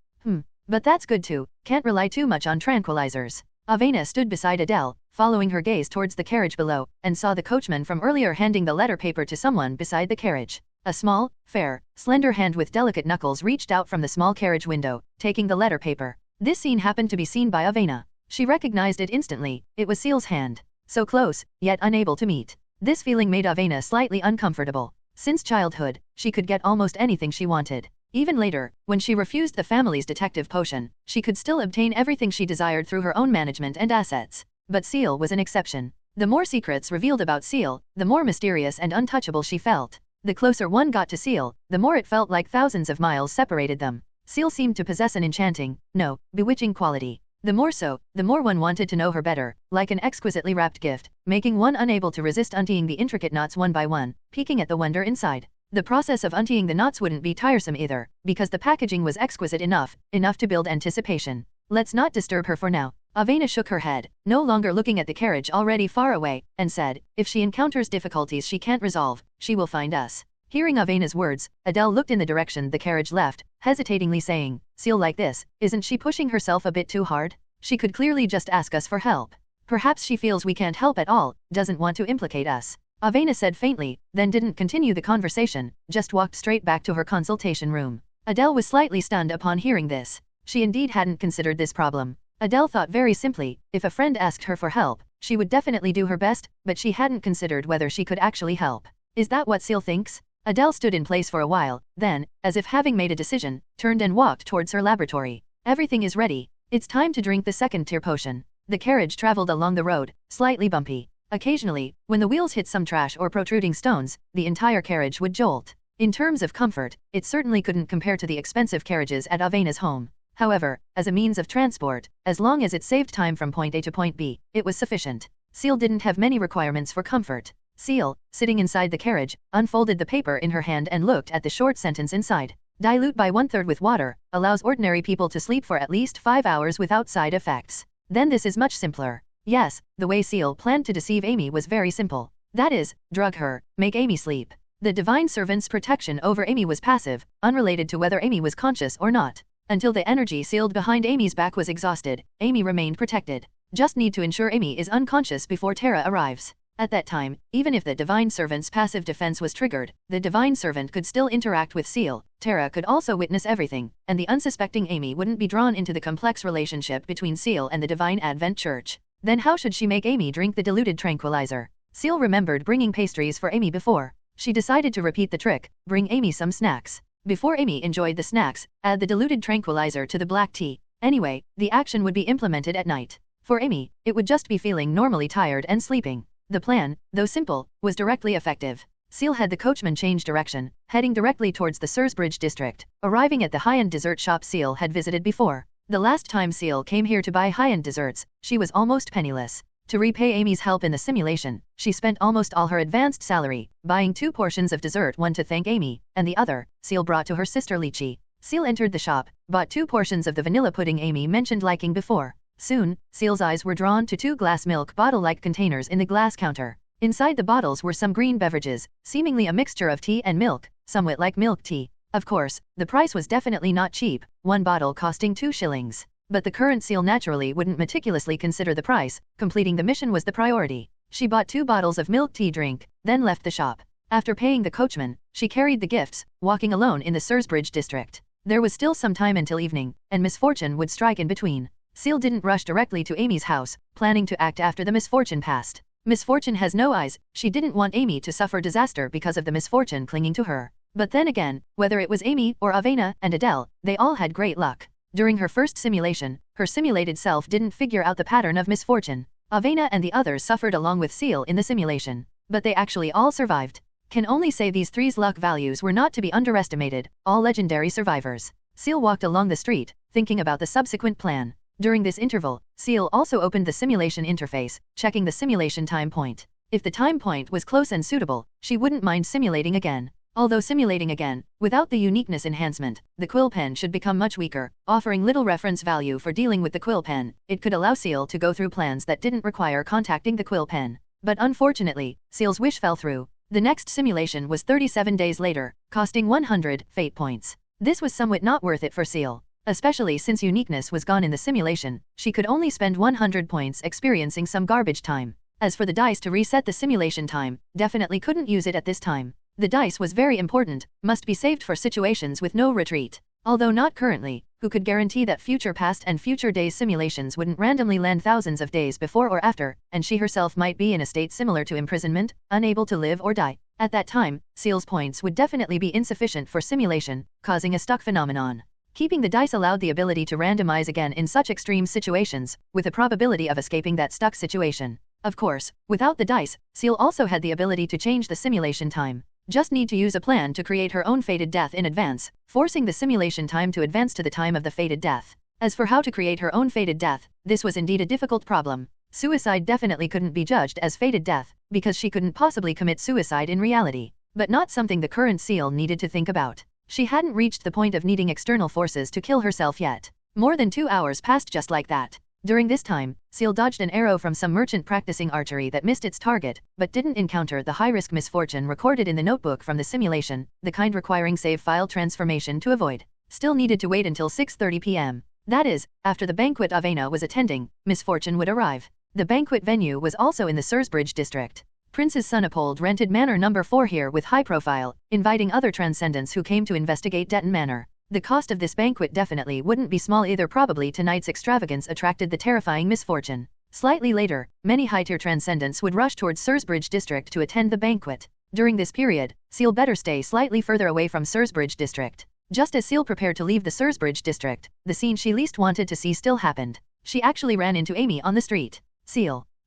But that's good too, can't rely too much on tranquilizers. Avena stood beside Adele, following her gaze towards the carriage below, and saw the coachman from earlier handing the letter paper to someone beside the carriage. A small, fair, slender hand with delicate knuckles reached out from the small carriage window, taking the letter paper. This scene happened to be seen by Avena. She recognized it instantly, it was Ciel's hand. So close, yet unable to meet. This feeling made Avena slightly uncomfortable. Since childhood, she could get almost anything she wanted. Even later, when she refused the family's detective potion, she could still obtain everything she desired through her own management and assets. But Ciel was an exception. The more secrets revealed about Ciel, the more mysterious and untouchable she felt. The closer one got to Ciel, the more it felt like thousands of miles separated them. Ciel seemed to possess an enchanting, no, bewitching quality. The more so, the more one wanted to know her better, like an exquisitely wrapped gift, making one unable to resist untying the intricate knots one by one, peeking at the wonder inside. The process of untying the knots wouldn't be tiresome either, because the packaging was exquisite enough to build anticipation. Let's not disturb her for now. Avena shook her head, no longer looking at the carriage already far away, and said, if she encounters difficulties she can't resolve, she will find us. Hearing Avena's words, Adele looked in the direction the carriage left, hesitatingly saying, Ciel like this, isn't she pushing herself a bit too hard? She could clearly just ask us for help. Perhaps she feels we can't help at all, doesn't want to implicate us. Avena said faintly, then didn't continue the conversation, just walked straight back to her consultation room. Adele was slightly stunned upon hearing this. She indeed hadn't considered this problem. Adele thought very simply, if a friend asked her for help, she would definitely do her best, but she hadn't considered whether she could actually help. Is that what Ciel thinks? Adele stood in place for a while, then, as if having made a decision, turned and walked towards her laboratory. Everything is ready. It's time to drink the second-tier potion. The carriage traveled along the road, slightly bumpy. Occasionally, when the wheels hit some trash or protruding stones, the entire carriage would jolt. In terms of comfort, it certainly couldn't compare to the expensive carriages at Avena's home. However, as a means of transport, as long as it saved time from point A to point B, it was sufficient. Ciel didn't have many requirements for comfort. Ciel, sitting inside the carriage, unfolded the paper in her hand and looked at the short sentence inside. Dilute by 1/3 with water, allows ordinary people to sleep for at least 5 hours without side effects. Then this is much simpler. Yes, the way Ciel planned to deceive Amy was very simple. That is, drug her, make Amy sleep. The divine servant's protection over Amy was passive, unrelated to whether Amy was conscious or not. Until the energy sealed behind Amy's back was exhausted, Amy remained protected. Just need to ensure Amy is unconscious before Tara arrives. At that time, even if the divine servant's passive defense was triggered, the divine servant could still interact with Ciel. Tara could also witness everything, and the unsuspecting Amy wouldn't be drawn into the complex relationship between Ciel and the Divine Advent Church. Then how should she make Amy drink the diluted tranquilizer? Ciel remembered bringing pastries for Amy before. She decided to repeat the trick, bring Amy some snacks. Before Amy enjoyed the snacks, add the diluted tranquilizer to the black tea. Anyway, the action would be implemented at night. For Amy, it would just be feeling normally tired and sleeping. The plan, though simple, was directly effective. Ciel had the coachman change direction, heading directly towards the Sursbridge district, arriving at the high-end dessert shop Ciel had visited before. The last time Ciel came here to buy high-end desserts, she was almost penniless. To repay Amy's help in the simulation, she spent almost all her advanced salary, buying 2 portions of dessert, one to thank Amy, and the other, Ciel brought to her sister Lychee. Ciel entered the shop, bought 2 portions of the vanilla pudding Amy mentioned liking before. Soon, Ciel's eyes were drawn to two glass milk bottle-like containers in the glass counter. Inside the bottles were some green beverages, seemingly a mixture of tea and milk, somewhat like milk tea. Of course, the price was definitely not cheap, one bottle costing 2 shillings. But the current Ciel naturally wouldn't meticulously consider the price, completing the mission was the priority. She bought 2 bottles of milk tea drink, then left the shop. After paying the coachman, she carried the gifts, walking alone in the Sursbridge district. There was still some time until evening, and misfortune would strike in between. Ciel didn't rush directly to Amy's house, planning to act after the misfortune passed. Misfortune has no eyes, she didn't want Amy to suffer disaster because of the misfortune clinging to her. But then again, whether it was Amy or Avena and Adele, they all had great luck. During her first simulation, her simulated self didn't figure out the pattern of misfortune. Avena and the others suffered along with Ciel in the simulation. But they actually all survived. Can only say these three's luck values were not to be underestimated, all legendary survivors. Ciel walked along the street, thinking about the subsequent plan. During this interval, Ciel also opened the simulation interface, checking the simulation time point. If the time point was close and suitable, she wouldn't mind simulating again. Although simulating again, without the uniqueness enhancement, the quill pen should become much weaker, offering little reference value for dealing with the quill pen. It could allow Ciel to go through plans that didn't require contacting the quill pen. But unfortunately, Ciel's wish fell through. The next simulation was 37 days later, costing 100 fate points. This was somewhat not worth it for Ciel. Especially since uniqueness was gone in the simulation, she could only spend 100 points experiencing some garbage time. As for the dice to reset the simulation time, definitely couldn't use it at this time. The dice was very important, must be saved for situations with no retreat. Although not currently, who could guarantee that future past and future days simulations wouldn't randomly land thousands of days before or after, and she herself might be in a state similar to imprisonment, unable to live or die. At that time, Ciel's points would definitely be insufficient for simulation, causing a stuck phenomenon. Keeping the dice allowed the ability to randomize again in such extreme situations, with a probability of escaping that stuck situation. Of course, without the dice, Ciel also had the ability to change the simulation time. Just need to use a plan to create her own fated death in advance, forcing the simulation time to advance to the time of the fated death. As for how to create her own fated death, this was indeed a difficult problem. Suicide definitely couldn't be judged as fated death, because she couldn't possibly commit suicide in reality. But not something the current Ciel needed to think about. She hadn't reached the point of needing external forces to kill herself yet. More than 2 hours passed just like that. During this time, Ciel dodged an arrow from some merchant practicing archery that missed its target, but didn't encounter the high-risk misfortune recorded in the notebook from the simulation, the kind requiring save file transformation to avoid. Still needed to wait until 6:30 p.m. That is, after the banquet Avena was attending, misfortune would arrive. The banquet venue was also in the Sursbridge district. Prince's Sunapold rented Manor No. 4 here with high profile, inviting other transcendents who came to investigate Detton Manor. The cost of this banquet definitely wouldn't be small either. Probably tonight's extravagance attracted the terrifying misfortune. Slightly later, many high-tier transcendents would rush towards Sursbridge district to attend the banquet. During this period, Ciel better stay slightly further away from Sursbridge district. Just as Ciel prepared to leave the Sursbridge district, the scene she least wanted to see still happened. She actually ran into Amy on the street.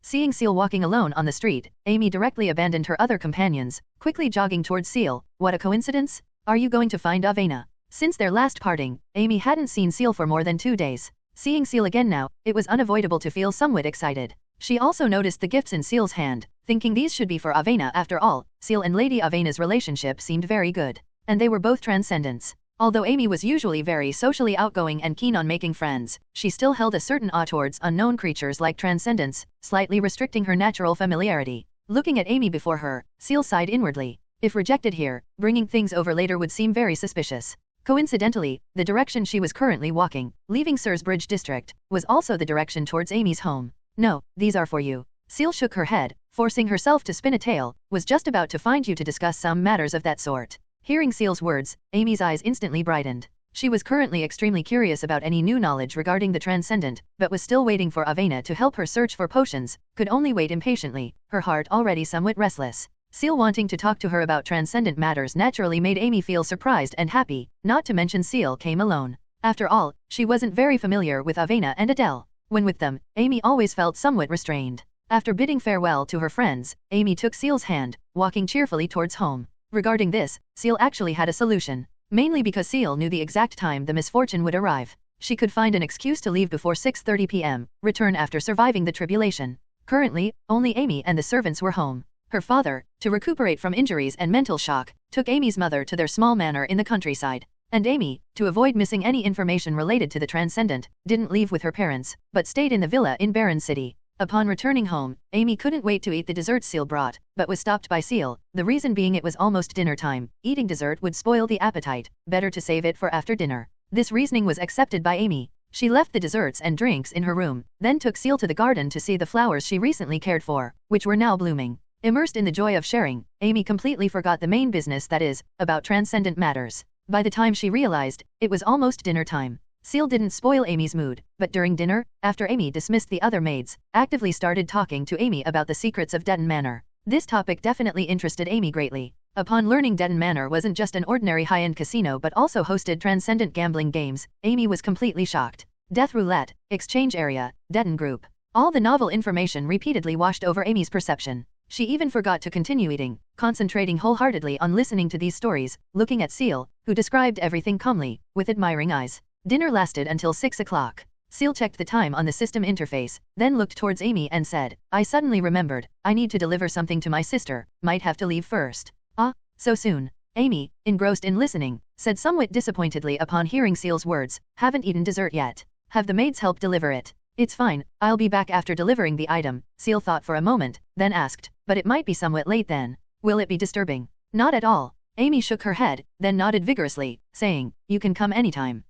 Seeing Ciel walking alone on the street, Amy directly abandoned her other companions, quickly jogging towards Ciel. What a coincidence? Are you going to find Avena? Since their last parting, Amy hadn't seen Ciel for more than 2 days. Seeing Ciel again now, it was unavoidable to feel somewhat excited. She also noticed the gifts in Ciel's hand, thinking these should be for Avena. After all, Ciel and Lady Avena's relationship seemed very good. And they were both transcendents. Although Amy was usually very socially outgoing and keen on making friends, she still held a certain awe towards unknown creatures like transcendents, slightly restricting her natural familiarity. Looking at Amy before her, Ciel sighed inwardly. If rejected here, bringing things over later would seem very suspicious. Coincidentally, the direction she was currently walking, leaving Sursbridge district, was also the direction towards Amy's home. No, these are for you. Ciel shook her head, forcing herself to spin a tale, was just about to find you to discuss some matters of that sort. Hearing Ciel's words, Amy's eyes instantly brightened. She was currently extremely curious about any new knowledge regarding the transcendent, but was still waiting for Avena to help her search for potions, could only wait impatiently, her heart already somewhat restless. Ciel wanting to talk to her about transcendent matters naturally made Amy feel surprised and happy, not to mention Ciel came alone. After all, she wasn't very familiar with Avena and Adele. When with them, Amy always felt somewhat restrained. After bidding farewell to her friends, Amy took Ciel's hand, walking cheerfully towards home. Regarding this, Ciel actually had a solution. Mainly because Ciel knew the exact time the misfortune would arrive. She could find an excuse to leave before 6:30 p.m., return after surviving the tribulation. Currently, only Amy and the servants were home. Her father, to recuperate from injuries and mental shock, took Amy's mother to their small manor in the countryside. And Amy, to avoid missing any information related to the Transcendent, didn't leave with her parents, but stayed in the villa in Barren City. Upon returning home, Amy couldn't wait to eat the desserts Ciel brought, but was stopped by Ciel, the reason being it was almost dinner time. Eating dessert would spoil the appetite, better to save it for after dinner. This reasoning was accepted by Amy. She left the desserts and drinks in her room, then took Ciel to the garden to see the flowers she recently cared for, which were now blooming. Immersed in the joy of sharing, Amy completely forgot the main business, that is, about transcendent matters. By the time she realized, it was almost dinner time. Ciel didn't spoil Amy's mood, but during dinner, after Amy dismissed the other maids, actively started talking to Amy about the secrets of Detton Manor. This topic definitely interested Amy greatly. Upon learning Detton Manor wasn't just an ordinary high-end casino but also hosted transcendent gambling games, Amy was completely shocked. Death roulette, exchange area, Detton group. All the novel information repeatedly washed over Amy's perception. She even forgot to continue eating, concentrating wholeheartedly on listening to these stories, looking at Ciel, who described everything calmly, with admiring eyes. Dinner lasted until 6 o'clock. Ciel checked the time on the system interface, then looked towards Amy and said, "I suddenly remembered, I need to deliver something to my sister, might have to leave first." "Ah, so soon?" Amy, engrossed in listening, said somewhat disappointedly upon hearing Ciel's words, "Haven't eaten dessert yet. Have the maids help deliver it." "It's fine, I'll be back after delivering the item." Ciel thought for a moment, then asked, "But it might be somewhat late then. Will it be disturbing?" "Not at all." Amy shook her head, then nodded vigorously, saying, "You can come anytime."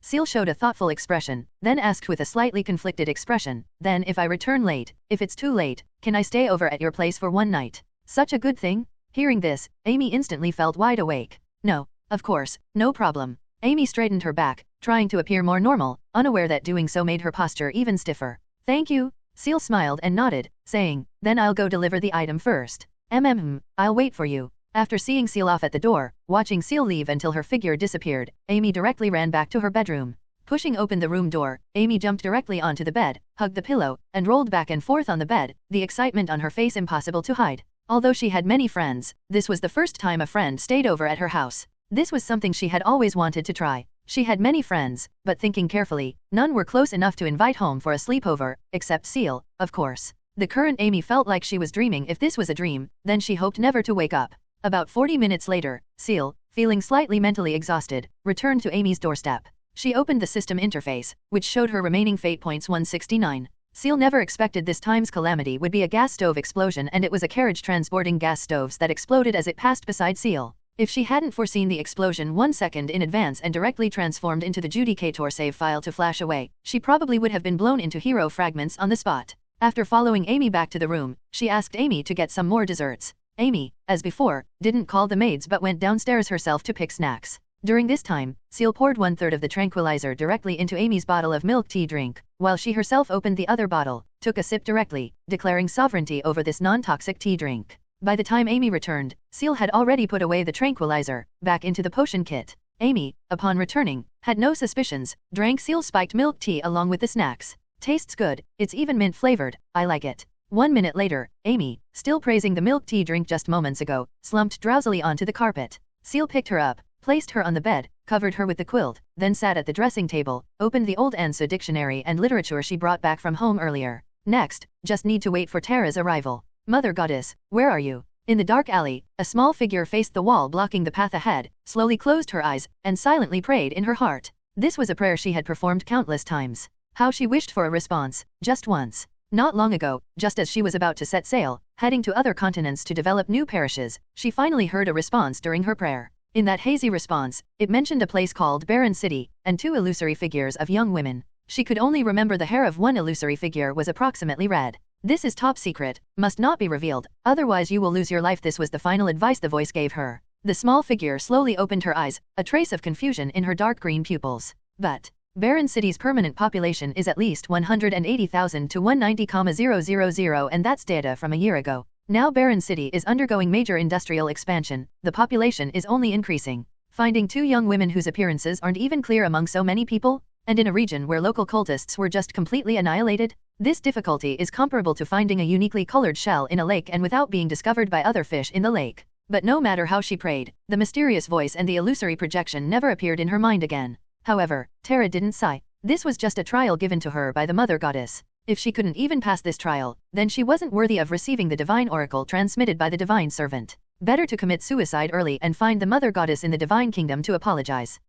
Ciel showed a thoughtful expression, then asked with a slightly conflicted expression, "Then if I return late, if it's too late, can I stay over at your place for one night?" "Such a good thing?" Hearing this, Amy instantly felt wide awake. "No, of course, no problem." Amy straightened her back, trying to appear more normal, unaware that doing so made her posture even stiffer. "Thank you." Ciel smiled and nodded, saying, "Then I'll go deliver the item first." I'll wait for you." After seeing Ciel off at the door, watching Ciel leave until her figure disappeared, Amy directly ran back to her bedroom. Pushing open the room door, Amy jumped directly onto the bed, hugged the pillow, and rolled back and forth on the bed, the excitement on her face impossible to hide. Although she had many friends, this was the first time a friend stayed over at her house. This was something she had always wanted to try. She had many friends, but thinking carefully, none were close enough to invite home for a sleepover, except Ciel, of course. The current Amy felt like she was dreaming. If this was a dream, then she hoped never to wake up. About 40 minutes later, Ciel, feeling slightly mentally exhausted, returned to Amy's doorstep. She opened the system interface, which showed her remaining fate points 169. Ciel never expected this time's calamity would be a gas stove explosion, and it was a carriage transporting gas stoves that exploded as it passed beside Ciel. If she hadn't foreseen the explosion 1 second in advance and directly transformed into the Judicator save file to flash away, she probably would have been blown into hero fragments on the spot. After following Amy back to the room, she asked Amy to get some more desserts. Amy, as before, didn't call the maids but went downstairs herself to pick snacks. During this time, Ciel poured 1/3 of the tranquilizer directly into Amy's bottle of milk tea drink, while she herself opened the other bottle, took a sip directly, declaring sovereignty over this non-toxic tea drink. By the time Amy returned, Ciel had already put away the tranquilizer, back into the potion kit. Amy, upon returning, had no suspicions, drank Ciel's spiked milk tea along with the snacks. "Tastes good, it's even mint flavored, I like it." 1 minute later, Amy, still praising the milk tea drink just moments ago, slumped drowsily onto the carpet. Ciel picked her up, placed her on the bed, covered her with the quilt, then sat at the dressing table, opened the old Ansa dictionary and literature she brought back from home earlier. Next, just need to wait for Tara's arrival. "Mother Goddess, where are you?" In the dark alley, a small figure faced the wall blocking the path ahead, slowly closed her eyes, and silently prayed in her heart. This was a prayer she had performed countless times. How she wished for a response, just once. Not long ago, just as she was about to set sail, heading to other continents to develop new parishes, she finally heard a response during her prayer. In that hazy response, it mentioned a place called Barren City, and 2 illusory figures of young women. She could only remember the hair of one illusory figure was approximately red. "This is top secret, must not be revealed, otherwise you will lose your life." This was the final advice the voice gave her. The small figure slowly opened her eyes, a trace of confusion in her dark green pupils. "But Barren City's permanent population is at least 180,000 to 190,000, and that's data from a year ago. Now Barren City is undergoing major industrial expansion, the population is only increasing. Finding 2 young women whose appearances aren't even clear among so many people, and in a region where local cultists were just completely annihilated? This difficulty is comparable to finding a uniquely colored shell in a lake and without being discovered by other fish in the lake." But no matter how she prayed, the mysterious voice and the illusory projection never appeared in her mind again. However, Tara didn't sigh. This was just a trial given to her by the Mother Goddess. If she couldn't even pass this trial, then she wasn't worthy of receiving the divine oracle transmitted by the divine servant. Better to commit suicide early and find the mother goddess in the divine kingdom to apologize.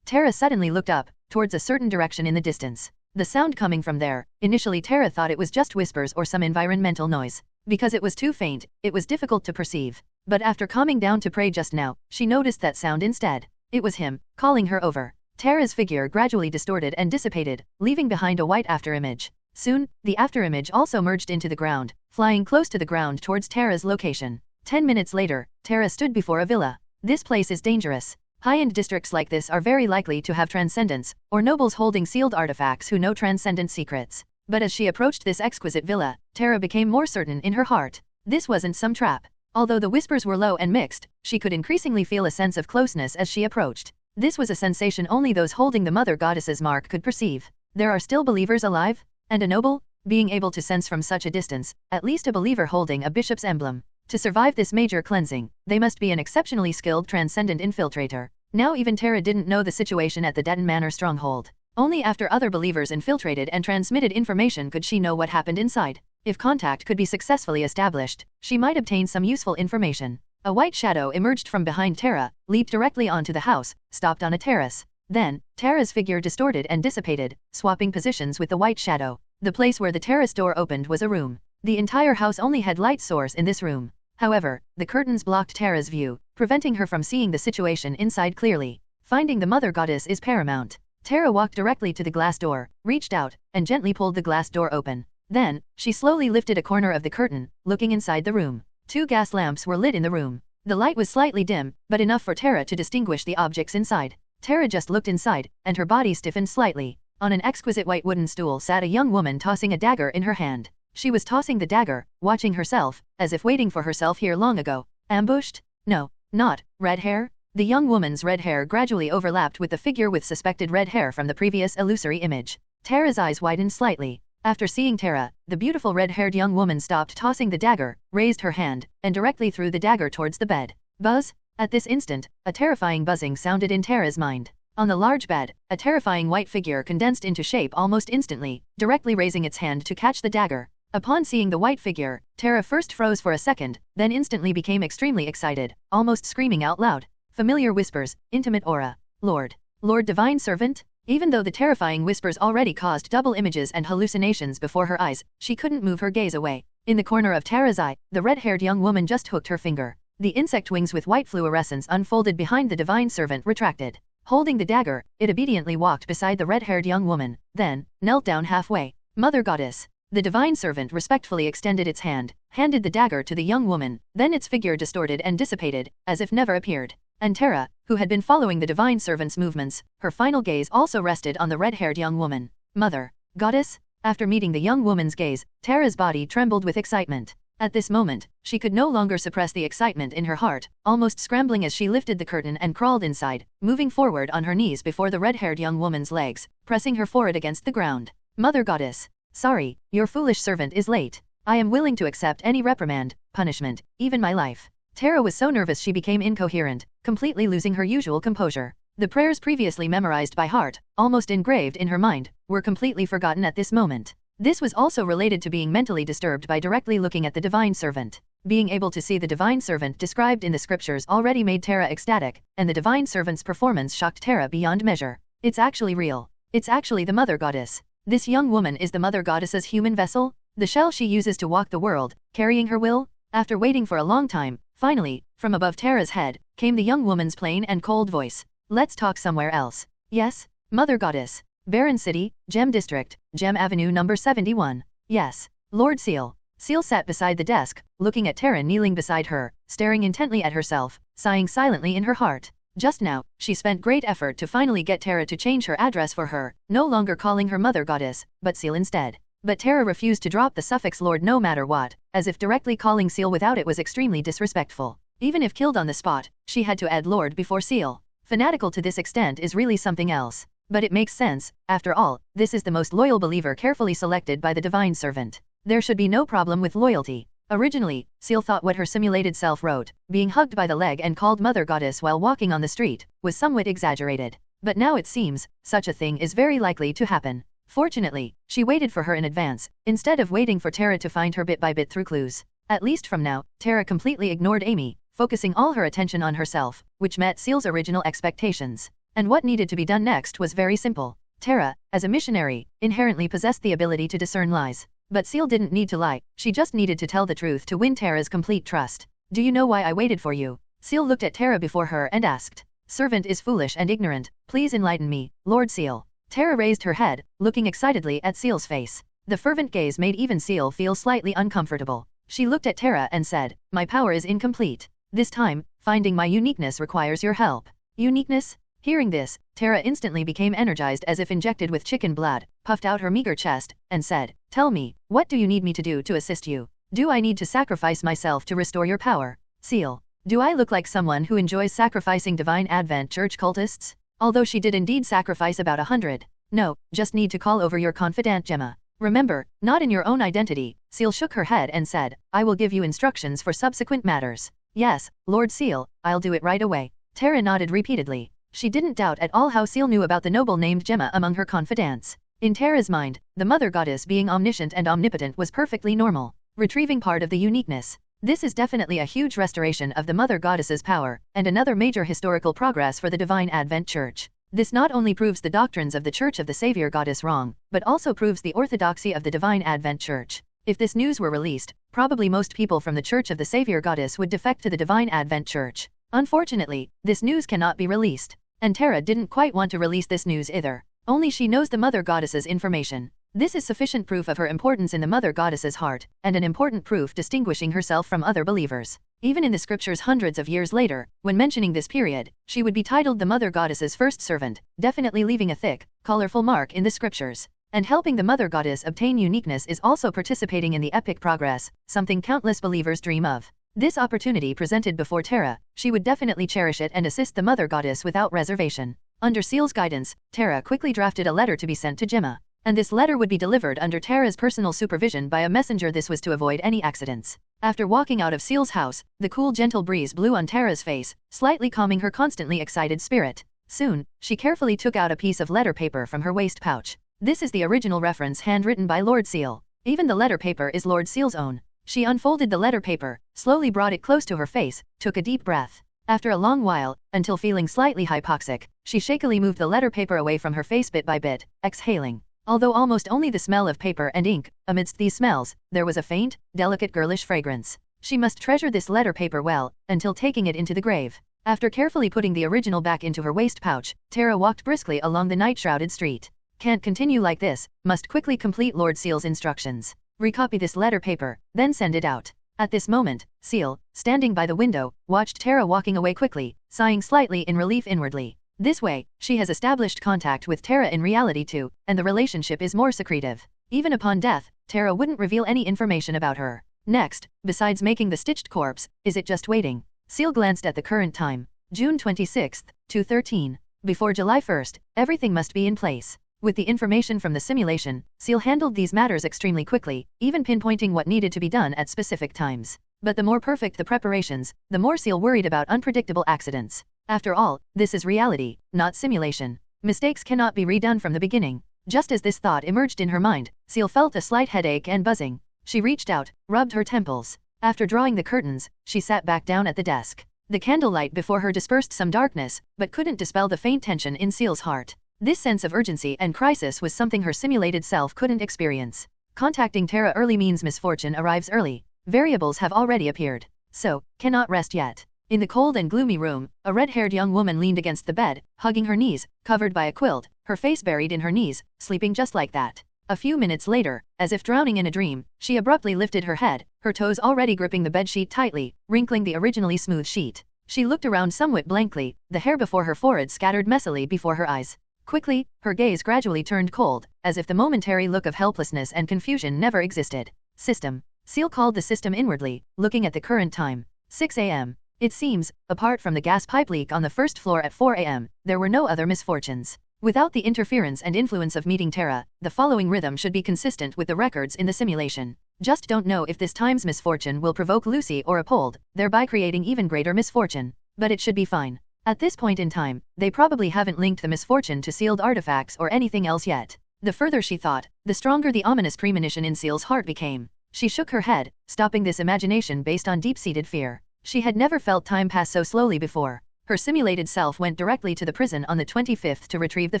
Tara suddenly looked up, towards a certain direction in the distance. The sound coming from there, initially Tara thought it was just whispers or some environmental noise. Because it was too faint, it was difficult to perceive. But after calming down to pray just now, she noticed that sound instead. It was him, calling her over. Tara's figure gradually distorted and dissipated, leaving behind a white afterimage. Soon, the afterimage also merged into the ground, flying close to the ground towards Tara's location. 10 minutes later, Tara stood before a villa. This place is dangerous. High-end districts like this are very likely to have transcendents, or nobles holding sealed artifacts who know transcendent secrets. But as she approached this exquisite villa, Tara became more certain in her heart. This wasn't some trap. Although the whispers were low and mixed, she could increasingly feel a sense of closeness as she approached. This was a sensation only those holding the mother goddess's mark could perceive. There are still believers alive? And a noble? Being able to sense from such a distance, at least a believer holding a bishop's emblem. To survive this major cleansing, they must be an exceptionally skilled transcendent infiltrator. Now even Tara didn't know the situation at the Detton Manor stronghold. Only after other believers infiltrated and transmitted information could she know what happened inside. If contact could be successfully established, she might obtain some useful information. A white shadow emerged from behind Tara, leaped directly onto the house, stopped on a terrace. Then, Tara's figure distorted and dissipated, swapping positions with the white shadow. The place where the terrace door opened was a room. The entire house only had light source in this room. However, the curtains blocked Tara's view, preventing her from seeing the situation inside clearly. Finding the mother goddess is paramount. Tara walked directly to the glass door, reached out, and gently pulled the glass door open. Then, she slowly lifted a corner of the curtain, looking inside the room. 2 gas lamps were lit in the room. The light was slightly dim, but enough for Tara to distinguish the objects inside. Tara just looked inside, and her body stiffened slightly. On an exquisite white wooden stool sat a young woman tossing a dagger in her hand. She was tossing the dagger, watching herself, as if waiting for herself here long ago. Ambushed? No, not. Red hair? The young woman's red hair gradually overlapped with the figure with suspected red hair from the previous illusory image. Tara's eyes widened slightly. After seeing Tara, the beautiful red-haired young woman stopped tossing the dagger, raised her hand, and directly threw the dagger towards the bed. Buzz? At this instant, a terrifying buzzing sounded in Tara's mind. On the large bed, a terrifying white figure condensed into shape almost instantly, directly raising its hand to catch the dagger. Upon seeing the white figure, Tara first froze for a second, then instantly became extremely excited, almost screaming out loud. Familiar whispers, intimate aura. Lord Divine Servant? Even though the terrifying whispers already caused double images and hallucinations before her eyes, she couldn't move her gaze away. In the corner of Tara's eye, the red-haired young woman just hooked her finger. The insect wings with white fluorescence unfolded behind the divine servant retracted. Holding the dagger, it obediently walked beside the red-haired young woman, then, knelt down halfway. Mother Goddess. The divine servant respectfully extended its hand, handed the dagger to the young woman, then its figure distorted and dissipated, as if never appeared. And Tara, who had been following the divine servant's movements, her final gaze also rested on the red-haired young woman. Mother Goddess? After meeting the young woman's gaze, Tara's body trembled with excitement. At this moment, she could no longer suppress the excitement in her heart, almost scrambling as she lifted the curtain and crawled inside, moving forward on her knees before the red-haired young woman's legs, pressing her forehead against the ground. Mother Goddess. Sorry, your foolish servant is late. I am willing to accept any reprimand, punishment, even my life. Tara was so nervous she became incoherent, completely losing her usual composure. The prayers previously memorized by heart, almost engraved in her mind, were completely forgotten at this moment. This was also related to being mentally disturbed by directly looking at the divine servant. Being able to see the divine servant described in the scriptures already made Tara ecstatic, and the divine servant's performance shocked Tara beyond measure. It's actually real. It's actually the Mother Goddess. This young woman is the Mother Goddess's human vessel, the shell she uses to walk the world, carrying her will. After waiting for a long time, finally, from above Tara's head, came the young woman's plain and cold voice. Let's talk somewhere else. Yes, Mother Goddess. Baron City, Gem District, Gem Avenue number 71. Yes, Lord Ciel. Ciel sat beside the desk, looking at Tara kneeling beside her, staring intently at herself, sighing silently in her heart. Just now, she spent great effort to finally get Tara to change her address for her, no longer calling her Mother Goddess, but Ciel instead. But Tara refused to drop the suffix Lord no matter what, as if directly calling Ciel without it was extremely disrespectful. Even if killed on the spot, she had to add Lord before Ciel. Fanatical to this extent is really something else. But it makes sense, after all, this is the most loyal believer carefully selected by the divine servant. There should be no problem with loyalty. Originally, Ciel thought what her simulated self wrote, being hugged by the leg and called Mother Goddess while walking on the street, was somewhat exaggerated. But now it seems, such a thing is very likely to happen. Fortunately, she waited for her in advance, instead of waiting for Tara to find her bit by bit through clues. At least from now, Tara completely ignored Amy, focusing all her attention on herself, which met Ciel's original expectations. And what needed to be done next was very simple. Tara, as a missionary, inherently possessed the ability to discern lies. But Ciel didn't need to lie, she just needed to tell the truth to win Tara's complete trust. Do you know why I waited for you? Ciel looked at Tara before her and asked. Servant is foolish and ignorant, please enlighten me, Lord Ciel. Tara raised her head, looking excitedly at Ciel's face. The fervent gaze made even Ciel feel slightly uncomfortable. She looked at Tara and said, my power is incomplete. This time, finding my uniqueness requires your help. Uniqueness? Hearing this, Tara instantly became energized as if injected with chicken blood, puffed out her meager chest, and said, tell me, what do you need me to do to assist you? Do I need to sacrifice myself to restore your power? Ciel. Do I look like someone who enjoys sacrificing Divine Advent Church cultists? Although she did indeed sacrifice about 100. No, just need to call over your confidant Gemma. Remember, not in your own identity. Ciel shook her head and said, I will give you instructions for subsequent matters. Yes, Lord Ciel, I'll do it right away. Tara nodded repeatedly. She didn't doubt at all how Ciel knew about the noble named Gemma among her confidants. In Tara's mind, the Mother Goddess being omniscient and omnipotent was perfectly normal. Retrieving part of the uniqueness. This is definitely a huge restoration of the Mother Goddess's power, and another major historical progress for the Divine Advent Church. This not only proves the doctrines of the Church of the Savior Goddess wrong, but also proves the orthodoxy of the Divine Advent Church. If this news were released, probably most people from the Church of the Savior Goddess would defect to the Divine Advent Church. Unfortunately, this news cannot be released. And Tara didn't quite want to release this news either. Only she knows the Mother Goddess's information. This is sufficient proof of her importance in the Mother Goddess's heart, and an important proof distinguishing herself from other believers. Even in the scriptures hundreds of years later, when mentioning this period, she would be titled the Mother Goddess's first servant, definitely leaving a thick, colorful mark in the scriptures. And helping the Mother Goddess obtain uniqueness is also participating in the epic progress, something countless believers dream of. This opportunity presented before Tara, she would definitely cherish it and assist the Mother Goddess without reservation. Under Ciel's guidance, Tara quickly drafted a letter to be sent to Gemma. And this letter would be delivered under Tara's personal supervision by a messenger. This was to avoid any accidents. After walking out of Ciel's house, the cool gentle breeze blew on Tara's face, slightly calming her constantly excited spirit. Soon, she carefully took out a piece of letter paper from her waist pouch. This is the original reference handwritten by Lord Ciel. Even the letter paper is Lord Ciel's own. She unfolded the letter paper, slowly brought it close to her face, took a deep breath. After a long while, until feeling slightly hypoxic, she shakily moved the letter paper away from her face bit by bit, exhaling. Although almost only the smell of paper and ink, amidst these smells, there was a faint, delicate girlish fragrance. She must treasure this letter paper well, until taking it into the grave. After carefully putting the original back into her waist pouch, Tara walked briskly along the night-shrouded street. Can't continue like this, must quickly complete Lord Ciel's instructions. Recopy this letter paper, then send it out. At this moment, Ciel, standing by the window, watched Tara walking away quickly, sighing slightly in relief inwardly. This way, she has established contact with Tara in reality too, and the relationship is more secretive. Even upon death, Tara wouldn't reveal any information about her. Next, besides making the stitched corpse, is it just waiting? Ciel glanced at the current time. June 26, 2:13. Before July 1st, everything must be in place. With the information from the simulation, Ciel handled these matters extremely quickly, even pinpointing what needed to be done at specific times. But the more perfect the preparations, the more Ciel worried about unpredictable accidents. After all, this is reality, not simulation. Mistakes cannot be redone from the beginning. Just as this thought emerged in her mind, Ciel felt a slight headache and buzzing. She reached out, rubbed her temples. After drawing the curtains, she sat back down at the desk. The candlelight before her dispersed some darkness, but couldn't dispel the faint tension in Ciel's heart. This sense of urgency and crisis was something her simulated self couldn't experience. Contacting Tara early means misfortune arrives early. Variables have already appeared. So, cannot rest yet. In the cold and gloomy room, a red-haired young woman leaned against the bed, hugging her knees, covered by a quilt, her face buried in her knees, sleeping just like that. A few minutes later, as if drowning in a dream, she abruptly lifted her head, her toes already gripping the bedsheet tightly, wrinkling the originally smooth sheet. She looked around somewhat blankly, the hair before her forehead scattered messily before her eyes. Quickly, her gaze gradually turned cold, as if the momentary look of helplessness and confusion never existed. System. Ciel called the system inwardly, looking at the current time. 6 a.m. It seems, apart from the gas pipe leak on the first floor at 4 a.m., there were no other misfortunes. Without the interference and influence of meeting Tara, the following rhythm should be consistent with the records in the simulation. Just don't know if this time's misfortune will provoke Lucy or Apold, thereby creating even greater misfortune. But it should be fine. At this point in time, they probably haven't linked the misfortune to sealed artifacts or anything else yet. The further she thought, the stronger the ominous premonition in Ciel's heart became. She shook her head, stopping this imagination based on deep-seated fear. She had never felt time pass so slowly before. Her simulated self went directly to the prison on the 25th to retrieve the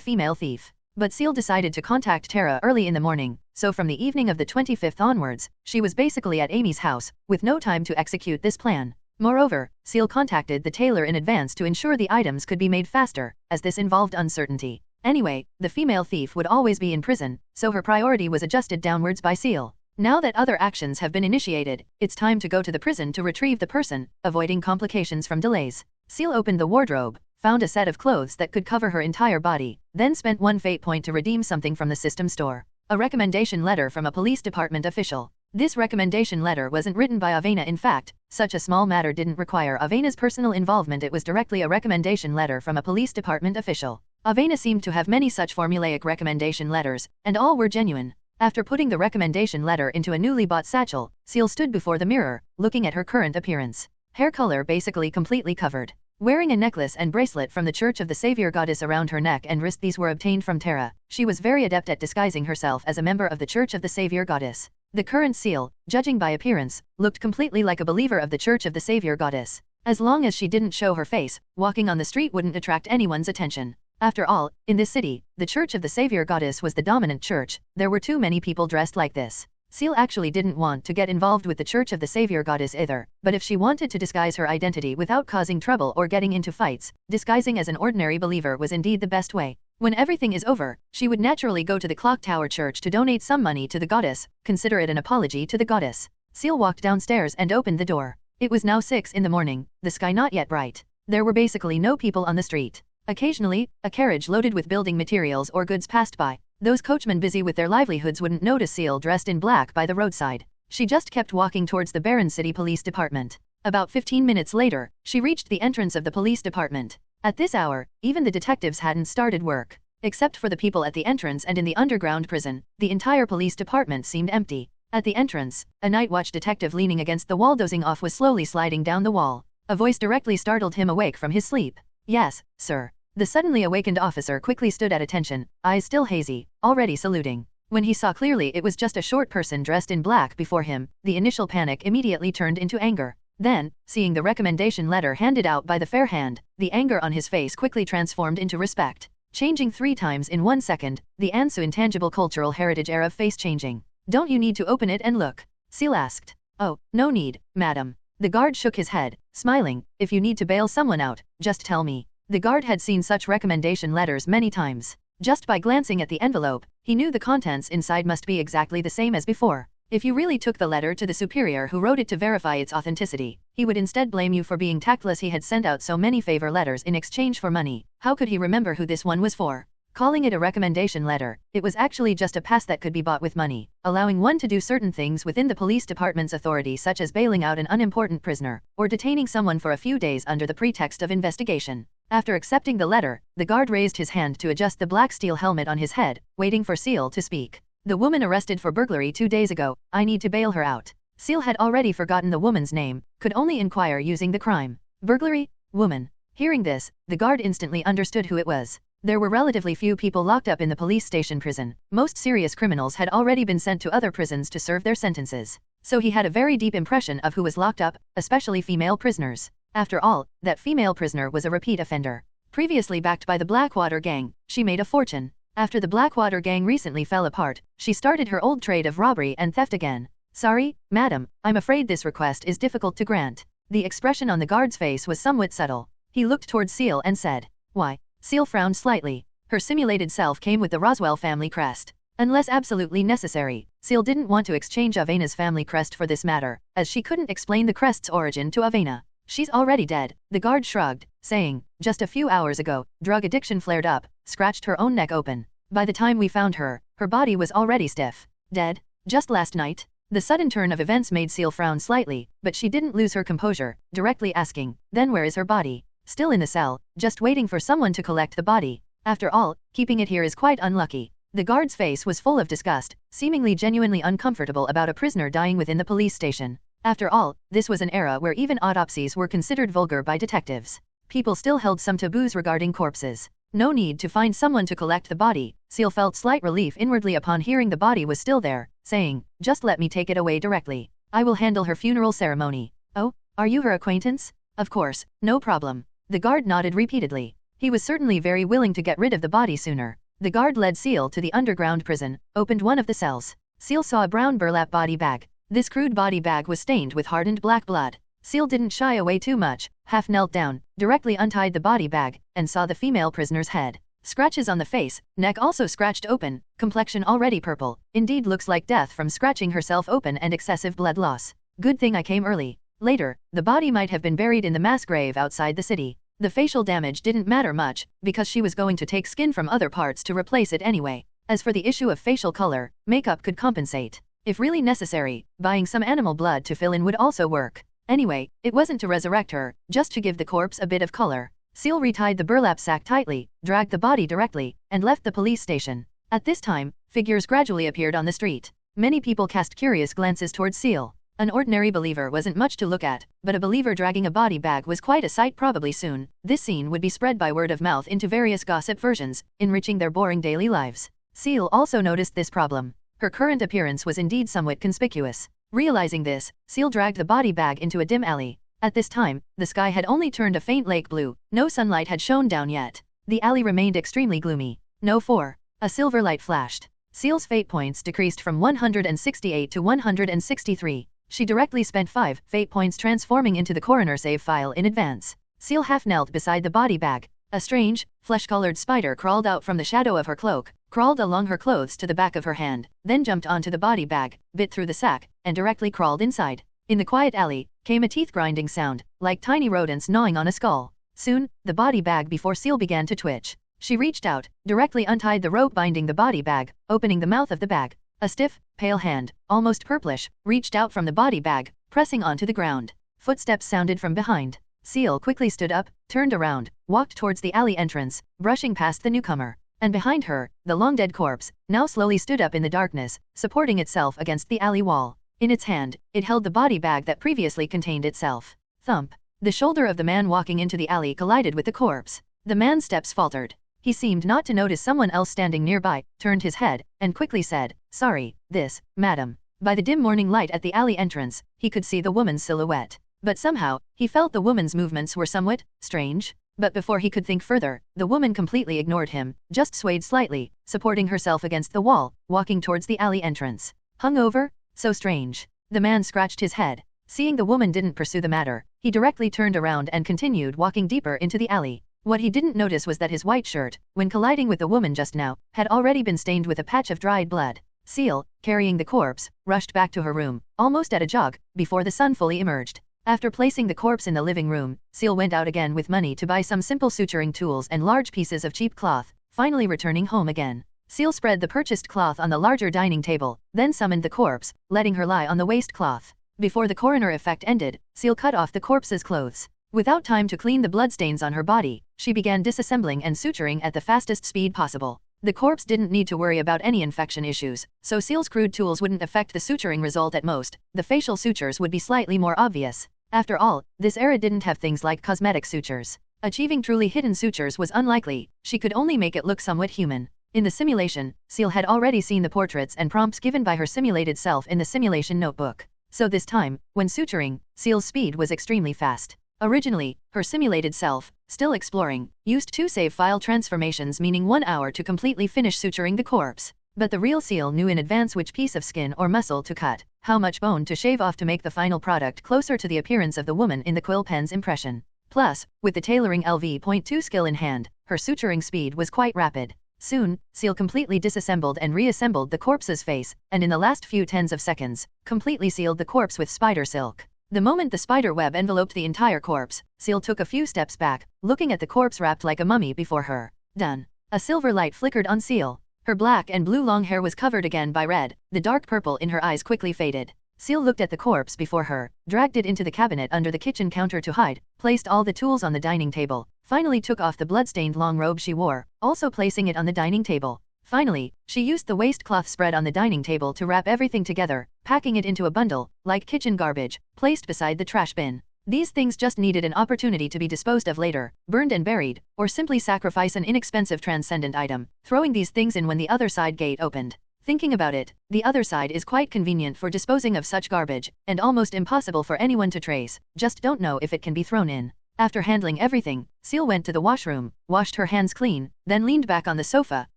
female thief. But Ciel decided to contact Tara early in the morning, so from the evening of the 25th onwards, she was basically at Amy's house, with no time to execute this plan. Moreover, Ciel contacted the tailor in advance to ensure the items could be made faster, as this involved uncertainty. Anyway, the female thief would always be in prison, so her priority was adjusted downwards by Ciel. Now that other actions have been initiated, it's time to go to the prison to retrieve the person, avoiding complications from delays. Ciel opened the wardrobe, found a set of clothes that could cover her entire body, then spent one fate point to redeem something from the system store. A recommendation letter from a police department official. This recommendation letter wasn't written by Avena. In fact, such a small matter didn't require Avena's personal involvement. It was directly a recommendation letter from a police department official. Avena seemed to have many such formulaic recommendation letters, and all were genuine. After putting the recommendation letter into a newly bought satchel, Ciel stood before the mirror, looking at her current appearance. Hair color basically completely covered. Wearing a necklace and bracelet from the Church of the Savior Goddess around her neck and wrist. These were obtained from Tara. She was very adept at disguising herself as a member of the Church of the Savior Goddess. The current Ciel, judging by appearance, looked completely like a believer of the Church of the Savior Goddess. As long as she didn't show her face, walking on the street wouldn't attract anyone's attention. After all, in this city, the Church of the Savior Goddess was the dominant church. There were too many people dressed like this. Ciel actually didn't want to get involved with the Church of the Savior Goddess either, but if she wanted to disguise her identity without causing trouble or getting into fights, disguising as an ordinary believer was indeed the best way. When everything is over, she would naturally go to the Clock Tower Church to donate some money to the goddess, consider it an apology to the goddess. Ciel walked downstairs and opened the door. It was now 6 in the morning, the sky not yet bright. There were basically no people on the street. Occasionally, a carriage loaded with building materials or goods passed by. Those coachmen busy with their livelihoods wouldn't notice Ciel dressed in black by the roadside. She just kept walking towards the Barron City Police Department. About 15 minutes later, she reached the entrance of the police department. At this hour, even the detectives hadn't started work. Except for the people at the entrance and in the underground prison, the entire police department seemed empty. At the entrance, a night watch detective leaning against the wall dozing off was slowly sliding down the wall. A voice directly startled him awake from his sleep. "Yes, sir." The suddenly awakened officer quickly stood at attention, eyes still hazy, already saluting. When he saw clearly it was just a short person dressed in black before him, the initial panic immediately turned into anger. Then, seeing the recommendation letter handed out by the fair hand, the anger on his face quickly transformed into respect. Changing 3 times in 1 second, the Ansu intangible cultural heritage era of face changing. "Don't you need to open it and look?" Ciel asked. "Oh, no need, madam." The guard shook his head, smiling. "If you need to bail someone out, just tell me." The guard had seen such recommendation letters many times. Just by glancing at the envelope, he knew the contents inside must be exactly the same as before. If you really took the letter to the superior who wrote it to verify its authenticity, he would instead blame you for being tactless. He had sent out so many favor letters in exchange for money. How could he remember who this one was for? Calling it a recommendation letter, it was actually just a pass that could be bought with money, allowing one to do certain things within the police department's authority, such as bailing out an unimportant prisoner, or detaining someone for a few days under the pretext of investigation. After accepting the letter, the guard raised his hand to adjust the black steel helmet on his head, waiting for Ciel to speak. "The woman arrested for burglary 2 days ago, I need to bail her out." Ciel had already forgotten the woman's name, could only inquire using the crime. "Burglary? Woman." Hearing this, the guard instantly understood who it was. There were relatively few people locked up in the police station prison. Most serious criminals had already been sent to other prisons to serve their sentences. So he had a very deep impression of who was locked up, especially female prisoners. After all, that female prisoner was a repeat offender. Previously backed by the Blackwater gang, she made a fortune. After the Blackwater gang recently fell apart, she started her old trade of robbery and theft again. "Sorry, madam, I'm afraid this request is difficult to grant." The expression on the guard's face was somewhat subtle. He looked towards Ciel and said, "Why?" Ciel frowned slightly. Her simulated self came with the Roswell family crest. Unless absolutely necessary, Ciel didn't want to exchange Avena's family crest for this matter, as she couldn't explain the crest's origin to Avena. "She's already dead," the guard shrugged, saying, "Just a few hours ago, drug addiction flared up, scratched her own neck open. By the time we found her, her body was already stiff. Dead? Just last night?" The sudden turn of events made Ciel frown slightly, but she didn't lose her composure, directly asking, "Then where is her body?" "Still in the cell, just waiting for someone to collect the body. After all, keeping it here is quite unlucky." The guard's face was full of disgust, seemingly genuinely uncomfortable about a prisoner dying within the police station. After all, this was an era where even autopsies were considered vulgar by detectives. People still held some taboos regarding corpses. No need to find someone to collect the body. Ciel felt slight relief inwardly upon hearing the body was still there, saying, "Just let me take it away directly. I will handle her funeral ceremony." "Oh, Are you her acquaintance? Of course, no problem. The guard nodded repeatedly. He was certainly very willing to get rid of the body sooner. The guard led Ciel to the underground prison, opened one of the cells. Ciel saw a brown burlap body bag. This crude body bag was stained with hardened black blood. Ciel didn't shy away too much, half knelt down, directly untied the body bag, and saw the female prisoner's head. Scratches on the face, neck also scratched open, complexion already purple, indeed looks like death from scratching herself open and excessive blood loss. Good thing I came early. Later, the body might have been buried in the mass grave outside the city. The facial damage didn't matter much, because she was going to take skin from other parts to replace it anyway. As for the issue of facial color, makeup could compensate. If really necessary, buying some animal blood to fill in would also work. Anyway, it wasn't to resurrect her, just to give the corpse a bit of color. Ciel retied the burlap sack tightly, dragged the body directly, and left the police station. At this time, figures gradually appeared on the street. Many people cast curious glances towards Ciel. An ordinary believer wasn't much to look at, but a believer dragging a body bag was quite a sight. Probably soon, this scene would be spread by word of mouth into various gossip versions, enriching their boring daily lives. Ciel also noticed this problem. Her current appearance was indeed somewhat conspicuous. Realizing this, Ciel dragged the body bag into a dim alley. At this time, the sky had only turned a faint lake blue, no sunlight had shone down yet. The alley remained extremely gloomy. No 4. A silver light flashed. Ciel's fate points decreased from 168 to 163. She directly spent 5 fate points transforming into the coroner save file in advance. Ciel half knelt beside the body bag. A strange, flesh-colored spider crawled out from the shadow of her cloak, crawled along her clothes to the back of her hand, then jumped onto the body bag, bit through the sack, and directly crawled inside. In the quiet alley, came a teeth-grinding sound, like tiny rodents gnawing on a skull. Soon, the body bag before Ciel began to twitch. She reached out, directly untied the rope binding the body bag, opening the mouth of the bag. A stiff, pale hand, almost purplish, reached out from the body bag, pressing onto the ground. Footsteps sounded from behind. Ciel quickly stood up, turned around, walked towards the alley entrance, brushing past the newcomer. And behind her, the long-dead corpse, now slowly stood up in the darkness, supporting itself against the alley wall. In its hand, it held the body bag that previously contained itself. Thump. The shoulder of the man walking into the alley collided with the corpse. The man's steps faltered. He seemed not to notice someone else standing nearby, turned his head, and quickly said, "Sorry, this, madam." By the dim morning light at the alley entrance, he could see the woman's silhouette. But somehow, he felt the woman's movements were somewhat strange. But before he could think further, the woman completely ignored him, just swayed slightly, supporting herself against the wall, walking towards the alley entrance. Hungover? So strange. The man scratched his head. Seeing the woman didn't pursue the matter, he directly turned around and continued walking deeper into the alley. What he didn't notice was that his white shirt, when colliding with the woman just now, had already been stained with a patch of dried blood. Ciel, carrying the corpse, rushed back to her room, almost at a jog, before the sun fully emerged. After placing the corpse in the living room, Ciel went out again with money to buy some simple suturing tools and large pieces of cheap cloth, finally returning home again. Ciel spread the purchased cloth on the larger dining table, then summoned the corpse, letting her lie on the waste cloth. Before the coroner effect ended, Ciel cut off the corpse's clothes. Without time to clean the bloodstains on her body, she began disassembling and suturing at the fastest speed possible. The corpse didn't need to worry about any infection issues, so Ciel's crude tools wouldn't affect the suturing result at most. The facial sutures would be slightly more obvious. After all, this era didn't have things like cosmetic sutures. Achieving truly hidden sutures was unlikely. She could only make it look somewhat human. In the simulation, Ciel had already seen the portraits and prompts given by her simulated self in the simulation notebook. So this time, when suturing, Ciel's speed was extremely fast. Originally, her simulated self, still exploring, used 2 save file transformations, meaning 1 hour to completely finish suturing the corpse. But the real Ciel knew in advance which piece of skin or muscle to cut, how much bone to shave off to make the final product closer to the appearance of the woman in the quill pen's impression. Plus, with the tailoring LV.2 skill in hand, her suturing speed was quite rapid. Soon, Ciel completely disassembled and reassembled the corpse's face, and in the last few tens of seconds, completely sealed the corpse with spider silk. The moment the spider web enveloped the entire corpse, Ciel took a few steps back, looking at the corpse wrapped like a mummy before her. Done. A silver light flickered on Ciel. Her black and blue long hair was covered again by red, the dark purple in her eyes quickly faded. Ciel looked at the corpse before her, dragged it into the cabinet under the kitchen counter to hide, placed all the tools on the dining table, finally took off the blood-stained long robe she wore, also placing it on the dining table. Finally, she used the waistcloth spread on the dining table to wrap everything together, packing it into a bundle, like kitchen garbage, placed beside the trash bin. These things just needed an opportunity to be disposed of later, burned and buried, or simply sacrifice an inexpensive transcendent item, throwing these things in when the other side gate opened. Thinking about it, the other side is quite convenient for disposing of such garbage, and almost impossible for anyone to trace, just don't know if it can be thrown in. After handling everything, Ciel went to the washroom, washed her hands clean, then leaned back on the sofa,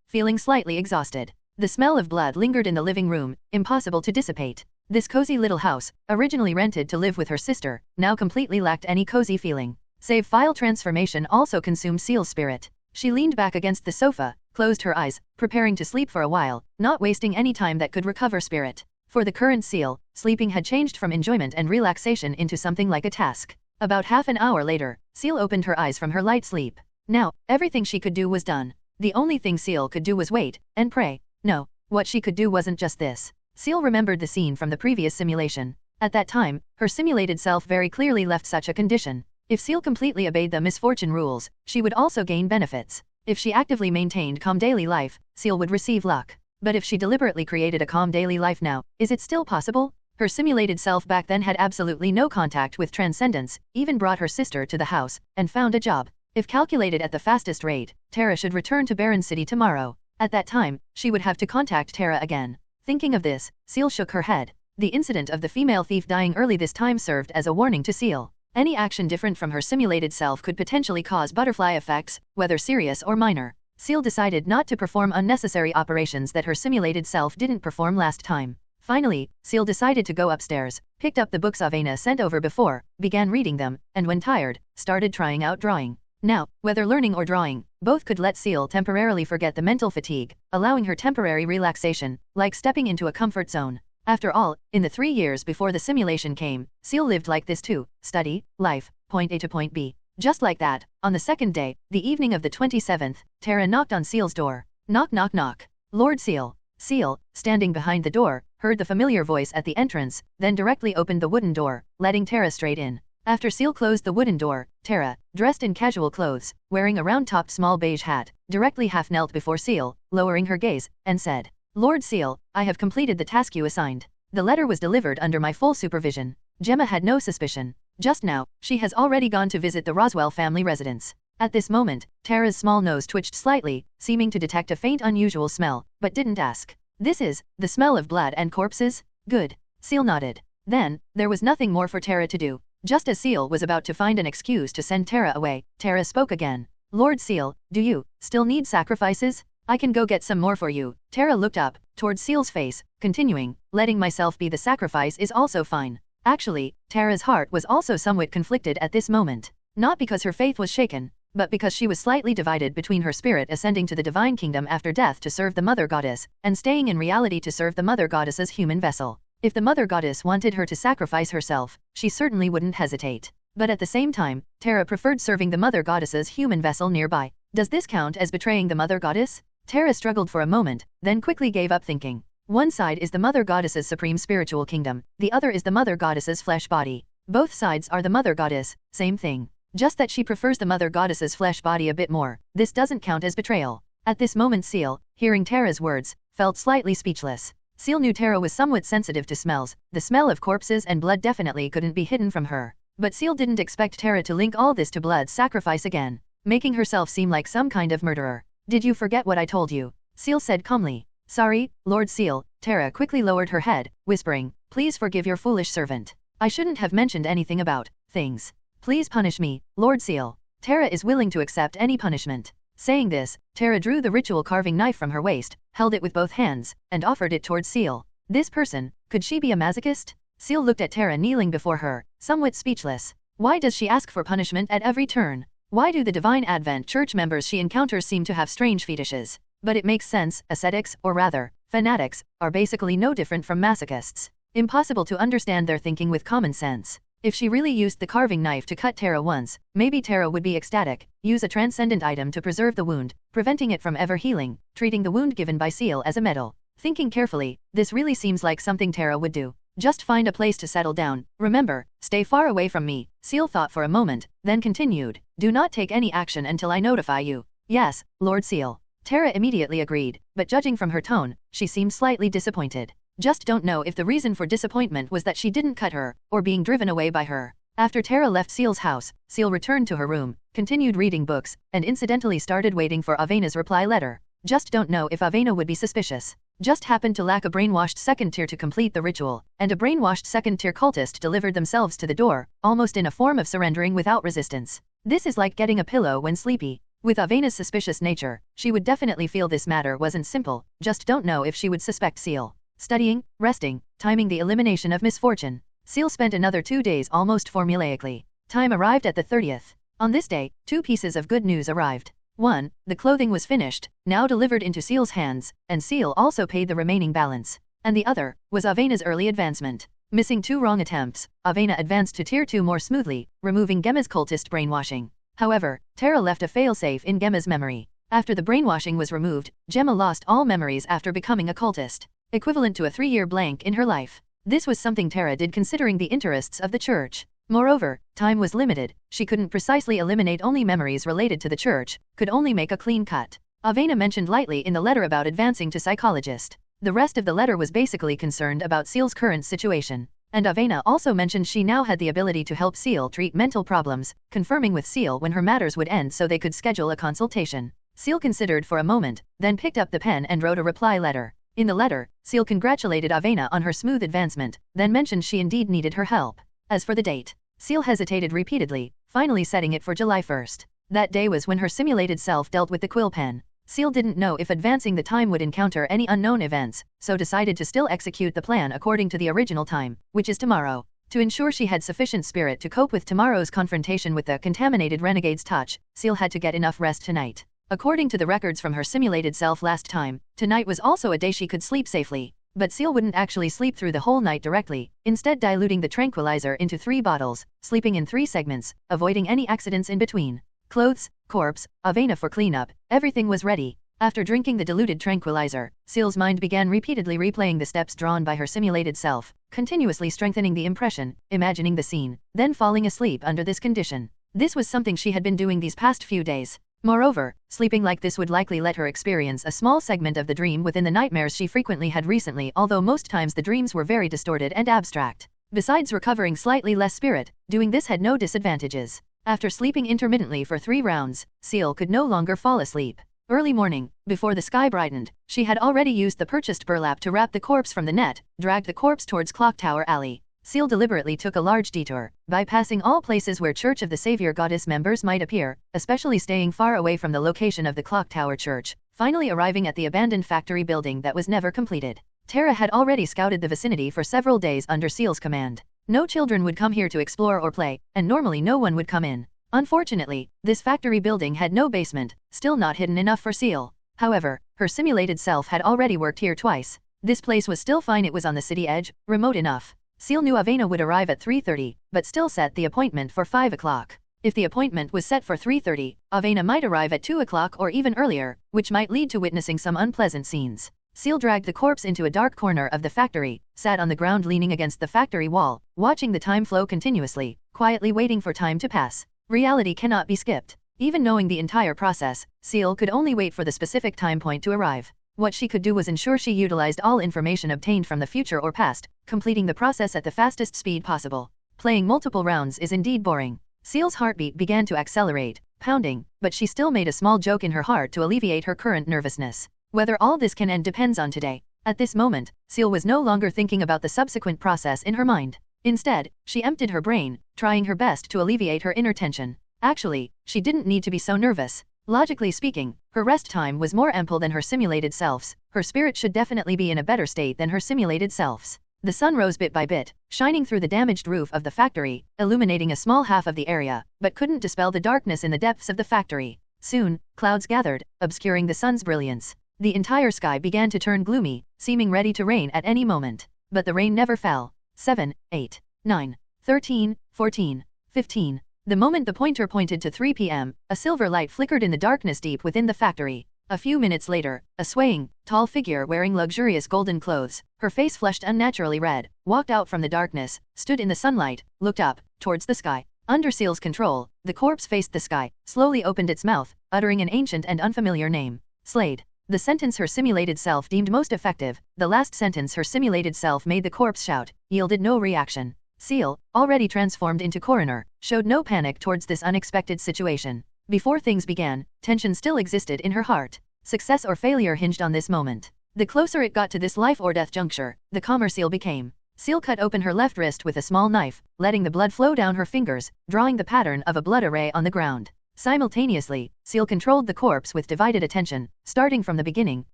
feeling slightly exhausted. The smell of blood lingered in the living room, impossible to dissipate. This cozy little house, originally rented to live with her sister, now completely lacked any cozy feeling. Save file transformation also consumed Ciel's spirit. She leaned back against the sofa, closed her eyes, preparing to sleep for a while, not wasting any time that could recover spirit. For the current Ciel, sleeping had changed from enjoyment and relaxation into something like a task. About half an hour later, Ciel opened her eyes from her light sleep. Now, everything she could do was done. The only thing Ciel could do was wait, and pray. No, what she could do wasn't just this. Ciel remembered the scene from the previous simulation. At that time, her simulated self very clearly left such a condition. If Ciel completely obeyed the misfortune rules, she would also gain benefits. If she actively maintained calm daily life, Ciel would receive luck. But if she deliberately created a calm daily life now, is it still possible? Her simulated self back then had absolutely no contact with transcendence, even brought her sister to the house, and found a job. If calculated at the fastest rate, Terra should return to Baron City tomorrow. At that time, she would have to contact Terra again. Thinking of this, Ciel shook her head. The incident of the female thief dying early this time served as a warning to Ciel. Any action different from her simulated self could potentially cause butterfly effects, whether serious or minor. Ciel decided not to perform unnecessary operations that her simulated self didn't perform last time. Finally, Ciel decided to go upstairs, picked up the books Avena sent over before, began reading them, and when tired, started trying out drawing. Now, whether learning or drawing, both could let Ciel temporarily forget the mental fatigue, allowing her temporary relaxation, like stepping into a comfort zone. After all, in the 3 years before the simulation came, Ciel lived like this too: study, life, point A to point B. Just like that, on the second day, the evening of the 27th, Terra knocked on Ciel's door. Knock knock knock. Lord Ciel. Ciel, standing behind the door, heard the familiar voice at the entrance, then directly opened the wooden door, letting Terra straight in. After Ciel closed the wooden door, Terra, dressed in casual clothes, wearing a round-topped small beige hat, directly half-knelt before Ciel, lowering her gaze, and said, "Lord Ciel, I have completed the task you assigned. The letter was delivered under my full supervision." Gemma had no suspicion. Just now, she has already gone to visit the Roswell family residence. At this moment, Terra's small nose twitched slightly, seeming to detect a faint unusual smell, but didn't ask. "This is the smell of blood and corpses?" "Good." Ciel nodded. Then, there was nothing more for Terra to do. Just as Ciel was about to find an excuse to send Terra away, Terra spoke again. "Lord Ciel, do you still need sacrifices? I can go get some more for you." Terra looked up, towards Ciel's face, continuing, "Letting myself be the sacrifice is also fine." Actually, Terra's heart was also somewhat conflicted at this moment. Not because her faith was shaken, but because she was slightly divided between her spirit ascending to the divine kingdom after death to serve the Mother Goddess, and staying in reality to serve the Mother Goddess's human vessel. If the Mother Goddess wanted her to sacrifice herself, she certainly wouldn't hesitate. But at the same time, Terra preferred serving the Mother Goddess's human vessel nearby. Does this count as betraying the Mother Goddess? Terra struggled for a moment, then quickly gave up thinking. One side is the Mother Goddess's supreme spiritual kingdom, the other is the Mother Goddess's flesh body. Both sides are the Mother Goddess, same thing. Just that she prefers the Mother Goddess's flesh body a bit more. This doesn't count as betrayal. At this moment Ciel, hearing Terra's words, felt slightly speechless. Ciel knew Terra was somewhat sensitive to smells. The smell of corpses and blood definitely couldn't be hidden from her. But Ciel didn't expect Terra to link all this to blood sacrifice again, making herself seem like some kind of murderer. "Did you forget what I told you?" Ciel said calmly. "Sorry, Lord Ciel." Terra quickly lowered her head, whispering, "Please forgive your foolish servant. I shouldn't have mentioned anything about things. Please punish me, Lord Ciel." Terra is willing to accept any punishment. Saying this, Terra drew the ritual carving knife from her waist, held it with both hands, and offered it towards Ciel. This person, could she be a masochist? Ciel looked at Terra kneeling before her, somewhat speechless. Why does she ask for punishment at every turn? Why do the Divine Advent Church members she encounters seem to have strange fetishes? But it makes sense. Ascetics, or rather, fanatics, are basically no different from masochists. Impossible to understand their thinking with common sense. If she really used the carving knife to cut Terra once, maybe Terra would be ecstatic, use a transcendent item to preserve the wound, preventing it from ever healing, treating the wound given by Ciel as a medal. Thinking carefully, this really seems like something Terra would do. Just find a place to settle down. Remember, stay far away from me. Ciel thought for a moment, then continued, "Do not take any action until I notify you." "Yes, Lord Ciel." Terra immediately agreed, but judging from her tone, she seemed slightly disappointed. Just don't know if the reason for disappointment was that she didn't cut her, or being driven away by her. After Terra left Ciel's house, Ciel returned to her room, continued reading books, and incidentally started waiting for Avena's reply letter. Just don't know if Avena would be suspicious. just happened to lack a brainwashed second tier to complete the ritual, and a brainwashed second tier cultist delivered themselves to the door, almost in a form of surrendering without resistance. This is like getting a pillow when sleepy. With Avena's suspicious nature, she would definitely feel this matter wasn't simple, just don't know if she would suspect Ciel. Studying, resting, timing the elimination of misfortune. Ciel spent another 2 days almost formulaically. Time arrived at the 30th. On this day, 2 pieces of good news arrived. 1. The clothing was finished, now delivered into Ciel's hands, and Ciel also paid the remaining balance. And the other was Avena's early advancement. Missing 2 wrong attempts, Avena advanced to Tier 2 more smoothly, removing Gemma's cultist brainwashing. However, Terra left a failsafe in Gemma's memory. After the brainwashing was removed, Gemma lost all memories after becoming a cultist, equivalent to a 3-year blank in her life. This was something Terra did considering the interests of the church. Moreover, time was limited, she couldn't precisely eliminate only memories related to the church, could only make a clean cut. Avena mentioned lightly in the letter about advancing to psychologist. The rest of the letter was basically concerned about Ciel's current situation. And Avena also mentioned she now had the ability to help Ciel treat mental problems, confirming with Ciel when her matters would end so they could schedule a consultation. Ciel considered for a moment, then picked up the pen and wrote a reply letter. In the letter, Ciel congratulated Avena on her smooth advancement, then mentioned she indeed needed her help. As for the date, Ciel hesitated repeatedly, finally setting it for July 1st. That day was when her simulated self dealt with the quill pen. Ciel didn't know if advancing the time would encounter any unknown events, so decided to still execute the plan according to the original time, which is tomorrow. To ensure she had sufficient spirit to cope with tomorrow's confrontation with the contaminated renegade's touch, Ciel had to get enough rest tonight. According to the records from her simulated self last time, tonight was also a day she could sleep safely. But Ciel wouldn't actually sleep through the whole night directly, instead diluting the tranquilizer into 3 bottles, sleeping in 3 segments, avoiding any accidents in between. Clothes, corpse, Avena for cleanup, everything was ready. After drinking the diluted tranquilizer, Ciel's mind began repeatedly replaying the steps drawn by her simulated self, continuously strengthening the impression, imagining the scene, then falling asleep under this condition. This was something she had been doing these past few days. Moreover, sleeping like this would likely let her experience a small segment of the dream within the nightmares she frequently had recently, although most times the dreams were very distorted and abstract. Besides recovering slightly less spirit, doing this had no disadvantages. After sleeping intermittently for 3 rounds, Ciel could no longer fall asleep. Early morning, before the sky brightened, she had already used the purchased burlap to wrap the corpse from the net, dragged the corpse towards Clock Tower Alley. Ciel deliberately took a large detour, bypassing all places where Church of the Savior Goddess members might appear, especially staying far away from the location of the Clock Tower Church, finally arriving at the abandoned factory building that was never completed. Terra had already scouted the vicinity for several days under Ciel's command. No children would come here to explore or play, and normally no one would come in. Unfortunately, this factory building had no basement, still not hidden enough for Ciel. However, her simulated self had already worked here twice. This place was still fine, it was on the city edge, remote enough. Ciel knew Avena would arrive at 3:30, but still set the appointment for 5 o'clock. If the appointment was set for 3:30, Avena might arrive at 2 o'clock or even earlier, which might lead to witnessing some unpleasant scenes. Ciel dragged the corpse into a dark corner of the factory, sat on the ground leaning against the factory wall, watching the time flow continuously, quietly waiting for time to pass. Reality cannot be skipped. Even knowing the entire process, Ciel could only wait for the specific time point to arrive. What she could do was ensure she utilized all information obtained from the future or past, completing the process at the fastest speed possible. Playing multiple rounds is indeed boring. Ciel's heartbeat began to accelerate, pounding, but she still made a small joke in her heart to alleviate her current nervousness. Whether all this can end depends on today. At this moment, Ciel was no longer thinking about the subsequent process in her mind. Instead, she emptied her brain, trying her best to alleviate her inner tension. Actually, she didn't need to be so nervous. Logically speaking, her rest time was more ample than her simulated self's. Her spirit should definitely be in a better state than her simulated self's. The sun rose bit by bit, shining through the damaged roof of the factory, illuminating a small half of the area, but couldn't dispel the darkness in the depths of the factory. Soon, clouds gathered, obscuring the sun's brilliance. The entire sky began to turn gloomy, seeming ready to rain at any moment. But the rain never fell. 7, 8, 9, 13, 14, 15. The moment the pointer pointed to 3 p.m., a silver light flickered in the darkness deep within the factory. A few minutes later, a swaying, tall figure wearing luxurious golden clothes, her face flushed unnaturally red, walked out from the darkness, stood in the sunlight, looked up, towards the sky. Under Ciel's control, the corpse faced the sky, slowly opened its mouth, uttering an ancient and unfamiliar name. Slade. The sentence her simulated self deemed most effective, the last sentence her simulated self made the corpse shout, yielded no reaction. Ciel, already transformed into coroner, showed no panic towards this unexpected situation. Before things began, tension still existed in her heart. Success or failure hinged on this moment. The closer it got to this life or death juncture, the calmer Ciel became. Ciel cut open her left wrist with a small knife, letting the blood flow down her fingers, drawing the pattern of a blood array on the ground. Simultaneously, Ciel controlled the corpse with divided attention, starting from the beginning,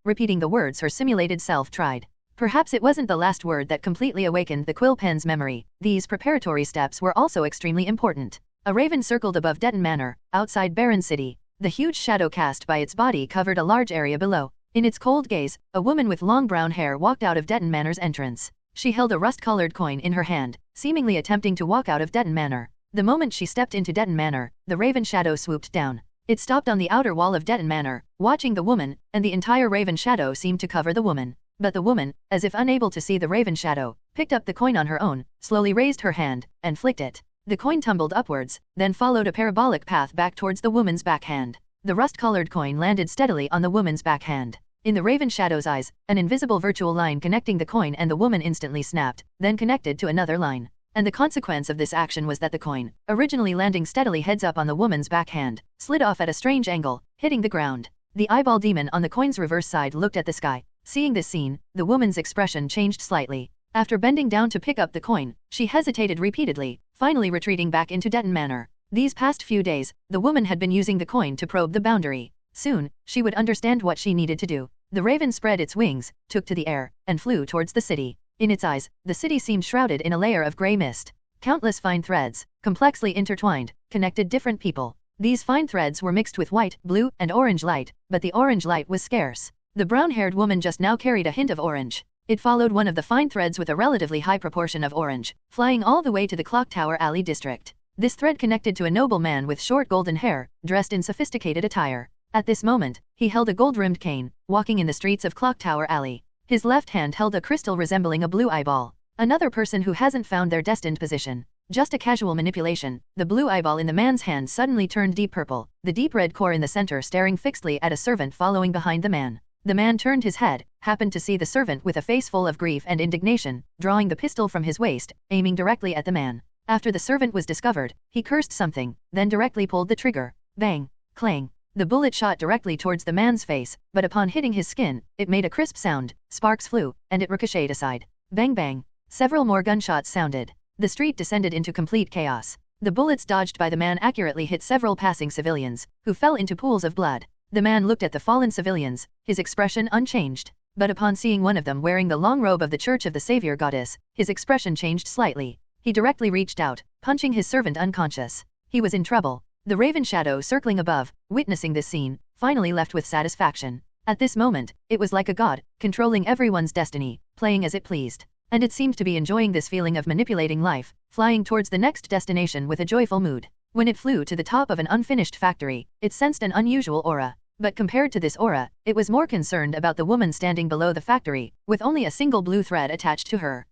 repeating the words her simulated self tried. Perhaps it wasn't the last word that completely awakened the quill pen's memory. These preparatory steps were also extremely important. A raven circled above Detton Manor, outside Baron City. The huge shadow cast by its body covered a large area below. In its cold gaze, a woman with long brown hair walked out of Detton Manor's entrance. She held a rust-colored coin in her hand, seemingly attempting to walk out of Detton Manor. The moment she stepped into Detton Manor, the raven shadow swooped down. It stopped on the outer wall of Detton Manor, watching the woman, and the entire raven shadow seemed to cover the woman. But the woman, as if unable to see the raven shadow, picked up the coin on her own, slowly raised her hand, and flicked it. The coin tumbled upwards, then followed a parabolic path back towards the woman's backhand. The rust-colored coin landed steadily on the woman's backhand. In the raven shadow's eyes, an invisible virtual line connecting the coin and the woman instantly snapped, then connected to another line. And the consequence of this action was that the coin, originally landing steadily heads up on the woman's backhand, slid off at a strange angle, hitting the ground. The eyeball demon on the coin's reverse side looked at the sky. Seeing this scene, the woman's expression changed slightly. After bending down to pick up the coin, she hesitated repeatedly, finally retreating back into Detton Manor. These past few days, the woman had been using the coin to probe the boundary. Soon, she would understand what she needed to do. The raven spread its wings, took to the air, and flew towards the city. In its eyes, the city seemed shrouded in a layer of grey mist. Countless fine threads, complexly intertwined, connected different people. These fine threads were mixed with white, blue, and orange light, but the orange light was scarce. The brown-haired woman just now carried a hint of orange. It followed one of the fine threads with a relatively high proportion of orange, flying all the way to the Clock Tower Alley district. This thread connected to a noble man with short golden hair, dressed in sophisticated attire. At this moment, he held a gold-rimmed cane, walking in the streets of Clock Tower Alley. His left hand held a crystal resembling a blue eyeball. Another person who hasn't found their destined position. Just a casual manipulation, the blue eyeball in the man's hand suddenly turned deep purple, the deep red core in the center staring fixedly at a servant following behind the man. The man turned his head, happened to see the servant with a face full of grief and indignation, drawing the pistol from his waist, aiming directly at the man. After the servant was discovered, he cursed something, then directly pulled the trigger. Bang! Clang! The bullet shot directly towards the man's face, but upon hitting his skin, it made a crisp sound, sparks flew, and it ricocheted aside. Bang bang! Several more gunshots sounded. The street descended into complete chaos. The bullets dodged by the man accurately hit several passing civilians, who fell into pools of blood. The man looked at the fallen civilians, his expression unchanged. But upon seeing one of them wearing the long robe of the Church of the Savior Goddess, his expression changed slightly. He directly reached out, punching his servant unconscious. He was in trouble. The raven shadow circling above, witnessing this scene, finally left with satisfaction. At this moment, it was like a god, controlling everyone's destiny, playing as it pleased. And it seemed to be enjoying this feeling of manipulating life, flying towards the next destination with a joyful mood. When it flew to the top of an unfinished factory, it sensed an unusual aura. But compared to this aura, it was more concerned about the woman standing below the factory, with only a single blue thread attached to her.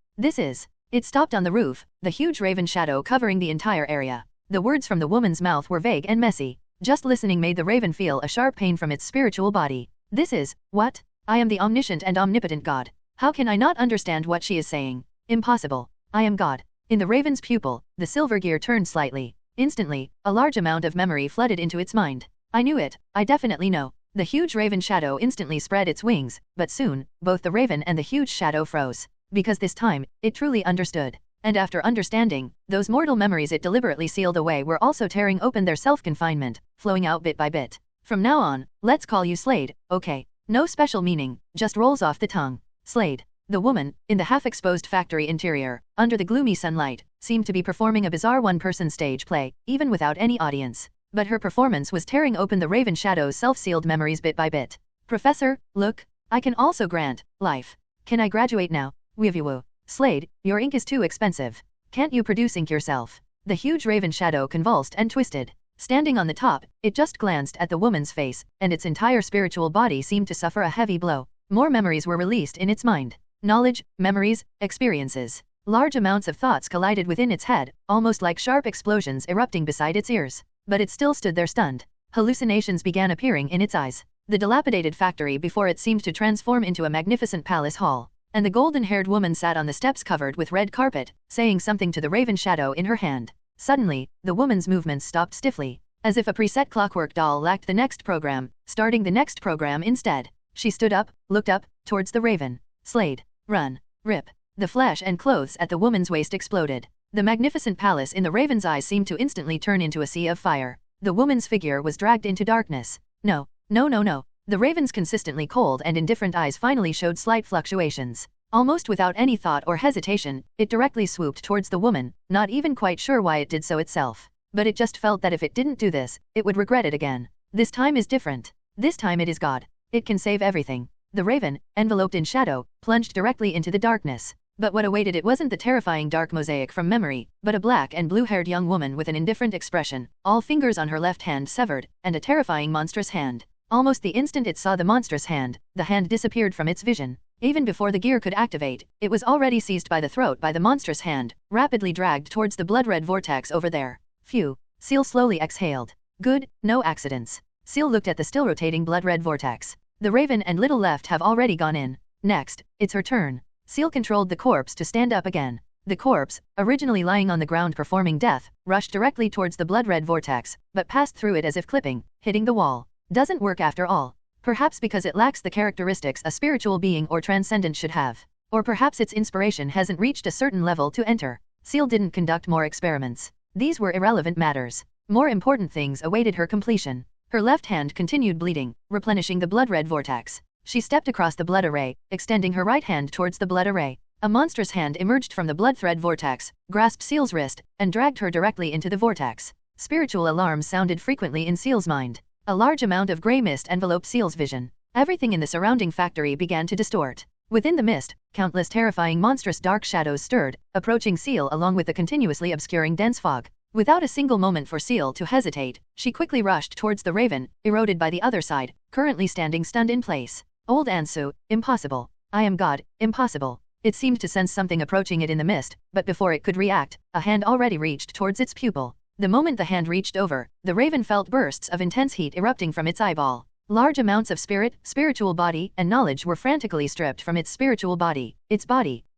It stopped on the roof, the huge raven shadow covering the entire area. The words from the woman's mouth were vague and messy. Just listening made the raven feel a sharp pain from its spiritual body. What? I am the omniscient and omnipotent God. How can I not understand what she is saying? Impossible. I am God. In the raven's pupil, the silver gear turned slightly. Instantly, a large amount of memory flooded into its mind. I knew it. I definitely know. The huge raven shadow instantly spread its wings, but soon, both the raven and the huge shadow froze. Because this time, it truly understood. And after understanding, those mortal memories it deliberately sealed away were also tearing open their self-confinement, flowing out bit by bit. From now on, let's call you Slade, okay? No special meaning, just rolls off the tongue. Slade. The woman, in the half-exposed factory interior, under the gloomy sunlight, seemed to be performing a bizarre one-person stage play, even without any audience. But her performance was tearing open the raven shadow's self-sealed memories bit by bit. Professor, look, I can also grant life. Can I graduate now? Woo. Slade, your ink is too expensive. Can't you produce ink yourself? The huge raven shadow convulsed and twisted. Standing on the top, it just glanced at the woman's face, and its entire spiritual body seemed to suffer a heavy blow. More memories were released in its mind. Knowledge, memories, experiences. Large amounts of thoughts collided within its head, almost like sharp explosions erupting beside its ears. But it still stood there stunned. Hallucinations began appearing in its eyes. The dilapidated factory before it seemed to transform into a magnificent palace hall. And the golden-haired woman sat on the steps covered with red carpet, saying something to the raven shadow in her hand. Suddenly, the woman's movements stopped stiffly, as if a preset clockwork doll lacked the next program, starting the next program instead. She stood up, looked up, towards the raven. Slade. Run. Rip. The flesh and clothes at the woman's waist exploded. The magnificent palace in the raven's eyes seemed to instantly turn into a sea of fire. The woman's figure was dragged into darkness. No. No, no, no. The raven's consistently cold and indifferent eyes finally showed slight fluctuations. Almost without any thought or hesitation, it directly swooped towards the woman, not even quite sure why it did so itself. But it just felt that if it didn't do this, it would regret it again. This time is different. This time it is God. It can save everything. The raven, enveloped in shadow, plunged directly into the darkness. But what awaited it wasn't the terrifying dark mosaic from memory, but a black and blue-haired young woman with an indifferent expression, all fingers on her left hand severed, and a terrifying monstrous hand. Almost the instant it saw the monstrous hand, the hand disappeared from its vision. Even before the gear could activate, it was already seized by the throat by the monstrous hand, rapidly dragged towards the blood-red vortex over there. Phew. Ciel slowly exhaled. Good, no accidents. Ciel looked at the still rotating blood-red vortex. The raven and little left have already gone in. Next, it's her turn. Ciel controlled the corpse to stand up again. The corpse, originally lying on the ground performing death, rushed directly towards the blood-red vortex, but passed through it as if clipping, hitting the wall. Doesn't work after all. Perhaps because it lacks the characteristics a spiritual being or transcendent should have. Or perhaps its inspiration hasn't reached a certain level to enter. Ciel didn't conduct more experiments. These were irrelevant matters. More important things awaited her completion. Her left hand continued bleeding, replenishing the blood-red vortex. She stepped across the blood array, extending her right hand towards the blood array. A monstrous hand emerged from the blood thread vortex, grasped Ciel's wrist, and dragged her directly into the vortex. Spiritual alarms sounded frequently in Ciel's mind. A large amount of grey mist enveloped Ciel's vision. Everything in the surrounding factory began to distort. Within the mist, countless terrifying monstrous dark shadows stirred, approaching Ciel along with the continuously obscuring dense fog. Without a single moment for Ciel to hesitate, she quickly rushed towards the raven, eroded by the other side, currently standing stunned in place. Old Ansu, impossible. I am God, impossible. It seemed to sense something approaching it in the mist, but before it could react, a hand already reached towards its pupil. The moment the hand reached over, the raven felt bursts of intense heat erupting from its eyeball. Large amounts of spirit, spiritual body, and knowledge were frantically stripped from its spiritual body,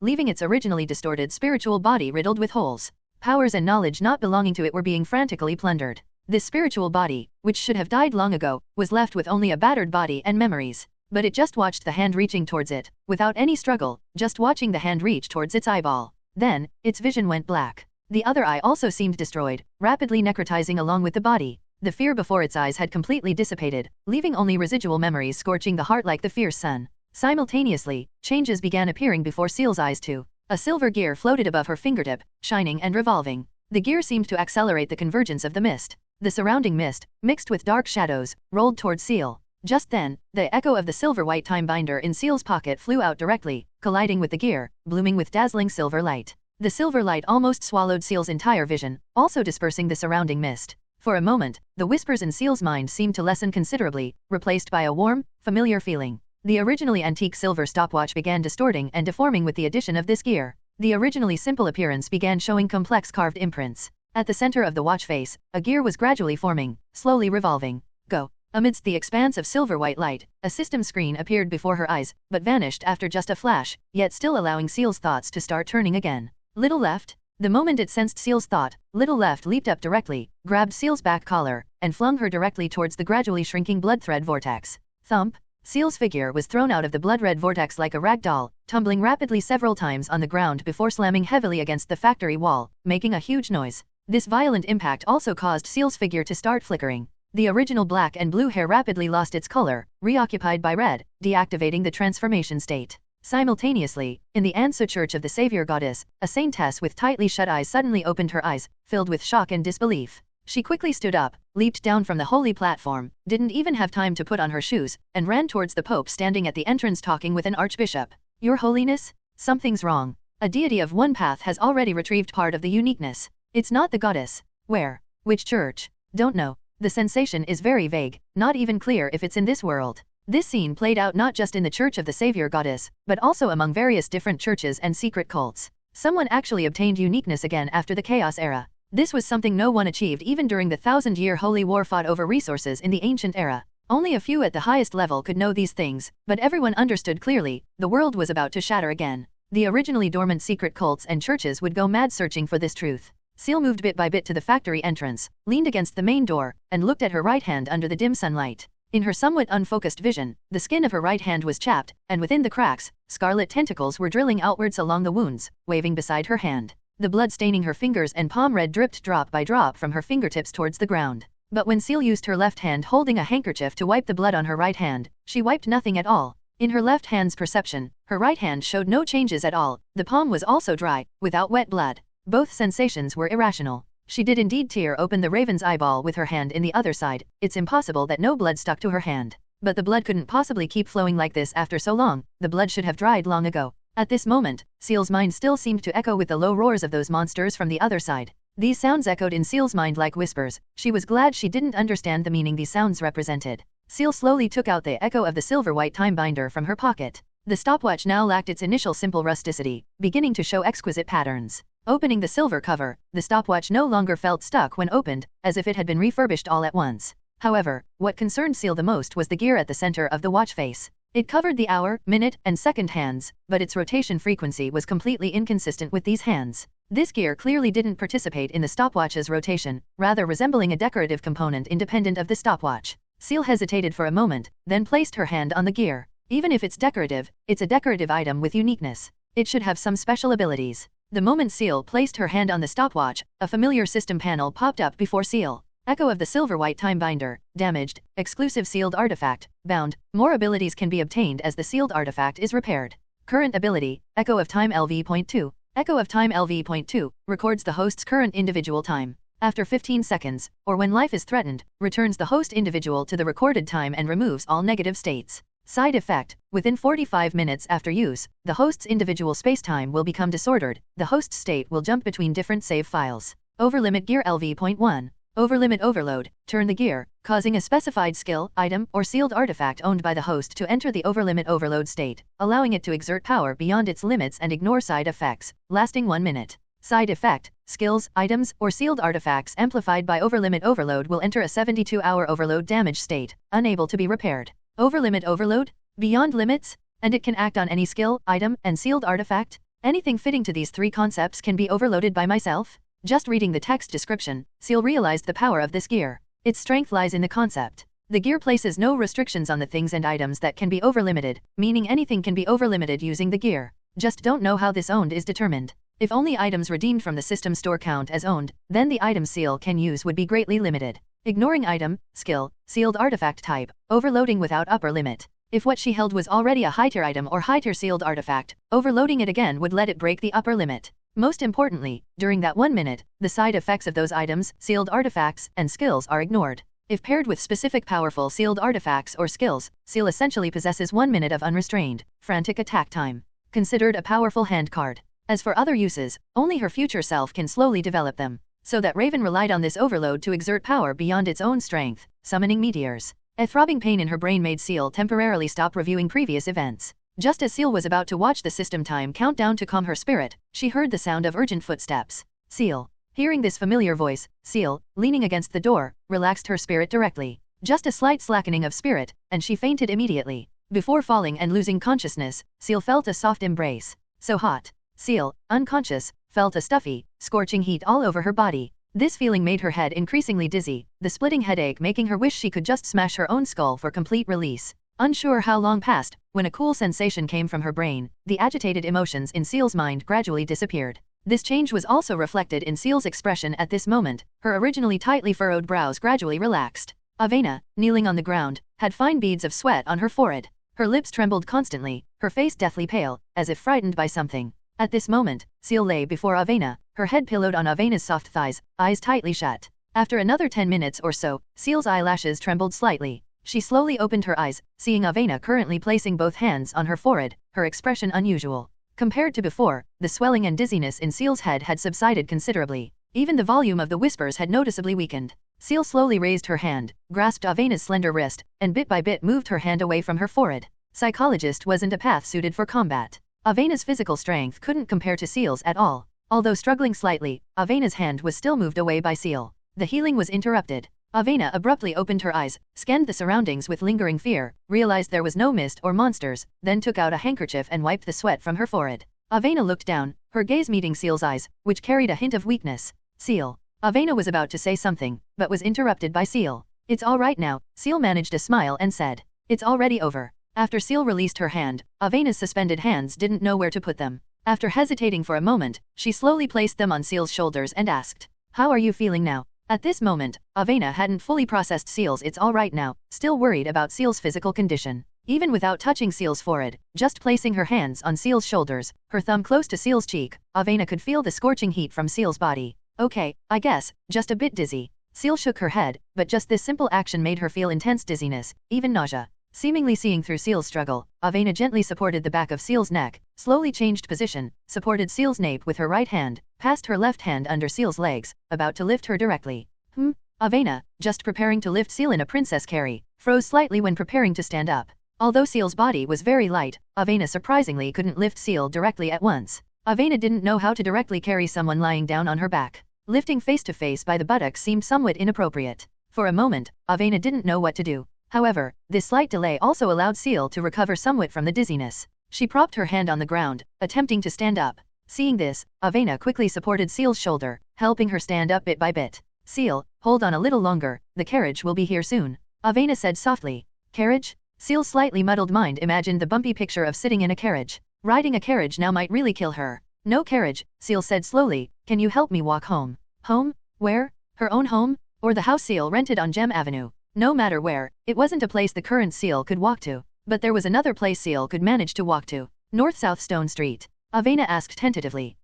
leaving its originally distorted spiritual body riddled with holes. Powers and knowledge not belonging to it were being frantically plundered. This spiritual body, which should have died long ago, was left with only a battered body and memories. But it just watched the hand reaching towards it, without any struggle, just watching the hand reach towards its eyeball. Then, its vision went black. The other eye also seemed destroyed, rapidly necrotizing along with the body. The fear before its eyes had completely dissipated, leaving only residual memories scorching the heart like the fierce sun. Simultaneously, changes began appearing before Ciel's eyes too. A silver gear floated above her fingertip, shining and revolving. The gear seemed to accelerate the convergence of the mist. The surrounding mist, mixed with dark shadows, rolled towards Ciel. Just then, the echo of the silver-white time binder in Ciel's pocket flew out directly, colliding with the gear, blooming with dazzling silver light. The silver light almost swallowed Ciel's entire vision, also dispersing the surrounding mist. For a moment, the whispers in Ciel's mind seemed to lessen considerably, replaced by a warm, familiar feeling. The originally antique silver stopwatch began distorting and deforming with the addition of this gear. The originally simple appearance began showing complex carved imprints. At the center of the watch face, a gear was gradually forming, slowly revolving. Go. Amidst the expanse of silver-white light, a system screen appeared before her eyes, but vanished after just a flash, yet still allowing Ciel's thoughts to start turning again. Little left? The moment it sensed Ciel's thought, Little left leaped up directly, grabbed Ciel's back collar, and flung her directly towards the gradually shrinking blood thread vortex. Thump! Ciel's figure was thrown out of the blood-red vortex like a rag doll, tumbling rapidly several times on the ground before slamming heavily against the factory wall, making a huge noise. This violent impact also caused Ciel's figure to start flickering. The original black and blue hair rapidly lost its color, reoccupied by red, deactivating the transformation state. Simultaneously, in the Ansu Church of the Savior Goddess, a saintess with tightly shut eyes suddenly opened her eyes, filled with shock and disbelief. She quickly stood up, leaped down from the holy platform, didn't even have time to put on her shoes, and ran towards the Pope standing at the entrance talking with an archbishop. Your Holiness? Something's wrong. A deity of one path has already retrieved part of the uniqueness. It's not the goddess. Where? Which church? Don't know. The sensation is very vague, not even clear if it's in this world. This scene played out not just in the Church of the Savior Goddess, but also among various different churches and secret cults. Someone actually obtained uniqueness again after the Chaos Era. This was something no one achieved even during the 1,000-year holy war fought over resources in the ancient era. Only a few at the highest level could know these things, but everyone understood clearly, the world was about to shatter again. The originally dormant secret cults and churches would go mad searching for this truth. Ciel moved bit by bit to the factory entrance, leaned against the main door, and looked at her right hand under the dim sunlight. In her somewhat unfocused vision, the skin of her right hand was chapped, and within the cracks, scarlet tentacles were drilling outwards along the wounds, waving beside her hand. The blood staining her fingers and palm red dripped drop by drop from her fingertips towards the ground. But when Ciel used her left hand holding a handkerchief to wipe the blood on her right hand, she wiped nothing at all. In her left hand's perception, her right hand showed no changes at all. The palm was also dry, without wet blood. Both sensations were irrational. She did indeed tear open the raven's eyeball with her hand in the other side. It's impossible that no blood stuck to her hand. But the blood couldn't possibly keep flowing like this after so long. The blood should have dried long ago. At this moment, Ciel's mind still seemed to echo with the low roars of those monsters from the other side. These sounds echoed in Ciel's mind like whispers. She was glad she didn't understand the meaning these sounds represented. Ciel slowly took out the echo of the silver-white time binder from her pocket. The stopwatch now lacked its initial simple rusticity, beginning to show exquisite patterns. Opening the silver cover, the stopwatch no longer felt stuck when opened, as if it had been refurbished all at once. However, what concerned Ciel the most was the gear at the center of the watch face. It covered the hour, minute, and second hands, but its rotation frequency was completely inconsistent with these hands. This gear clearly didn't participate in the stopwatch's rotation, rather resembling a decorative component independent of the stopwatch. Ciel hesitated for a moment, then placed her hand on the gear. Even if it's a decorative item with uniqueness. It should have some special abilities. The moment Ciel placed her hand on the stopwatch, a familiar system panel popped up before Ciel. Echo of the silver-white time binder, damaged, exclusive sealed artifact, bound. More abilities can be obtained as the sealed artifact is repaired. Current ability, Echo of Time LV.2. Echo of Time LV.2 records the host's current individual time. After 15 seconds, or when life is threatened, returns the host individual to the recorded time and removes all negative states. Side effect, within 45 minutes after use, the host's individual spacetime will become disordered. The host's state will jump between different save files. Overlimit gear LV.1. Overlimit overload, turn the gear, causing a specified skill, item, or sealed artifact owned by the host to enter the overlimit overload state, allowing it to exert power beyond its limits and ignore side effects, lasting 1 minute. Side effect, skills, items, or sealed artifacts amplified by overlimit overload will enter a 72-hour overload damage state, unable to be repaired. Overlimit overload? Beyond limits? And it can act on any skill, item, and sealed artifact? Anything fitting to these three concepts can be overloaded by myself? Just reading the text description, Ciel realized the power of this gear. Its strength lies in the concept. The gear places no restrictions on the things and items that can be overlimited, meaning anything can be overlimited using the gear. Just don't know how this owned is determined. If only items redeemed from the system store count as owned, then the item Ciel can use would be greatly limited. Ignoring item, skill, sealed artifact type, overloading without upper limit. If what she held was already a high-tier item or high-tier sealed artifact, overloading it again would let it break the upper limit. Most importantly, during that 1 minute, the side effects of those items, sealed artifacts, and skills are ignored. If paired with specific powerful sealed artifacts or skills, Ciel essentially possesses 1 minute of unrestrained, frantic attack time. Considered a powerful hand card. As for other uses, only her future self can slowly develop them. So that Raven relied on this overload to exert power beyond its own strength, summoning meteors. A throbbing pain in her brain made Ciel temporarily stop reviewing previous events. Just as Ciel was about to watch the system time count down to calm her spirit, she heard the sound of urgent footsteps. Ciel. Hearing this familiar voice, Ciel, leaning against the door, relaxed her spirit directly. Just a slight slackening of spirit, and she fainted immediately. Before falling and losing consciousness, Ciel felt a soft embrace. So hot. Ciel, unconscious, felt a stuffy, scorching heat all over her body. This feeling made her head increasingly dizzy, the splitting headache making her wish she could just smash her own skull for complete release. Unsure how long passed, when a cool sensation came from her brain, the agitated emotions in Ciel's mind gradually disappeared. This change was also reflected in Ciel's expression at this moment. Her originally tightly furrowed brows gradually relaxed. Avena, kneeling on the ground, had fine beads of sweat on her forehead. Her lips trembled constantly, her face deathly pale, as if frightened by something. At this moment, Ciel lay before Avena, her head pillowed on Avena's soft thighs, eyes tightly shut. After another 10 minutes or so, Ciel's eyelashes trembled slightly. She slowly opened her eyes, seeing Avena currently placing both hands on her forehead, her expression unusual. Compared to before, the swelling and dizziness in Ciel's head had subsided considerably. Even the volume of the whispers had noticeably weakened. Ciel slowly raised her hand, grasped Avena's slender wrist, and bit by bit moved her hand away from her forehead. Psychologist wasn't a path suited for combat. Avena's physical strength couldn't compare to Ciel's at all. Although struggling slightly, Avena's hand was still moved away by Ciel. The healing was interrupted. Avena abruptly opened her eyes, scanned the surroundings with lingering fear, realized there was no mist or monsters, then took out a handkerchief and wiped the sweat from her forehead. Avena looked down, her gaze meeting Ciel's eyes, which carried a hint of weakness. Ciel. Avena was about to say something, but was interrupted by Ciel. It's all right now, Ciel managed a smile and said. It's already over. After Ciel released her hand, Avena's suspended hands didn't know where to put them. After hesitating for a moment, she slowly placed them on Ciel's shoulders and asked, "How are you feeling now?" At this moment, Avena hadn't fully processed Ciel's "it's all right now," still worried about Ciel's physical condition. Even without touching Ciel's forehead, just placing her hands on Ciel's shoulders, her thumb close to Ciel's cheek, Avena could feel the scorching heat from Ciel's body. Okay, I guess, just a bit dizzy. Ciel shook her head, but just this simple action made her feel intense dizziness, even nausea. Seemingly seeing through Ciel's struggle, Avena gently supported the back of Ciel's neck, slowly changed position, supported Ciel's nape with her right hand, passed her left hand under Ciel's legs, about to lift her directly. Avena, just preparing to lift Ciel in a princess carry, froze slightly when preparing to stand up. Although Ciel's body was very light, Avena surprisingly couldn't lift Ciel directly at once. Avena didn't know how to directly carry someone lying down on her back. Lifting face to face by the buttocks seemed somewhat inappropriate. For a moment, Avena didn't know what to do. However, this slight delay also allowed Ciel to recover somewhat from the dizziness. She propped her hand on the ground, attempting to stand up. Seeing this, Avena quickly supported Ciel's shoulder, helping her stand up bit by bit. "Ciel, hold on a little longer, the carriage will be here soon," Avena said softly. "Carriage?" Ciel's slightly muddled mind imagined the bumpy picture of sitting in a carriage. Riding a carriage now might really kill her. "No carriage," Ciel said slowly, "can you help me walk home?" Home? Where? Her own home? Or the house Ciel rented on Gem Avenue? No matter where, it wasn't a place the current Ciel could walk to. But there was another place Ciel could manage to walk to. North-South Stone Street. Avena asked tentatively.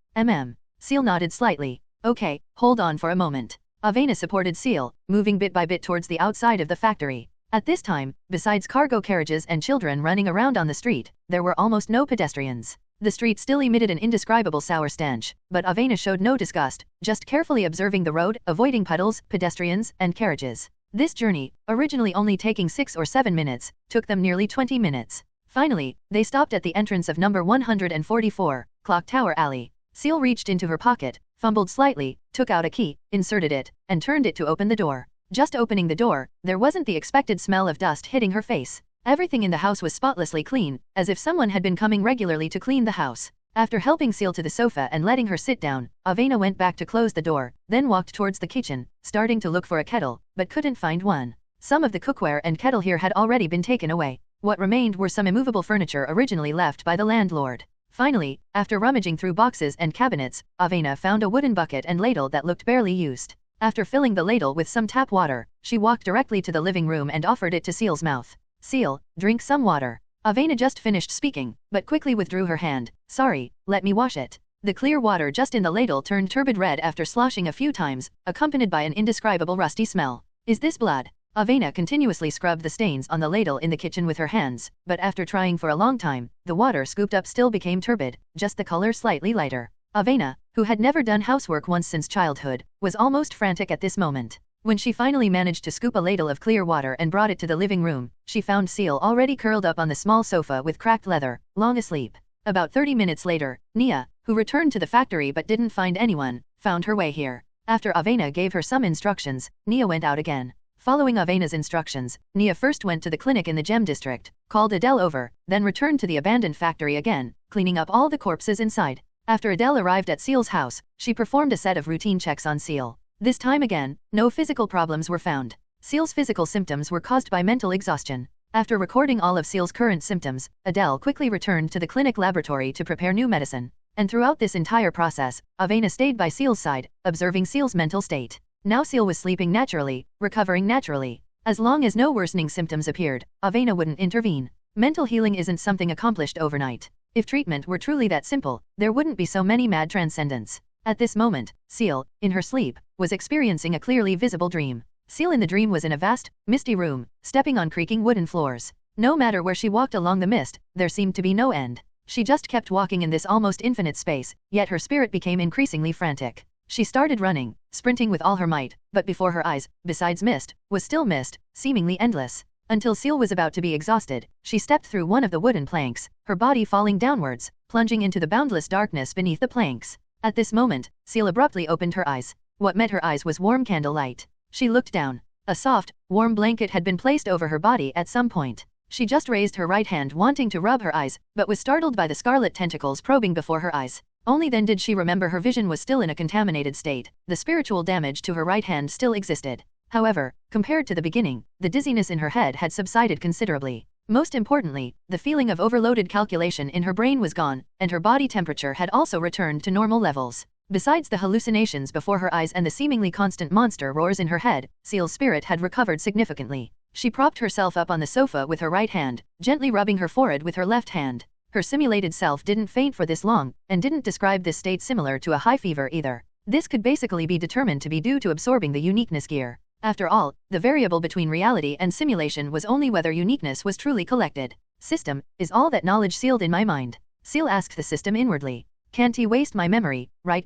Ciel nodded slightly. "Okay, hold on for a moment." Avena supported Ciel, moving bit by bit towards the outside of the factory. At this time, besides cargo carriages and children running around on the street, there were almost no pedestrians. The street still emitted an indescribable sour stench, but Avena showed no disgust, just carefully observing the road, avoiding puddles, pedestrians, and carriages. This journey, originally only taking 6 or 7 minutes, took them nearly 20 minutes. Finally, they stopped at the entrance of number 144, Clock Tower Alley. Ciel reached into her pocket, fumbled slightly, took out a key, inserted it, and turned it to open the door. Just opening the door, there wasn't the expected smell of dust hitting her face. Everything in the house was spotlessly clean, as if someone had been coming regularly to clean the house. After helping Ciel to the sofa and letting her sit down, Avena went back to close the door, then walked towards the kitchen, starting to look for a kettle, but couldn't find one. Some of the cookware and kettle here had already been taken away. What remained were some immovable furniture originally left by the landlord. Finally, after rummaging through boxes and cabinets, Avena found a wooden bucket and ladle that looked barely used. After filling the ladle with some tap water, she walked directly to the living room and offered it to Ciel's mouth. "Ciel, drink some water." Avena just finished speaking, but quickly withdrew her hand. "Sorry, let me wash it." The clear water just in the ladle turned turbid red after sloshing a few times, accompanied by an indescribable rusty smell. "Is this blood?" Avena continuously scrubbed the stains on the ladle in the kitchen with her hands, but after trying for a long time, the water scooped up still became turbid, just the color slightly lighter. Avena, who had never done housework once since childhood, was almost frantic at this moment. When she finally managed to scoop a ladle of clear water and brought it to the living room, she found Ciel already curled up on the small sofa with cracked leather, long asleep. About 30 minutes later, Nia, who returned to the factory but didn't find anyone, found her way here. After Avena gave her some instructions, Nia went out again. Following Avena's instructions, Nia first went to the clinic in the Gem District, called Adele over, then returned to the abandoned factory again, cleaning up all the corpses inside. After Adele arrived at Ciel's house, she performed a set of routine checks on Ciel. This time again, no physical problems were found. Ciel's physical symptoms were caused by mental exhaustion. After recording all of Ciel's current symptoms, Adele quickly returned to the clinic laboratory to prepare new medicine. And throughout this entire process, Avena stayed by Ciel's side, observing Ciel's mental state. Now Ciel was sleeping naturally, recovering naturally. As long as no worsening symptoms appeared, Avena wouldn't intervene. Mental healing isn't something accomplished overnight. If treatment were truly that simple, there wouldn't be so many mad transcendents. At this moment, Ciel, in her sleep, was experiencing a clearly visible dream. Ciel in the dream was in a vast, misty room, stepping on creaking wooden floors. No matter where she walked along the mist, there seemed to be no end. She just kept walking in this almost infinite space, yet her spirit became increasingly frantic. She started running, sprinting with all her might, but before her eyes, besides mist, was still mist, seemingly endless. Until Ciel was about to be exhausted, she stepped through one of the wooden planks, her body falling downwards, plunging into the boundless darkness beneath the planks. At this moment, Ciel abruptly opened her eyes. What met her eyes was warm candlelight. She looked down. A soft, warm blanket had been placed over her body at some point. She just raised her right hand wanting to rub her eyes, but was startled by the scarlet tentacles probing before her eyes. Only then did she remember her vision was still in a contaminated state. The spiritual damage to her right hand still existed. However, compared to the beginning, the dizziness in her head had subsided considerably. Most importantly, the feeling of overloaded calculation in her brain was gone, and her body temperature had also returned to normal levels. Besides the hallucinations before her eyes and the seemingly constant monster roars in her head, Ciel's spirit had recovered significantly. She propped herself up on the sofa with her right hand, gently rubbing her forehead with her left hand. Her simulated self didn't faint for this long, and didn't describe this state similar to a high fever either. This could basically be determined to be due to absorbing the uniqueness gear. After all, the variable between reality and simulation was only whether uniqueness was truly collected. System, is all that knowledge sealed in my mind? Ciel asked the system inwardly. Can't he waste my memory, right?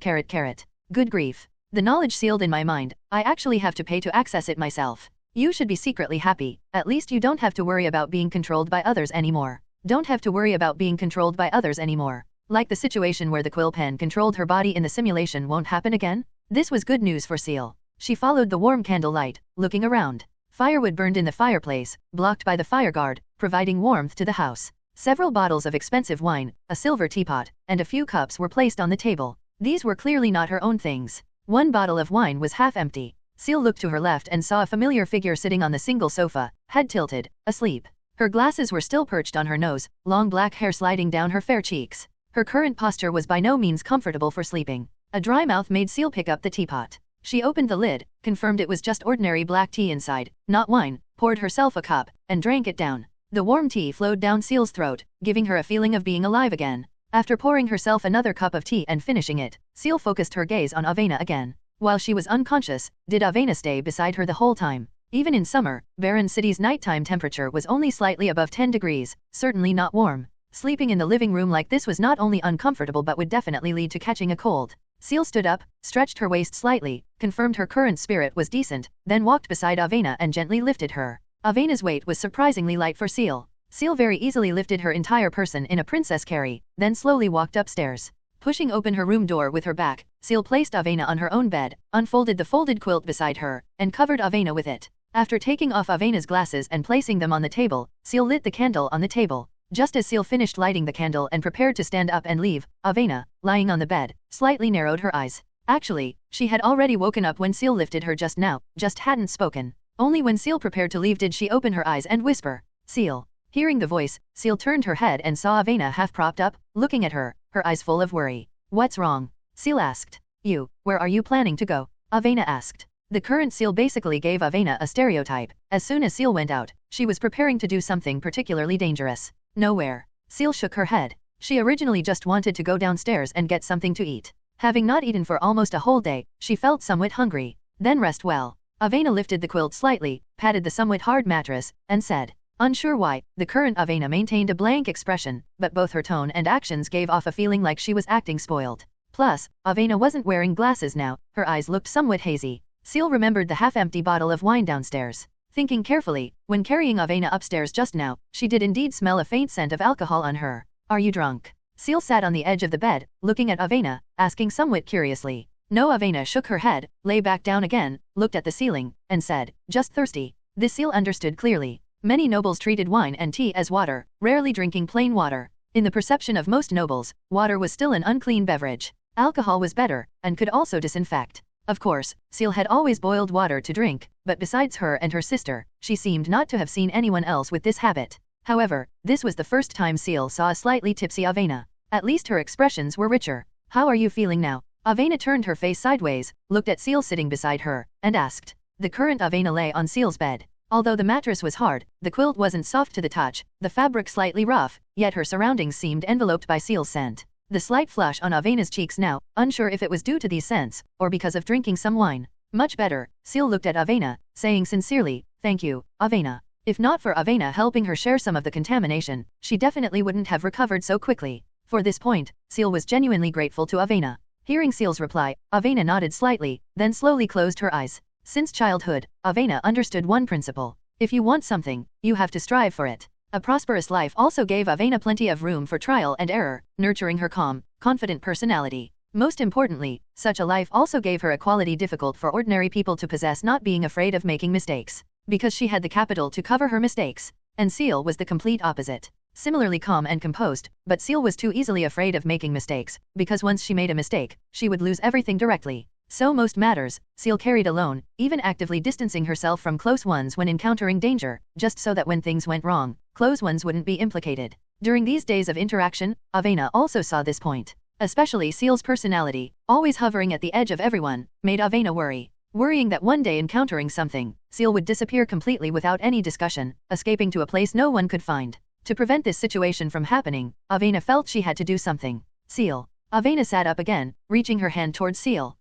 Good grief. The knowledge sealed in my mind, I actually have to pay to access it myself. You should be secretly happy, at least you don't have to worry about being controlled by others anymore. Don't have to worry about being controlled by others anymore. Like the situation where the quill pen controlled her body in the simulation won't happen again? This was good news for Ciel. She followed the warm candlelight, looking around. Firewood burned in the fireplace, blocked by the fire guard, providing warmth to the house. Several bottles of expensive wine, a silver teapot, and a few cups were placed on the table. These were clearly not her own things. One bottle of wine was half empty. Ciel looked to her left and saw a familiar figure sitting on the single sofa, head tilted, asleep. Her glasses were still perched on her nose, long black hair sliding down her fair cheeks. Her current posture was by no means comfortable for sleeping. A dry mouth made Ciel pick up the teapot. She opened the lid, confirmed it was just ordinary black tea inside, not wine, poured herself a cup, and drank it down. The warm tea flowed down Ciel's throat, giving her a feeling of being alive again. After pouring herself another cup of tea and finishing it, Ciel focused her gaze on Avena again. While she was unconscious, did Avena stay beside her the whole time? Even in summer, Baron City's nighttime temperature was only slightly above 10 degrees, certainly not warm. Sleeping in the living room like this was not only uncomfortable but would definitely lead to catching a cold. Ciel stood up, stretched her waist slightly, confirmed her current spirit was decent, then walked beside Avena and gently lifted her. Avena's weight was surprisingly light for Ciel. Ciel very easily lifted her entire person in a princess carry, then slowly walked upstairs. Pushing open her room door with her back, Ciel placed Avena on her own bed, unfolded the folded quilt beside her, and covered Avena with it. After taking off Avena's glasses and placing them on the table, Ciel lit the candle on the table. Just as Ciel finished lighting the candle and prepared to stand up and leave, Avena, lying on the bed, slightly narrowed her eyes. Actually, she had already woken up when Ciel lifted her just now, just hadn't spoken. Only when Ciel prepared to leave did she open her eyes and whisper, "Ciel." Hearing the voice, Ciel turned her head and saw Avena half propped up, looking at her, her eyes full of worry. "What's wrong?" Ciel asked. "You, where are you planning to go?" Avena asked. The current Ciel basically gave Avena a stereotype. As soon as Ciel went out, she was preparing to do something particularly dangerous. "Nowhere." Ciel shook her head. She originally just wanted to go downstairs and get something to eat. Having not eaten for almost a whole day, she felt somewhat hungry. Then rest well. Avena lifted the quilt slightly, patted the somewhat hard mattress, and said. Unsure why, the current Avena maintained a blank expression, but both her tone and actions gave off a feeling like she was acting spoiled. Plus, Avena wasn't wearing glasses now, her eyes looked somewhat hazy. Ciel remembered the half-empty bottle of wine downstairs. Thinking carefully, when carrying Avena upstairs just now, she did indeed smell a faint scent of alcohol on her. "Are you drunk?" Ciel sat on the edge of the bed, looking at Avena, asking somewhat curiously. No, Avena shook her head, lay back down again, looked at the ceiling, and said, "Just thirsty." This Ciel understood clearly. Many nobles treated wine and tea as water, rarely drinking plain water. In the perception of most nobles, water was still an unclean beverage. Alcohol was better, and could also disinfect. Of course, Ciel had always boiled water to drink, but besides her and her sister, she seemed not to have seen anyone else with this habit. However, this was the first time Ciel saw a slightly tipsy Avena. At least her expressions were richer. "How are you feeling now?" Avena turned her face sideways, looked at Ciel sitting beside her, and asked. The current Avena lay on Ciel's bed. Although the mattress was hard, the quilt wasn't soft to the touch, the fabric slightly rough, yet her surroundings seemed enveloped by Ciel's scent. The slight flush on Avena's cheeks now, unsure if it was due to these scents, or because of drinking some wine. Much better, Ciel looked at Avena, saying sincerely, "Thank you, Avena." If not for Avena helping her share some of the contamination, she definitely wouldn't have recovered so quickly. For this point, Ciel was genuinely grateful to Avena. Hearing Ciel's reply, Avena nodded slightly, then slowly closed her eyes. Since childhood, Avena understood one principle. If you want something, you have to strive for it. A prosperous life also gave Avena plenty of room for trial and error, nurturing her calm, confident personality. Most importantly, such a life also gave her a quality difficult for ordinary people to possess, not being afraid of making mistakes. Because she had the capital to cover her mistakes. And Ciel was the complete opposite. Similarly calm and composed, but Ciel was too easily afraid of making mistakes, because once she made a mistake, she would lose everything directly. So most matters, Ciel carried alone, even actively distancing herself from close ones when encountering danger, just so that when things went wrong, close ones wouldn't be implicated. During these days of interaction, Avena also saw this point. Especially Ciel's personality, always hovering at the edge of everyone, made Avena worry. Worrying that one day encountering something, Ciel would disappear completely without any discussion, escaping to a place no one could find. To prevent this situation from happening, Avena felt she had to do something. Ciel. Avena sat up again, reaching her hand towards Ciel.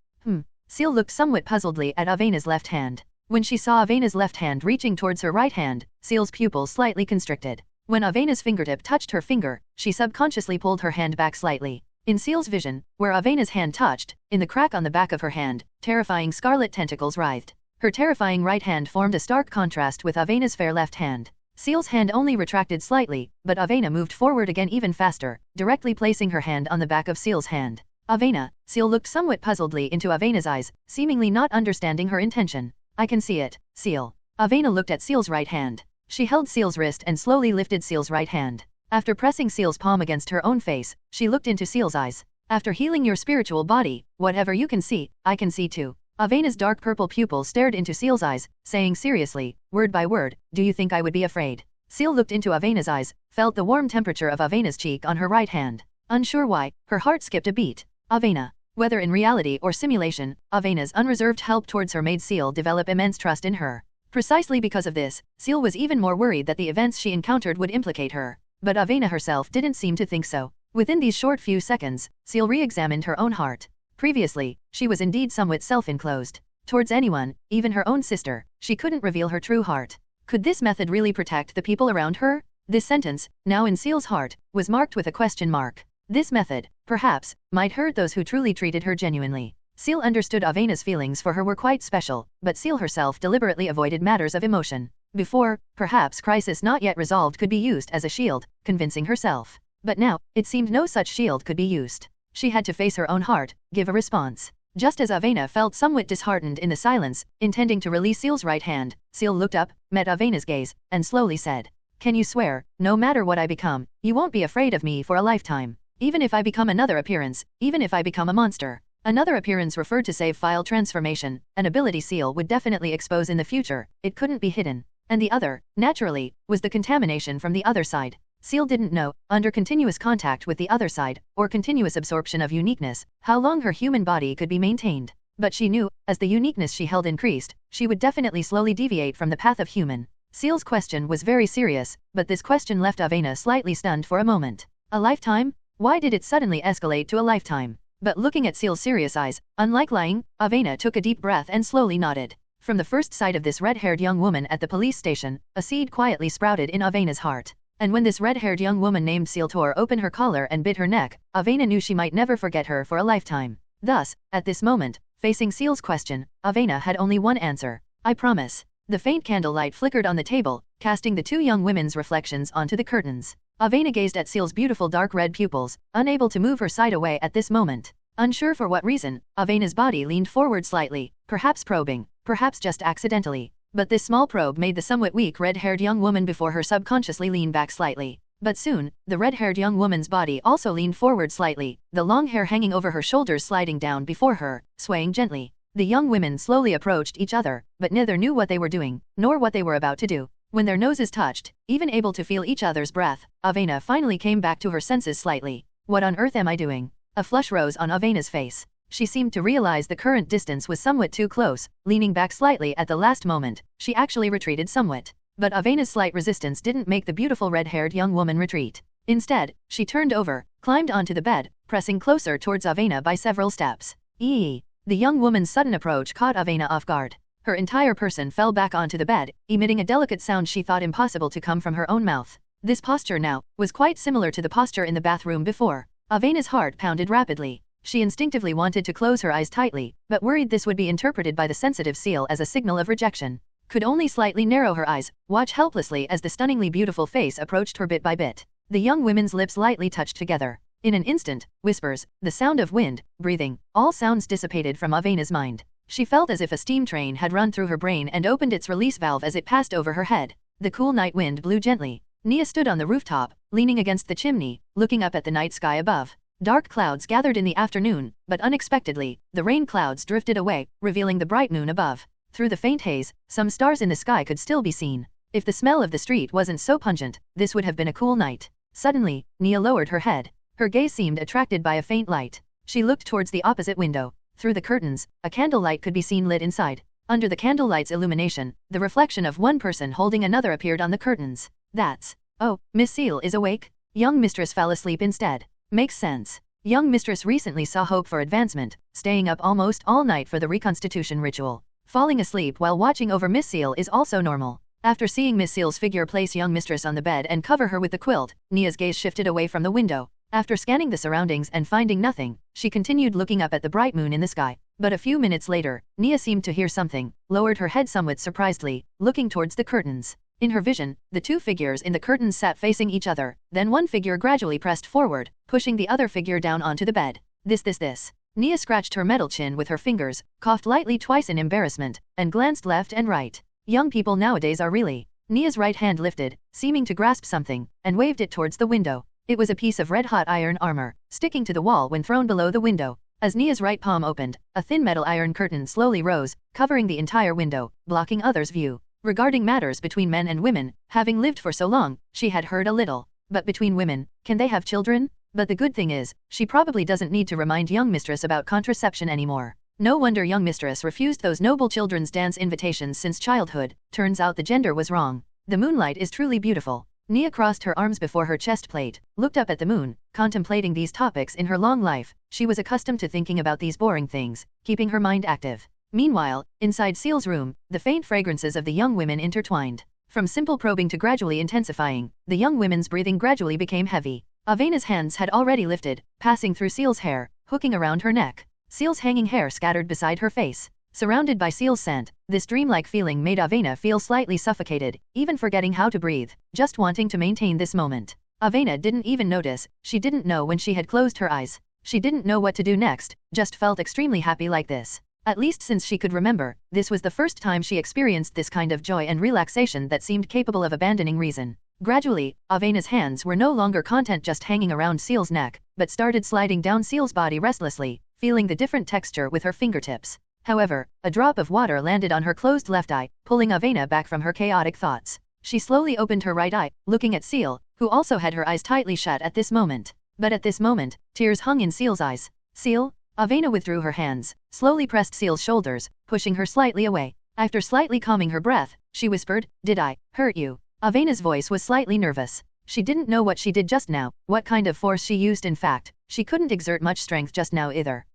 Ciel looked somewhat puzzledly at Avena's left hand. When she saw Avena's left hand reaching towards her right hand, Ciel's pupils slightly constricted. When Avena's fingertip touched her finger, she subconsciously pulled her hand back slightly. In Ciel's vision, where Avena's hand touched, in the crack on the back of her hand, terrifying scarlet tentacles writhed. Her terrifying right hand formed a stark contrast with Avena's fair left hand. Ciel's hand only retracted slightly, but Avena moved forward again even faster, directly placing her hand on the back of Ciel's hand. Avena, Ciel looked somewhat puzzledly into Avena's eyes, seemingly not understanding her intention. I can see it, Ciel. Avena looked at Ciel's right hand. She held Ciel's wrist and slowly lifted Ciel's right hand. After pressing Ciel's palm against her own face, she looked into Ciel's eyes. After healing your spiritual body, whatever you can see, I can see too. Avena's dark purple pupils stared into Ciel's eyes, saying seriously, word by word, do you think I would be afraid? Ciel looked into Avena's eyes, felt the warm temperature of Avena's cheek on her right hand. Unsure why, her heart skipped a beat. Avena. Whether in reality or simulation, Avena's unreserved help towards her made Ciel develop immense trust in her. Precisely because of this, Ciel was even more worried that the events she encountered would implicate her. But Avena herself didn't seem to think so. Within these short few seconds, Ciel re-examined her own heart. Previously, she was indeed somewhat self-enclosed. Towards anyone, even her own sister, she couldn't reveal her true heart. Could this method really protect the people around her? This sentence, now in Ciel's heart, was marked with a question mark. This method, perhaps, might hurt those who truly treated her genuinely. Ciel understood Avena's feelings for her were quite special, but Ciel herself deliberately avoided matters of emotion. Before, perhaps crisis not yet resolved could be used as a shield, convincing herself. But now, it seemed no such shield could be used. She had to face her own heart, give a response. Just as Avena felt somewhat disheartened in the silence, intending to release Ciel's right hand, Ciel looked up, met Avena's gaze, and slowly said, can you swear, no matter what I become, you won't be afraid of me for a lifetime? Even if I become another appearance, even if I become a monster. Another appearance referred to save file transformation, an ability Ciel would definitely expose in the future, it couldn't be hidden. And the other, naturally, was the contamination from the other side. Ciel didn't know, under continuous contact with the other side, or continuous absorption of uniqueness, how long her human body could be maintained. But she knew, as the uniqueness she held increased, she would definitely slowly deviate from the path of human. Ciel's question was very serious, but this question left Avena slightly stunned for a moment. A lifetime? Why did it suddenly escalate to a lifetime? But looking at Ciel's serious eyes, unlike lying, Avena took a deep breath and slowly nodded. From the first sight of this red-haired young woman at the police station, a seed quietly sprouted in Avena's heart. And when this red-haired young woman named Ciel tore open her collar and bit her neck, Avena knew she might never forget her for a lifetime. Thus, at this moment, facing Ciel's question, Avena had only one answer. I promise. The faint candlelight flickered on the table, casting the two young women's reflections onto the curtains. Avena gazed at Ciel's beautiful dark red pupils, unable to move her sight away at this moment. Unsure for what reason, Avena's body leaned forward slightly, perhaps probing, perhaps just accidentally. But this small probe made the somewhat weak red-haired young woman before her subconsciously lean back slightly. But soon, the red-haired young woman's body also leaned forward slightly, the long hair hanging over her shoulders sliding down before her, swaying gently. The young women slowly approached each other, but neither knew what they were doing, nor what they were about to do. When their noses touched, even able to feel each other's breath, Avena finally came back to her senses slightly. What on earth am I doing? A flush rose on Avena's face. She seemed to realize the current distance was somewhat too close, leaning back slightly at the last moment, she actually retreated somewhat. But Avena's slight resistance didn't make the beautiful red-haired young woman retreat. Instead, she turned over, climbed onto the bed, pressing closer towards Avena by several steps. Eee! The young woman's sudden approach caught Avena off guard. Her entire person fell back onto the bed, emitting a delicate sound she thought impossible to come from her own mouth. This posture now was quite similar to the posture in the bathroom before. Avena's heart pounded rapidly. She instinctively wanted to close her eyes tightly, but worried this would be interpreted by the sensitive Ciel as a signal of rejection. Could only slightly narrow her eyes, watch helplessly as the stunningly beautiful face approached her bit by bit. The young women's lips lightly touched together. In an instant, whispers, the sound of wind, breathing, all sounds dissipated from Avena's mind. She felt as if a steam train had run through her brain and opened its release valve as it passed over her head. The cool night wind blew gently. Nia stood on the rooftop, leaning against the chimney, looking up at the night sky above. Dark clouds gathered in the afternoon, but unexpectedly, the rain clouds drifted away, revealing the bright moon above. Through the faint haze, some stars in the sky could still be seen. If the smell of the street wasn't so pungent, this would have been a cool night. Suddenly, Nia lowered her head. Her gaze seemed attracted by a faint light. She looked towards the opposite window. Through the curtains, a candlelight could be seen lit inside. Under the candlelight's illumination, the reflection of one person holding another appeared on the curtains. That's... Oh, Miss Ciel is awake? Young mistress fell asleep instead. Makes sense. Young mistress recently saw hope for advancement, staying up almost all night for the reconstitution ritual. Falling asleep while watching over Miss Ciel is also normal. After seeing Miss Ciel's figure place young mistress on the bed and cover her with the quilt, Nia's gaze shifted away from the window. After scanning the surroundings and finding nothing, she continued looking up at the bright moon in the sky. But a few minutes later, Nia seemed to hear something, lowered her head somewhat surprisedly, looking towards the curtains. In her vision, the two figures in the curtains sat facing each other, then one figure gradually pressed forward, pushing the other figure down onto the bed. This. Nia scratched her metal chin with her fingers, coughed lightly twice in embarrassment, and glanced left and right. Young people nowadays are really... Nia's right hand lifted, seeming to grasp something, and waved it towards the window. It was a piece of red-hot iron armor, sticking to the wall when thrown below the window. As Nia's right palm opened, a thin metal iron curtain slowly rose, covering the entire window, blocking others' view. Regarding matters between men and women, having lived for so long, she had heard a little. But between women, can they have children? But the good thing is, she probably doesn't need to remind young mistress about contraception anymore. No wonder young mistress refused those noble children's dance invitations since childhood. Turns out the gender was wrong. The moonlight is truly beautiful. Nia crossed her arms before her chest plate, looked up at the moon, contemplating these topics in her long life. She was accustomed to thinking about these boring things, keeping her mind active. Meanwhile, inside Ciel's room, the faint fragrances of the young women intertwined. From simple probing to gradually intensifying, the young women's breathing gradually became heavy. Avena's hands had already lifted, passing through Ciel's hair, hooking around her neck. Ciel's hanging hair scattered beside her face. Surrounded by Ciel's scent, this dreamlike feeling made Avena feel slightly suffocated, even forgetting how to breathe, just wanting to maintain this moment. Avena didn't even notice, she didn't know when she had closed her eyes. She didn't know what to do next, just felt extremely happy like this. At least since she could remember, this was the first time she experienced this kind of joy and relaxation that seemed capable of abandoning reason. Gradually, Avena's hands were no longer content just hanging around Ciel's neck, but started sliding down Ciel's body restlessly, feeling the different texture with her fingertips. However, a drop of water landed on her closed left eye, pulling Avena back from her chaotic thoughts. She slowly opened her right eye, looking at Ciel, who also had her eyes tightly shut at this moment. But at this moment, tears hung in Ciel's eyes. Ciel? Avena withdrew her hands, slowly pressed Ciel's shoulders, pushing her slightly away. After slightly calming her breath, she whispered, "Did I hurt you?" Avena's voice was slightly nervous. She didn't know what she did just now, what kind of force she used in fact. She couldn't exert much strength just now either.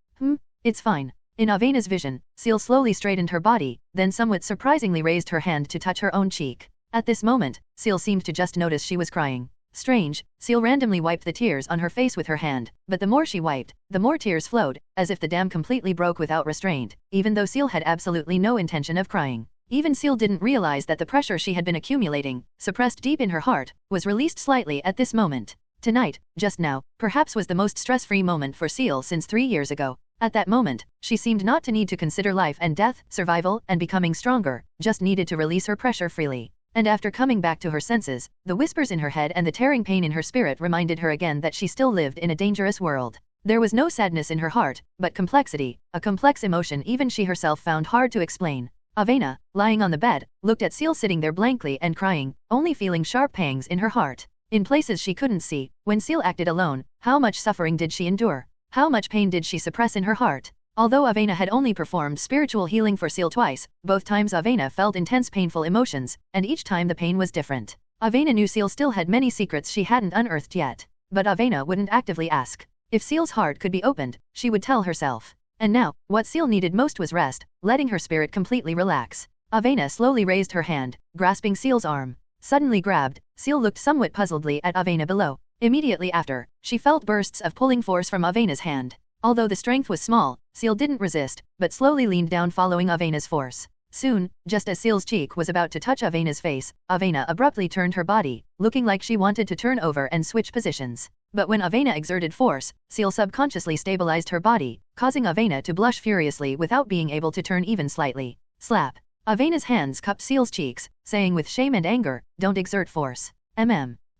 It's fine. In Avena's vision, Ciel slowly straightened her body, then somewhat surprisingly raised her hand to touch her own cheek. At this moment, Ciel seemed to just notice she was crying. Strange, Ciel randomly wiped the tears on her face with her hand, but the more she wiped, the more tears flowed, as if the dam completely broke without restraint, even though Ciel had absolutely no intention of crying. Even Ciel didn't realize that the pressure she had been accumulating, suppressed deep in her heart, was released slightly at this moment. Tonight, just now, perhaps was the most stress-free moment for Ciel since 3 years ago. At that moment, she seemed not to need to consider life and death, survival, and becoming stronger, just needed to release her pressure freely. And after coming back to her senses, the whispers in her head and the tearing pain in her spirit reminded her again that she still lived in a dangerous world. There was no sadness in her heart, but complexity, a complex emotion even she herself found hard to explain. Avena, lying on the bed, looked at Ciel sitting there blankly and crying, only feeling sharp pangs in her heart. In places she couldn't see, when Ciel acted alone, how much suffering did she endure? How much pain did she suppress in her heart? Although Avena had only performed spiritual healing for Ciel twice, both times Avena felt intense painful emotions, and each time the pain was different. Avena knew Ciel still had many secrets she hadn't unearthed yet. But Avena wouldn't actively ask. If Ciel's heart could be opened, she would tell herself. And now, what Ciel needed most was rest, letting her spirit completely relax. Avena slowly raised her hand, grasping Ciel's arm. Suddenly grabbed, Ciel looked somewhat puzzledly at Avena below. Immediately after, she felt bursts of pulling force from Avena's hand. Although the strength was small, Ciel didn't resist, but slowly leaned down following Avena's force. Soon, just as Ciel's cheek was about to touch Avena's face, Avena abruptly turned her body, looking like she wanted to turn over and switch positions. But when Avena exerted force, Ciel subconsciously stabilized her body, causing Avena to blush furiously without being able to turn even slightly. Slap. Avena's hands cupped Ciel's cheeks, saying with shame and anger, "Don't exert force.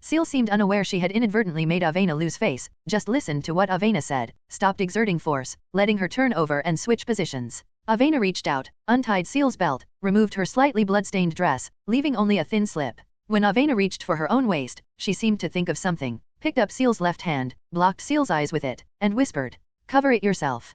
Ciel seemed unaware she had inadvertently made Avena lose face, just listened to what Avena said, stopped exerting force, letting her turn over and switch positions. Avena reached out, untied Ciel's belt, removed her slightly blood-stained dress, leaving only a thin slip. When Avena reached for her own waist, she seemed to think of something, picked up Ciel's left hand, blocked Ciel's eyes with it, and whispered, "Cover it yourself."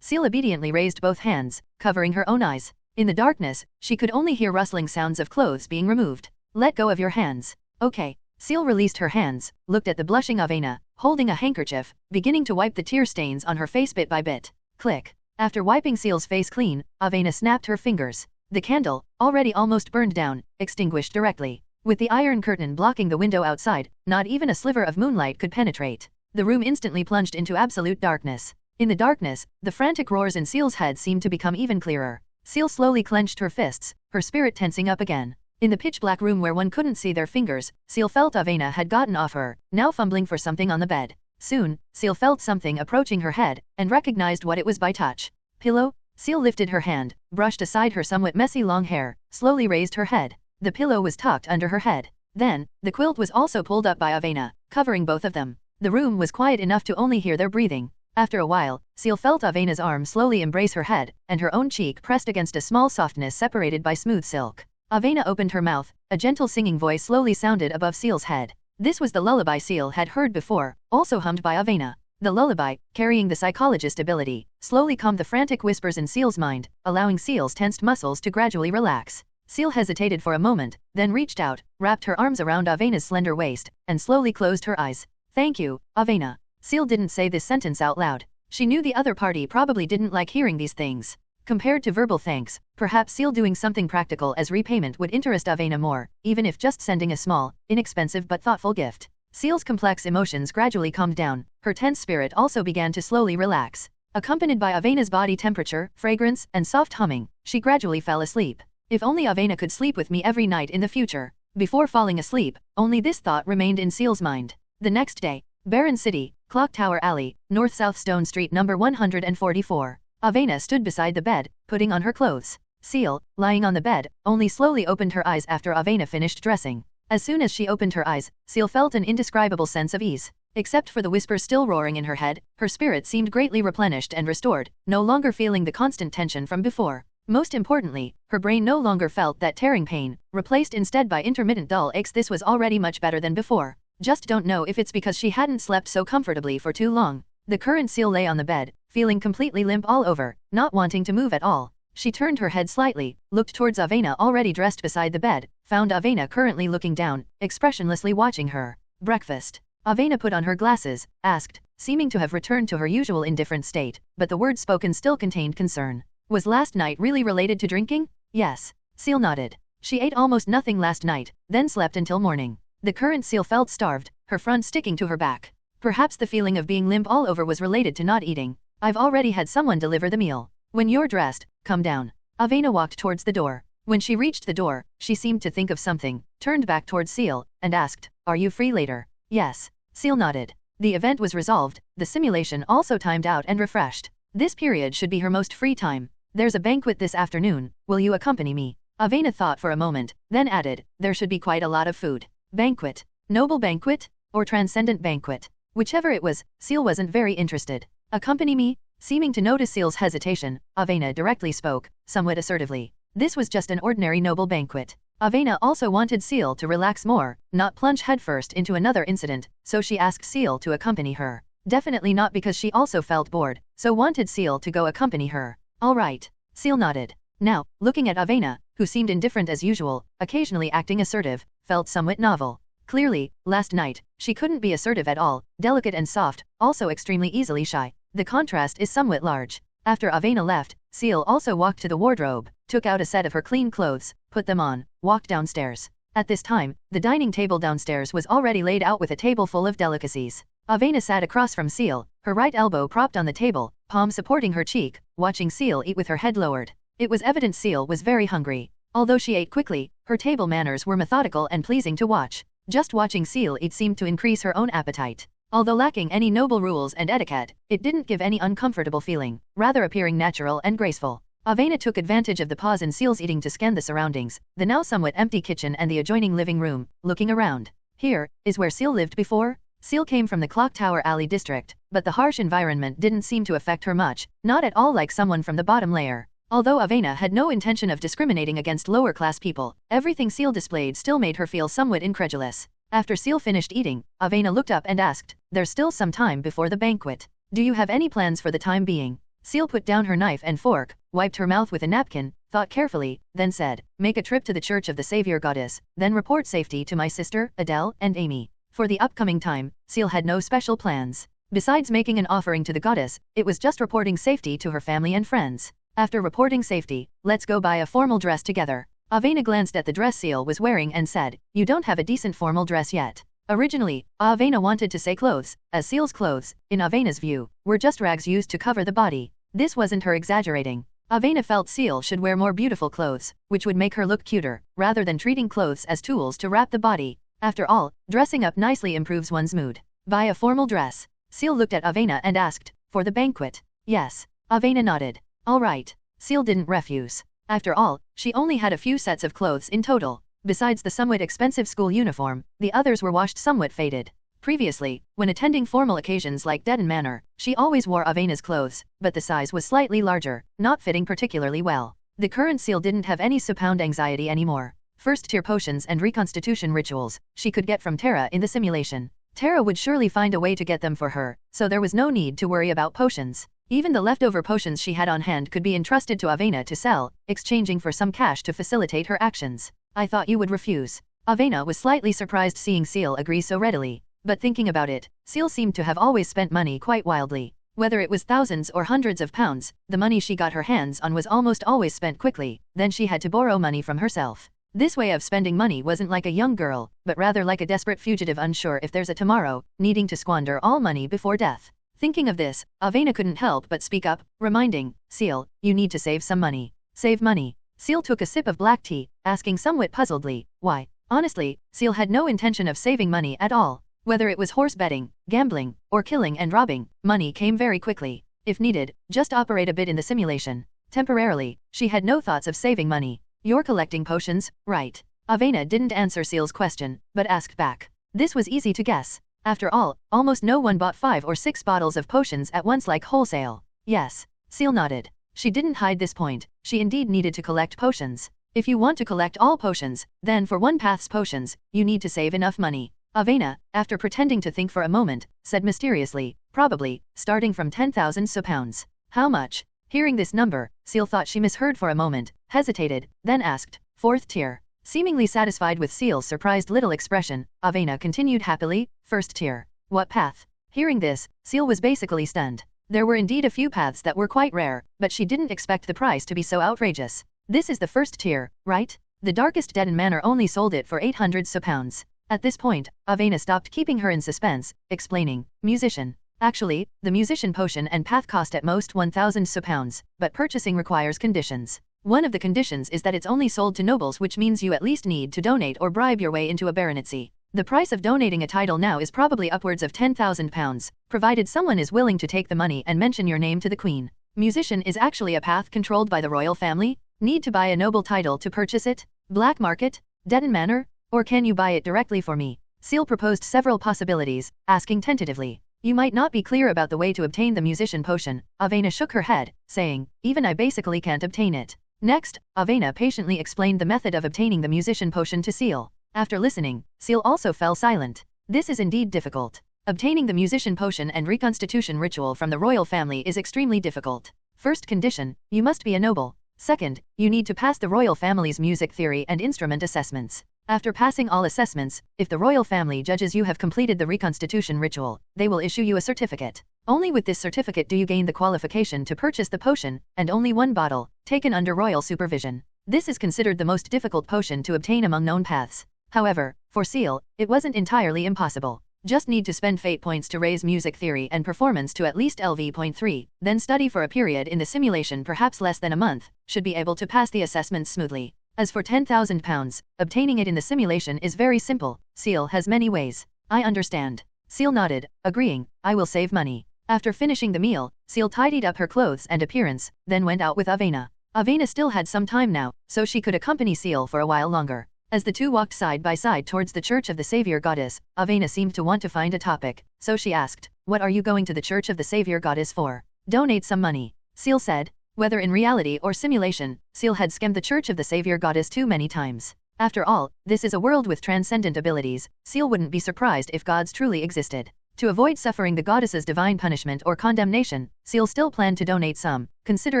Ciel obediently raised both hands, covering her own eyes. In the darkness, she could only hear rustling sounds of clothes being removed. "Let go of your hands." "Okay." Ciel released her hands, looked at the blushing Avena, holding a handkerchief, beginning to wipe the tear stains on her face bit by bit. Click. After wiping Ciel's face clean, Avena snapped her fingers. The candle, already almost burned down, extinguished directly. With the iron curtain blocking the window outside, not even a sliver of moonlight could penetrate. The room instantly plunged into absolute darkness. In the darkness, the frantic roars in Ciel's head seemed to become even clearer. Ciel slowly clenched her fists, her spirit tensing up again. In the pitch-black room where one couldn't see their fingers, Ciel felt Avena had gotten off her, now fumbling for something on the bed. Soon, Ciel felt something approaching her head, and recognized what it was by touch. "Pillow?" Ciel lifted her hand, brushed aside her somewhat messy long hair, slowly raised her head. The pillow was tucked under her head. Then, the quilt was also pulled up by Avena, covering both of them. The room was quiet enough to only hear their breathing. After a while, Ciel felt Avena's arm slowly embrace her head, and her own cheek pressed against a small softness separated by smooth silk. Avena opened her mouth, a gentle singing voice slowly sounded above Ciel's head. This was the lullaby Ciel had heard before, also hummed by Avena. The lullaby, carrying the psychologist ability, slowly calmed the frantic whispers in Ciel's mind, allowing Ciel's tensed muscles to gradually relax. Ciel hesitated for a moment, then reached out, wrapped her arms around Avena's slender waist, and slowly closed her eyes. "Thank you, Avena." Ciel didn't say this sentence out loud. She knew the other party probably didn't like hearing these things. Compared to verbal thanks, perhaps Ciel doing something practical as repayment would interest Avena more, even if just sending a small, inexpensive but thoughtful gift. Ciel's complex emotions gradually calmed down, her tense spirit also began to slowly relax. Accompanied by Avena's body temperature, fragrance, and soft humming, she gradually fell asleep. If only Avena could sleep with me every night in the future. Before falling asleep, only this thought remained in Ciel's mind. The next day, Barren City, Clock Tower Alley, North-South Stone Street number 144. Avena stood beside the bed, putting on her clothes. Ciel, lying on the bed, only slowly opened her eyes after Avena finished dressing. As soon as she opened her eyes, Ciel felt an indescribable sense of ease. Except for the whisper still roaring in her head, her spirit seemed greatly replenished and restored, no longer feeling the constant tension from before. Most importantly, her brain no longer felt that tearing pain, replaced instead by intermittent dull aches. This was already much better than before. Just don't know if it's because she hadn't slept so comfortably for too long. The current Ciel lay on the bed, feeling completely limp all over, not wanting to move at all. She turned her head slightly, looked towards Avena already dressed beside the bed, found Avena currently looking down, expressionlessly watching her. "Breakfast?" Avena put on her glasses, asked, seeming to have returned to her usual indifferent state, but the words spoken still contained concern. "Was last night really related to drinking?" "Yes." Ciel nodded. She ate almost nothing last night, then slept until morning. The current Ciel felt starved, her front sticking to her back. Perhaps the feeling of being limp all over was related to not eating. "I've already had someone deliver the meal. When you're dressed, come down." Avena walked towards the door. When she reached the door, she seemed to think of something, turned back towards Ciel, and asked, "Are you free later?" "Yes." Ciel nodded. The event was resolved, the simulation also timed out and refreshed. This period should be her most free time. "There's a banquet this afternoon, will you accompany me?" Avena thought for a moment, then added, "There should be quite a lot of food." Banquet? Noble banquet? Or transcendent banquet? Whichever it was, Ciel wasn't very interested. "Accompany me?" Seeming to notice Ciel's hesitation, Avena directly spoke, somewhat assertively. This was just an ordinary noble banquet. Avena also wanted Ciel to relax more, not plunge headfirst into another incident, so she asked Ciel to accompany her. Definitely not because she also felt bored, so wanted Ciel to go accompany her. "All right." Ciel nodded. Now, looking at Avena, who seemed indifferent as usual, occasionally acting assertive, felt somewhat novel. Clearly, last night, she couldn't be assertive at all, delicate and soft, also extremely easily shy. The contrast is somewhat large. After Avena left, Ciel also walked to the wardrobe, took out a set of her clean clothes, put them on, walked downstairs. At this time, the dining table downstairs was already laid out with a table full of delicacies. Avena sat across from Ciel, her right elbow propped on the table, palm supporting her cheek, watching Ciel eat with her head lowered. It was evident Ciel was very hungry. Although she ate quickly, her table manners were methodical and pleasing to watch. Just watching Ciel eat seemed to increase her own appetite. Although lacking any noble rules and etiquette, it didn't give any uncomfortable feeling, rather appearing natural and graceful. Avena took advantage of the pause in Ciel's eating to scan the surroundings, the now somewhat empty kitchen and the adjoining living room, looking around. Here is where Ciel lived before? Ciel came from the Clock Tower Alley district, but the harsh environment didn't seem to affect her much, not at all like someone from the bottom layer. Although Avena had no intention of discriminating against lower-class people, everything Ciel displayed still made her feel somewhat incredulous. After Ciel finished eating, Avena looked up and asked, "There's still some time before the banquet. Do you have any plans for the time being?" Ciel put down her knife and fork, wiped her mouth with a napkin, thought carefully, then said, "Make a trip to the Church of the Savior Goddess, then report safety to my sister, Adele, and Amy." For the upcoming time, Ciel had no special plans. Besides making an offering to the goddess, it was just reporting safety to her family and friends. After reporting safety, let's go buy a formal dress together. Avena glanced at the dress Ciel was wearing and said, "You don't have a decent formal dress yet." Originally, Avena wanted to say clothes, as Ciel's clothes, in Avena's view, were just rags used to cover the body. This wasn't her exaggerating. Avena felt Ciel should wear more beautiful clothes, which would make her look cuter, rather than treating clothes as tools to wrap the body. After all, dressing up nicely improves one's mood. Buy a formal dress. Ciel looked at Avena and asked, "For the banquet?" "Yes." Avena nodded. "All right." Ciel didn't refuse. After all, she only had a few sets of clothes in total. Besides the somewhat expensive school uniform, the others were washed somewhat faded. Previously, when attending formal occasions like Dedon Manor, she always wore Avena's clothes, but the size was slightly larger, not fitting particularly well. The current Ciel didn't have any suppound anxiety anymore. First-tier potions and reconstitution rituals, she could get from Terra in the simulation. Terra would surely find a way to get them for her, so there was no need to worry about potions. Even the leftover potions she had on hand could be entrusted to Avena to sell, exchanging for some cash to facilitate her actions. "I thought you would refuse." Avena was slightly surprised seeing Ciel agree so readily. But thinking about it, Ciel seemed to have always spent money quite wildly. Whether it was thousands or hundreds of pounds, the money she got her hands on was almost always spent quickly, then she had to borrow money from herself. This way of spending money wasn't like a young girl, but rather like a desperate fugitive unsure if there's a tomorrow, needing to squander all money before death. Thinking of this, Avena couldn't help but speak up, reminding, "Ciel, you need to save some money." Save money. Ciel took a sip of black tea, asking somewhat puzzledly, why? Honestly, Ciel had no intention of saving money at all. Whether it was horse betting, gambling, or killing and robbing, money came very quickly. If needed, just operate a bit in the simulation. Temporarily, she had no thoughts of saving money. "You're collecting potions, right?" Avena didn't answer Ciel's question, but asked back. This was easy to guess. After all, almost no one bought 5 or 6 bottles of potions at once like wholesale. Yes. Ciel nodded. She didn't hide this point, she indeed needed to collect potions. If you want to collect all potions, then for one path's potions, you need to save enough money. Avena, after pretending to think for a moment, said mysteriously, "Probably, starting from 10,000 pounds. How much?" Hearing this number, Ciel thought she misheard for a moment, hesitated, then asked, "4th tier." Seemingly satisfied with Ciel's surprised little expression, Avena continued happily, "1st tier. What path?" Hearing this, Ciel was basically stunned. There were indeed a few paths that were quite rare, but she didn't expect the price to be so outrageous. "This is the 1st tier, right? The darkest Dedon Manor only sold it for 800 pounds. At this point, Avena stopped keeping her in suspense, explaining, "Musician. Actually, the musician potion and path cost at most 1,000 pounds, but purchasing requires conditions. One of the conditions is that it's only sold to nobles, which means you at least need to donate or bribe your way into a baronetcy. The price of donating a title now is probably upwards of 10,000 pounds, provided someone is willing to take the money and mention your name to the queen. Musician is actually a path controlled by the royal family. Need to buy a noble title to purchase it? Black market? Dedon Manor? Or can you buy it directly for me?" Ciel proposed several possibilities, asking tentatively, "You might not be clear about the way to obtain the musician potion." Avena shook her head, saying, "Even I basically can't obtain it." Next, Avena patiently explained the method of obtaining the musician potion to Ciel. After listening, Ciel also fell silent. This is indeed difficult. Obtaining the musician potion and reconstitution ritual from the royal family is extremely difficult. First condition, you must be a noble. Second, you need to pass the royal family's music theory and instrument assessments. After passing all assessments, if the royal family judges you have completed the reconstitution ritual, they will issue you a certificate. Only with this certificate do you gain the qualification to purchase the potion, and only one bottle, taken under royal supervision. This is considered the most difficult potion to obtain among known paths. However, for Ciel, it wasn't entirely impossible. Just need to spend fate points to raise music theory and performance to at least LV.3, then study for a period in the simulation, perhaps less than a month, should be able to pass the assessments smoothly. As for 10,000 pounds, obtaining it in the simulation is very simple. Ciel has many ways. "I understand." Ciel nodded, agreeing, "I will save money." After finishing the meal, Ciel tidied up her clothes and appearance, then went out with Avena. Avena still had some time now, so she could accompany Ciel for a while longer. As the two walked side by side towards the Church of the Savior Goddess, Avena seemed to want to find a topic, so she asked, "What are you going to the Church of the Savior Goddess for?" "Donate some money," Ciel said. Whether in reality or simulation, Ciel had skimmed the Church of the Savior Goddess too many times. After all, this is a world with transcendent abilities. Ciel wouldn't be surprised if gods truly existed. To avoid suffering the goddess's divine punishment or condemnation, Ciel still planned to donate some, consider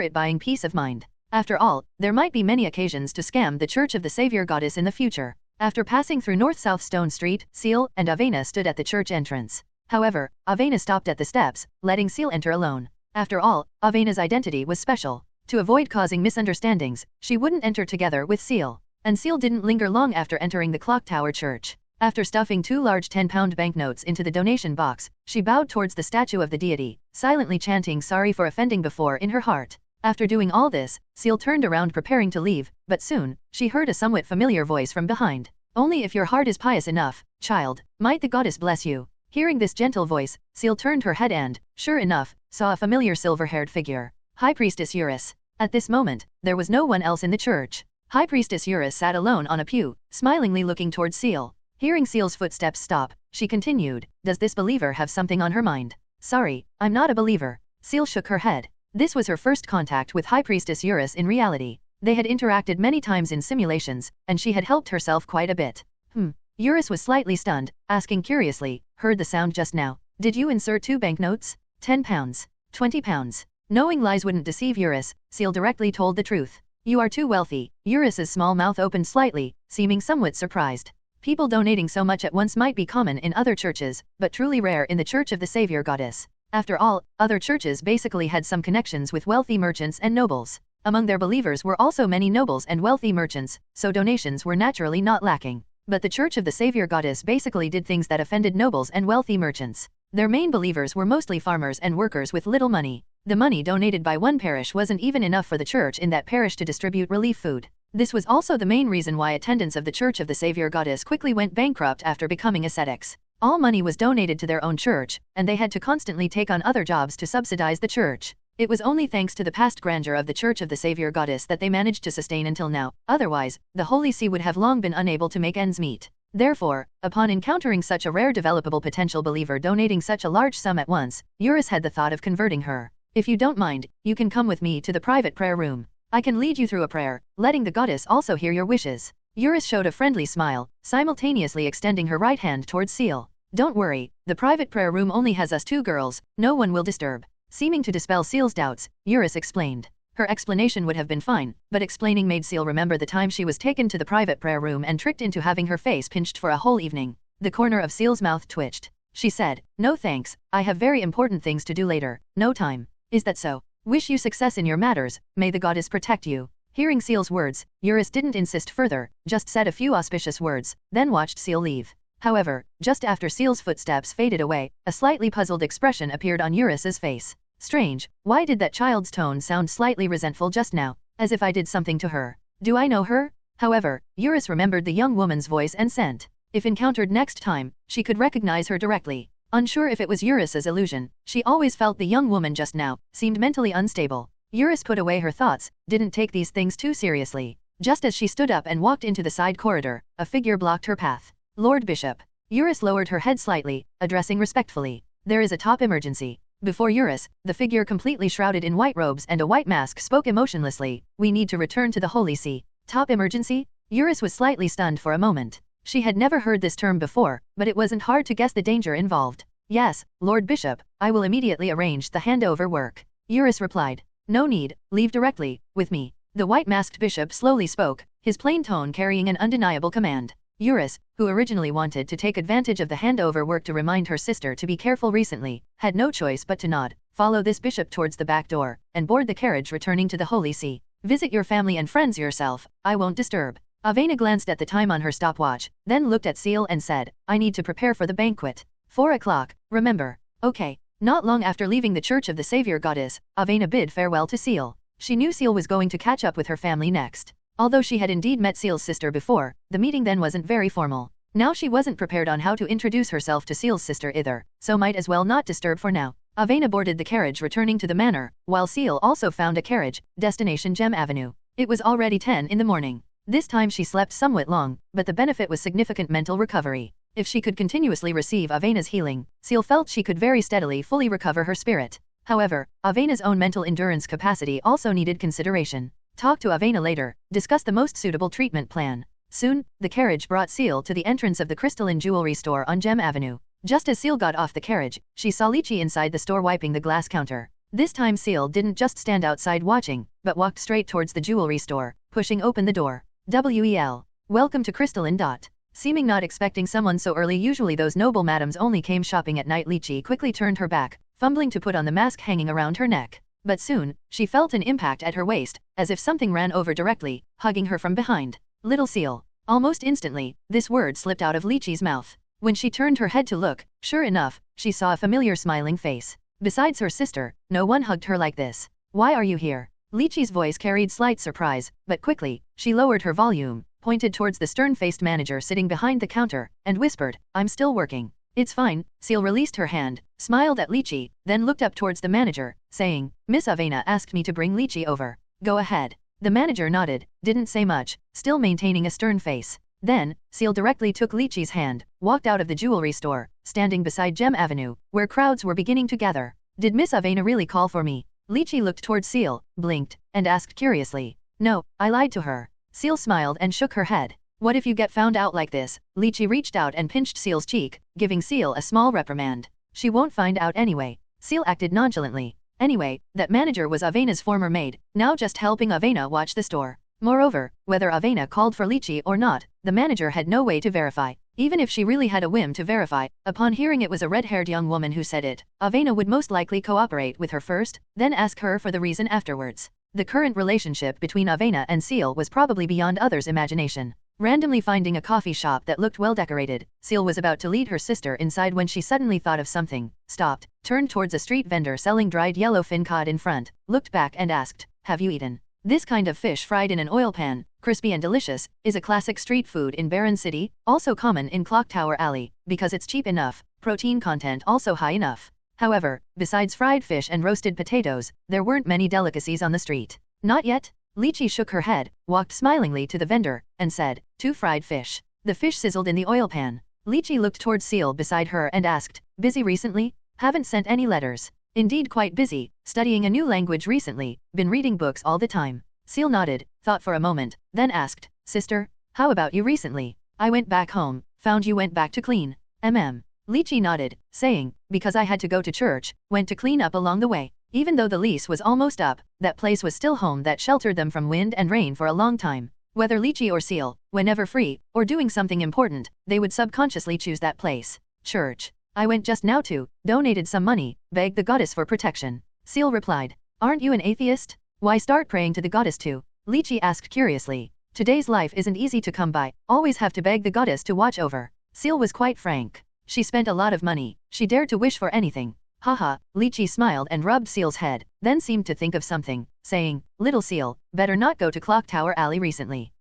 it buying peace of mind. After all, there might be many occasions to scam the Church of the Savior Goddess in the future. After passing through North-South Stone Street, Ciel and Avena stood at the church entrance. However, Avena stopped at the steps, letting Ciel enter alone. After all, Avena's identity was special. To avoid causing misunderstandings, she wouldn't enter together with Ciel. And Ciel didn't linger long after entering the Clock Tower Church. After stuffing 2 large 10-pound banknotes into the donation box, she bowed towards the statue of the deity, silently chanting sorry for offending before in her heart. After doing all this, Ciel turned around preparing to leave, but soon, she heard a somewhat familiar voice from behind. "Only if your heart is pious enough, child, might the goddess bless you." Hearing this gentle voice, Ciel turned her head and, sure enough, saw a familiar silver-haired figure. High Priestess Eurus. At this moment, there was no one else in the church. High Priestess Eurus sat alone on a pew, smilingly looking towards Ciel. Hearing Ciel's footsteps stop, she continued, "Does this believer have something on her mind?" "Sorry, I'm not a believer." Ciel shook her head. This was her first contact with High Priestess Eurus in reality. They had interacted many times in simulations, and she had helped herself quite a bit. Eurus was slightly stunned, asking curiously, "Heard the sound just now. Did you insert 2 banknotes? 10 pounds? 20 pounds? Knowing lies wouldn't deceive Eurus, Ciel directly told the truth. "You are too wealthy." Eurus's small mouth opened slightly, seeming somewhat surprised. People donating so much at once might be common in other churches, but truly rare in the Church of the Savior Goddess. After all, other churches basically had some connections with wealthy merchants and nobles. Among their believers were also many nobles and wealthy merchants, so donations were naturally not lacking. But the Church of the Savior Goddess basically did things that offended nobles and wealthy merchants. Their main believers were mostly farmers and workers with little money. The money donated by one parish wasn't even enough for the church in that parish to distribute relief food. This was also the main reason why attendants of the Church of the Savior Goddess quickly went bankrupt after becoming ascetics. All money was donated to their own church, and they had to constantly take on other jobs to subsidize the church. It was only thanks to the past grandeur of the Church of the Savior Goddess that they managed to sustain until now. Otherwise, the Holy See would have long been unable to make ends meet. Therefore, upon encountering such a rare developable potential believer donating such a large sum at once, Eurus had the thought of converting her. "If you don't mind, you can come with me to the private prayer room. I can lead you through a prayer, letting the goddess also hear your wishes." Eurus showed a friendly smile, simultaneously extending her right hand towards Ciel. "Don't worry, the private prayer room only has us 2 girls, no one will disturb." Seeming to dispel Ciel's doubts, Eurus explained. Her explanation would have been fine, but explaining made Ciel remember the time she was taken to the private prayer room and tricked into having her face pinched for a whole evening. The corner of Ciel's mouth twitched. She said, "No thanks, I have very important things to do later, no time." "Is that so? Wish you success in your matters, may the goddess protect you." Hearing Ciel's words, Eurus didn't insist further, just said a few auspicious words, then watched Ciel leave. However, just after Ciel's footsteps faded away, a slightly puzzled expression appeared on Eurus's face. Strange, why did that child's tone sound slightly resentful just now, as if I did something to her? Do I know her? However, Eurus remembered the young woman's voice and scent. If encountered next time, she could recognize her directly. Unsure if it was Eurus's illusion, she always felt the young woman just now seemed mentally unstable. Eurus put away her thoughts, didn't take these things too seriously. Just as she stood up and walked into the side corridor, a figure blocked her path. "Lord Bishop." Eurus lowered her head slightly, addressing respectfully. "There is a top emergency." Before Eurus, the figure completely shrouded in white robes and a white mask spoke emotionlessly. "We need to return to the Holy See." Top emergency? Eurus was slightly stunned for a moment. She had never heard this term before, but it wasn't hard to guess the danger involved. "Yes, Lord Bishop, I will immediately arrange the handover work." Eurus replied. "No need, leave directly, with me." The white-masked bishop slowly spoke, his plain tone carrying an undeniable command. Eurus, who originally wanted to take advantage of the handover work to remind her sister to be careful recently, had no choice but to nod, follow this bishop towards the back door, and board the carriage returning to the Holy See. "Visit your family and friends yourself, I won't disturb." Avena glanced at the time on her stopwatch, then looked at Ciel and said, "I need to prepare for the banquet. 4 o'clock, remember." "Okay." Not long after leaving the Church of the Savior Goddess, Avena bid farewell to Ciel. She knew Ciel was going to catch up with her family next. Although she had indeed met Ciel's sister before, the meeting then wasn't very formal. Now she wasn't prepared on how to introduce herself to Ciel's sister either, so might as well not disturb for now. Avena boarded the carriage returning to the manor, while Ciel also found a carriage, destination Gem Avenue. It was already 10 in the morning. This time she slept somewhat long, but the benefit was significant mental recovery. If she could continuously receive Avena's healing, Ciel felt she could very steadily fully recover her spirit. However, Avena's own mental endurance capacity also needed consideration. Talk to Avena later, discuss the most suitable treatment plan. Soon, the carriage brought Ciel to the entrance of the crystalline jewelry store on Gem Avenue. Just as Ciel got off the carriage, she saw Lychee inside the store wiping the glass counter. This time Ciel didn't just stand outside watching, but walked straight towards the jewelry store, pushing open the door. "Well, welcome to Crystalline. Seeming not expecting someone so early. Usually those noble madams only came shopping at night. Lychee quickly turned her back, fumbling to put on the mask hanging around her neck. But soon, she felt an impact at her waist, as if something ran over directly, hugging her from behind. "Little Ciel." Almost instantly, this word slipped out of Lychee's mouth. When she turned her head to look, sure enough, she saw a familiar smiling face. Besides her sister, no one hugged her like this. "Why are you here?" Lychee's voice carried slight surprise, but quickly, she lowered her volume, pointed towards the stern-faced manager sitting behind the counter, and whispered, "I'm still working." "It's fine." Ciel released her hand, smiled at Lychee, then looked up towards the manager, saying, "Miss Avena asked me to bring Lychee over. Go ahead." The manager nodded, didn't say much, still maintaining a stern face. Then, Ciel directly took Lychee's hand, walked out of the jewelry store, standing beside Gem Avenue, where crowds were beginning to gather. "Did Miss Avena really call for me?" Lychee looked towards Ciel, blinked, and asked curiously. "No, I lied to her." Ciel smiled and shook her head. "What if you get found out like this?" Lychee reached out and pinched Ciel's cheek, giving Ciel a small reprimand. "She won't find out anyway." Ciel acted nonchalantly. Anyway, that manager was Avena's former maid, now just helping Avena watch the store. Moreover, whether Avena called for Lychee or not, the manager had no way to verify. Even if she really had a whim to verify, upon hearing it was a red-haired young woman who said it, Avena would most likely cooperate with her first, then ask her for the reason afterwards. The current relationship between Avena and Ciel was probably beyond others' imagination. Randomly finding a coffee shop that looked well decorated, Ciel was about to lead her sister inside when she suddenly thought of something, stopped, turned towards a street vendor selling dried yellowfin cod in front, looked back and asked, "Have you eaten?" This kind of fish fried in an oil pan, crispy and delicious, is a classic street food in Barren City, also common in Clock Tower Alley, because it's cheap enough, protein content also high enough. However, besides fried fish and roasted potatoes, there weren't many delicacies on the street. "Not yet?" Lychee shook her head, walked smilingly to the vendor, and said, "2 fried fish." The fish sizzled in the oil pan. Lychee looked towards Ciel beside her and asked, "Busy recently?" "Haven't sent any letters." "Indeed quite busy, studying a new language recently, been reading books all the time." Ciel nodded, thought for a moment, then asked, "Sister, how about you recently?" "I went back home, found you went back to clean." Lychee nodded, saying, "Because I had to go to church, went to clean up along the way." Even though the lease was almost up, that place was still home that sheltered them from wind and rain for a long time. Whether Lychee or Ciel, whenever free, or doing something important, they would subconsciously choose that place. "Church. I went just now to, donated some money, begged the goddess for protection." Ciel replied. "Aren't you an atheist? Why start praying to the goddess too?" Lychee asked curiously. "Today's life isn't easy to come by, always have to beg the goddess to watch over." Ciel was quite frank. She spent a lot of money, she dared to wish for anything. "Haha," Lychee smiled and rubbed Ciel's head, then seemed to think of something, saying, "Little Ciel, better not go to Clock Tower Alley recently."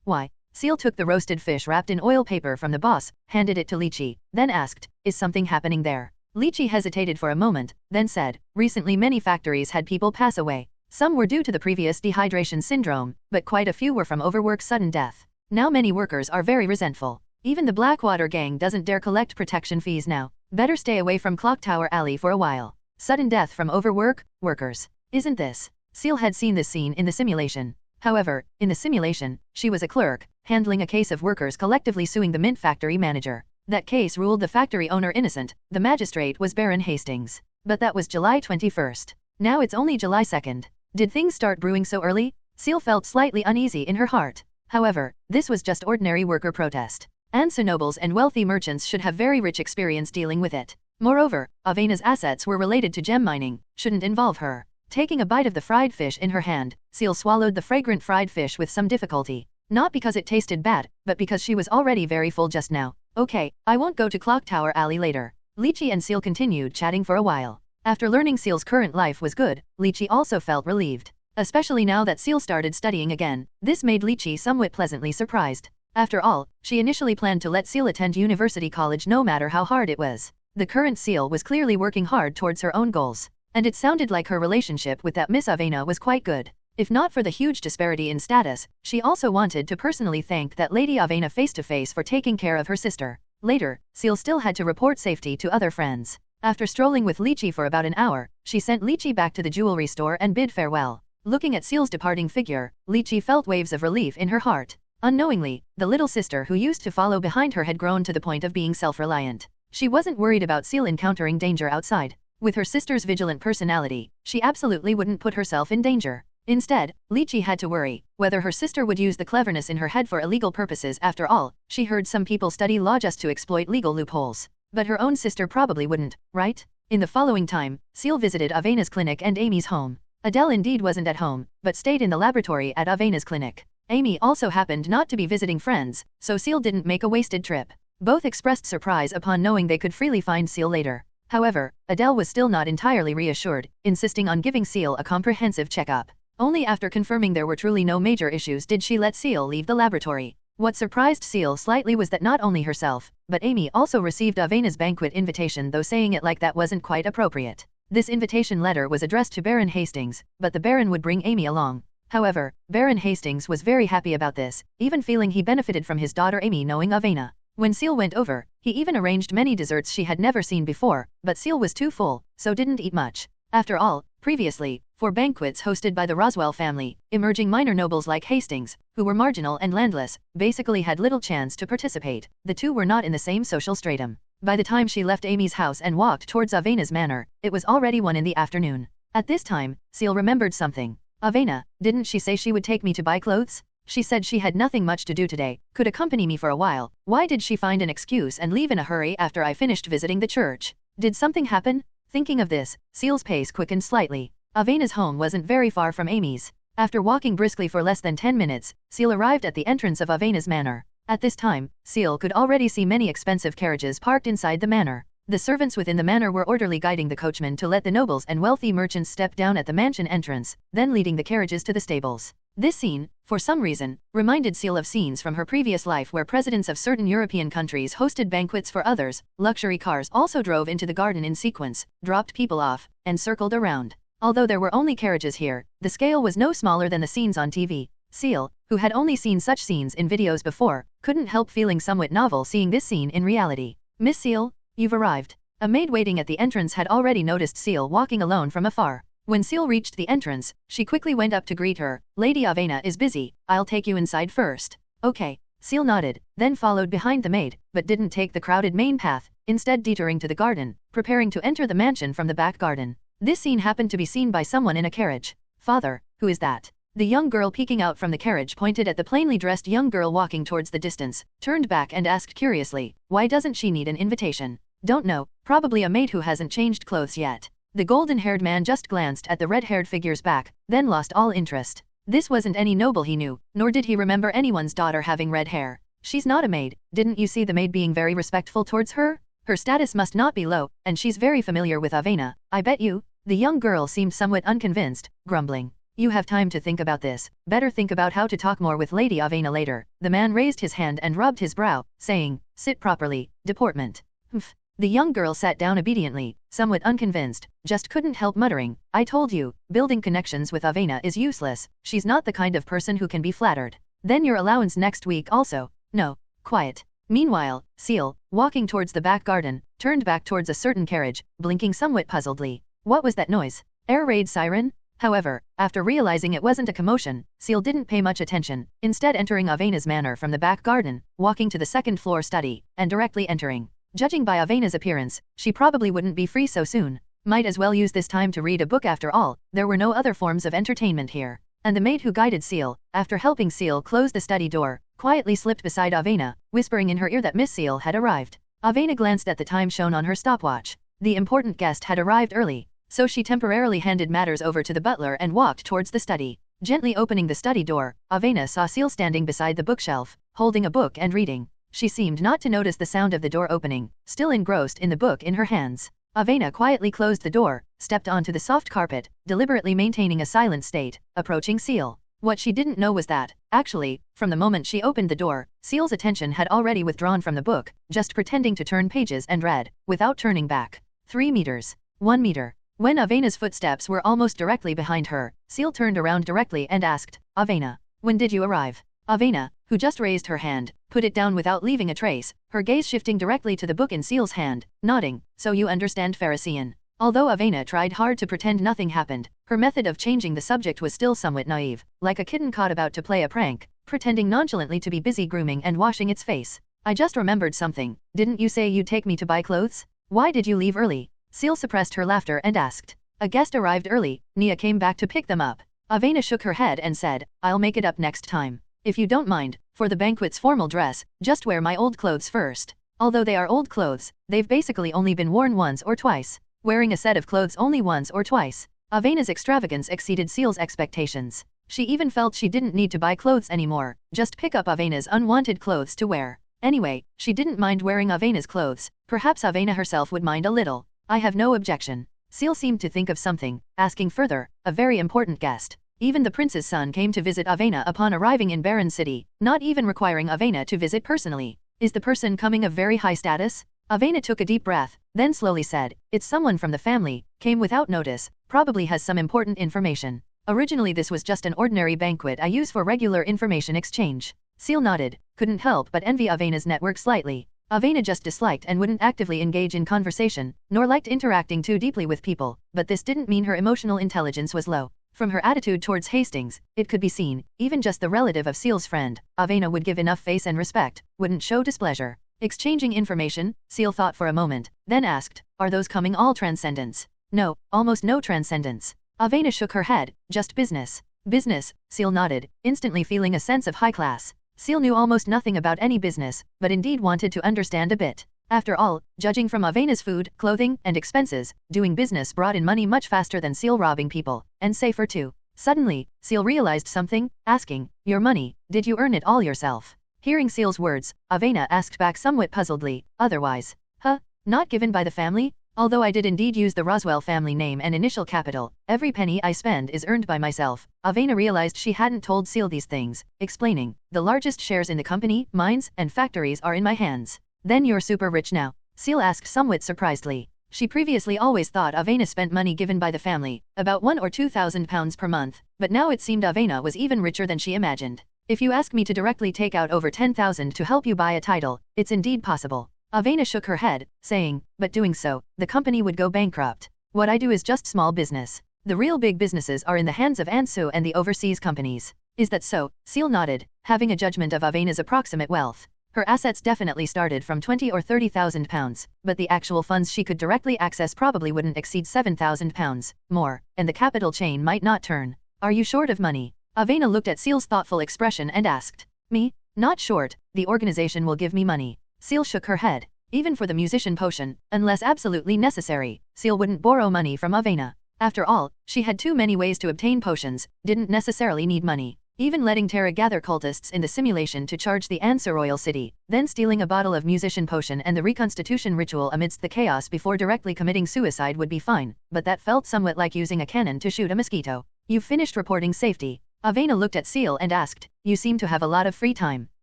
Why?" Ciel took the roasted fish wrapped in oil paper from the boss, handed it to Lychee, then asked, "Is something happening there?" Lychee hesitated for a moment, then said, "Recently many factories had people pass away. Some were due to the previous dehydration syndrome, but quite a few were from overwork sudden death. Now many workers are very resentful. Even the Blackwater gang doesn't dare collect protection fees now. Better stay away from Clock Tower Alley for a while. Sudden death from overwork, workers. Isn't this?" Ciel had seen this scene in the simulation. However, in the simulation, she was a clerk, handling a case of workers collectively suing the mint factory manager. That case ruled the factory owner innocent, the magistrate was Baron Hastings. But that was July 21st. Now it's only July 2nd. Did things start brewing so early? Ciel felt slightly uneasy in her heart. However, this was just ordinary worker protest. And so nobles and wealthy merchants should have very rich experience dealing with it. Moreover, Avena's assets were related to gem mining, shouldn't involve her. Taking a bite of the fried fish in her hand, Ciel swallowed the fragrant fried fish with some difficulty. Not because it tasted bad, but because she was already very full just now. "Okay, I won't go to Clock Tower Alley later." Lychee and Ciel continued chatting for a while. After learning Ciel's current life was good, Lychee also felt relieved. Especially now that Ciel started studying again, this made Lychee somewhat pleasantly surprised. After all, she initially planned to let Ciel attend university college no matter how hard it was. The current Ciel was clearly working hard towards her own goals. And it sounded like her relationship with that Miss Avena was quite good. If not for the huge disparity in status, she also wanted to personally thank that Lady Avena face-to-face for taking care of her sister. Later, Ciel still had to report safety to other friends. After strolling with Lychee for about an hour, she sent Lychee back to the jewelry store and bid farewell. Looking at Ciel's departing figure, Lychee felt waves of relief in her heart. Unknowingly, the little sister who used to follow behind her had grown to the point of being self-reliant. She wasn't worried about Ciel encountering danger outside. With her sister's vigilant personality, she absolutely wouldn't put herself in danger. Instead, Lychee had to worry whether her sister would use the cleverness in her head for illegal purposes. After all, she heard some people study law just to exploit legal loopholes. But her own sister probably wouldn't, right? In the following time, Ciel visited Avena's clinic and Amy's home. Adele indeed wasn't at home, but stayed in the laboratory at Avena's clinic. Amy also happened not to be visiting friends, so Ciel didn't make a wasted trip. Both expressed surprise upon knowing they could freely find Ciel later. However, Adele was still not entirely reassured, insisting on giving Ciel a comprehensive checkup. Only after confirming there were truly no major issues did she let Ciel leave the laboratory. What surprised Ciel slightly was that not only herself, but Amy also received Avena's banquet invitation, though saying it like that wasn't quite appropriate. This invitation letter was addressed to Baron Hastings, but the Baron would bring Amy along. However, Baron Hastings was very happy about this, even feeling he benefited from his daughter Amy knowing Avena. When Ciel went over, he even arranged many desserts she had never seen before, but Ciel was too full, so didn't eat much. After all, previously, for banquets hosted by the Roswell family, emerging minor nobles like Hastings, who were marginal and landless, basically had little chance to participate. The two were not in the same social stratum. By the time she left Amy's house and walked towards Avena's manor, it was already 1 in the afternoon. At this time, Ciel remembered something. Avena, didn't she say she would take me to buy clothes? She said she had nothing much to do today, could accompany me for a while. Why did she find an excuse and leave in a hurry after I finished visiting the church? Did something happen? Thinking of this, Ciel's pace quickened slightly. Avena's home wasn't very far from Amy's. After walking briskly for less than 10 minutes, Ciel arrived at the entrance of Avena's manor. At this time, Ciel could already see many expensive carriages parked inside the manor. The servants within the manor were orderly guiding the coachman to let the nobles and wealthy merchants step down at the mansion entrance, then leading the carriages to the stables. This scene, for some reason, reminded Ciel of scenes from her previous life where presidents of certain European countries hosted banquets for others. Luxury cars also drove into the garden in sequence, dropped people off, and circled around. Although there were only carriages here, the scale was no smaller than the scenes on TV. Ciel, who had only seen such scenes in videos before, couldn't help feeling somewhat novel seeing this scene in reality. "Miss Ciel, you've arrived." A maid waiting at the entrance had already noticed Ciel walking alone from afar. When Ciel reached the entrance, she quickly went up to greet her. "Lady Avena is busy, I'll take you inside first." "Okay." Ciel nodded, then followed behind the maid, but didn't take the crowded main path, instead detouring to the garden, preparing to enter the mansion from the back garden. This scene happened to be seen by someone in a carriage. "Father, who is that?" The young girl peeking out from the carriage pointed at the plainly dressed young girl walking towards the distance, turned back and asked curiously, "Why doesn't she need an invitation?" "Don't know, probably a maid who hasn't changed clothes yet." The golden-haired man just glanced at the red-haired figure's back, then lost all interest. This wasn't any noble he knew, nor did he remember anyone's daughter having red hair. "She's not a maid, didn't you see the maid being very respectful towards her? Her status must not be low, and she's very familiar with Avena, I bet you." The young girl seemed somewhat unconvinced, grumbling. "You have time to think about this, better think about how to talk more with Lady Avena later." The man raised his hand and rubbed his brow, saying, "Sit properly, deportment." "Humph." The young girl sat down obediently, somewhat unconvinced, just couldn't help muttering, "I told you, building connections with Avena is useless, she's not the kind of person who can be flattered. Then your allowance next week also." "No." "Quiet." Meanwhile, Ciel, walking towards the back garden, turned back towards a certain carriage, blinking somewhat puzzledly. What was that noise? Air raid siren? However, after realizing it wasn't a commotion, Ciel didn't pay much attention, instead entering Avena's manor from the back garden, walking to the second-floor study, and directly entering. Judging by Avena's appearance, she probably wouldn't be free so soon. Might as well use this time to read a book after all, there were no other forms of entertainment here. And the maid who guided Ciel, after helping Ciel close the study door, quietly slipped beside Avena, whispering in her ear that Miss Ciel had arrived. Avena glanced at the time shown on her stopwatch. The important guest had arrived early, so she temporarily handed matters over to the butler and walked towards the study. Gently opening the study door, Avena saw Ciel standing beside the bookshelf, holding a book and reading. She seemed not to notice the sound of the door opening, still engrossed in the book in her hands. Avena quietly closed the door, stepped onto the soft carpet, deliberately maintaining a silent state, approaching Ciel. What she didn't know was that, actually, from the moment she opened the door, Ciel's attention had already withdrawn from the book, just pretending to turn pages and read, without turning back. 3 meters. 1 meter. When Avena's footsteps were almost directly behind her, Ciel turned around directly and asked, Avena, when did you arrive? Avena, who just raised her hand, put it down without leaving a trace, her gaze shifting directly to the book in Ciel's hand, nodding, so you understand Pharisee. Although Avena tried hard to pretend nothing happened, her method of changing the subject was still somewhat naive, like a kitten caught about to play a prank, pretending nonchalantly to be busy grooming and washing its face. I just remembered something, didn't you say you'd take me to buy clothes? Why did you leave early? Ciel suppressed her laughter and asked. A guest arrived early, Nia came back to pick them up. Avena shook her head and said, I'll make it up next time. If you don't mind, for the banquet's formal dress, just wear my old clothes first. Although they are old clothes, they've basically only been worn once or twice. Wearing a set of clothes only once or twice. Avena's extravagance exceeded Ciel's expectations. She even felt she didn't need to buy clothes anymore, just pick up Avena's unwanted clothes to wear. Anyway, she didn't mind wearing Avena's clothes, perhaps Avena herself would mind a little. I have no objection. Ciel seemed to think of something, asking further, a very important guest. Even the prince's son came to visit Avena upon arriving in Baron City, not even requiring Avena to visit personally. Is the person coming of very high status? Avena took a deep breath, then slowly said, it's someone from the family, came without notice, probably has some important information. Originally this was just an ordinary banquet I use for regular information exchange. Ciel nodded, couldn't help but envy Avena's network slightly. Avena just disliked and wouldn't actively engage in conversation, nor liked interacting too deeply with people, but this didn't mean her emotional intelligence was low. From her attitude towards Hastings, it could be seen, even just the relative of Ciel's friend, Avena would give enough face and respect, wouldn't show displeasure. Exchanging information, Ciel thought for a moment, then asked, are those coming all transcendents? No, almost no transcendents. Avena shook her head, just business. Business, Ciel nodded, instantly feeling a sense of high class. Ciel knew almost nothing about any business, but indeed wanted to understand a bit. After all, judging from Avena's food, clothing, and expenses, doing business brought in money much faster than Ciel robbing people, and safer too. Suddenly, Ciel realized something, asking, your money, did you earn it all yourself? Hearing Ciel's words, Avena asked back somewhat puzzledly, otherwise. Huh? Not given by the family? Although I did indeed use the Roswell family name and initial capital, every penny I spend is earned by myself. Avena realized she hadn't told Ciel these things, explaining, the largest shares in the company, mines, and factories are in my hands. Then you're super rich now? Ciel asked somewhat surprisedly. She previously always thought Avena spent money given by the family, about 1 or 2,000 pounds per month, but now it seemed Avena was even richer than she imagined. If you ask me to directly take out over 10,000 to help you buy a title, it's indeed possible. Avena shook her head, saying, but doing so, the company would go bankrupt. What I do is just small business. The real big businesses are in the hands of Ansu and the overseas companies. Is that so? Ciel nodded, having a judgment of Avena's approximate wealth. Her assets definitely started from 20 or 30,000 pounds, but the actual funds she could directly access probably wouldn't exceed 7,000 pounds, more, and the capital chain might not turn. Are you short of money? Avena looked at Ciel's thoughtful expression and asked. Me? Not short, the organization will give me money. Ciel shook her head. Even for the musician potion, unless absolutely necessary, Ciel wouldn't borrow money from Avena. After all, she had too many ways to obtain potions, didn't necessarily need money. Even letting Terra gather cultists in the simulation to charge the Ansa royal city, then stealing a bottle of musician potion and the reconstitution ritual amidst the chaos before directly committing suicide would be fine, but that felt somewhat like using a cannon to shoot a mosquito. You've finished reporting safety. Avena looked at Ciel and asked, you seem to have a lot of free time.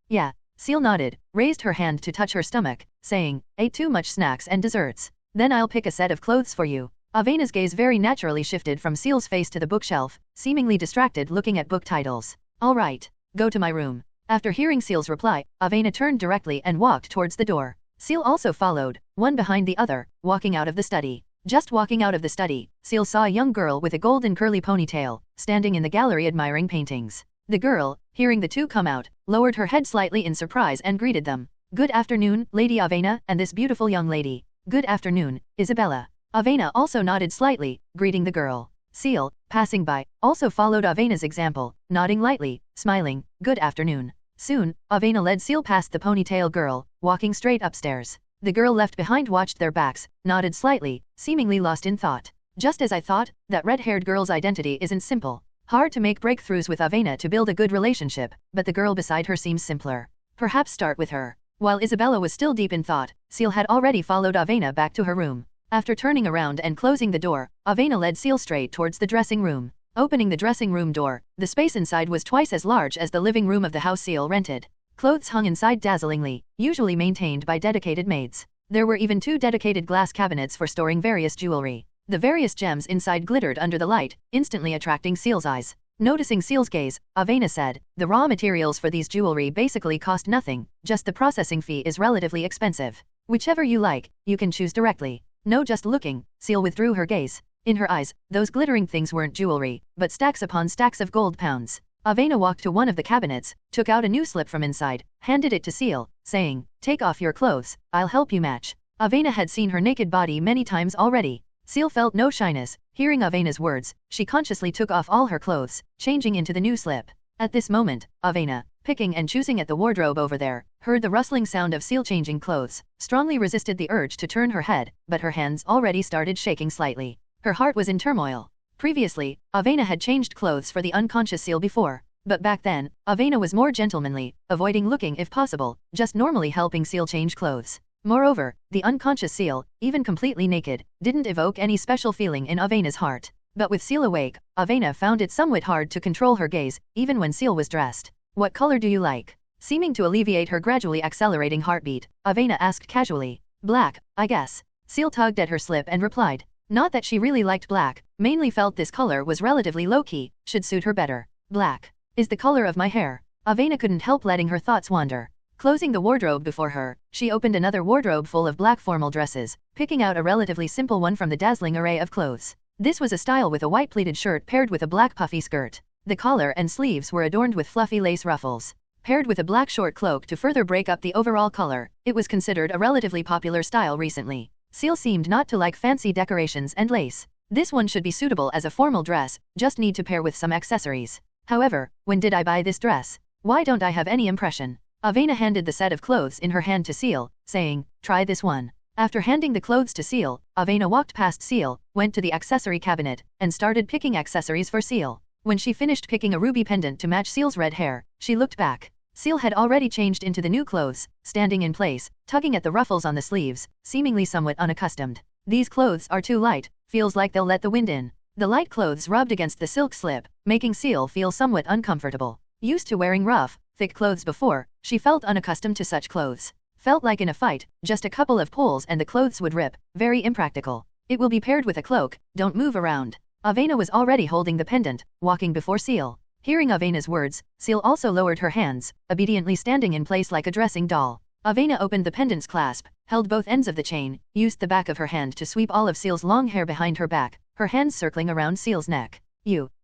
Yeah. Ciel nodded, raised her hand to touch her stomach, saying, ate too much snacks and desserts. Then I'll pick a set of clothes for you. Avena's gaze very naturally shifted from Ciel's face to the bookshelf, seemingly distracted looking at book titles. All right, go to my room. After hearing Ciel's reply, Avena turned directly and walked towards the door. Ciel also followed, one behind the other, walking out of the study. Just walking out of the study, Ciel saw a young girl with a golden curly ponytail, standing in the gallery admiring paintings. The girl, hearing the two come out, lowered her head slightly in surprise and greeted them. Good afternoon, Lady Avena, and this beautiful young lady. Good afternoon, Isabella. Avena also nodded slightly, greeting the girl. Ciel, passing by, also followed Avena's example, nodding lightly, smiling, good afternoon. Soon, Avena led Ciel past the ponytail girl, walking straight upstairs. The girl left behind watched their backs, nodded slightly, seemingly lost in thought. Just as I thought, that red-haired girl's identity isn't simple. Hard to make breakthroughs with Avena to build a good relationship, but the girl beside her seems simpler. Perhaps start with her. While Isabella was still deep in thought, Ciel had already followed Avena back to her room. After turning around and closing the door, Avena led Ciel straight towards the dressing room. Opening the dressing room door, the space inside was twice as large as the living room of the house Ciel rented. Clothes hung inside dazzlingly, usually maintained by dedicated maids. There were even 2 dedicated glass cabinets for storing various jewelry. The various gems inside glittered under the light, instantly attracting Ciel's eyes. Noticing Ciel's gaze, Avena said, "The raw materials for these jewelry basically cost nothing, just the processing fee is relatively expensive. Whichever you like, you can choose directly." No, just looking, Ciel withdrew her gaze. In her eyes, those glittering things weren't jewelry, but stacks upon stacks of gold pounds. Avena walked to one of the cabinets, took out a new slip from inside, handed it to Ciel, saying, "Take off your clothes, I'll help you match." Avena had seen her naked body many times already. Ciel felt no shyness. Hearing Avena's words, she consciously took off all her clothes, changing into the new slip. At this moment, Avena, picking and choosing at the wardrobe over there, heard the rustling sound of Ciel changing clothes, strongly resisted the urge to turn her head, but her hands already started shaking slightly. Her heart was in turmoil. Previously, Avena had changed clothes for the unconscious Ciel before, but back then, Avena was more gentlemanly, avoiding looking if possible, just normally helping Ciel change clothes. Moreover, the unconscious Ciel, even completely naked, didn't evoke any special feeling in Avena's heart. But with Ciel awake, Avena found it somewhat hard to control her gaze, even when Ciel was dressed. "What color do you like?" Seeming to alleviate her gradually accelerating heartbeat, Avena asked casually. "Black, I guess." Ciel tugged at her slip and replied. Not that she really liked black, mainly felt this color was relatively low-key, should suit her better. "Black is the color of my hair." Avena couldn't help letting her thoughts wander. Closing the wardrobe before her, she opened another wardrobe full of black formal dresses, picking out a relatively simple one from the dazzling array of clothes. This was a style with a white pleated shirt paired with a black puffy skirt. The collar and sleeves were adorned with fluffy lace ruffles. Paired with a black short cloak to further break up the overall color, it was considered a relatively popular style recently. Ciel seemed not to like fancy decorations and lace. This one should be suitable as a formal dress, just need to pair with some accessories. However, when did I buy this dress? Why don't I have any impression? Avena handed the set of clothes in her hand to Ciel, saying, "Try this one." After handing the clothes to Ciel, Avena walked past Ciel, went to the accessory cabinet, and started picking accessories for Ciel. When she finished picking a ruby pendant to match Ciel's red hair, she looked back. Ciel had already changed into the new clothes, standing in place, tugging at the ruffles on the sleeves, seemingly somewhat unaccustomed. "These clothes are too light, feels like they'll let the wind in." The light clothes rubbed against the silk slip, making Ciel feel somewhat uncomfortable. Used to wearing rough, thick clothes before, she felt unaccustomed to such clothes. Felt like in a fight, just a couple of pulls and the clothes would rip, very impractical. "It will be paired with a cloak, don't move around." Avena was already holding the pendant, walking before Ciel. Hearing Avena's words, Ciel also lowered her hands, obediently standing in place like a dressing doll. Avena opened the pendant's clasp, held both ends of the chain, used the back of her hand to sweep all of Ciel's long hair behind her back, her hands circling around Ciel's neck.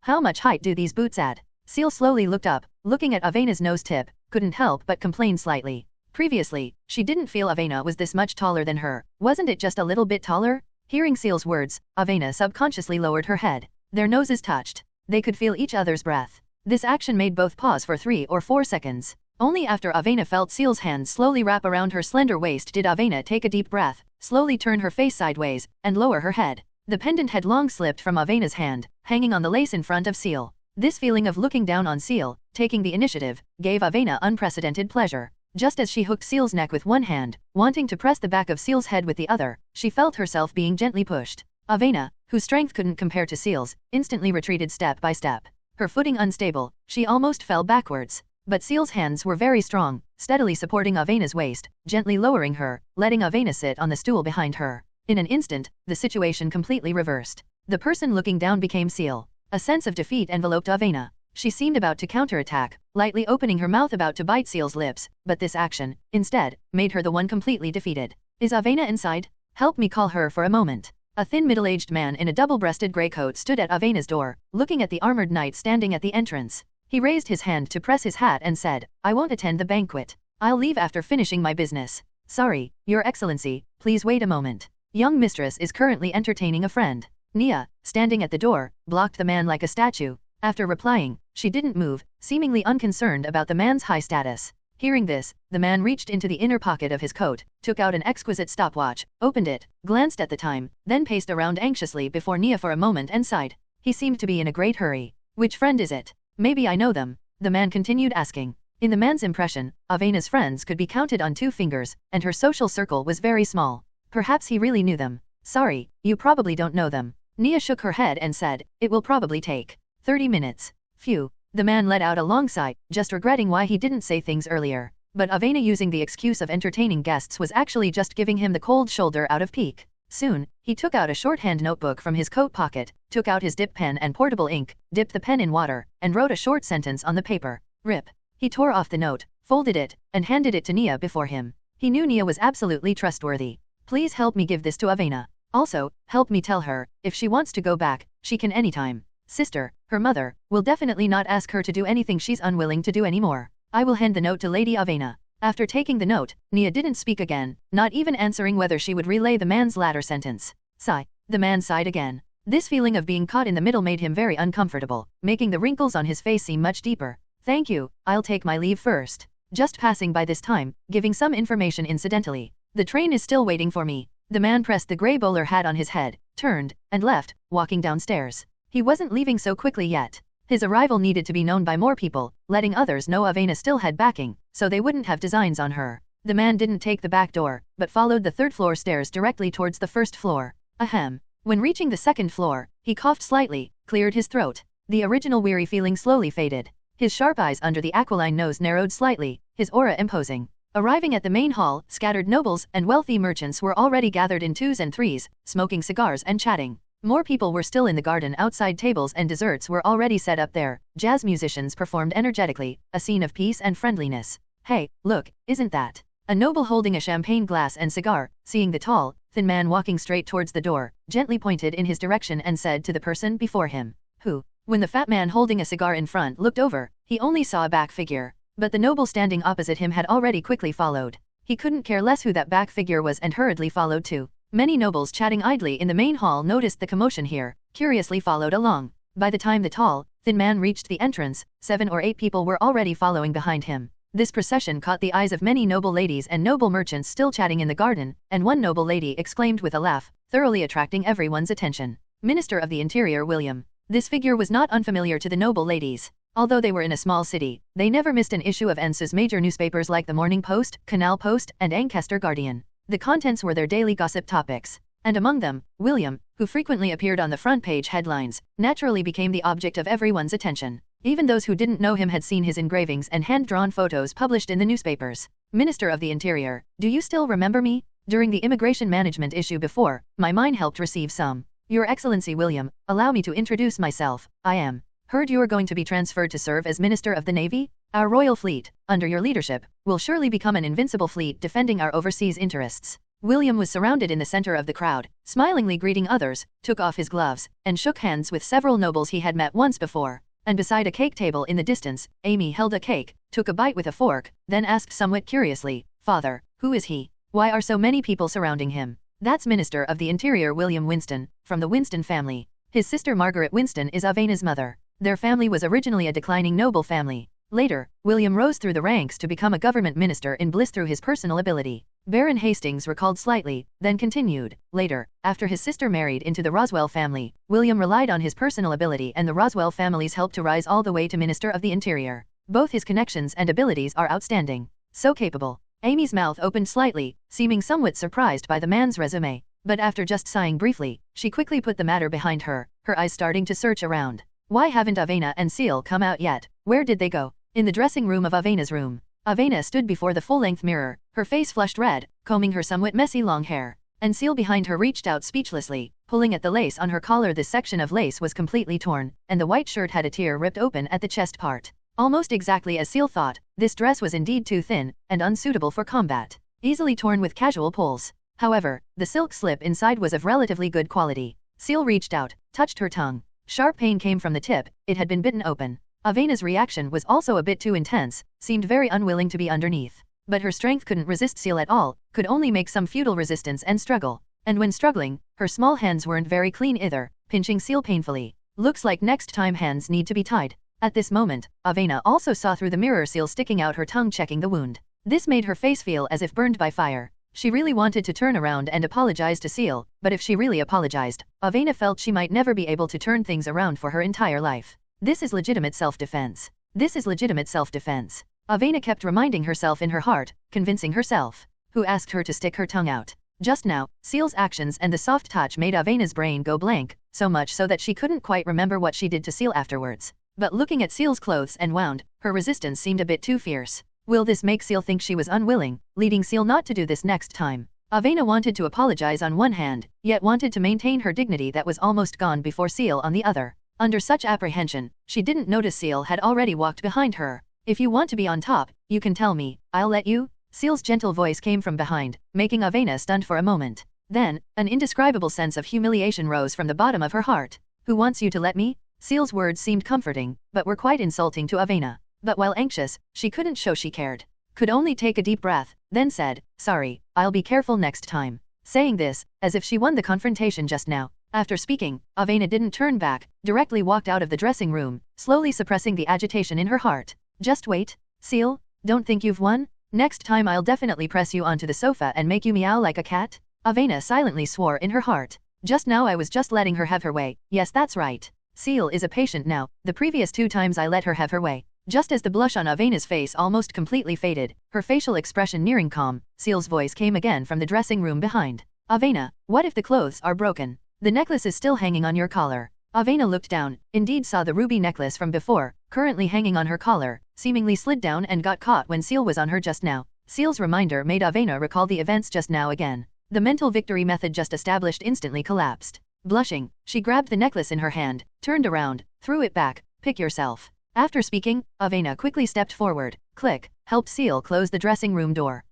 How much height do these boots add?" Ciel slowly looked up, looking at Avena's nose tip, couldn't help but complain slightly. Previously, she didn't feel Avena was this much taller than her, wasn't it just a little bit taller? Hearing Ciel's words, Avena subconsciously lowered her head. Their noses touched. They could feel each other's breath. This action made both pause for 3 or 4 seconds. Only after Avena felt Ciel's hands slowly wrap around her slender waist did Avena take a deep breath, slowly turn her face sideways, and lower her head. The pendant had long slipped from Avena's hand, hanging on the lace in front of Ciel. This feeling of looking down on Ciel, taking the initiative, gave Avena unprecedented pleasure. Just as she hooked Ciel's neck with one hand, wanting to press the back of Ciel's head with the other, she felt herself being gently pushed. Avena, whose strength couldn't compare to Ciel's, instantly retreated step by step. Her footing unstable, she almost fell backwards. But Ciel's hands were very strong, steadily supporting Avena's waist, gently lowering her, letting Avena sit on the stool behind her. In an instant, the situation completely reversed. The person looking down became Ciel. A sense of defeat enveloped Avena. She seemed about to counterattack, lightly opening her mouth about to bite Ciel's lips, but this action, instead, made her the one completely defeated. "Is Avena inside? Help me call her for a moment." A thin middle-aged man in a double-breasted grey coat stood at Avena's door, looking at the armored knight standing at the entrance. He raised his hand to press his hat and said, "I won't attend the banquet. I'll leave after finishing my business." "Sorry, Your Excellency, please wait a moment. Young mistress is currently entertaining a friend." Nia, standing at the door, blocked the man like a statue. After replying, she didn't move, seemingly unconcerned about the man's high status. Hearing this, the man reached into the inner pocket of his coat, took out an exquisite stopwatch, opened it, glanced at the time, then paced around anxiously before Nia for a moment and sighed. He seemed to be in a great hurry. "Which friend is it? Maybe I know them," the man continued asking. In the man's impression, Avena's friends could be counted on 2 fingers, and her social circle was very small. Perhaps he really knew them. "Sorry, you probably don't know them." Nia shook her head and said, "It will probably take 30 minutes. Phew." The man let out a long sigh, just regretting why he didn't say things earlier. But Avena using the excuse of entertaining guests was actually just giving him the cold shoulder out of pique. Soon, he took out a shorthand notebook from his coat pocket, took out his dip pen and portable ink, dipped the pen in water, and wrote a short sentence on the paper. Rip. He tore off the note, folded it, and handed it to Nia before him. He knew Nia was absolutely trustworthy. Please help me give this to Avena. Also, help me tell her, if she wants to go back, she can anytime. Sister, her mother, will definitely not ask her to do anything she's unwilling to do anymore. I will hand the note to Lady Avena. After taking the note, Nia didn't speak again, not even answering whether she would relay the man's latter sentence. Sigh. The man sighed again. This feeling of being caught in the middle made him very uncomfortable, making the wrinkles on his face seem much deeper. Thank you, I'll take my leave first. Just passing by this time, giving some information incidentally. The train is still waiting for me. The man pressed the grey bowler hat on his head, turned, and left, walking downstairs. He wasn't leaving so quickly yet. His arrival needed to be known by more people, letting others know Avena still had backing, so they wouldn't have designs on her. The man didn't take the back door, but followed the third-floor stairs directly towards the first floor. Ahem. When reaching the second floor, he coughed slightly, cleared his throat. The original weary feeling slowly faded. His sharp eyes under the aquiline nose narrowed slightly, his aura imposing. Arriving at the main hall, scattered nobles and wealthy merchants were already gathered in twos and threes, smoking cigars and chatting. More people were still in the garden outside. Tables and desserts were already set up there. Jazz musicians performed energetically, a scene of peace and friendliness. Hey, look, isn't that a noble holding a champagne glass and cigar? Seeing the tall, thin man walking straight towards the door, gently pointed in his direction and said to the person before him, "Who?" When the fat man holding a cigar in front looked over, he only saw a back figure, but the noble standing opposite him had already quickly followed. He couldn't care less who that back figure was and hurriedly followed too. Many nobles chatting idly in the main hall noticed the commotion here, curiously followed along. By the time the tall, thin man reached the entrance, 7 or 8 people were already following behind him. This procession caught the eyes of many noble ladies and noble merchants still chatting in the garden, and one noble lady exclaimed with a laugh, thoroughly attracting everyone's attention. Minister of the Interior William. This figure was not unfamiliar to the noble ladies. Although they were in a small city, they never missed an issue of NS's major newspapers like the Morning Post, Canal Post, and Ancaster Guardian. The contents were their daily gossip topics. And among them, William, who frequently appeared on the front page headlines, naturally became the object of everyone's attention. Even those who didn't know him had seen his engravings and hand-drawn photos published in the newspapers. Minister of the Interior, do you still remember me? During the immigration management issue before, my mine helped receive some. Your Excellency William, allow me to introduce myself. I am. Heard you are going to be transferred to serve as Minister of the Navy? Our royal fleet, under your leadership, will surely become an invincible fleet defending our overseas interests. William was surrounded in the center of the crowd, smilingly greeting others, took off his gloves, and shook hands with several nobles he had met once before. And beside a cake table in the distance, Amy held a cake, took a bite with a fork, then asked somewhat curiously, "Father, who is he? Why are so many people surrounding him?" That's Minister of the Interior William Winston, from the Winston family. His sister Margaret Winston is Avena's mother. Their family was originally a declining noble family. Later, William rose through the ranks to become a government minister in bliss through his personal ability. Baron Hastings recalled slightly, then continued. Later, after his sister married into the Roswell family, William relied on his personal ability and the Roswell family's help to rise all the way to Minister of the Interior. Both his connections and abilities are outstanding. So capable. Amy's mouth opened slightly, seeming somewhat surprised by the man's resume. But after just sighing briefly, she quickly put the matter behind her, her eyes starting to search around. Why haven't Avena and Ciel come out yet? Where did they go? In the dressing room of Avena's room. Avena stood before the full-length mirror, her face flushed red, combing her somewhat messy long hair. And Ciel behind her reached out speechlessly, pulling at the lace on her collar. This section of lace was completely torn, and the white shirt had a tear ripped open at the chest part. Almost exactly as Ciel thought, this dress was indeed too thin, and unsuitable for combat. Easily torn with casual pulls. However, the silk slip inside was of relatively good quality. Ciel reached out, touched her tongue. Sharp pain came from the tip, it had been bitten open. Avena's reaction was also a bit too intense, seemed very unwilling to be underneath. But her strength couldn't resist Ciel at all, could only make some futile resistance and struggle. And when struggling, her small hands weren't very clean either, pinching Ciel painfully. Looks like next time hands need to be tied. At this moment, Avena also saw through the mirror Ciel sticking out her tongue checking the wound. This made her face feel as if burned by fire. She really wanted to turn around and apologize to Ciel, but if she really apologized, Avena felt she might never be able to turn things around for her entire life. This is legitimate self-defense. This is legitimate self-defense. Avena kept reminding herself in her heart, convincing herself. Who asked her to stick her tongue out? Just now, Ciel's actions and the soft touch made Avena's brain go blank, so much so that she couldn't quite remember what she did to Ciel afterwards. But looking at Ciel's clothes and wound, her resistance seemed a bit too fierce. Will this make Ciel think she was unwilling, leading Ciel not to do this next time? Avena wanted to apologize on one hand, yet wanted to maintain her dignity that was almost gone before Ciel on the other. Under such apprehension, she didn't notice Ciel had already walked behind her. If you want to be on top, you can tell me, I'll let you. Ciel's gentle voice came from behind, making Avena stunned for a moment. Then, an indescribable sense of humiliation rose from the bottom of her heart. Who wants you to let me? Ciel's words seemed comforting, but were quite insulting to Avena. But while anxious, she couldn't show she cared. Could only take a deep breath, then said, sorry, I'll be careful next time. Saying this, as if she won the confrontation just now. After speaking, Avena didn't turn back, directly walked out of the dressing room, slowly suppressing the agitation in her heart. Just wait, Ciel, don't think you've won? Next time I'll definitely press you onto the sofa and make you meow like a cat. Avena silently swore in her heart. Just now I was just letting her have her way, yes that's right. Ciel is a patient now, the previous 2 times I let her have her way. Just as the blush on Avena's face almost completely faded, her facial expression nearing calm, Ciel's voice came again from the dressing room behind. Avena, what if the clothes are broken? The necklace is still hanging on your collar. Avena looked down, indeed saw the ruby necklace from before, currently hanging on her collar, seemingly slid down and got caught when Ciel was on her just now. Ciel's reminder made Avena recall the events just now again. The mental victory method just established instantly collapsed. Blushing, she grabbed the necklace in her hand, turned around, threw it back, pick yourself. After speaking, Avena quickly stepped forward, click, helped Ciel close the dressing room door.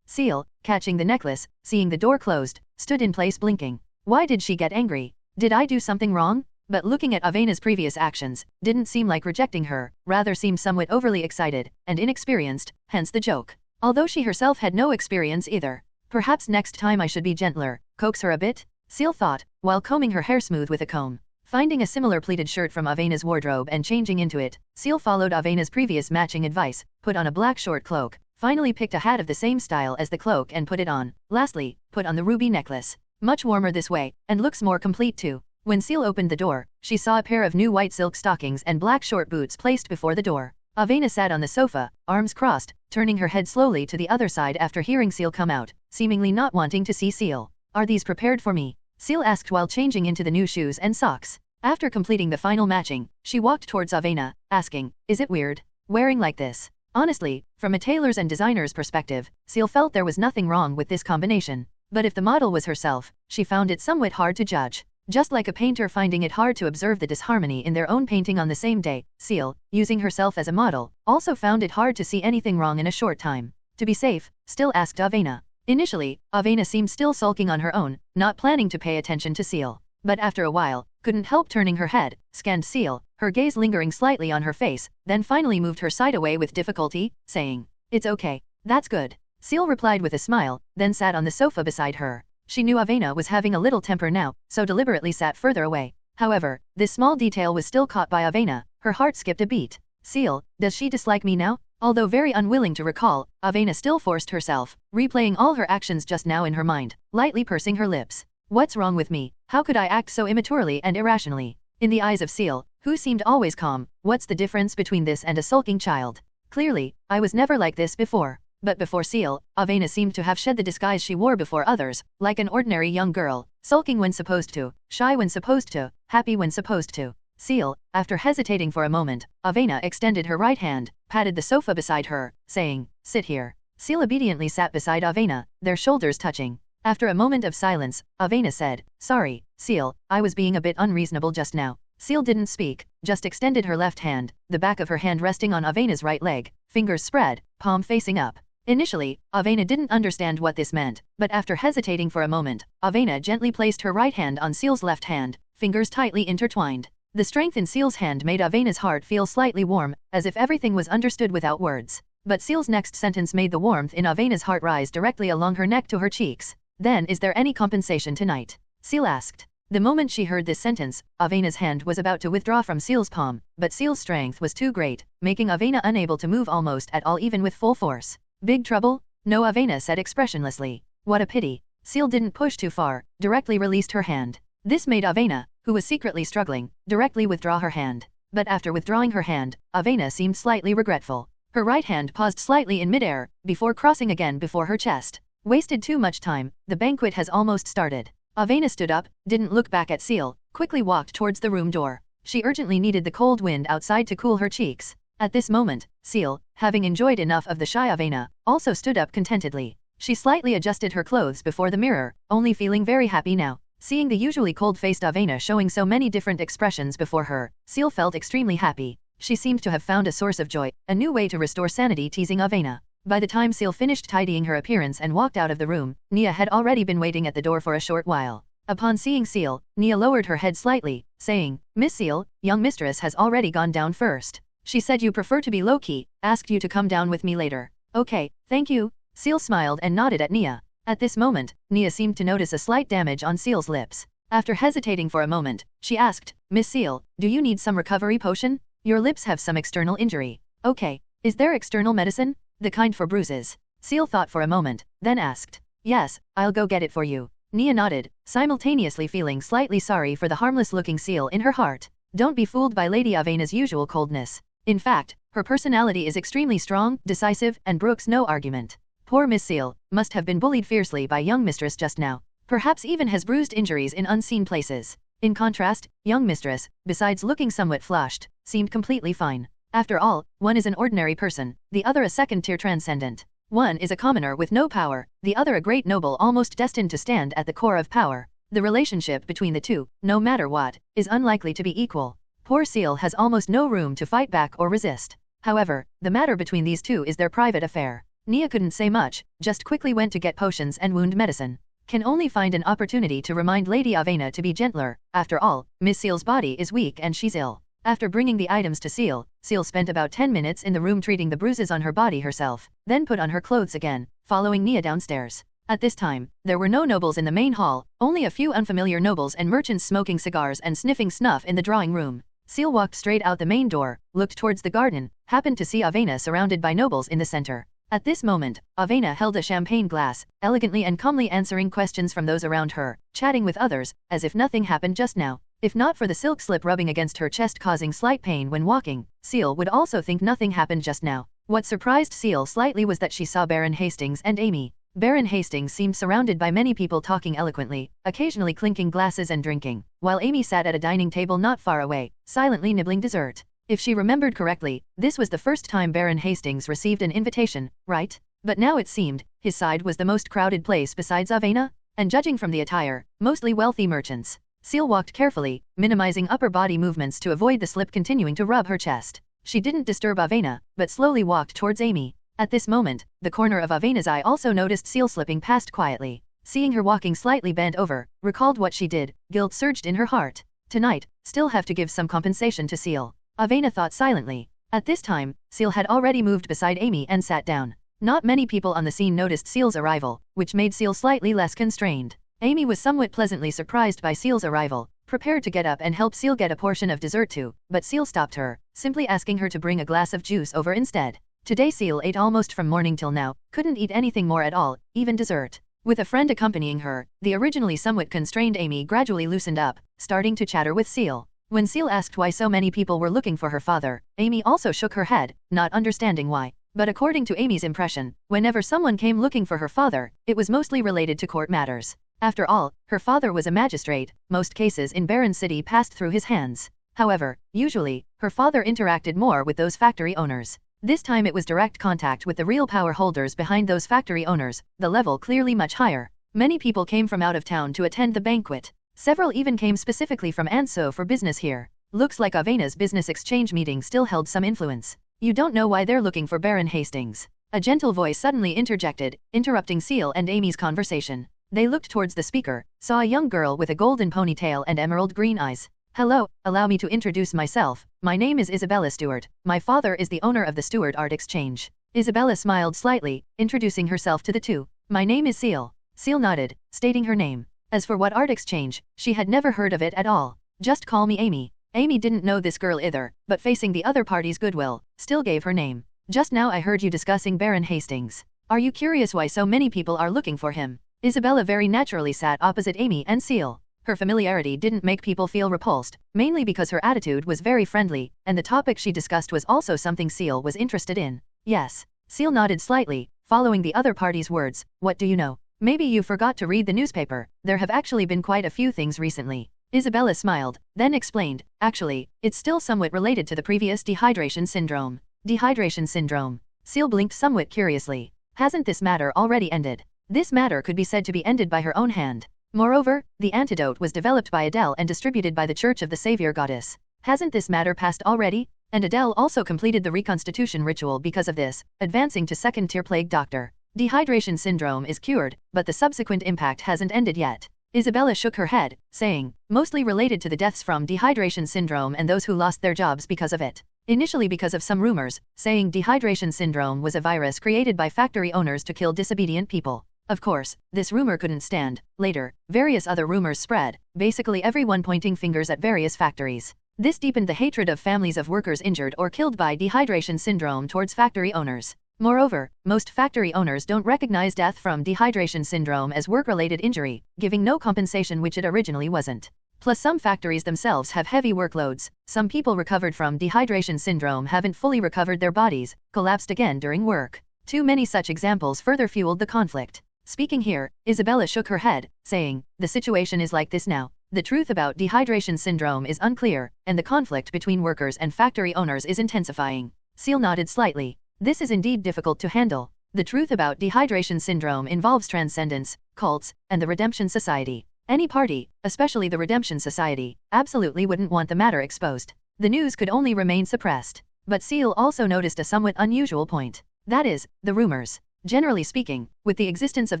Ciel, catching the necklace, seeing the door closed, stood in place blinking. Why did she get angry? Did I do something wrong? But looking at Avena's previous actions, didn't seem like rejecting her, rather seemed somewhat overly excited, and inexperienced, hence the joke. Although she herself had no experience either. Perhaps next time I should be gentler, coax her a bit? Ciel thought, while combing her hair smooth with a comb. Finding a similar pleated shirt from Avena's wardrobe and changing into it, Ciel followed Avena's previous matching advice, put on a black short cloak, finally picked a hat of the same style as the cloak and put it on. Lastly, put on the ruby necklace. Much warmer this way, and looks more complete too. When Ciel opened the door, she saw a pair of new white silk stockings and black short boots placed before the door. Avena sat on the sofa, arms crossed, turning her head slowly to the other side after hearing Ciel come out, seemingly not wanting to see Ciel. Are these prepared for me? Ciel asked while changing into the new shoes and socks. After completing the final matching, she walked towards Avena, asking, is it weird, wearing like this? Honestly, from a tailor's and designer's perspective, Ciel felt there was nothing wrong with this combination. But if the model was herself, she found it somewhat hard to judge. Just like a painter finding it hard to observe the disharmony in their own painting on the same day, Ciel, using herself as a model, also found it hard to see anything wrong in a short time. To be safe, still asked Avena. Initially, Avena seemed still sulking on her own, not planning to pay attention to Ciel. But after a while, couldn't help turning her head, scanned Ciel, her gaze lingering slightly on her face, then finally moved her side away with difficulty, saying, it's okay, that's good. Ciel replied with a smile, then sat on the sofa beside her. She knew Avena was having a little temper now, so deliberately sat further away. However, this small detail was still caught by Avena, her heart skipped a beat. Ciel, does she dislike me now? Although very unwilling to recall, Avena still forced herself, replaying all her actions just now in her mind, lightly pursing her lips. What's wrong with me? How could I act so immaturely and irrationally? In the eyes of Ciel, who seemed always calm, what's the difference between this and a sulking child? Clearly, I was never like this before. But before Ciel, Avena seemed to have shed the disguise she wore before others, like an ordinary young girl, sulking when supposed to, shy when supposed to, happy when supposed to. Ciel, after hesitating for a moment, Avena extended her right hand, patted the sofa beside her, saying, sit here. Ciel obediently sat beside Avena, their shoulders touching. After a moment of silence, Avena said, sorry, Ciel, I was being a bit unreasonable just now. Ciel didn't speak, just extended her left hand, the back of her hand resting on Avena's right leg, fingers spread, palm facing up. Initially, Avena didn't understand what this meant, but after hesitating for a moment, Avena gently placed her right hand on Ciel's left hand, fingers tightly intertwined. The strength in Ciel's hand made Avena's heart feel slightly warm, as if everything was understood without words. But Ciel's next sentence made the warmth in Avena's heart rise directly along her neck to her cheeks. Then is there any compensation tonight? Ciel asked. The moment she heard this sentence, Avena's hand was about to withdraw from Ciel's palm, but Ciel's strength was too great, making Avena unable to move almost at all even with full force. Big trouble? No, Avena said expressionlessly. What a pity. Ciel didn't push too far, directly released her hand. This made Avena, who was secretly struggling, directly withdraw her hand. But after withdrawing her hand, Avena seemed slightly regretful. Her right hand paused slightly in midair, before crossing again before her chest. Wasted too much time, the banquet has almost started. Avena stood up, didn't look back at Ciel, quickly walked towards the room door. She urgently needed the cold wind outside to cool her cheeks. At this moment, Ciel, having enjoyed enough of the shy Avena, also stood up contentedly. She slightly adjusted her clothes before the mirror, only feeling very happy now. Seeing the usually cold-faced Avena showing so many different expressions before her, Ciel felt extremely happy. She seemed to have found a source of joy, a new way to restore sanity, teasing Avena. By the time Ciel finished tidying her appearance and walked out of the room, Nia had already been waiting at the door for a short while. Upon seeing Ciel, Nia lowered her head slightly, saying, "Miss Ciel, young mistress has already gone down first. She said you prefer to be low-key, asked you to come down with me later." "Okay, thank you." Ciel smiled and nodded at Nia. At this moment, Nia seemed to notice a slight damage on Ciel's lips. After hesitating for a moment, she asked, "Miss Ciel, do you need some recovery potion? Your lips have some external injury." "Okay. Is there external medicine? The kind for bruises?" Ciel thought for a moment, then asked. "Yes, I'll go get it for you." Nia nodded, simultaneously feeling slightly sorry for the harmless-looking Ciel in her heart. Don't be fooled by Lady Avena's usual coldness. In fact, her personality is extremely strong, decisive, and brooks no argument. Poor Miss Ciel must have been bullied fiercely by young mistress just now. Perhaps even has bruised injuries in unseen places. In contrast, young mistress, besides looking somewhat flushed, seemed completely fine. After all, one is an ordinary person, the other a second-tier transcendent. One is a commoner with no power, the other a great noble almost destined to stand at the core of power. The relationship between the two, no matter what, is unlikely to be equal. Poor Ciel has almost no room to fight back or resist. However, the matter between these two is their private affair. Nia couldn't say much, just quickly went to get potions and wound medicine. Can only find an opportunity to remind Lady Avena to be gentler. After all, Miss Ciel's body is weak and she's ill. After bringing the items to Ciel, Ciel spent about 10 minutes in the room treating the bruises on her body herself, then put on her clothes again, following Nia downstairs. At this time, there were no nobles in the main hall, only a few unfamiliar nobles and merchants smoking cigars and sniffing snuff in the drawing room. Ciel walked straight out the main door, looked towards the garden, happened to see Avena surrounded by nobles in the center. At this moment, Avena held a champagne glass, elegantly and calmly answering questions from those around her, chatting with others, as if nothing happened just now. If not for the silk slip rubbing against her chest causing slight pain when walking, Ciel would also think nothing happened just now. What surprised Ciel slightly was that she saw Baron Hastings and Amy. Baron Hastings seemed surrounded by many people talking eloquently, occasionally clinking glasses and drinking, while Amy sat at a dining table not far away, silently nibbling dessert. If she remembered correctly, this was the first time Baron Hastings received an invitation, right? But now it seemed, his side was the most crowded place besides Avena, and judging from the attire, mostly wealthy merchants. Ciel walked carefully, minimizing upper body movements to avoid the slip continuing to rub her chest. She didn't disturb Avena, but slowly walked towards Amy. At this moment, the corner of Avena's eye also noticed Ciel slipping past quietly. Seeing her walking slightly bent over, recalled what she did, guilt surged in her heart. Tonight, still have to give some compensation to Ciel. Avena thought silently. At this time, Ciel had already moved beside Amy and sat down. Not many people on the scene noticed Ciel's arrival, which made Ciel slightly less constrained. Amy was somewhat pleasantly surprised by Ciel's arrival, prepared to get up and help Ciel get a portion of dessert too, but Ciel stopped her, simply asking her to bring a glass of juice over instead. Today Ciel ate almost from morning till now, couldn't eat anything more at all, even dessert. With a friend accompanying her, the originally somewhat constrained Amy gradually loosened up, starting to chatter with Ciel. When Ciel asked why so many people were looking for her father, Amy also shook her head, not understanding why. But according to Amy's impression, whenever someone came looking for her father, it was mostly related to court matters. After all, her father was a magistrate, most cases in Baron City passed through his hands. However, usually, her father interacted more with those factory owners. This time it was direct contact with the real power holders behind those factory owners, the level clearly much higher. Many people came from out of town to attend the banquet. Several even came specifically from Anso for business here. Looks like Avena's business exchange meeting still held some influence. You don't know why they're looking for Baron Hastings. A gentle voice suddenly interjected, interrupting Ciel and Amy's conversation. They looked towards the speaker, saw a young girl with a golden ponytail and emerald green eyes. "Hello, allow me to introduce myself. My name is Isabella Stewart. My father is the owner of the Stewart Art Exchange." Isabella smiled slightly, introducing herself to the two. "My name is Ciel." Ciel nodded, stating her name. As for what art exchange, she had never heard of it at all. "Just call me Amy." Amy didn't know this girl either, but facing the other party's goodwill, still gave her name. "Just now I heard you discussing Baron Hastings. Are you curious why so many people are looking for him?" Isabella very naturally sat opposite Amy and Ciel. Her familiarity didn't make people feel repulsed, mainly because her attitude was very friendly, and the topic she discussed was also something Ciel was interested in. "Yes." Ciel nodded slightly, following the other party's words. "What do you know? Maybe you forgot to read the newspaper. There have actually been quite a few things recently." Isabella smiled, then explained, "Actually, it's still somewhat related to the previous dehydration syndrome." Dehydration syndrome. Ciel blinked somewhat curiously. Hasn't this matter already ended? This matter could be said to be ended by her own hand. Moreover, the antidote was developed by Adele and distributed by the Church of the Savior Goddess. Hasn't this matter passed already? And Adele also completed the reconstitution ritual because of this, advancing to second-tier plague doctor. Dehydration syndrome is cured, but the subsequent impact hasn't ended yet. Isabella shook her head, saying, mostly related to the deaths from dehydration syndrome and those who lost their jobs because of it. Initially because of some rumors, saying dehydration syndrome was a virus created by factory owners to kill disobedient people. Of course, this rumor couldn't stand. Later, various other rumors spread, basically everyone pointing fingers at various factories. This deepened the hatred of families of workers injured or killed by dehydration syndrome towards factory owners. Moreover, most factory owners don't recognize death from dehydration syndrome as work-related injury, giving no compensation which it originally wasn't. Plus some factories themselves have heavy workloads. Some people recovered from dehydration syndrome haven't fully recovered their bodies, collapsed again during work. Too many such examples further fueled the conflict. Speaking here, Isabella shook her head, saying, the situation is like this now. The truth about dehydration syndrome is unclear, and the conflict between workers and factory owners is intensifying. Ciel nodded slightly. This is indeed difficult to handle. The truth about dehydration syndrome involves transcendence, cults, and the Redemption Society. Any party, especially the Redemption Society, absolutely wouldn't want the matter exposed. The news could only remain suppressed. But Ciel also noticed a somewhat unusual point. That is, the rumors. Generally speaking, with the existence of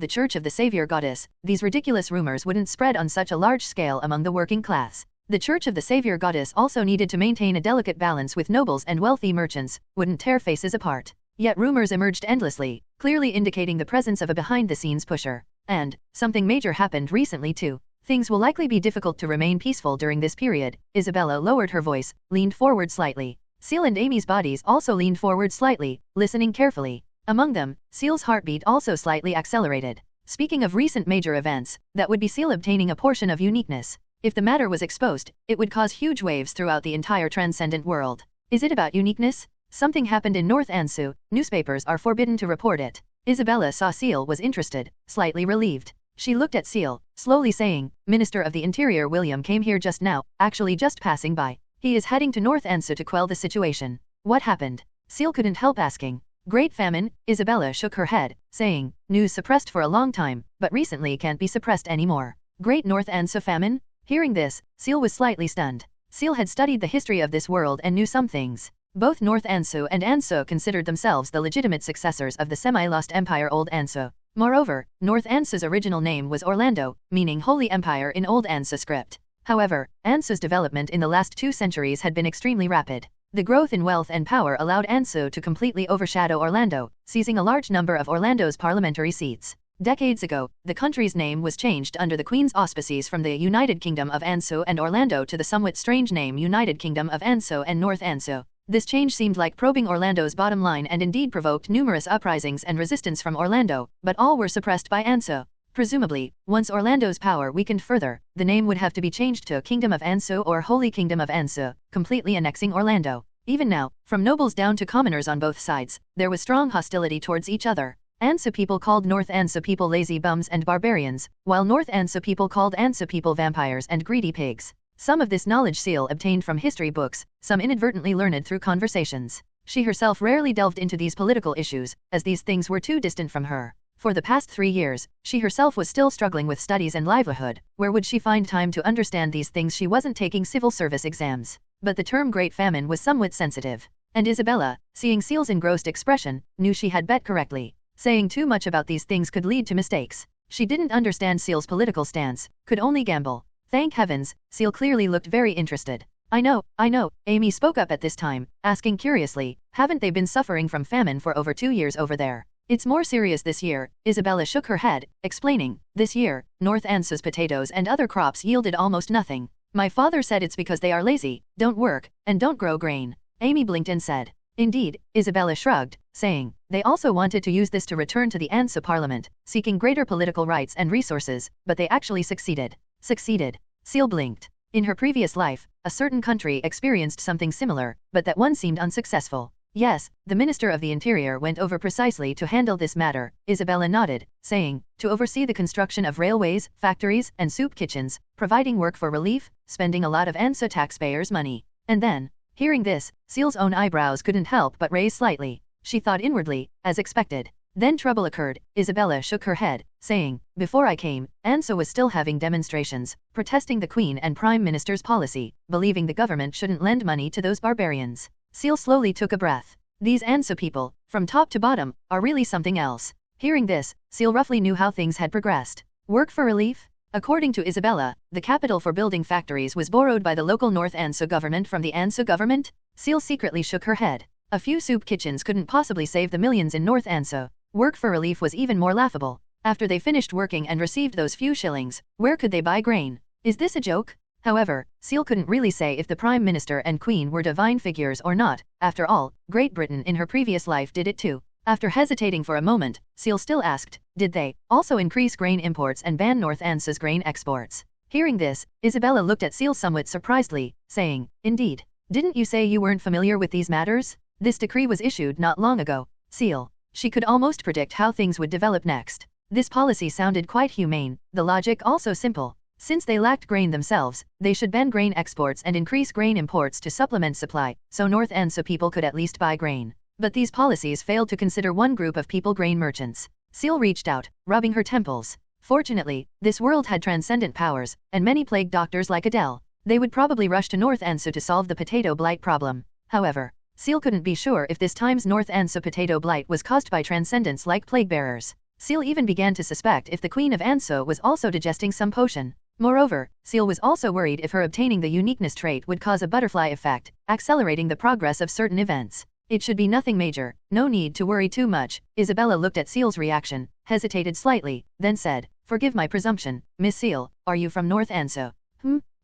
the Church of the Savior Goddess, these ridiculous rumors wouldn't spread on such a large scale among the working class. The Church of the Savior Goddess also needed to maintain a delicate balance with nobles and wealthy merchants, wouldn't tear faces apart. Yet rumors emerged endlessly, clearly indicating the presence of a behind-the-scenes pusher. And, something major happened recently too. Things will likely be difficult to remain peaceful during this period. Isabella lowered her voice, leaned forward slightly. Ciel and Amy's bodies also leaned forward slightly, listening carefully. Among them, Ciel's heartbeat also slightly accelerated. Speaking of recent major events, that would be Ciel obtaining a portion of uniqueness. If the matter was exposed, it would cause huge waves throughout the entire transcendent world. Is it about uniqueness? Something happened in North Ansu, newspapers are forbidden to report it. Isabella saw Ciel was interested, slightly relieved. She looked at Ciel, slowly saying, Minister of the Interior William came here just now, actually just passing by. He is heading to North Ansu to quell the situation. What happened? Ciel couldn't help asking. Great famine, Isabella shook her head, saying, news suppressed for a long time, but recently can't be suppressed anymore. Great North Ansu famine? Hearing this, Ciel was slightly stunned. Ciel had studied the history of this world and knew some things. Both North Ansu and Ansu considered themselves the legitimate successors of the semi-lost empire Old Ansu. Moreover, North Ansu's original name was Orlando, meaning Holy Empire in Old Ansu script. However, Ansu's development in the last 2 centuries had been extremely rapid. The growth in wealth and power allowed Ansu to completely overshadow Orlando, seizing a large number of Orlando's parliamentary seats. Decades ago, the country's name was changed under the Queen's auspices from the United Kingdom of Ansu and Orlando to the somewhat strange name United Kingdom of Ansu and North Ansu. This change seemed like probing Orlando's bottom line and indeed provoked numerous uprisings and resistance from Orlando, but all were suppressed by Ansu. Presumably, once Orlando's power weakened further, the name would have to be changed to Kingdom of Ansu or Holy Kingdom of Ansu, completely annexing Orlando. Even now, from nobles down to commoners on both sides, there was strong hostility towards each other. Ansu people called North Ansu people lazy bums and barbarians, while North Ansu people called Ansu people vampires and greedy pigs. Some of this knowledge Ciel obtained from history books, some inadvertently learned through conversations. She herself rarely delved into these political issues, as these things were too distant from her. For the past 3 years, she herself was still struggling with studies and livelihood. Where would she find time to understand these things? She wasn't taking civil service exams. But the term Great Famine was somewhat sensitive. And Isabella, seeing Ciel's engrossed expression, knew she had bet correctly. Saying too much about these things could lead to mistakes. She didn't understand Ciel's political stance, could only gamble. Thank heavens, Ciel clearly looked very interested. I know, Amy spoke up at this time, asking curiously, haven't they been suffering from famine for over 2 years over there? It's more serious this year, Isabella shook her head, explaining, this year, North Ansu's potatoes and other crops yielded almost nothing. My father said it's because they are lazy, don't work, and don't grow grain. Amy blinked and said, indeed, Isabella shrugged, saying, they also wanted to use this to return to the Ansu parliament, seeking greater political rights and resources, but they actually succeeded. Succeeded. Ciel blinked. In her previous life, a certain country experienced something similar, but that one seemed unsuccessful. Yes, the Minister of the Interior went over precisely to handle this matter, Isabella nodded, saying, to oversee the construction of railways, factories, and soup kitchens, providing work for relief, spending a lot of Ansu taxpayers' money. And then, hearing this, Ciel's own eyebrows couldn't help but raise slightly. She thought inwardly, as expected. Then trouble occurred. Isabella shook her head, saying, before I came, Anso was still having demonstrations, protesting the Queen and Prime Minister's policy, believing the government shouldn't lend money to those barbarians. Ciel slowly took a breath. These Anso people, from top to bottom, are really something else. Hearing this, Ciel roughly knew how things had progressed. Work for relief? According to Isabella, the capital for building factories was borrowed by the local North Anso government from the Anso government? Ciel secretly shook her head. A few soup kitchens couldn't possibly save the millions in North Anso. Work for relief was even more laughable. After they finished working and received those few shillings, where could they buy grain? Is this a joke? However, Ciel couldn't really say if the Prime Minister and Queen were divine figures or not. After all, Great Britain in her previous life did it too. After hesitating for a moment, Ciel still asked, did they also increase grain imports and ban North Anso's grain exports? Hearing this, Isabella looked at Ciel somewhat surprisedly, saying, indeed. Didn't you say you weren't familiar with these matters? This decree was issued not long ago. Ciel. She could almost predict how things would develop next. This policy sounded quite humane, the logic also simple. Since they lacked grain themselves, they should ban grain exports and increase grain imports to supplement supply, so North Anso people could at least buy grain. But these policies failed to consider one group of people, grain merchants. Ciel reached out, rubbing her temples. Fortunately, this world had transcendent powers, and many plague doctors like Adele. They would probably rush to North Anso to solve the potato blight problem. However, Ciel couldn't be sure if this time's North Anso potato blight was caused by transcendents like plague bearers. Ciel even began to suspect if the Queen of Anso was also digesting some potion. Moreover, Ciel was also worried if her obtaining the uniqueness trait would cause a butterfly effect, accelerating the progress of certain events. It should be nothing major, no need to worry too much. Isabella looked at Ciel's reaction, hesitated slightly, then said, forgive my presumption, Miss Ciel, are you from North Anso?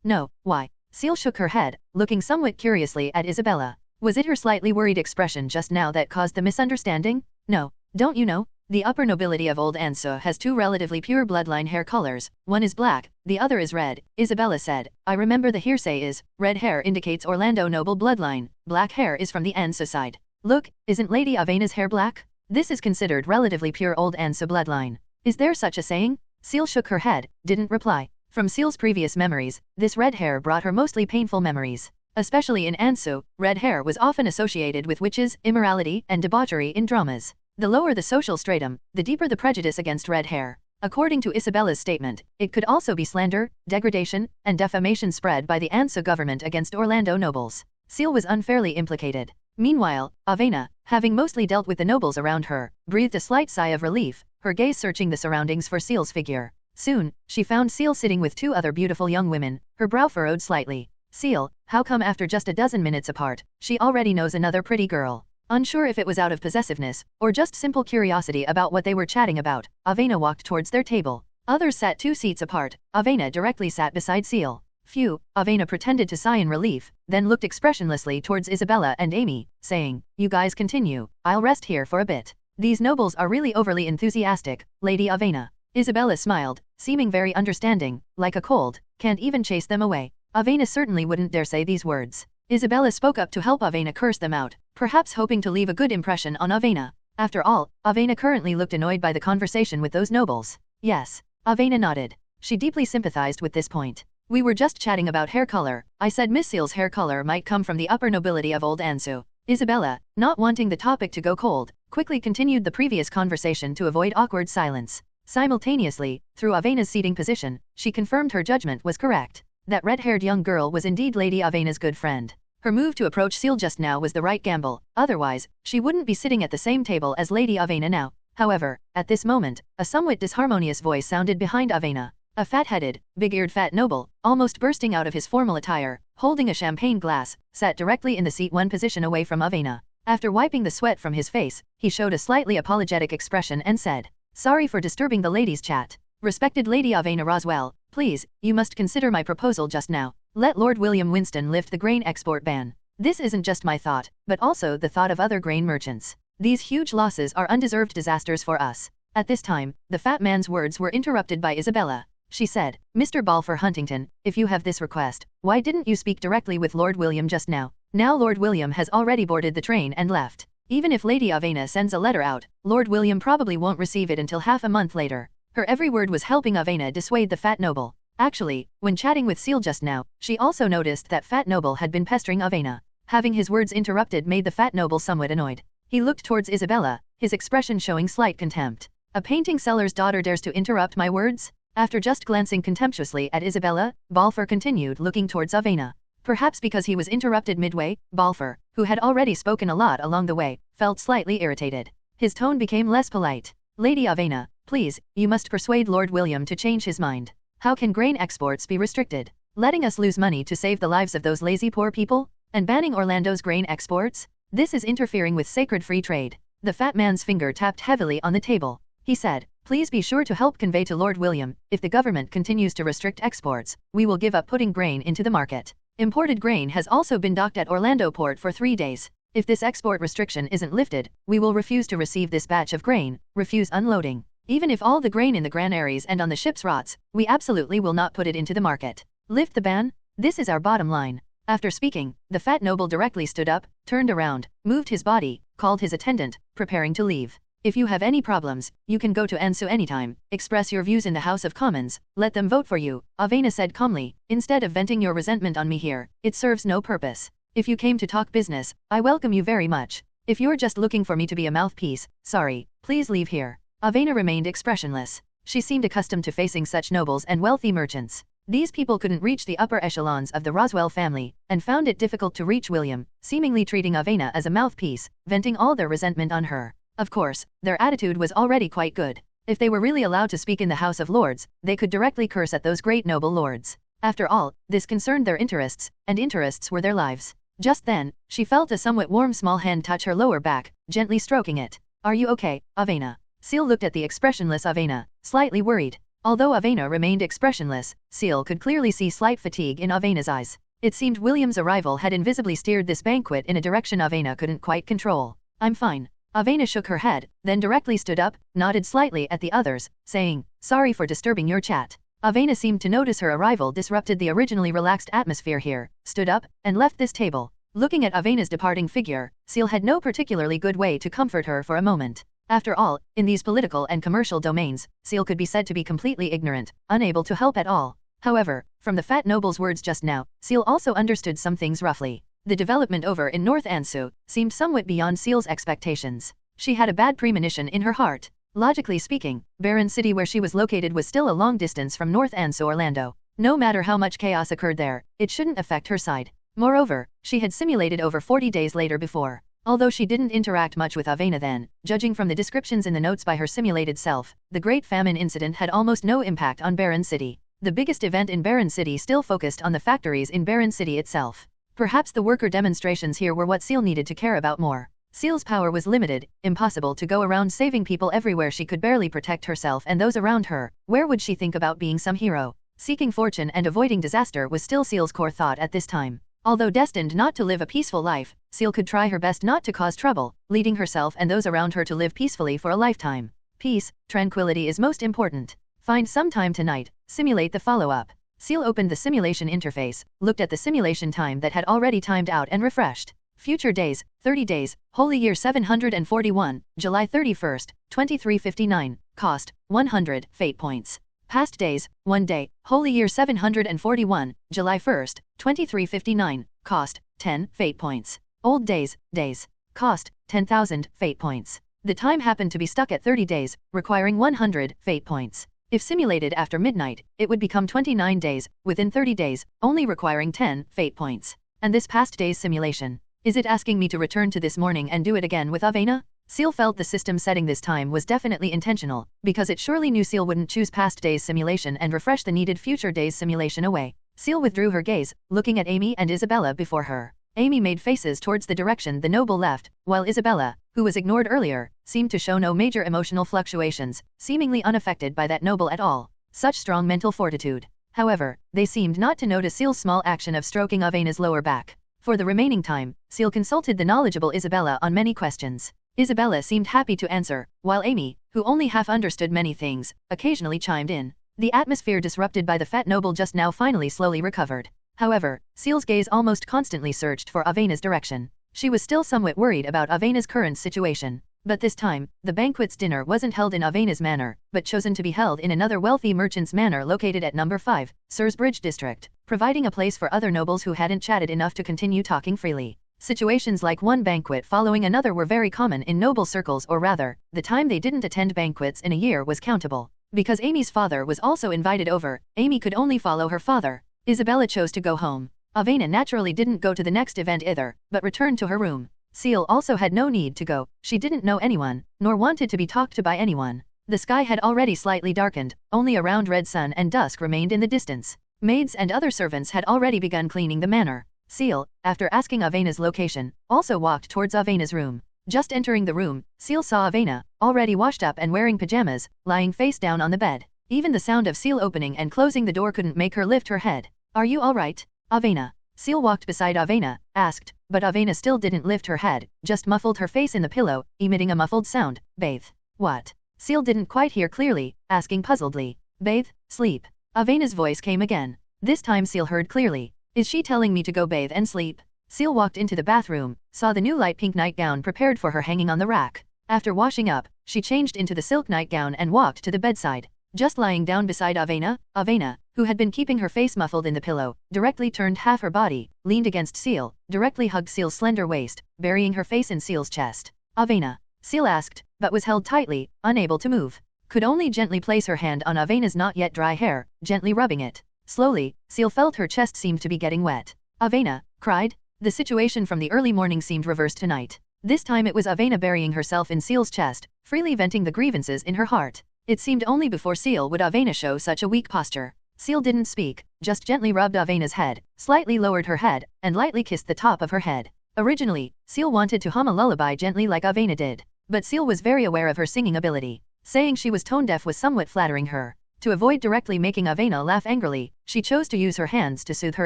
No, why? Ciel shook her head, looking somewhat curiously at Isabella. Was it her slightly worried expression just now that caused the misunderstanding? No, don't you know? The upper nobility of Old Anso has two relatively pure bloodline hair colors, one is black, the other is red, Isabella said. I remember the hearsay is, red hair indicates Orlando noble bloodline, black hair is from the Anso side. Look, isn't Lady Avena's hair black? This is considered relatively pure Old Anso bloodline. Is there such a saying? Ciel shook her head, didn't reply. From Ciel's previous memories, this red hair brought her mostly painful memories. Especially in Anso, red hair was often associated with witches, immorality, and debauchery in dramas. The lower the social stratum, the deeper the prejudice against red hair. According to Isabella's statement, it could also be slander, degradation, and defamation spread by the Anso government against Orlando nobles. Ciel was unfairly implicated. Meanwhile, Avena, having mostly dealt with the nobles around her, breathed a slight sigh of relief, her gaze searching the surroundings for Ciel's figure. Soon, she found Ciel sitting with two other beautiful young women, her brow furrowed slightly. Ciel, how come after just a dozen minutes apart, she already knows another pretty girl? Unsure if it was out of possessiveness, or just simple curiosity about what they were chatting about, Avena walked towards their table. Others sat 2 seats apart. Avena directly sat beside Ciel. Phew, Avena pretended to sigh in relief, then looked expressionlessly towards Isabella and Amy, saying, you guys continue, I'll rest here for a bit. These nobles are really overly enthusiastic, Lady Avena. Isabella smiled, seeming very understanding, like a cold, can't even chase them away. Avena certainly wouldn't dare say these words. Isabella spoke up to help Avena curse them out, perhaps hoping to leave a good impression on Avena. After all, Avena currently looked annoyed by the conversation with those nobles. Yes. Avena nodded. She deeply sympathized with this point. We were just chatting about hair color. I said Miss Ciel's hair color might come from the upper nobility of Old Anso. Isabella, not wanting the topic to go cold, quickly continued the previous conversation to avoid awkward silence. Simultaneously, through Avena's seating position, she confirmed her judgment was correct. That red-haired young girl was indeed Lady Avena's good friend. Her move to approach Ciel just now was the right gamble, otherwise, she wouldn't be sitting at the same table as Lady Avena now. However, at this moment, a somewhat disharmonious voice sounded behind Avena. A fat-headed, big-eared fat noble, almost bursting out of his formal attire, holding a champagne glass, sat directly in the seat 1 position away from Avena. After wiping the sweat from his face, he showed a slightly apologetic expression and said, sorry for disturbing the ladies' chat. Respected Lady Avena Roswell, please, you must consider my proposal just now. Let Lord William Winston lift the grain export ban. This isn't just my thought, but also the thought of other grain merchants. These huge losses are undeserved disasters for us. At this time, the fat man's words were interrupted by Isabella. She said, Mr. Balfour Huntington, if you have this request, why didn't you speak directly with Lord William just now? Now Lord William has already boarded the train and left. Even if Lady Avena sends a letter out, Lord William probably won't receive it until half a month later. Her every word was helping Avena dissuade the fat noble. Actually, when chatting with Ciel just now, she also noticed that fat noble had been pestering Avena. Having his words interrupted made the fat noble somewhat annoyed. He looked towards Isabella, his expression showing slight contempt. A painting seller's daughter dares to interrupt my words? After just glancing contemptuously at Isabella, Balfour continued looking towards Avena. Perhaps because he was interrupted midway, Balfour, who had already spoken a lot along the way, felt slightly irritated. His tone became less polite. Lady Avena, please, you must persuade Lord William to change his mind. How can grain exports be restricted? Letting us lose money to save the lives of those lazy poor people? And banning Orlando's grain exports? This is interfering with sacred free trade. The fat man's finger tapped heavily on the table. He said, please be sure to help convey to Lord William, if the government continues to restrict exports, we will give up putting grain into the market. Imported grain has also been docked at Orlando port for 3 days. If this export restriction isn't lifted, we will refuse to receive this batch of grain, refuse unloading. Even if all the grain in the granaries and on the ships rots, we absolutely will not put it into the market. Lift the ban? This is our bottom line. After speaking, the fat noble directly stood up, turned around, moved his body, called his attendant, preparing to leave. If you have any problems, you can go to Ansu anytime, express your views in the House of Commons, let them vote for you, Avena said calmly, instead of venting your resentment on me here, it serves no purpose. If you came to talk business, I welcome you very much. If you're just looking for me to be a mouthpiece, sorry, please leave here. Avena remained expressionless. She seemed accustomed to facing such nobles and wealthy merchants. These people couldn't reach the upper echelons of the Roswell family, and found it difficult to reach William, seemingly treating Avena as a mouthpiece, venting all their resentment on her. Of course, their attitude was already quite good. If they were really allowed to speak in the House of Lords, they could directly curse at those great noble lords. After all, this concerned their interests, and interests were their lives. Just then, she felt a somewhat warm small hand touch her lower back, gently stroking it. Are you okay, Avena? Ciel looked at the expressionless Avena, slightly worried. Although Avena remained expressionless, Ciel could clearly see slight fatigue in Avena's eyes. It seemed William's arrival had invisibly steered this banquet in a direction Avena couldn't quite control. I'm fine. Avena shook her head, then directly stood up, nodded slightly at the others, saying, sorry for disturbing your chat. Avena seemed to notice her arrival disrupted the originally relaxed atmosphere here, stood up, and left this table. Looking at Avena's departing figure, Ciel had no particularly good way to comfort her for a moment. After all, in these political and commercial domains, Ciel could be said to be completely ignorant, unable to help at all. However, from the fat noble's words just now, Ciel also understood some things roughly. The development over in North Ansu seemed somewhat beyond Ciel's expectations. She had a bad premonition in her heart. Logically speaking, Barren City where she was located was still a long distance from North Ansu Orlando. No matter how much chaos occurred there, it shouldn't affect her side. Moreover, she had simulated over 40 days later before. Although she didn't interact much with Avena then, judging from the descriptions in the notes by her simulated self, the Great Famine incident had almost no impact on Barren City. The biggest event in Barren City still focused on the factories in Barren City itself. Perhaps the worker demonstrations here were what Ciel needed to care about more. Ciel's power was limited, impossible to go around saving people everywhere. She could barely protect herself and those around her. Where would she think about being some hero? Seeking fortune and avoiding disaster was still Ciel's core thought at this time. Although destined not to live a peaceful life, Ciel could try her best not to cause trouble, leading herself and those around her to live peacefully for a lifetime. Peace, tranquility is most important. Find some time tonight, simulate the follow-up. Ciel opened the simulation interface, looked at the simulation time that had already timed out and refreshed. Future days, 30 days, Holy Year 741, July 31st, 2359, cost, 100 fate points. Past days, 1 day, Holy Year 741, July 1st, 2359, cost, 10 fate points. Old days, days, cost, 10,000 fate points. The time happened to be stuck at 30 days, requiring 100 fate points. If simulated after midnight, it would become 29 days, within 30 days, only requiring 10 fate points. And this past day's simulation. Is it asking me to return to this morning and do it again with Avena? Ciel felt the system setting this time was definitely intentional, because it surely knew Ciel wouldn't choose past days simulation and refresh the needed future days simulation away. Ciel withdrew her gaze, looking at Amy and Isabella before her. Amy made faces towards the direction the noble left, while Isabella, who was ignored earlier, seemed to show no major emotional fluctuations, seemingly unaffected by that noble at all. Such strong mental fortitude. However, they seemed not to notice Ciel's small action of stroking Avena's lower back. For the remaining time, Ciel consulted the knowledgeable Isabella on many questions. Isabella seemed happy to answer, while Amy, who only half understood many things, occasionally chimed in. The atmosphere disrupted by the fat noble just now finally slowly recovered. However, Ciel's gaze almost constantly searched for Avena's direction. She was still somewhat worried about Avena's current situation. But this time, the banquet's dinner wasn't held in Avena's manor, but chosen to be held in another wealthy merchant's manor located at number 5, Sirs Bridge District, providing a place for other nobles who hadn't chatted enough to continue talking freely. Situations like one banquet following another were very common in noble circles, or rather, the time they didn't attend banquets in a year was countable. Because Amy's father was also invited over, Amy could only follow her father. Isabella chose to go home. Avena naturally didn't go to the next event either, but returned to her room. Ciel also had no need to go. She didn't know anyone, nor wanted to be talked to by anyone. The sky had already slightly darkened, only a round red sun and dusk remained in the distance. Maids and other servants had already begun cleaning the manor. Ciel, after asking Avena's location, also walked towards Avena's room. Just entering the room, Ciel saw Avena, already washed up and wearing pajamas, lying face down on the bed. Even the sound of Ciel opening and closing the door couldn't make her lift her head. "Are you alright, Avena?" Ciel walked beside Avena, asked, but Avena still didn't lift her head, just muffled her face in the pillow, emitting a muffled sound. "Bathe." "What?" Ciel didn't quite hear clearly, asking puzzledly. "Bathe, sleep." Avena's voice came again. This time Ciel heard clearly. "Is she telling me to go bathe and sleep?" Ciel walked into the bathroom, saw the new light pink nightgown prepared for her hanging on the rack. After washing up, she changed into the silk nightgown and walked to the bedside. Just lying down beside Avena, who had been keeping her face muffled in the pillow, directly turned half her body, leaned against Ciel, directly hugged Ciel's slender waist, burying her face in Ciel's chest. "Avena?" Ciel asked, but was held tightly, unable to move. Could only gently place her hand on Avena's not yet dry hair, gently rubbing it. Slowly, Ciel felt her chest seemed to be getting wet. "Avena?" cried. The situation from the early morning seemed reversed tonight. This time it was Avena burying herself in Ciel's chest, freely venting the grievances in her heart. It seemed only before Ciel would Avena show such a weak posture. Ciel didn't speak, just gently rubbed Avena's head, slightly lowered her head, and lightly kissed the top of her head. Originally, Ciel wanted to hum a lullaby gently like Avena did, but Ciel was very aware of her singing ability. Saying she was tone-deaf was somewhat flattering her. To avoid directly making Avena laugh angrily, she chose to use her hands to soothe her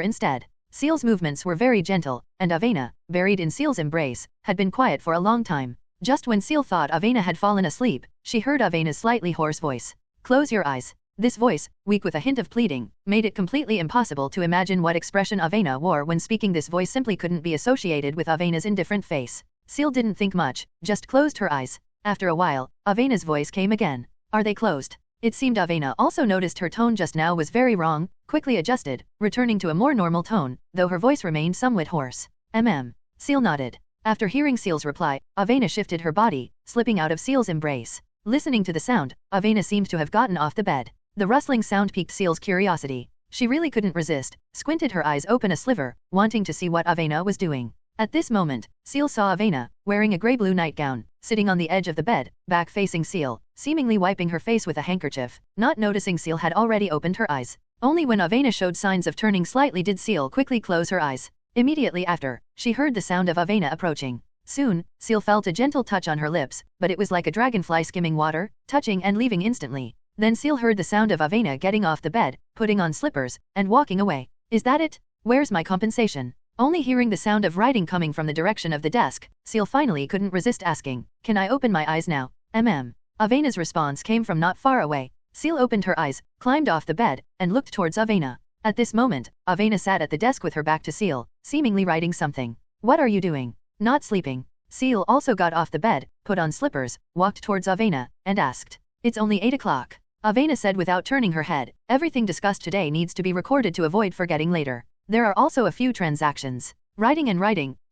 instead. Ciel's movements were very gentle, and Avena, buried in Ciel's embrace, had been quiet for a long time. Just when Ciel thought Avena had fallen asleep, she heard Avena's slightly hoarse voice. "Close your eyes." This voice, weak with a hint of pleading, made it completely impossible to imagine what expression Avena wore when speaking. This voice simply couldn't be associated with Avena's indifferent face. Ciel didn't think much, just closed her eyes. After a while, Avena's voice came again. "Are they closed?" It seemed Avena also noticed her tone just now was very wrong, quickly adjusted, returning to a more normal tone, though her voice remained somewhat hoarse. Ciel nodded. After hearing Ciel's reply, Avena shifted her body, slipping out of Ciel's embrace. Listening to the sound, Avena seemed to have gotten off the bed. The rustling sound piqued Ciel's curiosity. She really couldn't resist, squinted her eyes open a sliver, wanting to see what Avena was doing. At this moment, Ciel saw Avena, wearing a grey-blue nightgown, sitting on the edge of the bed, back facing Ciel, seemingly wiping her face with a handkerchief. Not noticing Ciel had already opened her eyes. Only when Avena showed signs of turning slightly did Ciel quickly close her eyes. Immediately after, she heard the sound of Avena approaching. Soon, Ciel felt a gentle touch on her lips, but it was like a dragonfly skimming water, touching and leaving instantly. Then Ciel heard the sound of Avena getting off the bed, putting on slippers, and walking away. "Is that it? Where's my compensation?" Only hearing the sound of writing coming from the direction of the desk, Ciel finally couldn't resist asking, "Can I open my eyes now?" Avena's response came from not far away. Ciel opened her eyes, climbed off the bed, and looked towards Avena. At this moment, Avena sat at the desk with her back to Ciel, seemingly writing something. "What are you doing?" "Not sleeping." Ciel also got off the bed, put on slippers, walked towards Avena, and asked, "It's only 8 o'clock." Avena said without turning her head, "Everything discussed today needs to be recorded to avoid forgetting later. There are also a few transactions." Writing,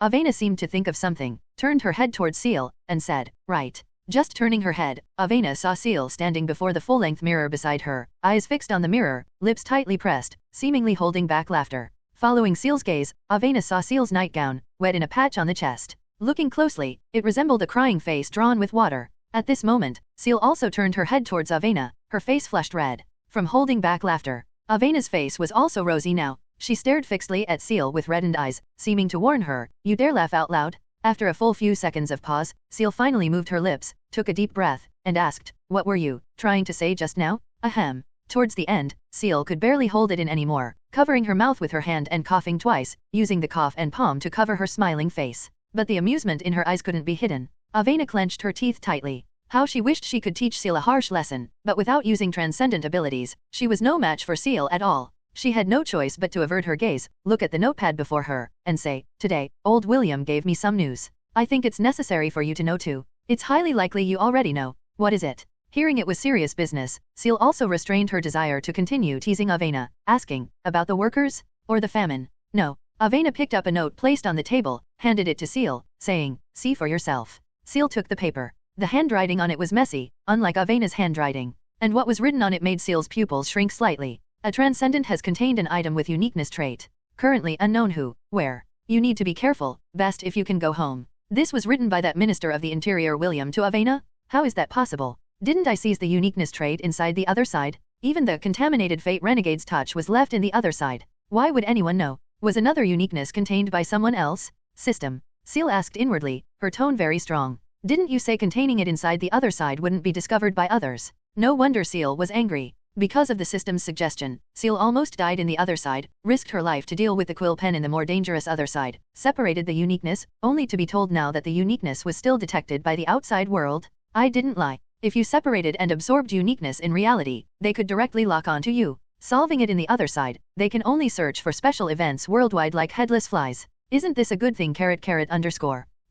Avena seemed to think of something, turned her head towards Ciel, and said, "Right." Just turning her head, Avena saw Ciel standing before the full-length mirror beside her, eyes fixed on the mirror, lips tightly pressed, seemingly holding back laughter. Following Ciel's gaze, Avena saw Ciel's nightgown, wet in a patch on the chest. Looking closely, it resembled a crying face drawn with water. At this moment, Ciel also turned her head towards Avena, her face flushed red. From holding back laughter, Avena's face was also rosy now. She stared fixedly at Ciel with reddened eyes, seeming to warn her, "You dare laugh out loud?" After a full few seconds of pause, Ciel finally moved her lips, took a deep breath, and asked, "What were you trying to say just now?" Ahem. Towards the end, Ciel could barely hold it in anymore, covering her mouth with her hand and coughing twice, using the cough and palm to cover her smiling face. But the amusement in her eyes couldn't be hidden. Avena clenched her teeth tightly. How she wished she could teach Ciel a harsh lesson, but without using transcendent abilities, she was no match for Ciel at all. She had no choice but to avert her gaze, look at the notepad before her, and say, "Today, old William gave me some news. I think it's necessary for you to know too. It's highly likely you already know. What is it?" Hearing it was serious business, Ciel also restrained her desire to continue teasing Avena, asking, "About the workers? Or the famine?" "No." Avena picked up a note placed on the table, handed it to Ciel, saying, "See for yourself." Ciel took the paper. The handwriting on it was messy, unlike Avena's handwriting. And what was written on it made Ciel's pupils shrink slightly. A transcendent has contained an item with uniqueness trait. Currently unknown who, where. You need to be careful, best if you can go home. This was written by that Minister of the Interior William to Avena? How is that possible? Didn't I seize the uniqueness trait inside the other side? Even the contaminated Fate Renegade's touch was left in the other side. Why would anyone know? Was another uniqueness contained by someone else? System. Ciel asked inwardly, her tone very strong. Didn't you say containing it inside the other side wouldn't be discovered by others? No wonder Ciel was angry. Because of the system's suggestion, Ciel almost died in the other side, risked her life to deal with the quill pen in the more dangerous other side, separated the uniqueness, only to be told now that the uniqueness was still detected by the outside world. I didn't lie. If you separated and absorbed uniqueness in reality, they could directly lock onto you. Solving it in the other side, they can only search for special events worldwide like headless flies. Isn't this a good thing?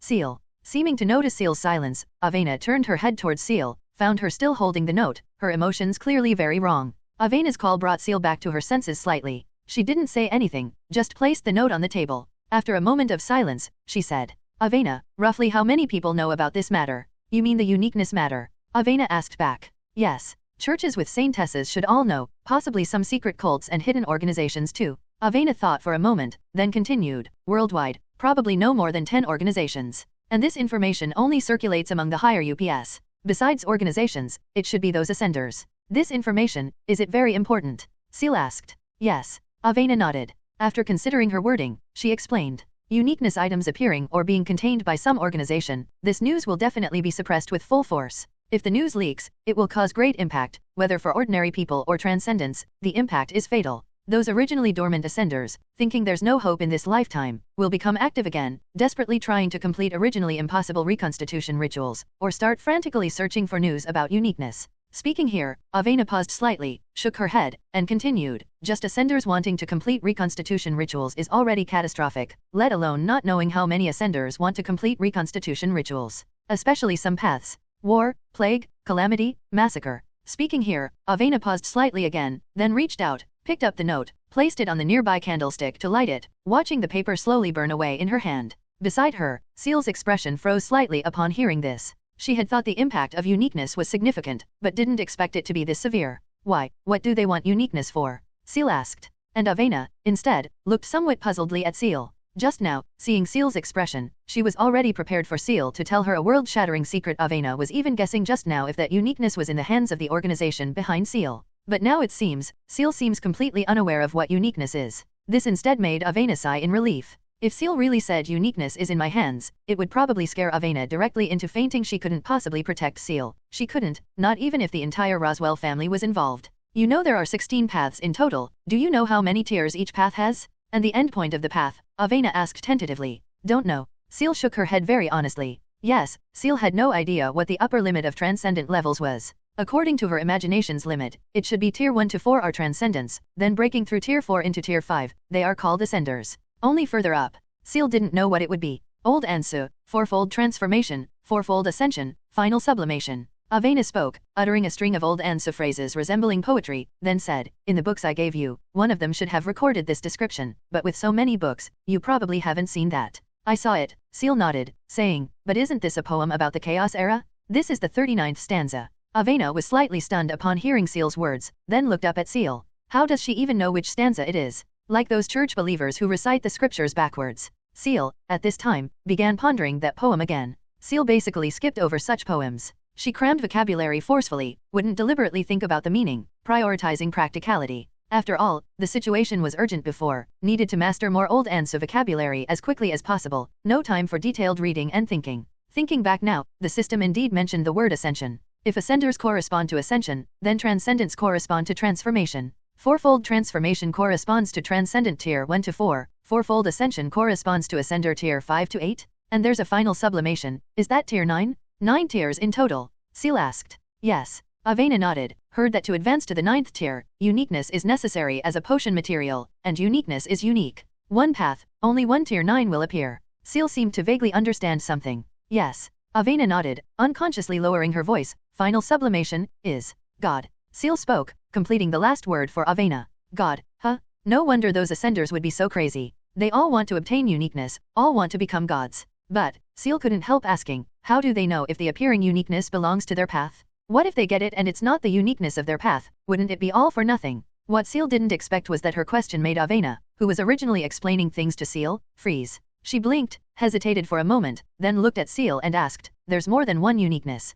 Ciel. Seeming to notice Ciel's silence, Avena turned her head towards Ciel, found her still holding the note, her emotions clearly very wrong. Avena's call brought Ciel back to her senses slightly. She didn't say anything, just placed the note on the table. After a moment of silence, she said, "Avena, roughly how many people know about this matter?" "You mean the uniqueness matter?" Avena asked back. "Yes. Churches with saintesses should all know, possibly some secret cults and hidden organizations too." Avena thought for a moment, then continued, "Worldwide, probably no more than 10 organizations. And this information only circulates among the higher UPS. Besides organizations, it should be those ascenders. This information, is it very important?" Ciel asked. "Yes." Avena nodded. After considering her wording, she explained. "Uniqueness items appearing or being contained by some organization, this news will definitely be suppressed with full force. If the news leaks, it will cause great impact, whether for ordinary people or transcendents, the impact is fatal. Those originally dormant ascenders, thinking there's no hope in this lifetime, will become active again, desperately trying to complete originally impossible reconstitution rituals, or start frantically searching for news about uniqueness." Speaking here, Avena paused slightly, shook her head, and continued, "Just ascenders wanting to complete reconstitution rituals is already catastrophic, let alone not knowing how many ascenders want to complete reconstitution rituals. Especially some paths. War, plague, calamity, massacre." Speaking here, Avena paused slightly again, then reached out, picked up the note, placed it on the nearby candlestick to light it, watching the paper slowly burn away in her hand. Beside her, Ciel's expression froze slightly upon hearing this. She had thought the impact of uniqueness was significant, but didn't expect it to be this severe. "Why, what do they want uniqueness for?" Ciel asked. And Avena, instead, looked somewhat puzzledly at Ciel. Just now, seeing Ciel's expression, she was already prepared for Ciel to tell her a world-shattering secret. Avena was even guessing just now if that uniqueness was in the hands of the organization behind Ciel. But now it seems, Ciel seems completely unaware of what uniqueness is. This instead made Avena sigh in relief. If Ciel really said uniqueness is in my hands, it would probably scare Avena directly into fainting. She couldn't possibly protect Ciel. She couldn't, not even if the entire Roswell family was involved. "You know there are 16 paths in total, do you know how many tiers each path has? And the endpoint of the path?" Avena asked tentatively. "Don't know." Ciel shook her head very honestly. Yes, Ciel had no idea what the upper limit of transcendent levels was. According to her imagination's limit, it should be tier 1 to 4 are transcendents, then breaking through tier 4 into tier 5, they are called ascenders. Only further up. Ciel didn't know what it would be. Old Ansu, fourfold transformation, fourfold ascension, final sublimation. Avena spoke, uttering a string of old Ansu phrases resembling poetry, then said, "In the books I gave you, one of them should have recorded this description, but with so many books, you probably haven't seen that." "I saw it," Ciel nodded, saying, "But isn't this a poem about the Chaos Era? This is the 39th stanza." Avena was slightly stunned upon hearing Ciel's words, then looked up at Ciel. How does she even know which stanza it is? Like those church believers who recite the scriptures backwards. Ciel, at this time, began pondering that poem again. Ciel basically skipped over such poems. She crammed vocabulary forcefully, wouldn't deliberately think about the meaning, prioritizing practicality. After all, the situation was urgent before, needed to master more Old Ansu vocabulary as quickly as possible, no time for detailed reading and thinking. Thinking back now, the system indeed mentioned the word ascension. If ascenders correspond to ascension, then transcendents correspond to transformation. Fourfold transformation corresponds to transcendent tier 1 to 4, fourfold ascension corresponds to ascender tier 5 to 8, and there's a final sublimation, is that tier 9? 9 tiers in total? Ciel asked. Yes. Avena nodded, heard that to advance to the 9th tier, uniqueness is necessary as a potion material, and uniqueness is unique. One path, only one tier 9 will appear. Ciel seemed to vaguely understand something. Yes. Avena nodded, unconsciously lowering her voice, final sublimation, is, God. Ciel spoke, completing the last word for Avena. God, huh? No wonder those ascenders would be so crazy. They all want to obtain uniqueness, all want to become gods. But, Ciel couldn't help asking, how do they know if the appearing uniqueness belongs to their path? What if they get it and it's not the uniqueness of their path, wouldn't it be all for nothing? What Ciel didn't expect was that her question made Avena, who was originally explaining things to Ciel, freeze. She blinked, hesitated for a moment, then looked at Ciel and asked, there's more than one uniqueness.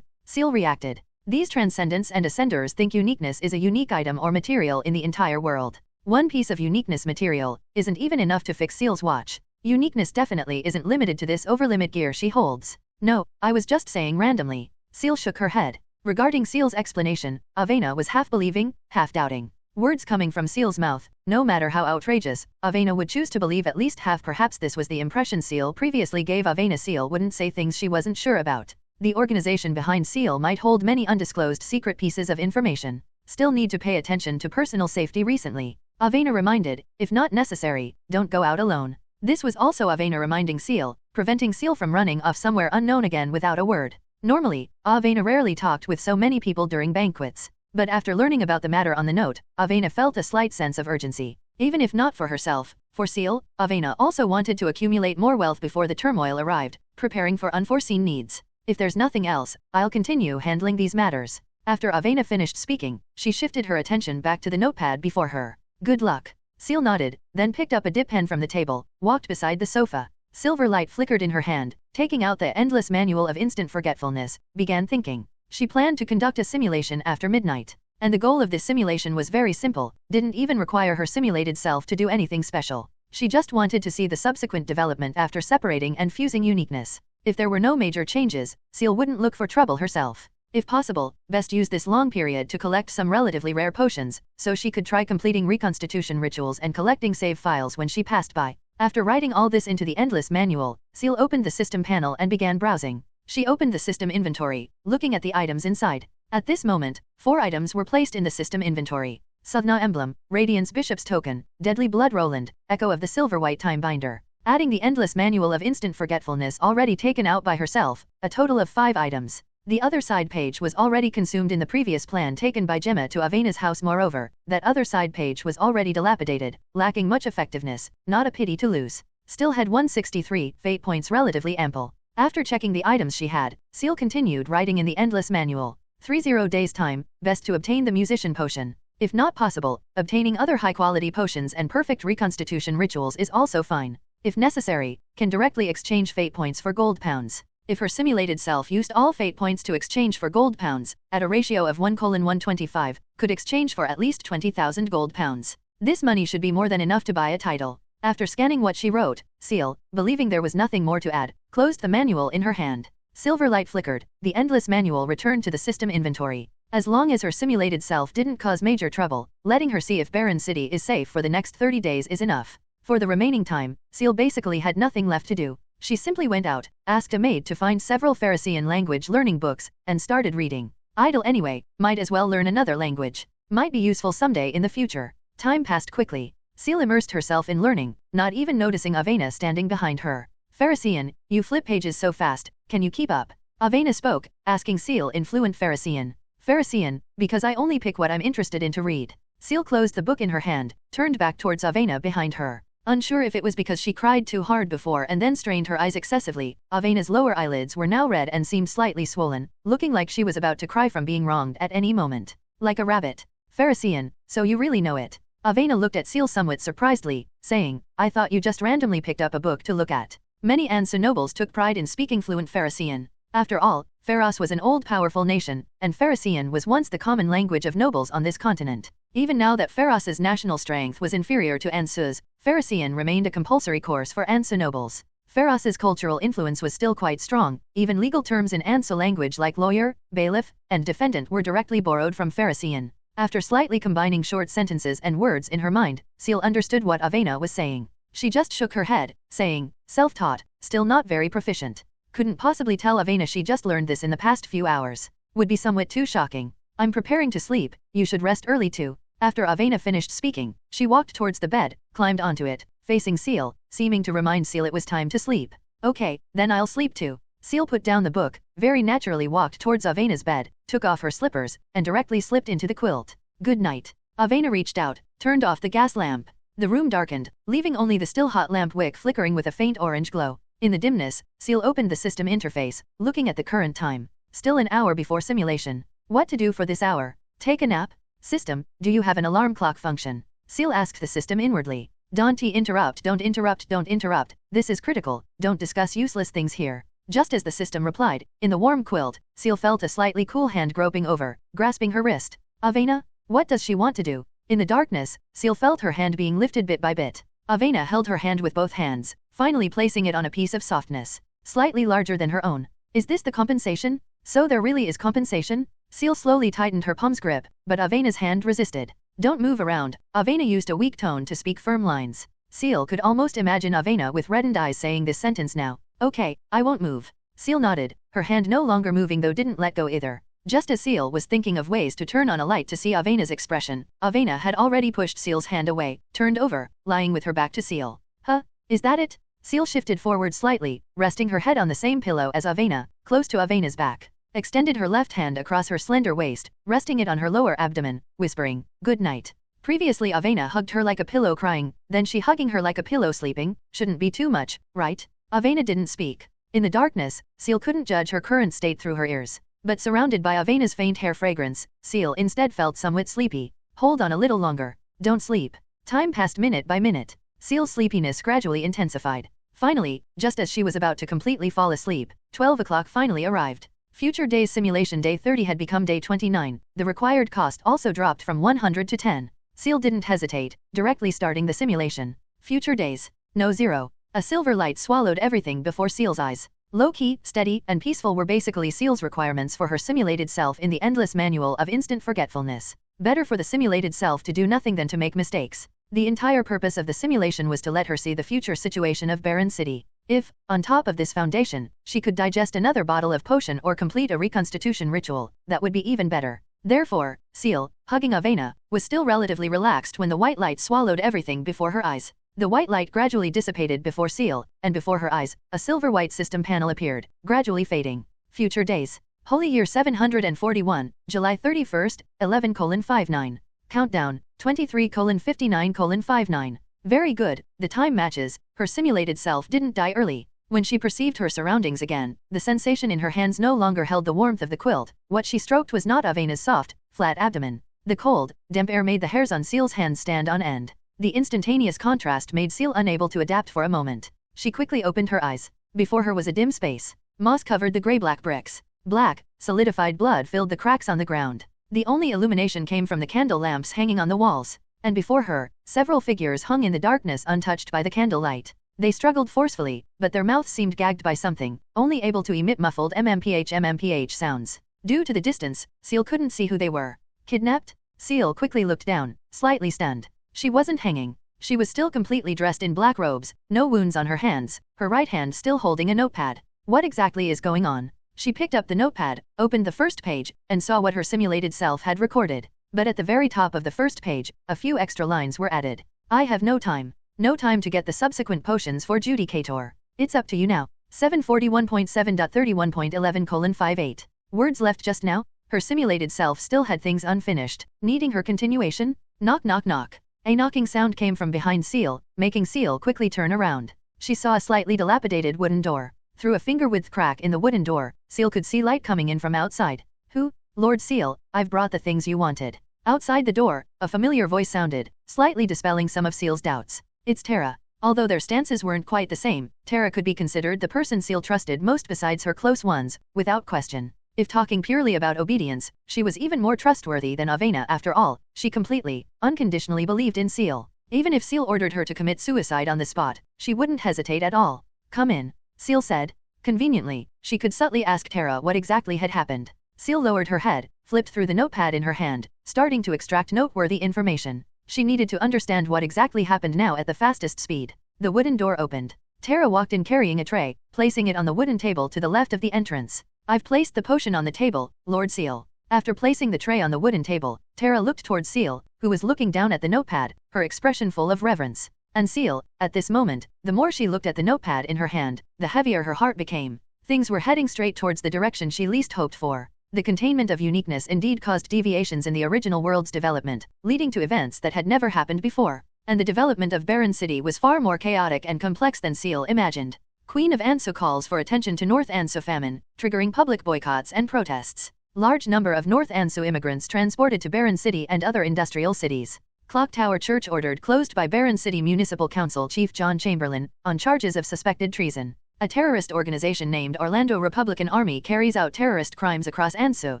Ciel reacted. These transcendents and ascenders think uniqueness is a unique item or material in the entire world. One piece of uniqueness material isn't even enough to fix Ciel's watch. Uniqueness definitely isn't limited to this overlimit gear she holds. No, I was just saying randomly. Ciel shook her head. Regarding Ciel's explanation, Avena was half believing, half doubting. Words coming from Ciel's mouth, no matter how outrageous, Avena would choose to believe at least half. Perhaps this was the impression Ciel previously gave Avena. Ciel wouldn't say things she wasn't sure about. The organization behind Ciel might hold many undisclosed secret pieces of information. Still need to pay attention to personal safety recently. Avena reminded, if not necessary, don't go out alone. This was also Avena reminding Ciel, preventing Ciel from running off somewhere unknown again without a word. Normally, Avena rarely talked with so many people during banquets. But after learning about the matter on the note, Avena felt a slight sense of urgency. Even if not for herself, for Ciel, Avena also wanted to accumulate more wealth before the turmoil arrived, preparing for unforeseen needs. If there's nothing else, I'll continue handling these matters. After Avena finished speaking, she shifted her attention back to the notepad before her. Good luck. Ciel nodded, then picked up a dip pen from the table, walked beside the sofa. Silver light flickered in her hand, taking out the endless manual of instant forgetfulness, began thinking. She planned to conduct a simulation after midnight. And the goal of this simulation was very simple, didn't even require her simulated self to do anything special. She just wanted to see the subsequent development after separating and fusing uniqueness. If there were no major changes, Ciel wouldn't look for trouble herself. If possible, best use this long period to collect some relatively rare potions, so she could try completing reconstitution rituals and collecting save files when she passed by. After writing all this into the endless manual, Ciel opened the system panel and began browsing. She opened the system inventory, looking at the items inside. At this moment, 4 items were placed in the system inventory. Sudna Emblem, Radiance Bishop's Token, Deadly Blood Roland, Echo of the Silver-White Time Binder. Adding the endless manual of instant forgetfulness already taken out by herself, a total of 5 items. The other side page was already consumed in the previous plan taken by Gemma to Avena's house. Moreover, that other side page was already dilapidated, lacking much effectiveness, not a pity to lose. Still had 163 fate points, relatively ample. After checking the items she had, Ciel continued writing in the endless manual. 30 days time, best to obtain the musician potion. If not possible, obtaining other high-quality potions and perfect reconstitution rituals is also fine. If necessary, can directly exchange fate points for gold pounds. If her simulated self used all fate points to exchange for gold pounds, at a ratio of 1:125, could exchange for at least 20,000 gold pounds. This money should be more than enough to buy a title. After scanning what she wrote, Ciel, believing there was nothing more to add, closed the manual in her hand. Silver light flickered, the endless manual returned to the system inventory. As long as her simulated self didn't cause major trouble, letting her see if Barren City is safe for the next 30 days is enough. For the remaining time, Ciel basically had nothing left to do. She simply went out, asked a maid to find several Pharisee language learning books, and started reading. Idle anyway, might as well learn another language. Might be useful someday in the future. Time passed quickly. Ciel immersed herself in learning, not even noticing Avena standing behind her. Pharisee, you flip pages so fast, can you keep up? Avena spoke, asking Ciel in fluent Pharisee. Pharisee, because I only pick what I'm interested in to read. Ciel closed the book in her hand, turned back towards Avena behind her. Unsure if it was because she cried too hard before and then strained her eyes excessively, Avena's lower eyelids were now red and seemed slightly swollen, looking like she was about to cry from being wronged at any moment. Like a rabbit. Pharisee, so you really know it. Avena looked at Ciel somewhat surprisedly, saying, I thought you just randomly picked up a book to look at. Many Anso nobles took pride in speaking fluent Pharisee. After all, Pharos was an old powerful nation, and Pharisee was once the common language of nobles on this continent. Even now that Pharos's national strength was inferior to Anso's, Pharisee remained a compulsory course for Anso nobles. Pharos's cultural influence was still quite strong, even legal terms in Anso language like lawyer, bailiff, and defendant were directly borrowed from Pharisee. After slightly combining short sentences and words in her mind, Ciel understood what Avena was saying. She just shook her head, saying, self-taught, still not very proficient. Couldn't possibly tell Avena she just learned this in the past few hours. Would be somewhat too shocking. I'm preparing to sleep, you should rest early too. After Avena finished speaking, she walked towards the bed, climbed onto it, facing Ciel, seeming to remind Ciel it was time to sleep. Okay, then I'll sleep too. Ciel put down the book, very naturally walked towards Avena's bed, took off her slippers, and directly slipped into the quilt. Good night. Avena reached out, turned off the gas lamp. The room darkened, leaving only the still hot lamp wick flickering with a faint orange glow. In the dimness, Ciel opened the system interface, looking at the current time. Still an hour before simulation. What to do for this hour? Take a nap? System, do you have an alarm clock function? Ciel asked the system inwardly. Don't interrupt, don't interrupt, don't interrupt. This is critical, don't discuss useless things here. Just as the system replied, in the warm quilt, Ciel felt a slightly cool hand groping over, grasping her wrist. Avena? What does she want to do? In the darkness, Ciel felt her hand being lifted bit by bit. Avena held her hand with both hands, finally placing it on a piece of softness, slightly larger than her own. Is this the compensation? So there really is compensation? Ciel slowly tightened her palm's grip, but Avena's hand resisted. Don't move around. Avena used a weak tone to speak firm lines. Ciel could almost imagine Avena with reddened eyes saying this sentence now. Okay, I won't move. Ciel nodded, her hand no longer moving though didn't let go either. Just as Ciel was thinking of ways to turn on a light to see Avena's expression, Avena had already pushed Ciel's hand away, turned over, lying with her back to Ciel. Huh? Is that it? Ciel shifted forward slightly, resting her head on the same pillow as Avena, close to Avena's back. Extended her left hand across her slender waist, resting it on her lower abdomen, whispering, "Good night." Previously Avena hugged her like a pillow crying, then she hugging her like a pillow sleeping, shouldn't be too much, right? Avena didn't speak. In the darkness, Ciel couldn't judge her current state through her ears. But surrounded by Avena's faint hair fragrance, Ciel instead felt somewhat sleepy. Hold on a little longer. Don't sleep. Time passed minute by minute. Ciel's sleepiness gradually intensified. Finally, just as she was about to completely fall asleep, 12 o'clock finally arrived. Future Days simulation day 30 had become day 29. The required cost also dropped from 100 to 10. Ciel didn't hesitate, directly starting the simulation. Future Days. No 0. A silver light swallowed everything before Ciel's eyes. Low-key, steady, and peaceful were basically Ciel's requirements for her simulated self in the endless manual of instant forgetfulness. Better for the simulated self to do nothing than to make mistakes. The entire purpose of the simulation was to let her see the future situation of Barren City. If, on top of this foundation, she could digest another bottle of potion or complete a reconstitution ritual, that would be even better. Therefore, Ciel, hugging Avena, was still relatively relaxed when the white light swallowed everything before her eyes. The white light gradually dissipated before Ciel, and before her eyes, a silver-white system panel appeared, gradually fading. Future Days. Holy Year 741, July 31st, 11:59. Countdown, 23:59:59. Very good, the time matches, her simulated self didn't die early. When she perceived her surroundings again, the sensation in her hands no longer held the warmth of the quilt. What she stroked was not Avena's soft, flat abdomen. The cold, damp air made the hairs on Ciel's hands stand on end. The instantaneous contrast made Ciel unable to adapt for a moment. She quickly opened her eyes. Before her was a dim space. Moss covered the gray-black bricks. Black, solidified blood filled the cracks on the ground. The only illumination came from the candle lamps hanging on the walls. And before her, several figures hung in the darkness untouched by the candlelight. They struggled forcefully, but their mouths seemed gagged by something, only able to emit muffled MMPH sounds. Due to the distance, Ciel couldn't see who they were. Kidnapped? Ciel quickly looked down, slightly stunned. She wasn't hanging. She was still completely dressed in black robes, no wounds on her hands, her right hand still holding a notepad. What exactly is going on? She picked up the notepad, opened the first page, and saw what her simulated self had recorded. But at the very top of the first page, a few extra lines were added. I have no time. No time to get the subsequent potions for Judicator. It's up to you now. 741.7.31.11:58. Words left just now? Her simulated self still had things unfinished, needing her continuation? Knock knock knock. A knocking sound came from behind Ciel, making Ciel quickly turn around. She saw a slightly dilapidated wooden door. Through a finger-width crack in the wooden door, Ciel could see light coming in from outside. Who? Lord Ciel, I've brought the things you wanted. Outside the door, a familiar voice sounded, slightly dispelling some of Ciel's doubts. It's Terra. Although their stances weren't quite the same, Terra could be considered the person Ciel trusted most besides her close ones, without question. If talking purely about obedience, she was even more trustworthy than Avena after all. She completely, unconditionally believed in Ciel. Even if Ciel ordered her to commit suicide on the spot, she wouldn't hesitate at all. Come in, Ciel said. Conveniently, she could subtly ask Terra what exactly had happened. Ciel lowered her head, flipped through the notepad in her hand, starting to extract noteworthy information. She needed to understand what exactly happened now at the fastest speed. The wooden door opened. Terra walked in carrying a tray, placing it on the wooden table to the left of the entrance. I've placed the potion on the table, Lord Ciel. After placing the tray on the wooden table, Terra looked towards Ciel, who was looking down at the notepad, her expression full of reverence. And Ciel, at this moment, the more she looked at the notepad in her hand, the heavier her heart became. Things were heading straight towards the direction she least hoped for. The containment of uniqueness indeed caused deviations in the original world's development, leading to events that had never happened before. and the development of Baron City was far more chaotic and complex than Ciel imagined. Queen of Anso calls for attention to North Anso famine, triggering public boycotts and protests. Large number of North Anso immigrants transported to Baron City and other industrial cities. Clock Tower Church ordered closed by Baron City Municipal Council Chief John Chamberlain, on charges of suspected treason. A terrorist organization named Orlando Republican Army carries out terrorist crimes across Anso,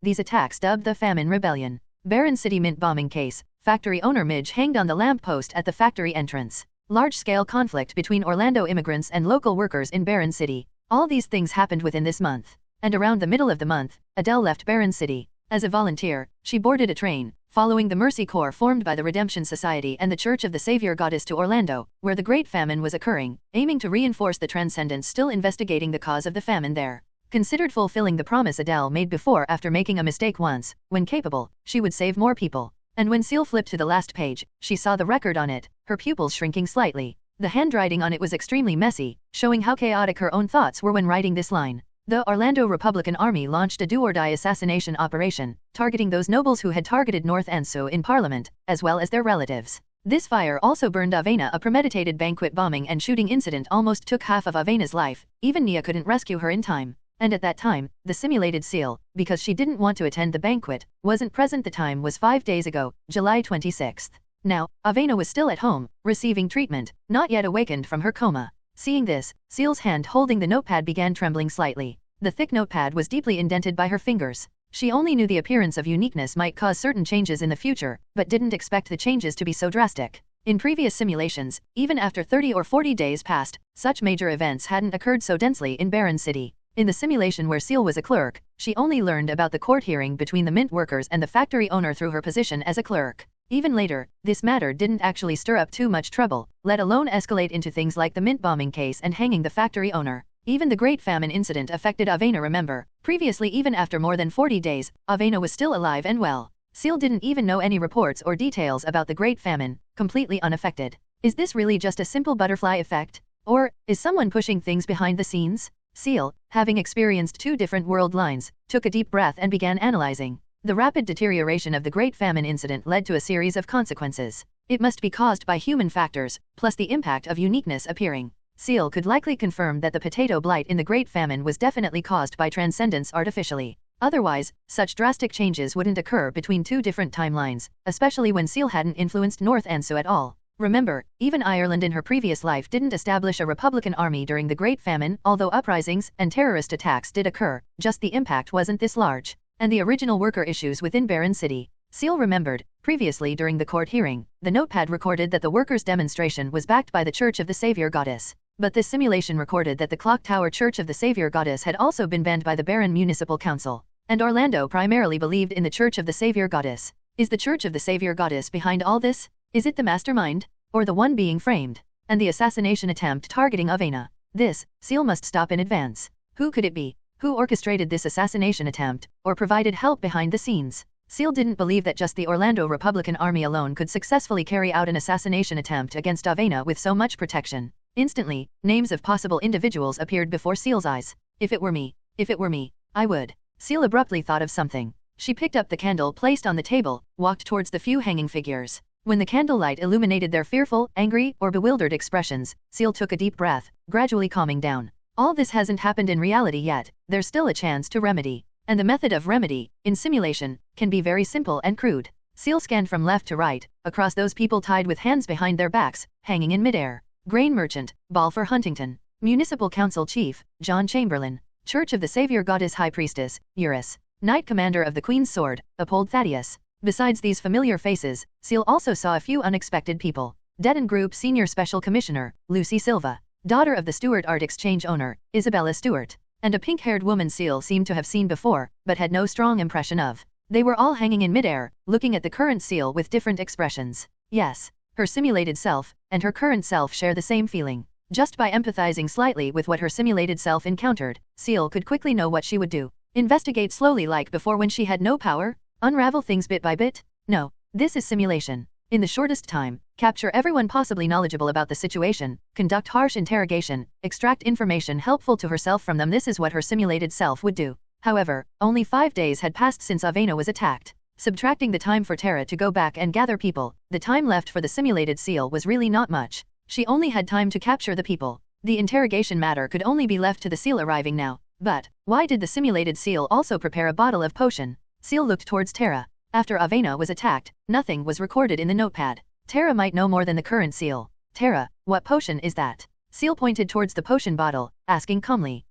these attacks dubbed the Famine Rebellion. Baron City Mint bombing case, factory owner Midge hanged on the lamppost at the factory entrance. Large-scale conflict between Orlando immigrants and local workers in Baron City. All these things happened within this month. And around the middle of the month, Adele left Baron City. As a volunteer, she boarded a train, following the Mercy Corps formed by the Redemption Society and the Church of the Savior Goddess to Orlando, where the Great Famine was occurring, aiming to reinforce the Transcendents still investigating the cause of the famine there. Considered fulfilling the promise Adele made before after making a mistake once, when capable, she would save more people. And when Ciel flipped to the last page, she saw the record on it, her pupils shrinking slightly. The handwriting on it was extremely messy, showing how chaotic her own thoughts were when writing this line. The Orlando Republican Army launched a do-or-die assassination operation, targeting those nobles who had targeted North Anso in Parliament, as well as their relatives. This fire also burned Avena. A premeditated banquet bombing and shooting incident almost took half of Avena's life, even Nia couldn't rescue her in time. And at that time, the simulated Ciel, because she didn't want to attend the banquet, wasn't present. The time was 5 days ago, July 26th. Now, Avena was still at home, receiving treatment, not yet awakened from her coma. Seeing this, Ciel's hand holding the notepad began trembling slightly. The thick notepad was deeply indented by her fingers. She only knew the appearance of uniqueness might cause certain changes in the future, but didn't expect the changes to be so drastic. In previous simulations, even after 30 or 40 days passed, such major events hadn't occurred so densely in Baron City. In the simulation where Ciel was a clerk, she only learned about the court hearing between the mint workers and the factory owner through her position as a clerk. Even later, this matter didn't actually stir up too much trouble, let alone escalate into things like the mint bombing case and hanging the factory owner. Even the Great Famine incident affected Avena. Remember, previously even after more than 40 days, Avena was still alive and well. Ciel didn't even know any reports or details about the Great Famine, completely unaffected. Is this really just a simple butterfly effect? Or, is someone pushing things behind the scenes? Ciel, having experienced 2 different world lines, took a deep breath and began analyzing. The rapid deterioration of the Great Famine incident led to a series of consequences. It must be caused by human factors, plus the impact of uniqueness appearing. Ciel could likely confirm that the potato blight in the Great Famine was definitely caused by transcendence artificially. Otherwise, such drastic changes wouldn't occur between 2 different timelines, especially when Ciel hadn't influenced North Anso at all. Remember, even Ireland in her previous life didn't establish a Republican army during the Great Famine, although uprisings and terrorist attacks did occur, just the impact wasn't this large. And the original worker issues within Baron City. Ciel remembered, previously during the court hearing, the notepad recorded that the workers' demonstration was backed by the Church of the Savior Goddess. But this simulation recorded that the Clock Tower Church of the Savior Goddess had also been banned by the Baron Municipal Council. And Orlando primarily believed in the Church of the Savior Goddess. Is the Church of the Savior Goddess behind all this? Is it the mastermind? Or the one being framed? And the assassination attempt targeting Avena? This, Ciel must stop in advance. Who could it be? Who orchestrated this assassination attempt, or provided help behind the scenes? Ciel didn't believe that just the Orlando Republican Army alone could successfully carry out an assassination attempt against Avena with so much protection. Instantly, names of possible individuals appeared before Ciel's eyes. If it were me, I would. Ciel abruptly thought of something. She picked up the candle placed on the table, walked towards the few hanging figures. When the candlelight illuminated their fearful, angry, or bewildered expressions, Ciel took a deep breath, gradually calming down. All this hasn't happened in reality yet, there's still a chance to remedy. And the method of remedy, in simulation, can be very simple and crude. Ciel scanned from left to right, across those people tied with hands behind their backs, hanging in midair. Grain merchant, Balfour Huntington. Municipal Council Chief, John Chamberlain. Church of the Savior Goddess High Priestess, Eurus. Knight Commander of the Queen's Sword, Uphold Thaddeus. Besides these familiar faces, Ciel also saw a few unexpected people. Deaden Group Senior Special Commissioner, Lucy Silva. Daughter of the Stewart Art Exchange owner, Isabella Stewart. And a pink-haired woman Ciel seemed to have seen before, but had no strong impression of. They were all hanging in midair, looking at the current Ciel with different expressions. Yes, her simulated self, and her current self share the same feeling. Just by empathizing slightly with what her simulated self encountered, Ciel could quickly know what she would do. Investigate slowly like before when she had no power? Unravel things bit by bit? No, this is simulation. In the shortest time, capture everyone possibly knowledgeable about the situation, conduct harsh interrogation, extract information helpful to herself from them. This is what her simulated self would do. However, only 5 days had passed since Avena was attacked. Subtracting the time for Tara to go back and gather people, the time left for the simulated seal was really not much. She only had time to capture the people. The interrogation matter could only be left to the seal arriving now. But, why did the simulated seal also prepare a bottle of potion? Ciel looked towards Tara. After Avena was attacked, nothing was recorded in the notepad. Tara might know more than the current seal. Tara, what potion is that? Ciel pointed towards the potion bottle, asking calmly.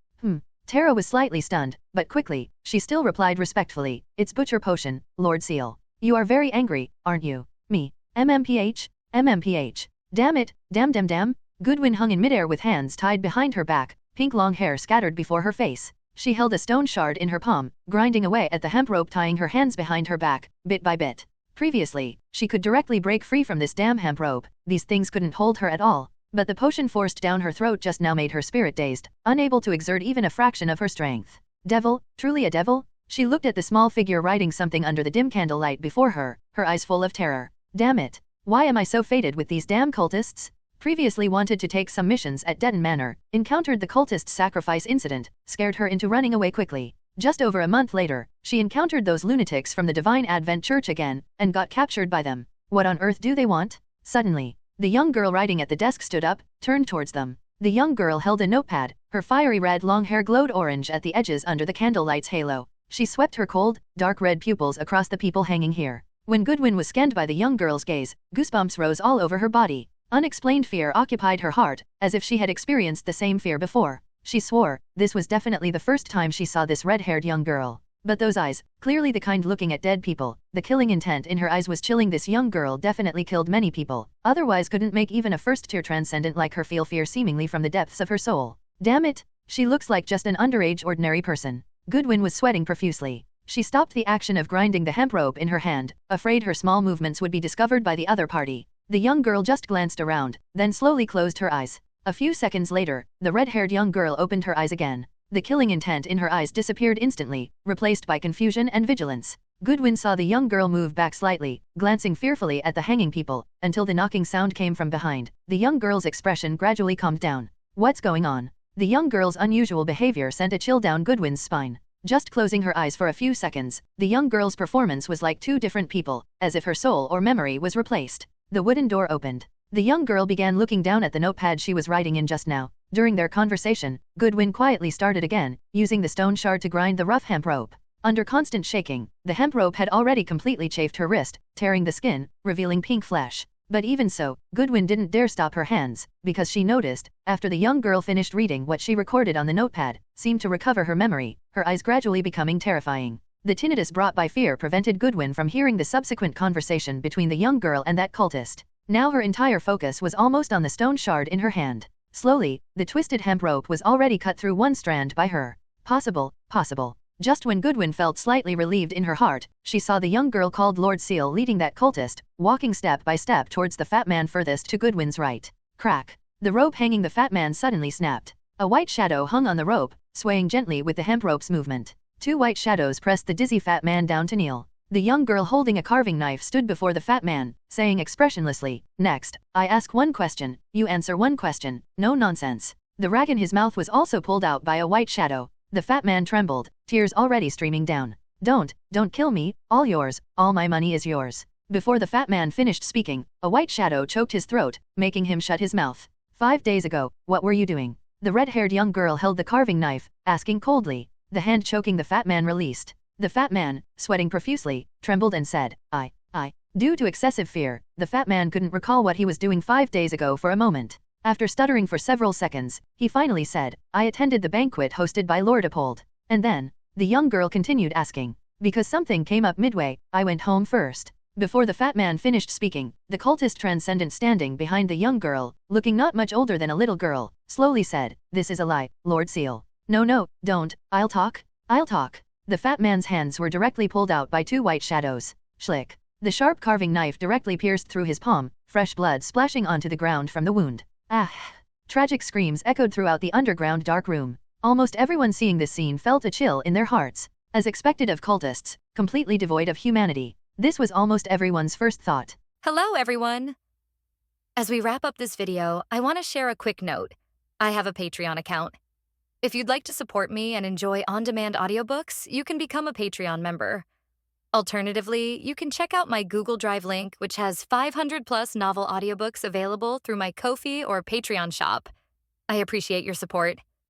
Tara was slightly stunned, but quickly, she still replied respectfully, it's butcher potion, Lord Ciel. You are very angry, aren't you? Me. MMPH? MMPH. Damn it, damn. Goodwin hung in midair with hands tied behind her back, pink long hair scattered before her face. She held a stone shard in her palm, grinding away at the hemp rope tying her hands behind her back, bit by bit. Previously, she could directly break free from this damn hemp rope, these things couldn't hold her at all. But the potion forced down her throat just now made her spirit dazed, unable to exert even a fraction of her strength. Devil? Truly a devil? She looked at the small figure writing something under the dim candlelight before her, her eyes full of terror. Damn it! Why am I so fated with these damn cultists? Previously wanted to take some missions at Detton Manor, encountered the cultist sacrifice incident, scared her into running away quickly. Just over a month later, she encountered those lunatics from the Divine Advent Church again, and got captured by them. What on earth do they want? Suddenly, the young girl writing at the desk stood up, turned towards them. The young girl held a notepad, her fiery red long hair glowed orange at the edges under the candlelight's halo. She swept her cold, dark red pupils across the people hanging here. When Goodwin was scanned by the young girl's gaze, goosebumps rose all over her body. Unexplained fear occupied her heart, as if she had experienced the same fear before. She swore, this was definitely the first time she saw this red-haired young girl. But those eyes, clearly the kind looking at dead people, the killing intent in her eyes was chilling. This young girl definitely killed many people, otherwise couldn't make even a first-tier transcendent like her feel fear seemingly from the depths of her soul. Damn it, she looks like just an underage ordinary person. Goodwin was sweating profusely. She stopped the action of grinding the hemp rope in her hand, afraid her small movements would be discovered by the other party. The young girl just glanced around, then slowly closed her eyes. A few seconds later, the red-haired young girl opened her eyes again. The killing intent in her eyes disappeared instantly, replaced by confusion and vigilance. Goodwin saw the young girl move back slightly, glancing fearfully at the hanging people, until the knocking sound came from behind. The young girl's expression gradually calmed down. What's going on? The young girl's unusual behavior sent a chill down Goodwin's spine. Just closing her eyes for a few seconds, the young girl's performance was like two different people, as if her soul or memory was replaced. The wooden door opened. The young girl began looking down at the notepad she was writing in just now. During their conversation, Goodwin quietly started again, using the stone shard to grind the rough hemp rope. Under constant shaking, the hemp rope had already completely chafed her wrist, tearing the skin, revealing pink flesh. But even so, Goodwin didn't dare stop her hands, because she noticed, after the young girl finished reading what she recorded on the notepad, seemed to recover her memory, her eyes gradually becoming terrifying. The tinnitus brought by fear prevented Goodwin from hearing the subsequent conversation between the young girl and that cultist. Now her entire focus was almost on the stone shard in her hand. Slowly, the twisted hemp rope was already cut through one strand by her. Possible. Just when Goodwin felt slightly relieved in her heart, she saw the young girl called Lord Ciel leading that cultist, walking step by step towards the fat man furthest to Goodwin's right. Crack. The rope hanging the fat man suddenly snapped. A white shadow hung on the rope, swaying gently with the hemp rope's movement. Two white shadows pressed the dizzy fat man down to kneel. The young girl holding a carving knife stood before the fat man, saying expressionlessly, "Next, I ask one question, you answer one question, no nonsense." The rag in his mouth was also pulled out by a white shadow. The fat man trembled, tears already streaming down. Don't kill me, all yours, all my money is yours." Before the fat man finished speaking, a white shadow choked his throat, making him shut his mouth. 5 days ago, what were you doing? The red-haired young girl held the carving knife, asking coldly. The hand choking the fat man released. The fat man, sweating profusely, trembled and said, I. Due to excessive fear, the fat man couldn't recall what he was doing 5 days ago for a moment. After stuttering for several seconds, he finally said, I attended the banquet hosted by Lord Uphold. And then, the young girl continued asking. Because something came up midway, I went home first. Before the fat man finished speaking, the cultist transcendent standing behind the young girl, looking not much older than a little girl, slowly said, This is a lie, Lord Ciel. No, don't, I'll talk. The fat man's hands were directly pulled out by two white shadows. Schlick. The sharp carving knife directly pierced through his palm, fresh blood splashing onto the ground from the wound. Ah! Tragic screams echoed throughout the underground dark room. Almost everyone seeing this scene felt a chill in their hearts. As expected of cultists, completely devoid of humanity, this was almost everyone's first thought. Hello, everyone! As we wrap up this video, I want to share a quick note. I have a Patreon account. If you'd like to support me and enjoy on-demand audiobooks, you can become a Patreon member. Alternatively, you can check out my Google Drive link, which has 500 plus novel audiobooks available through my Ko-fi or Patreon shop. I appreciate your support.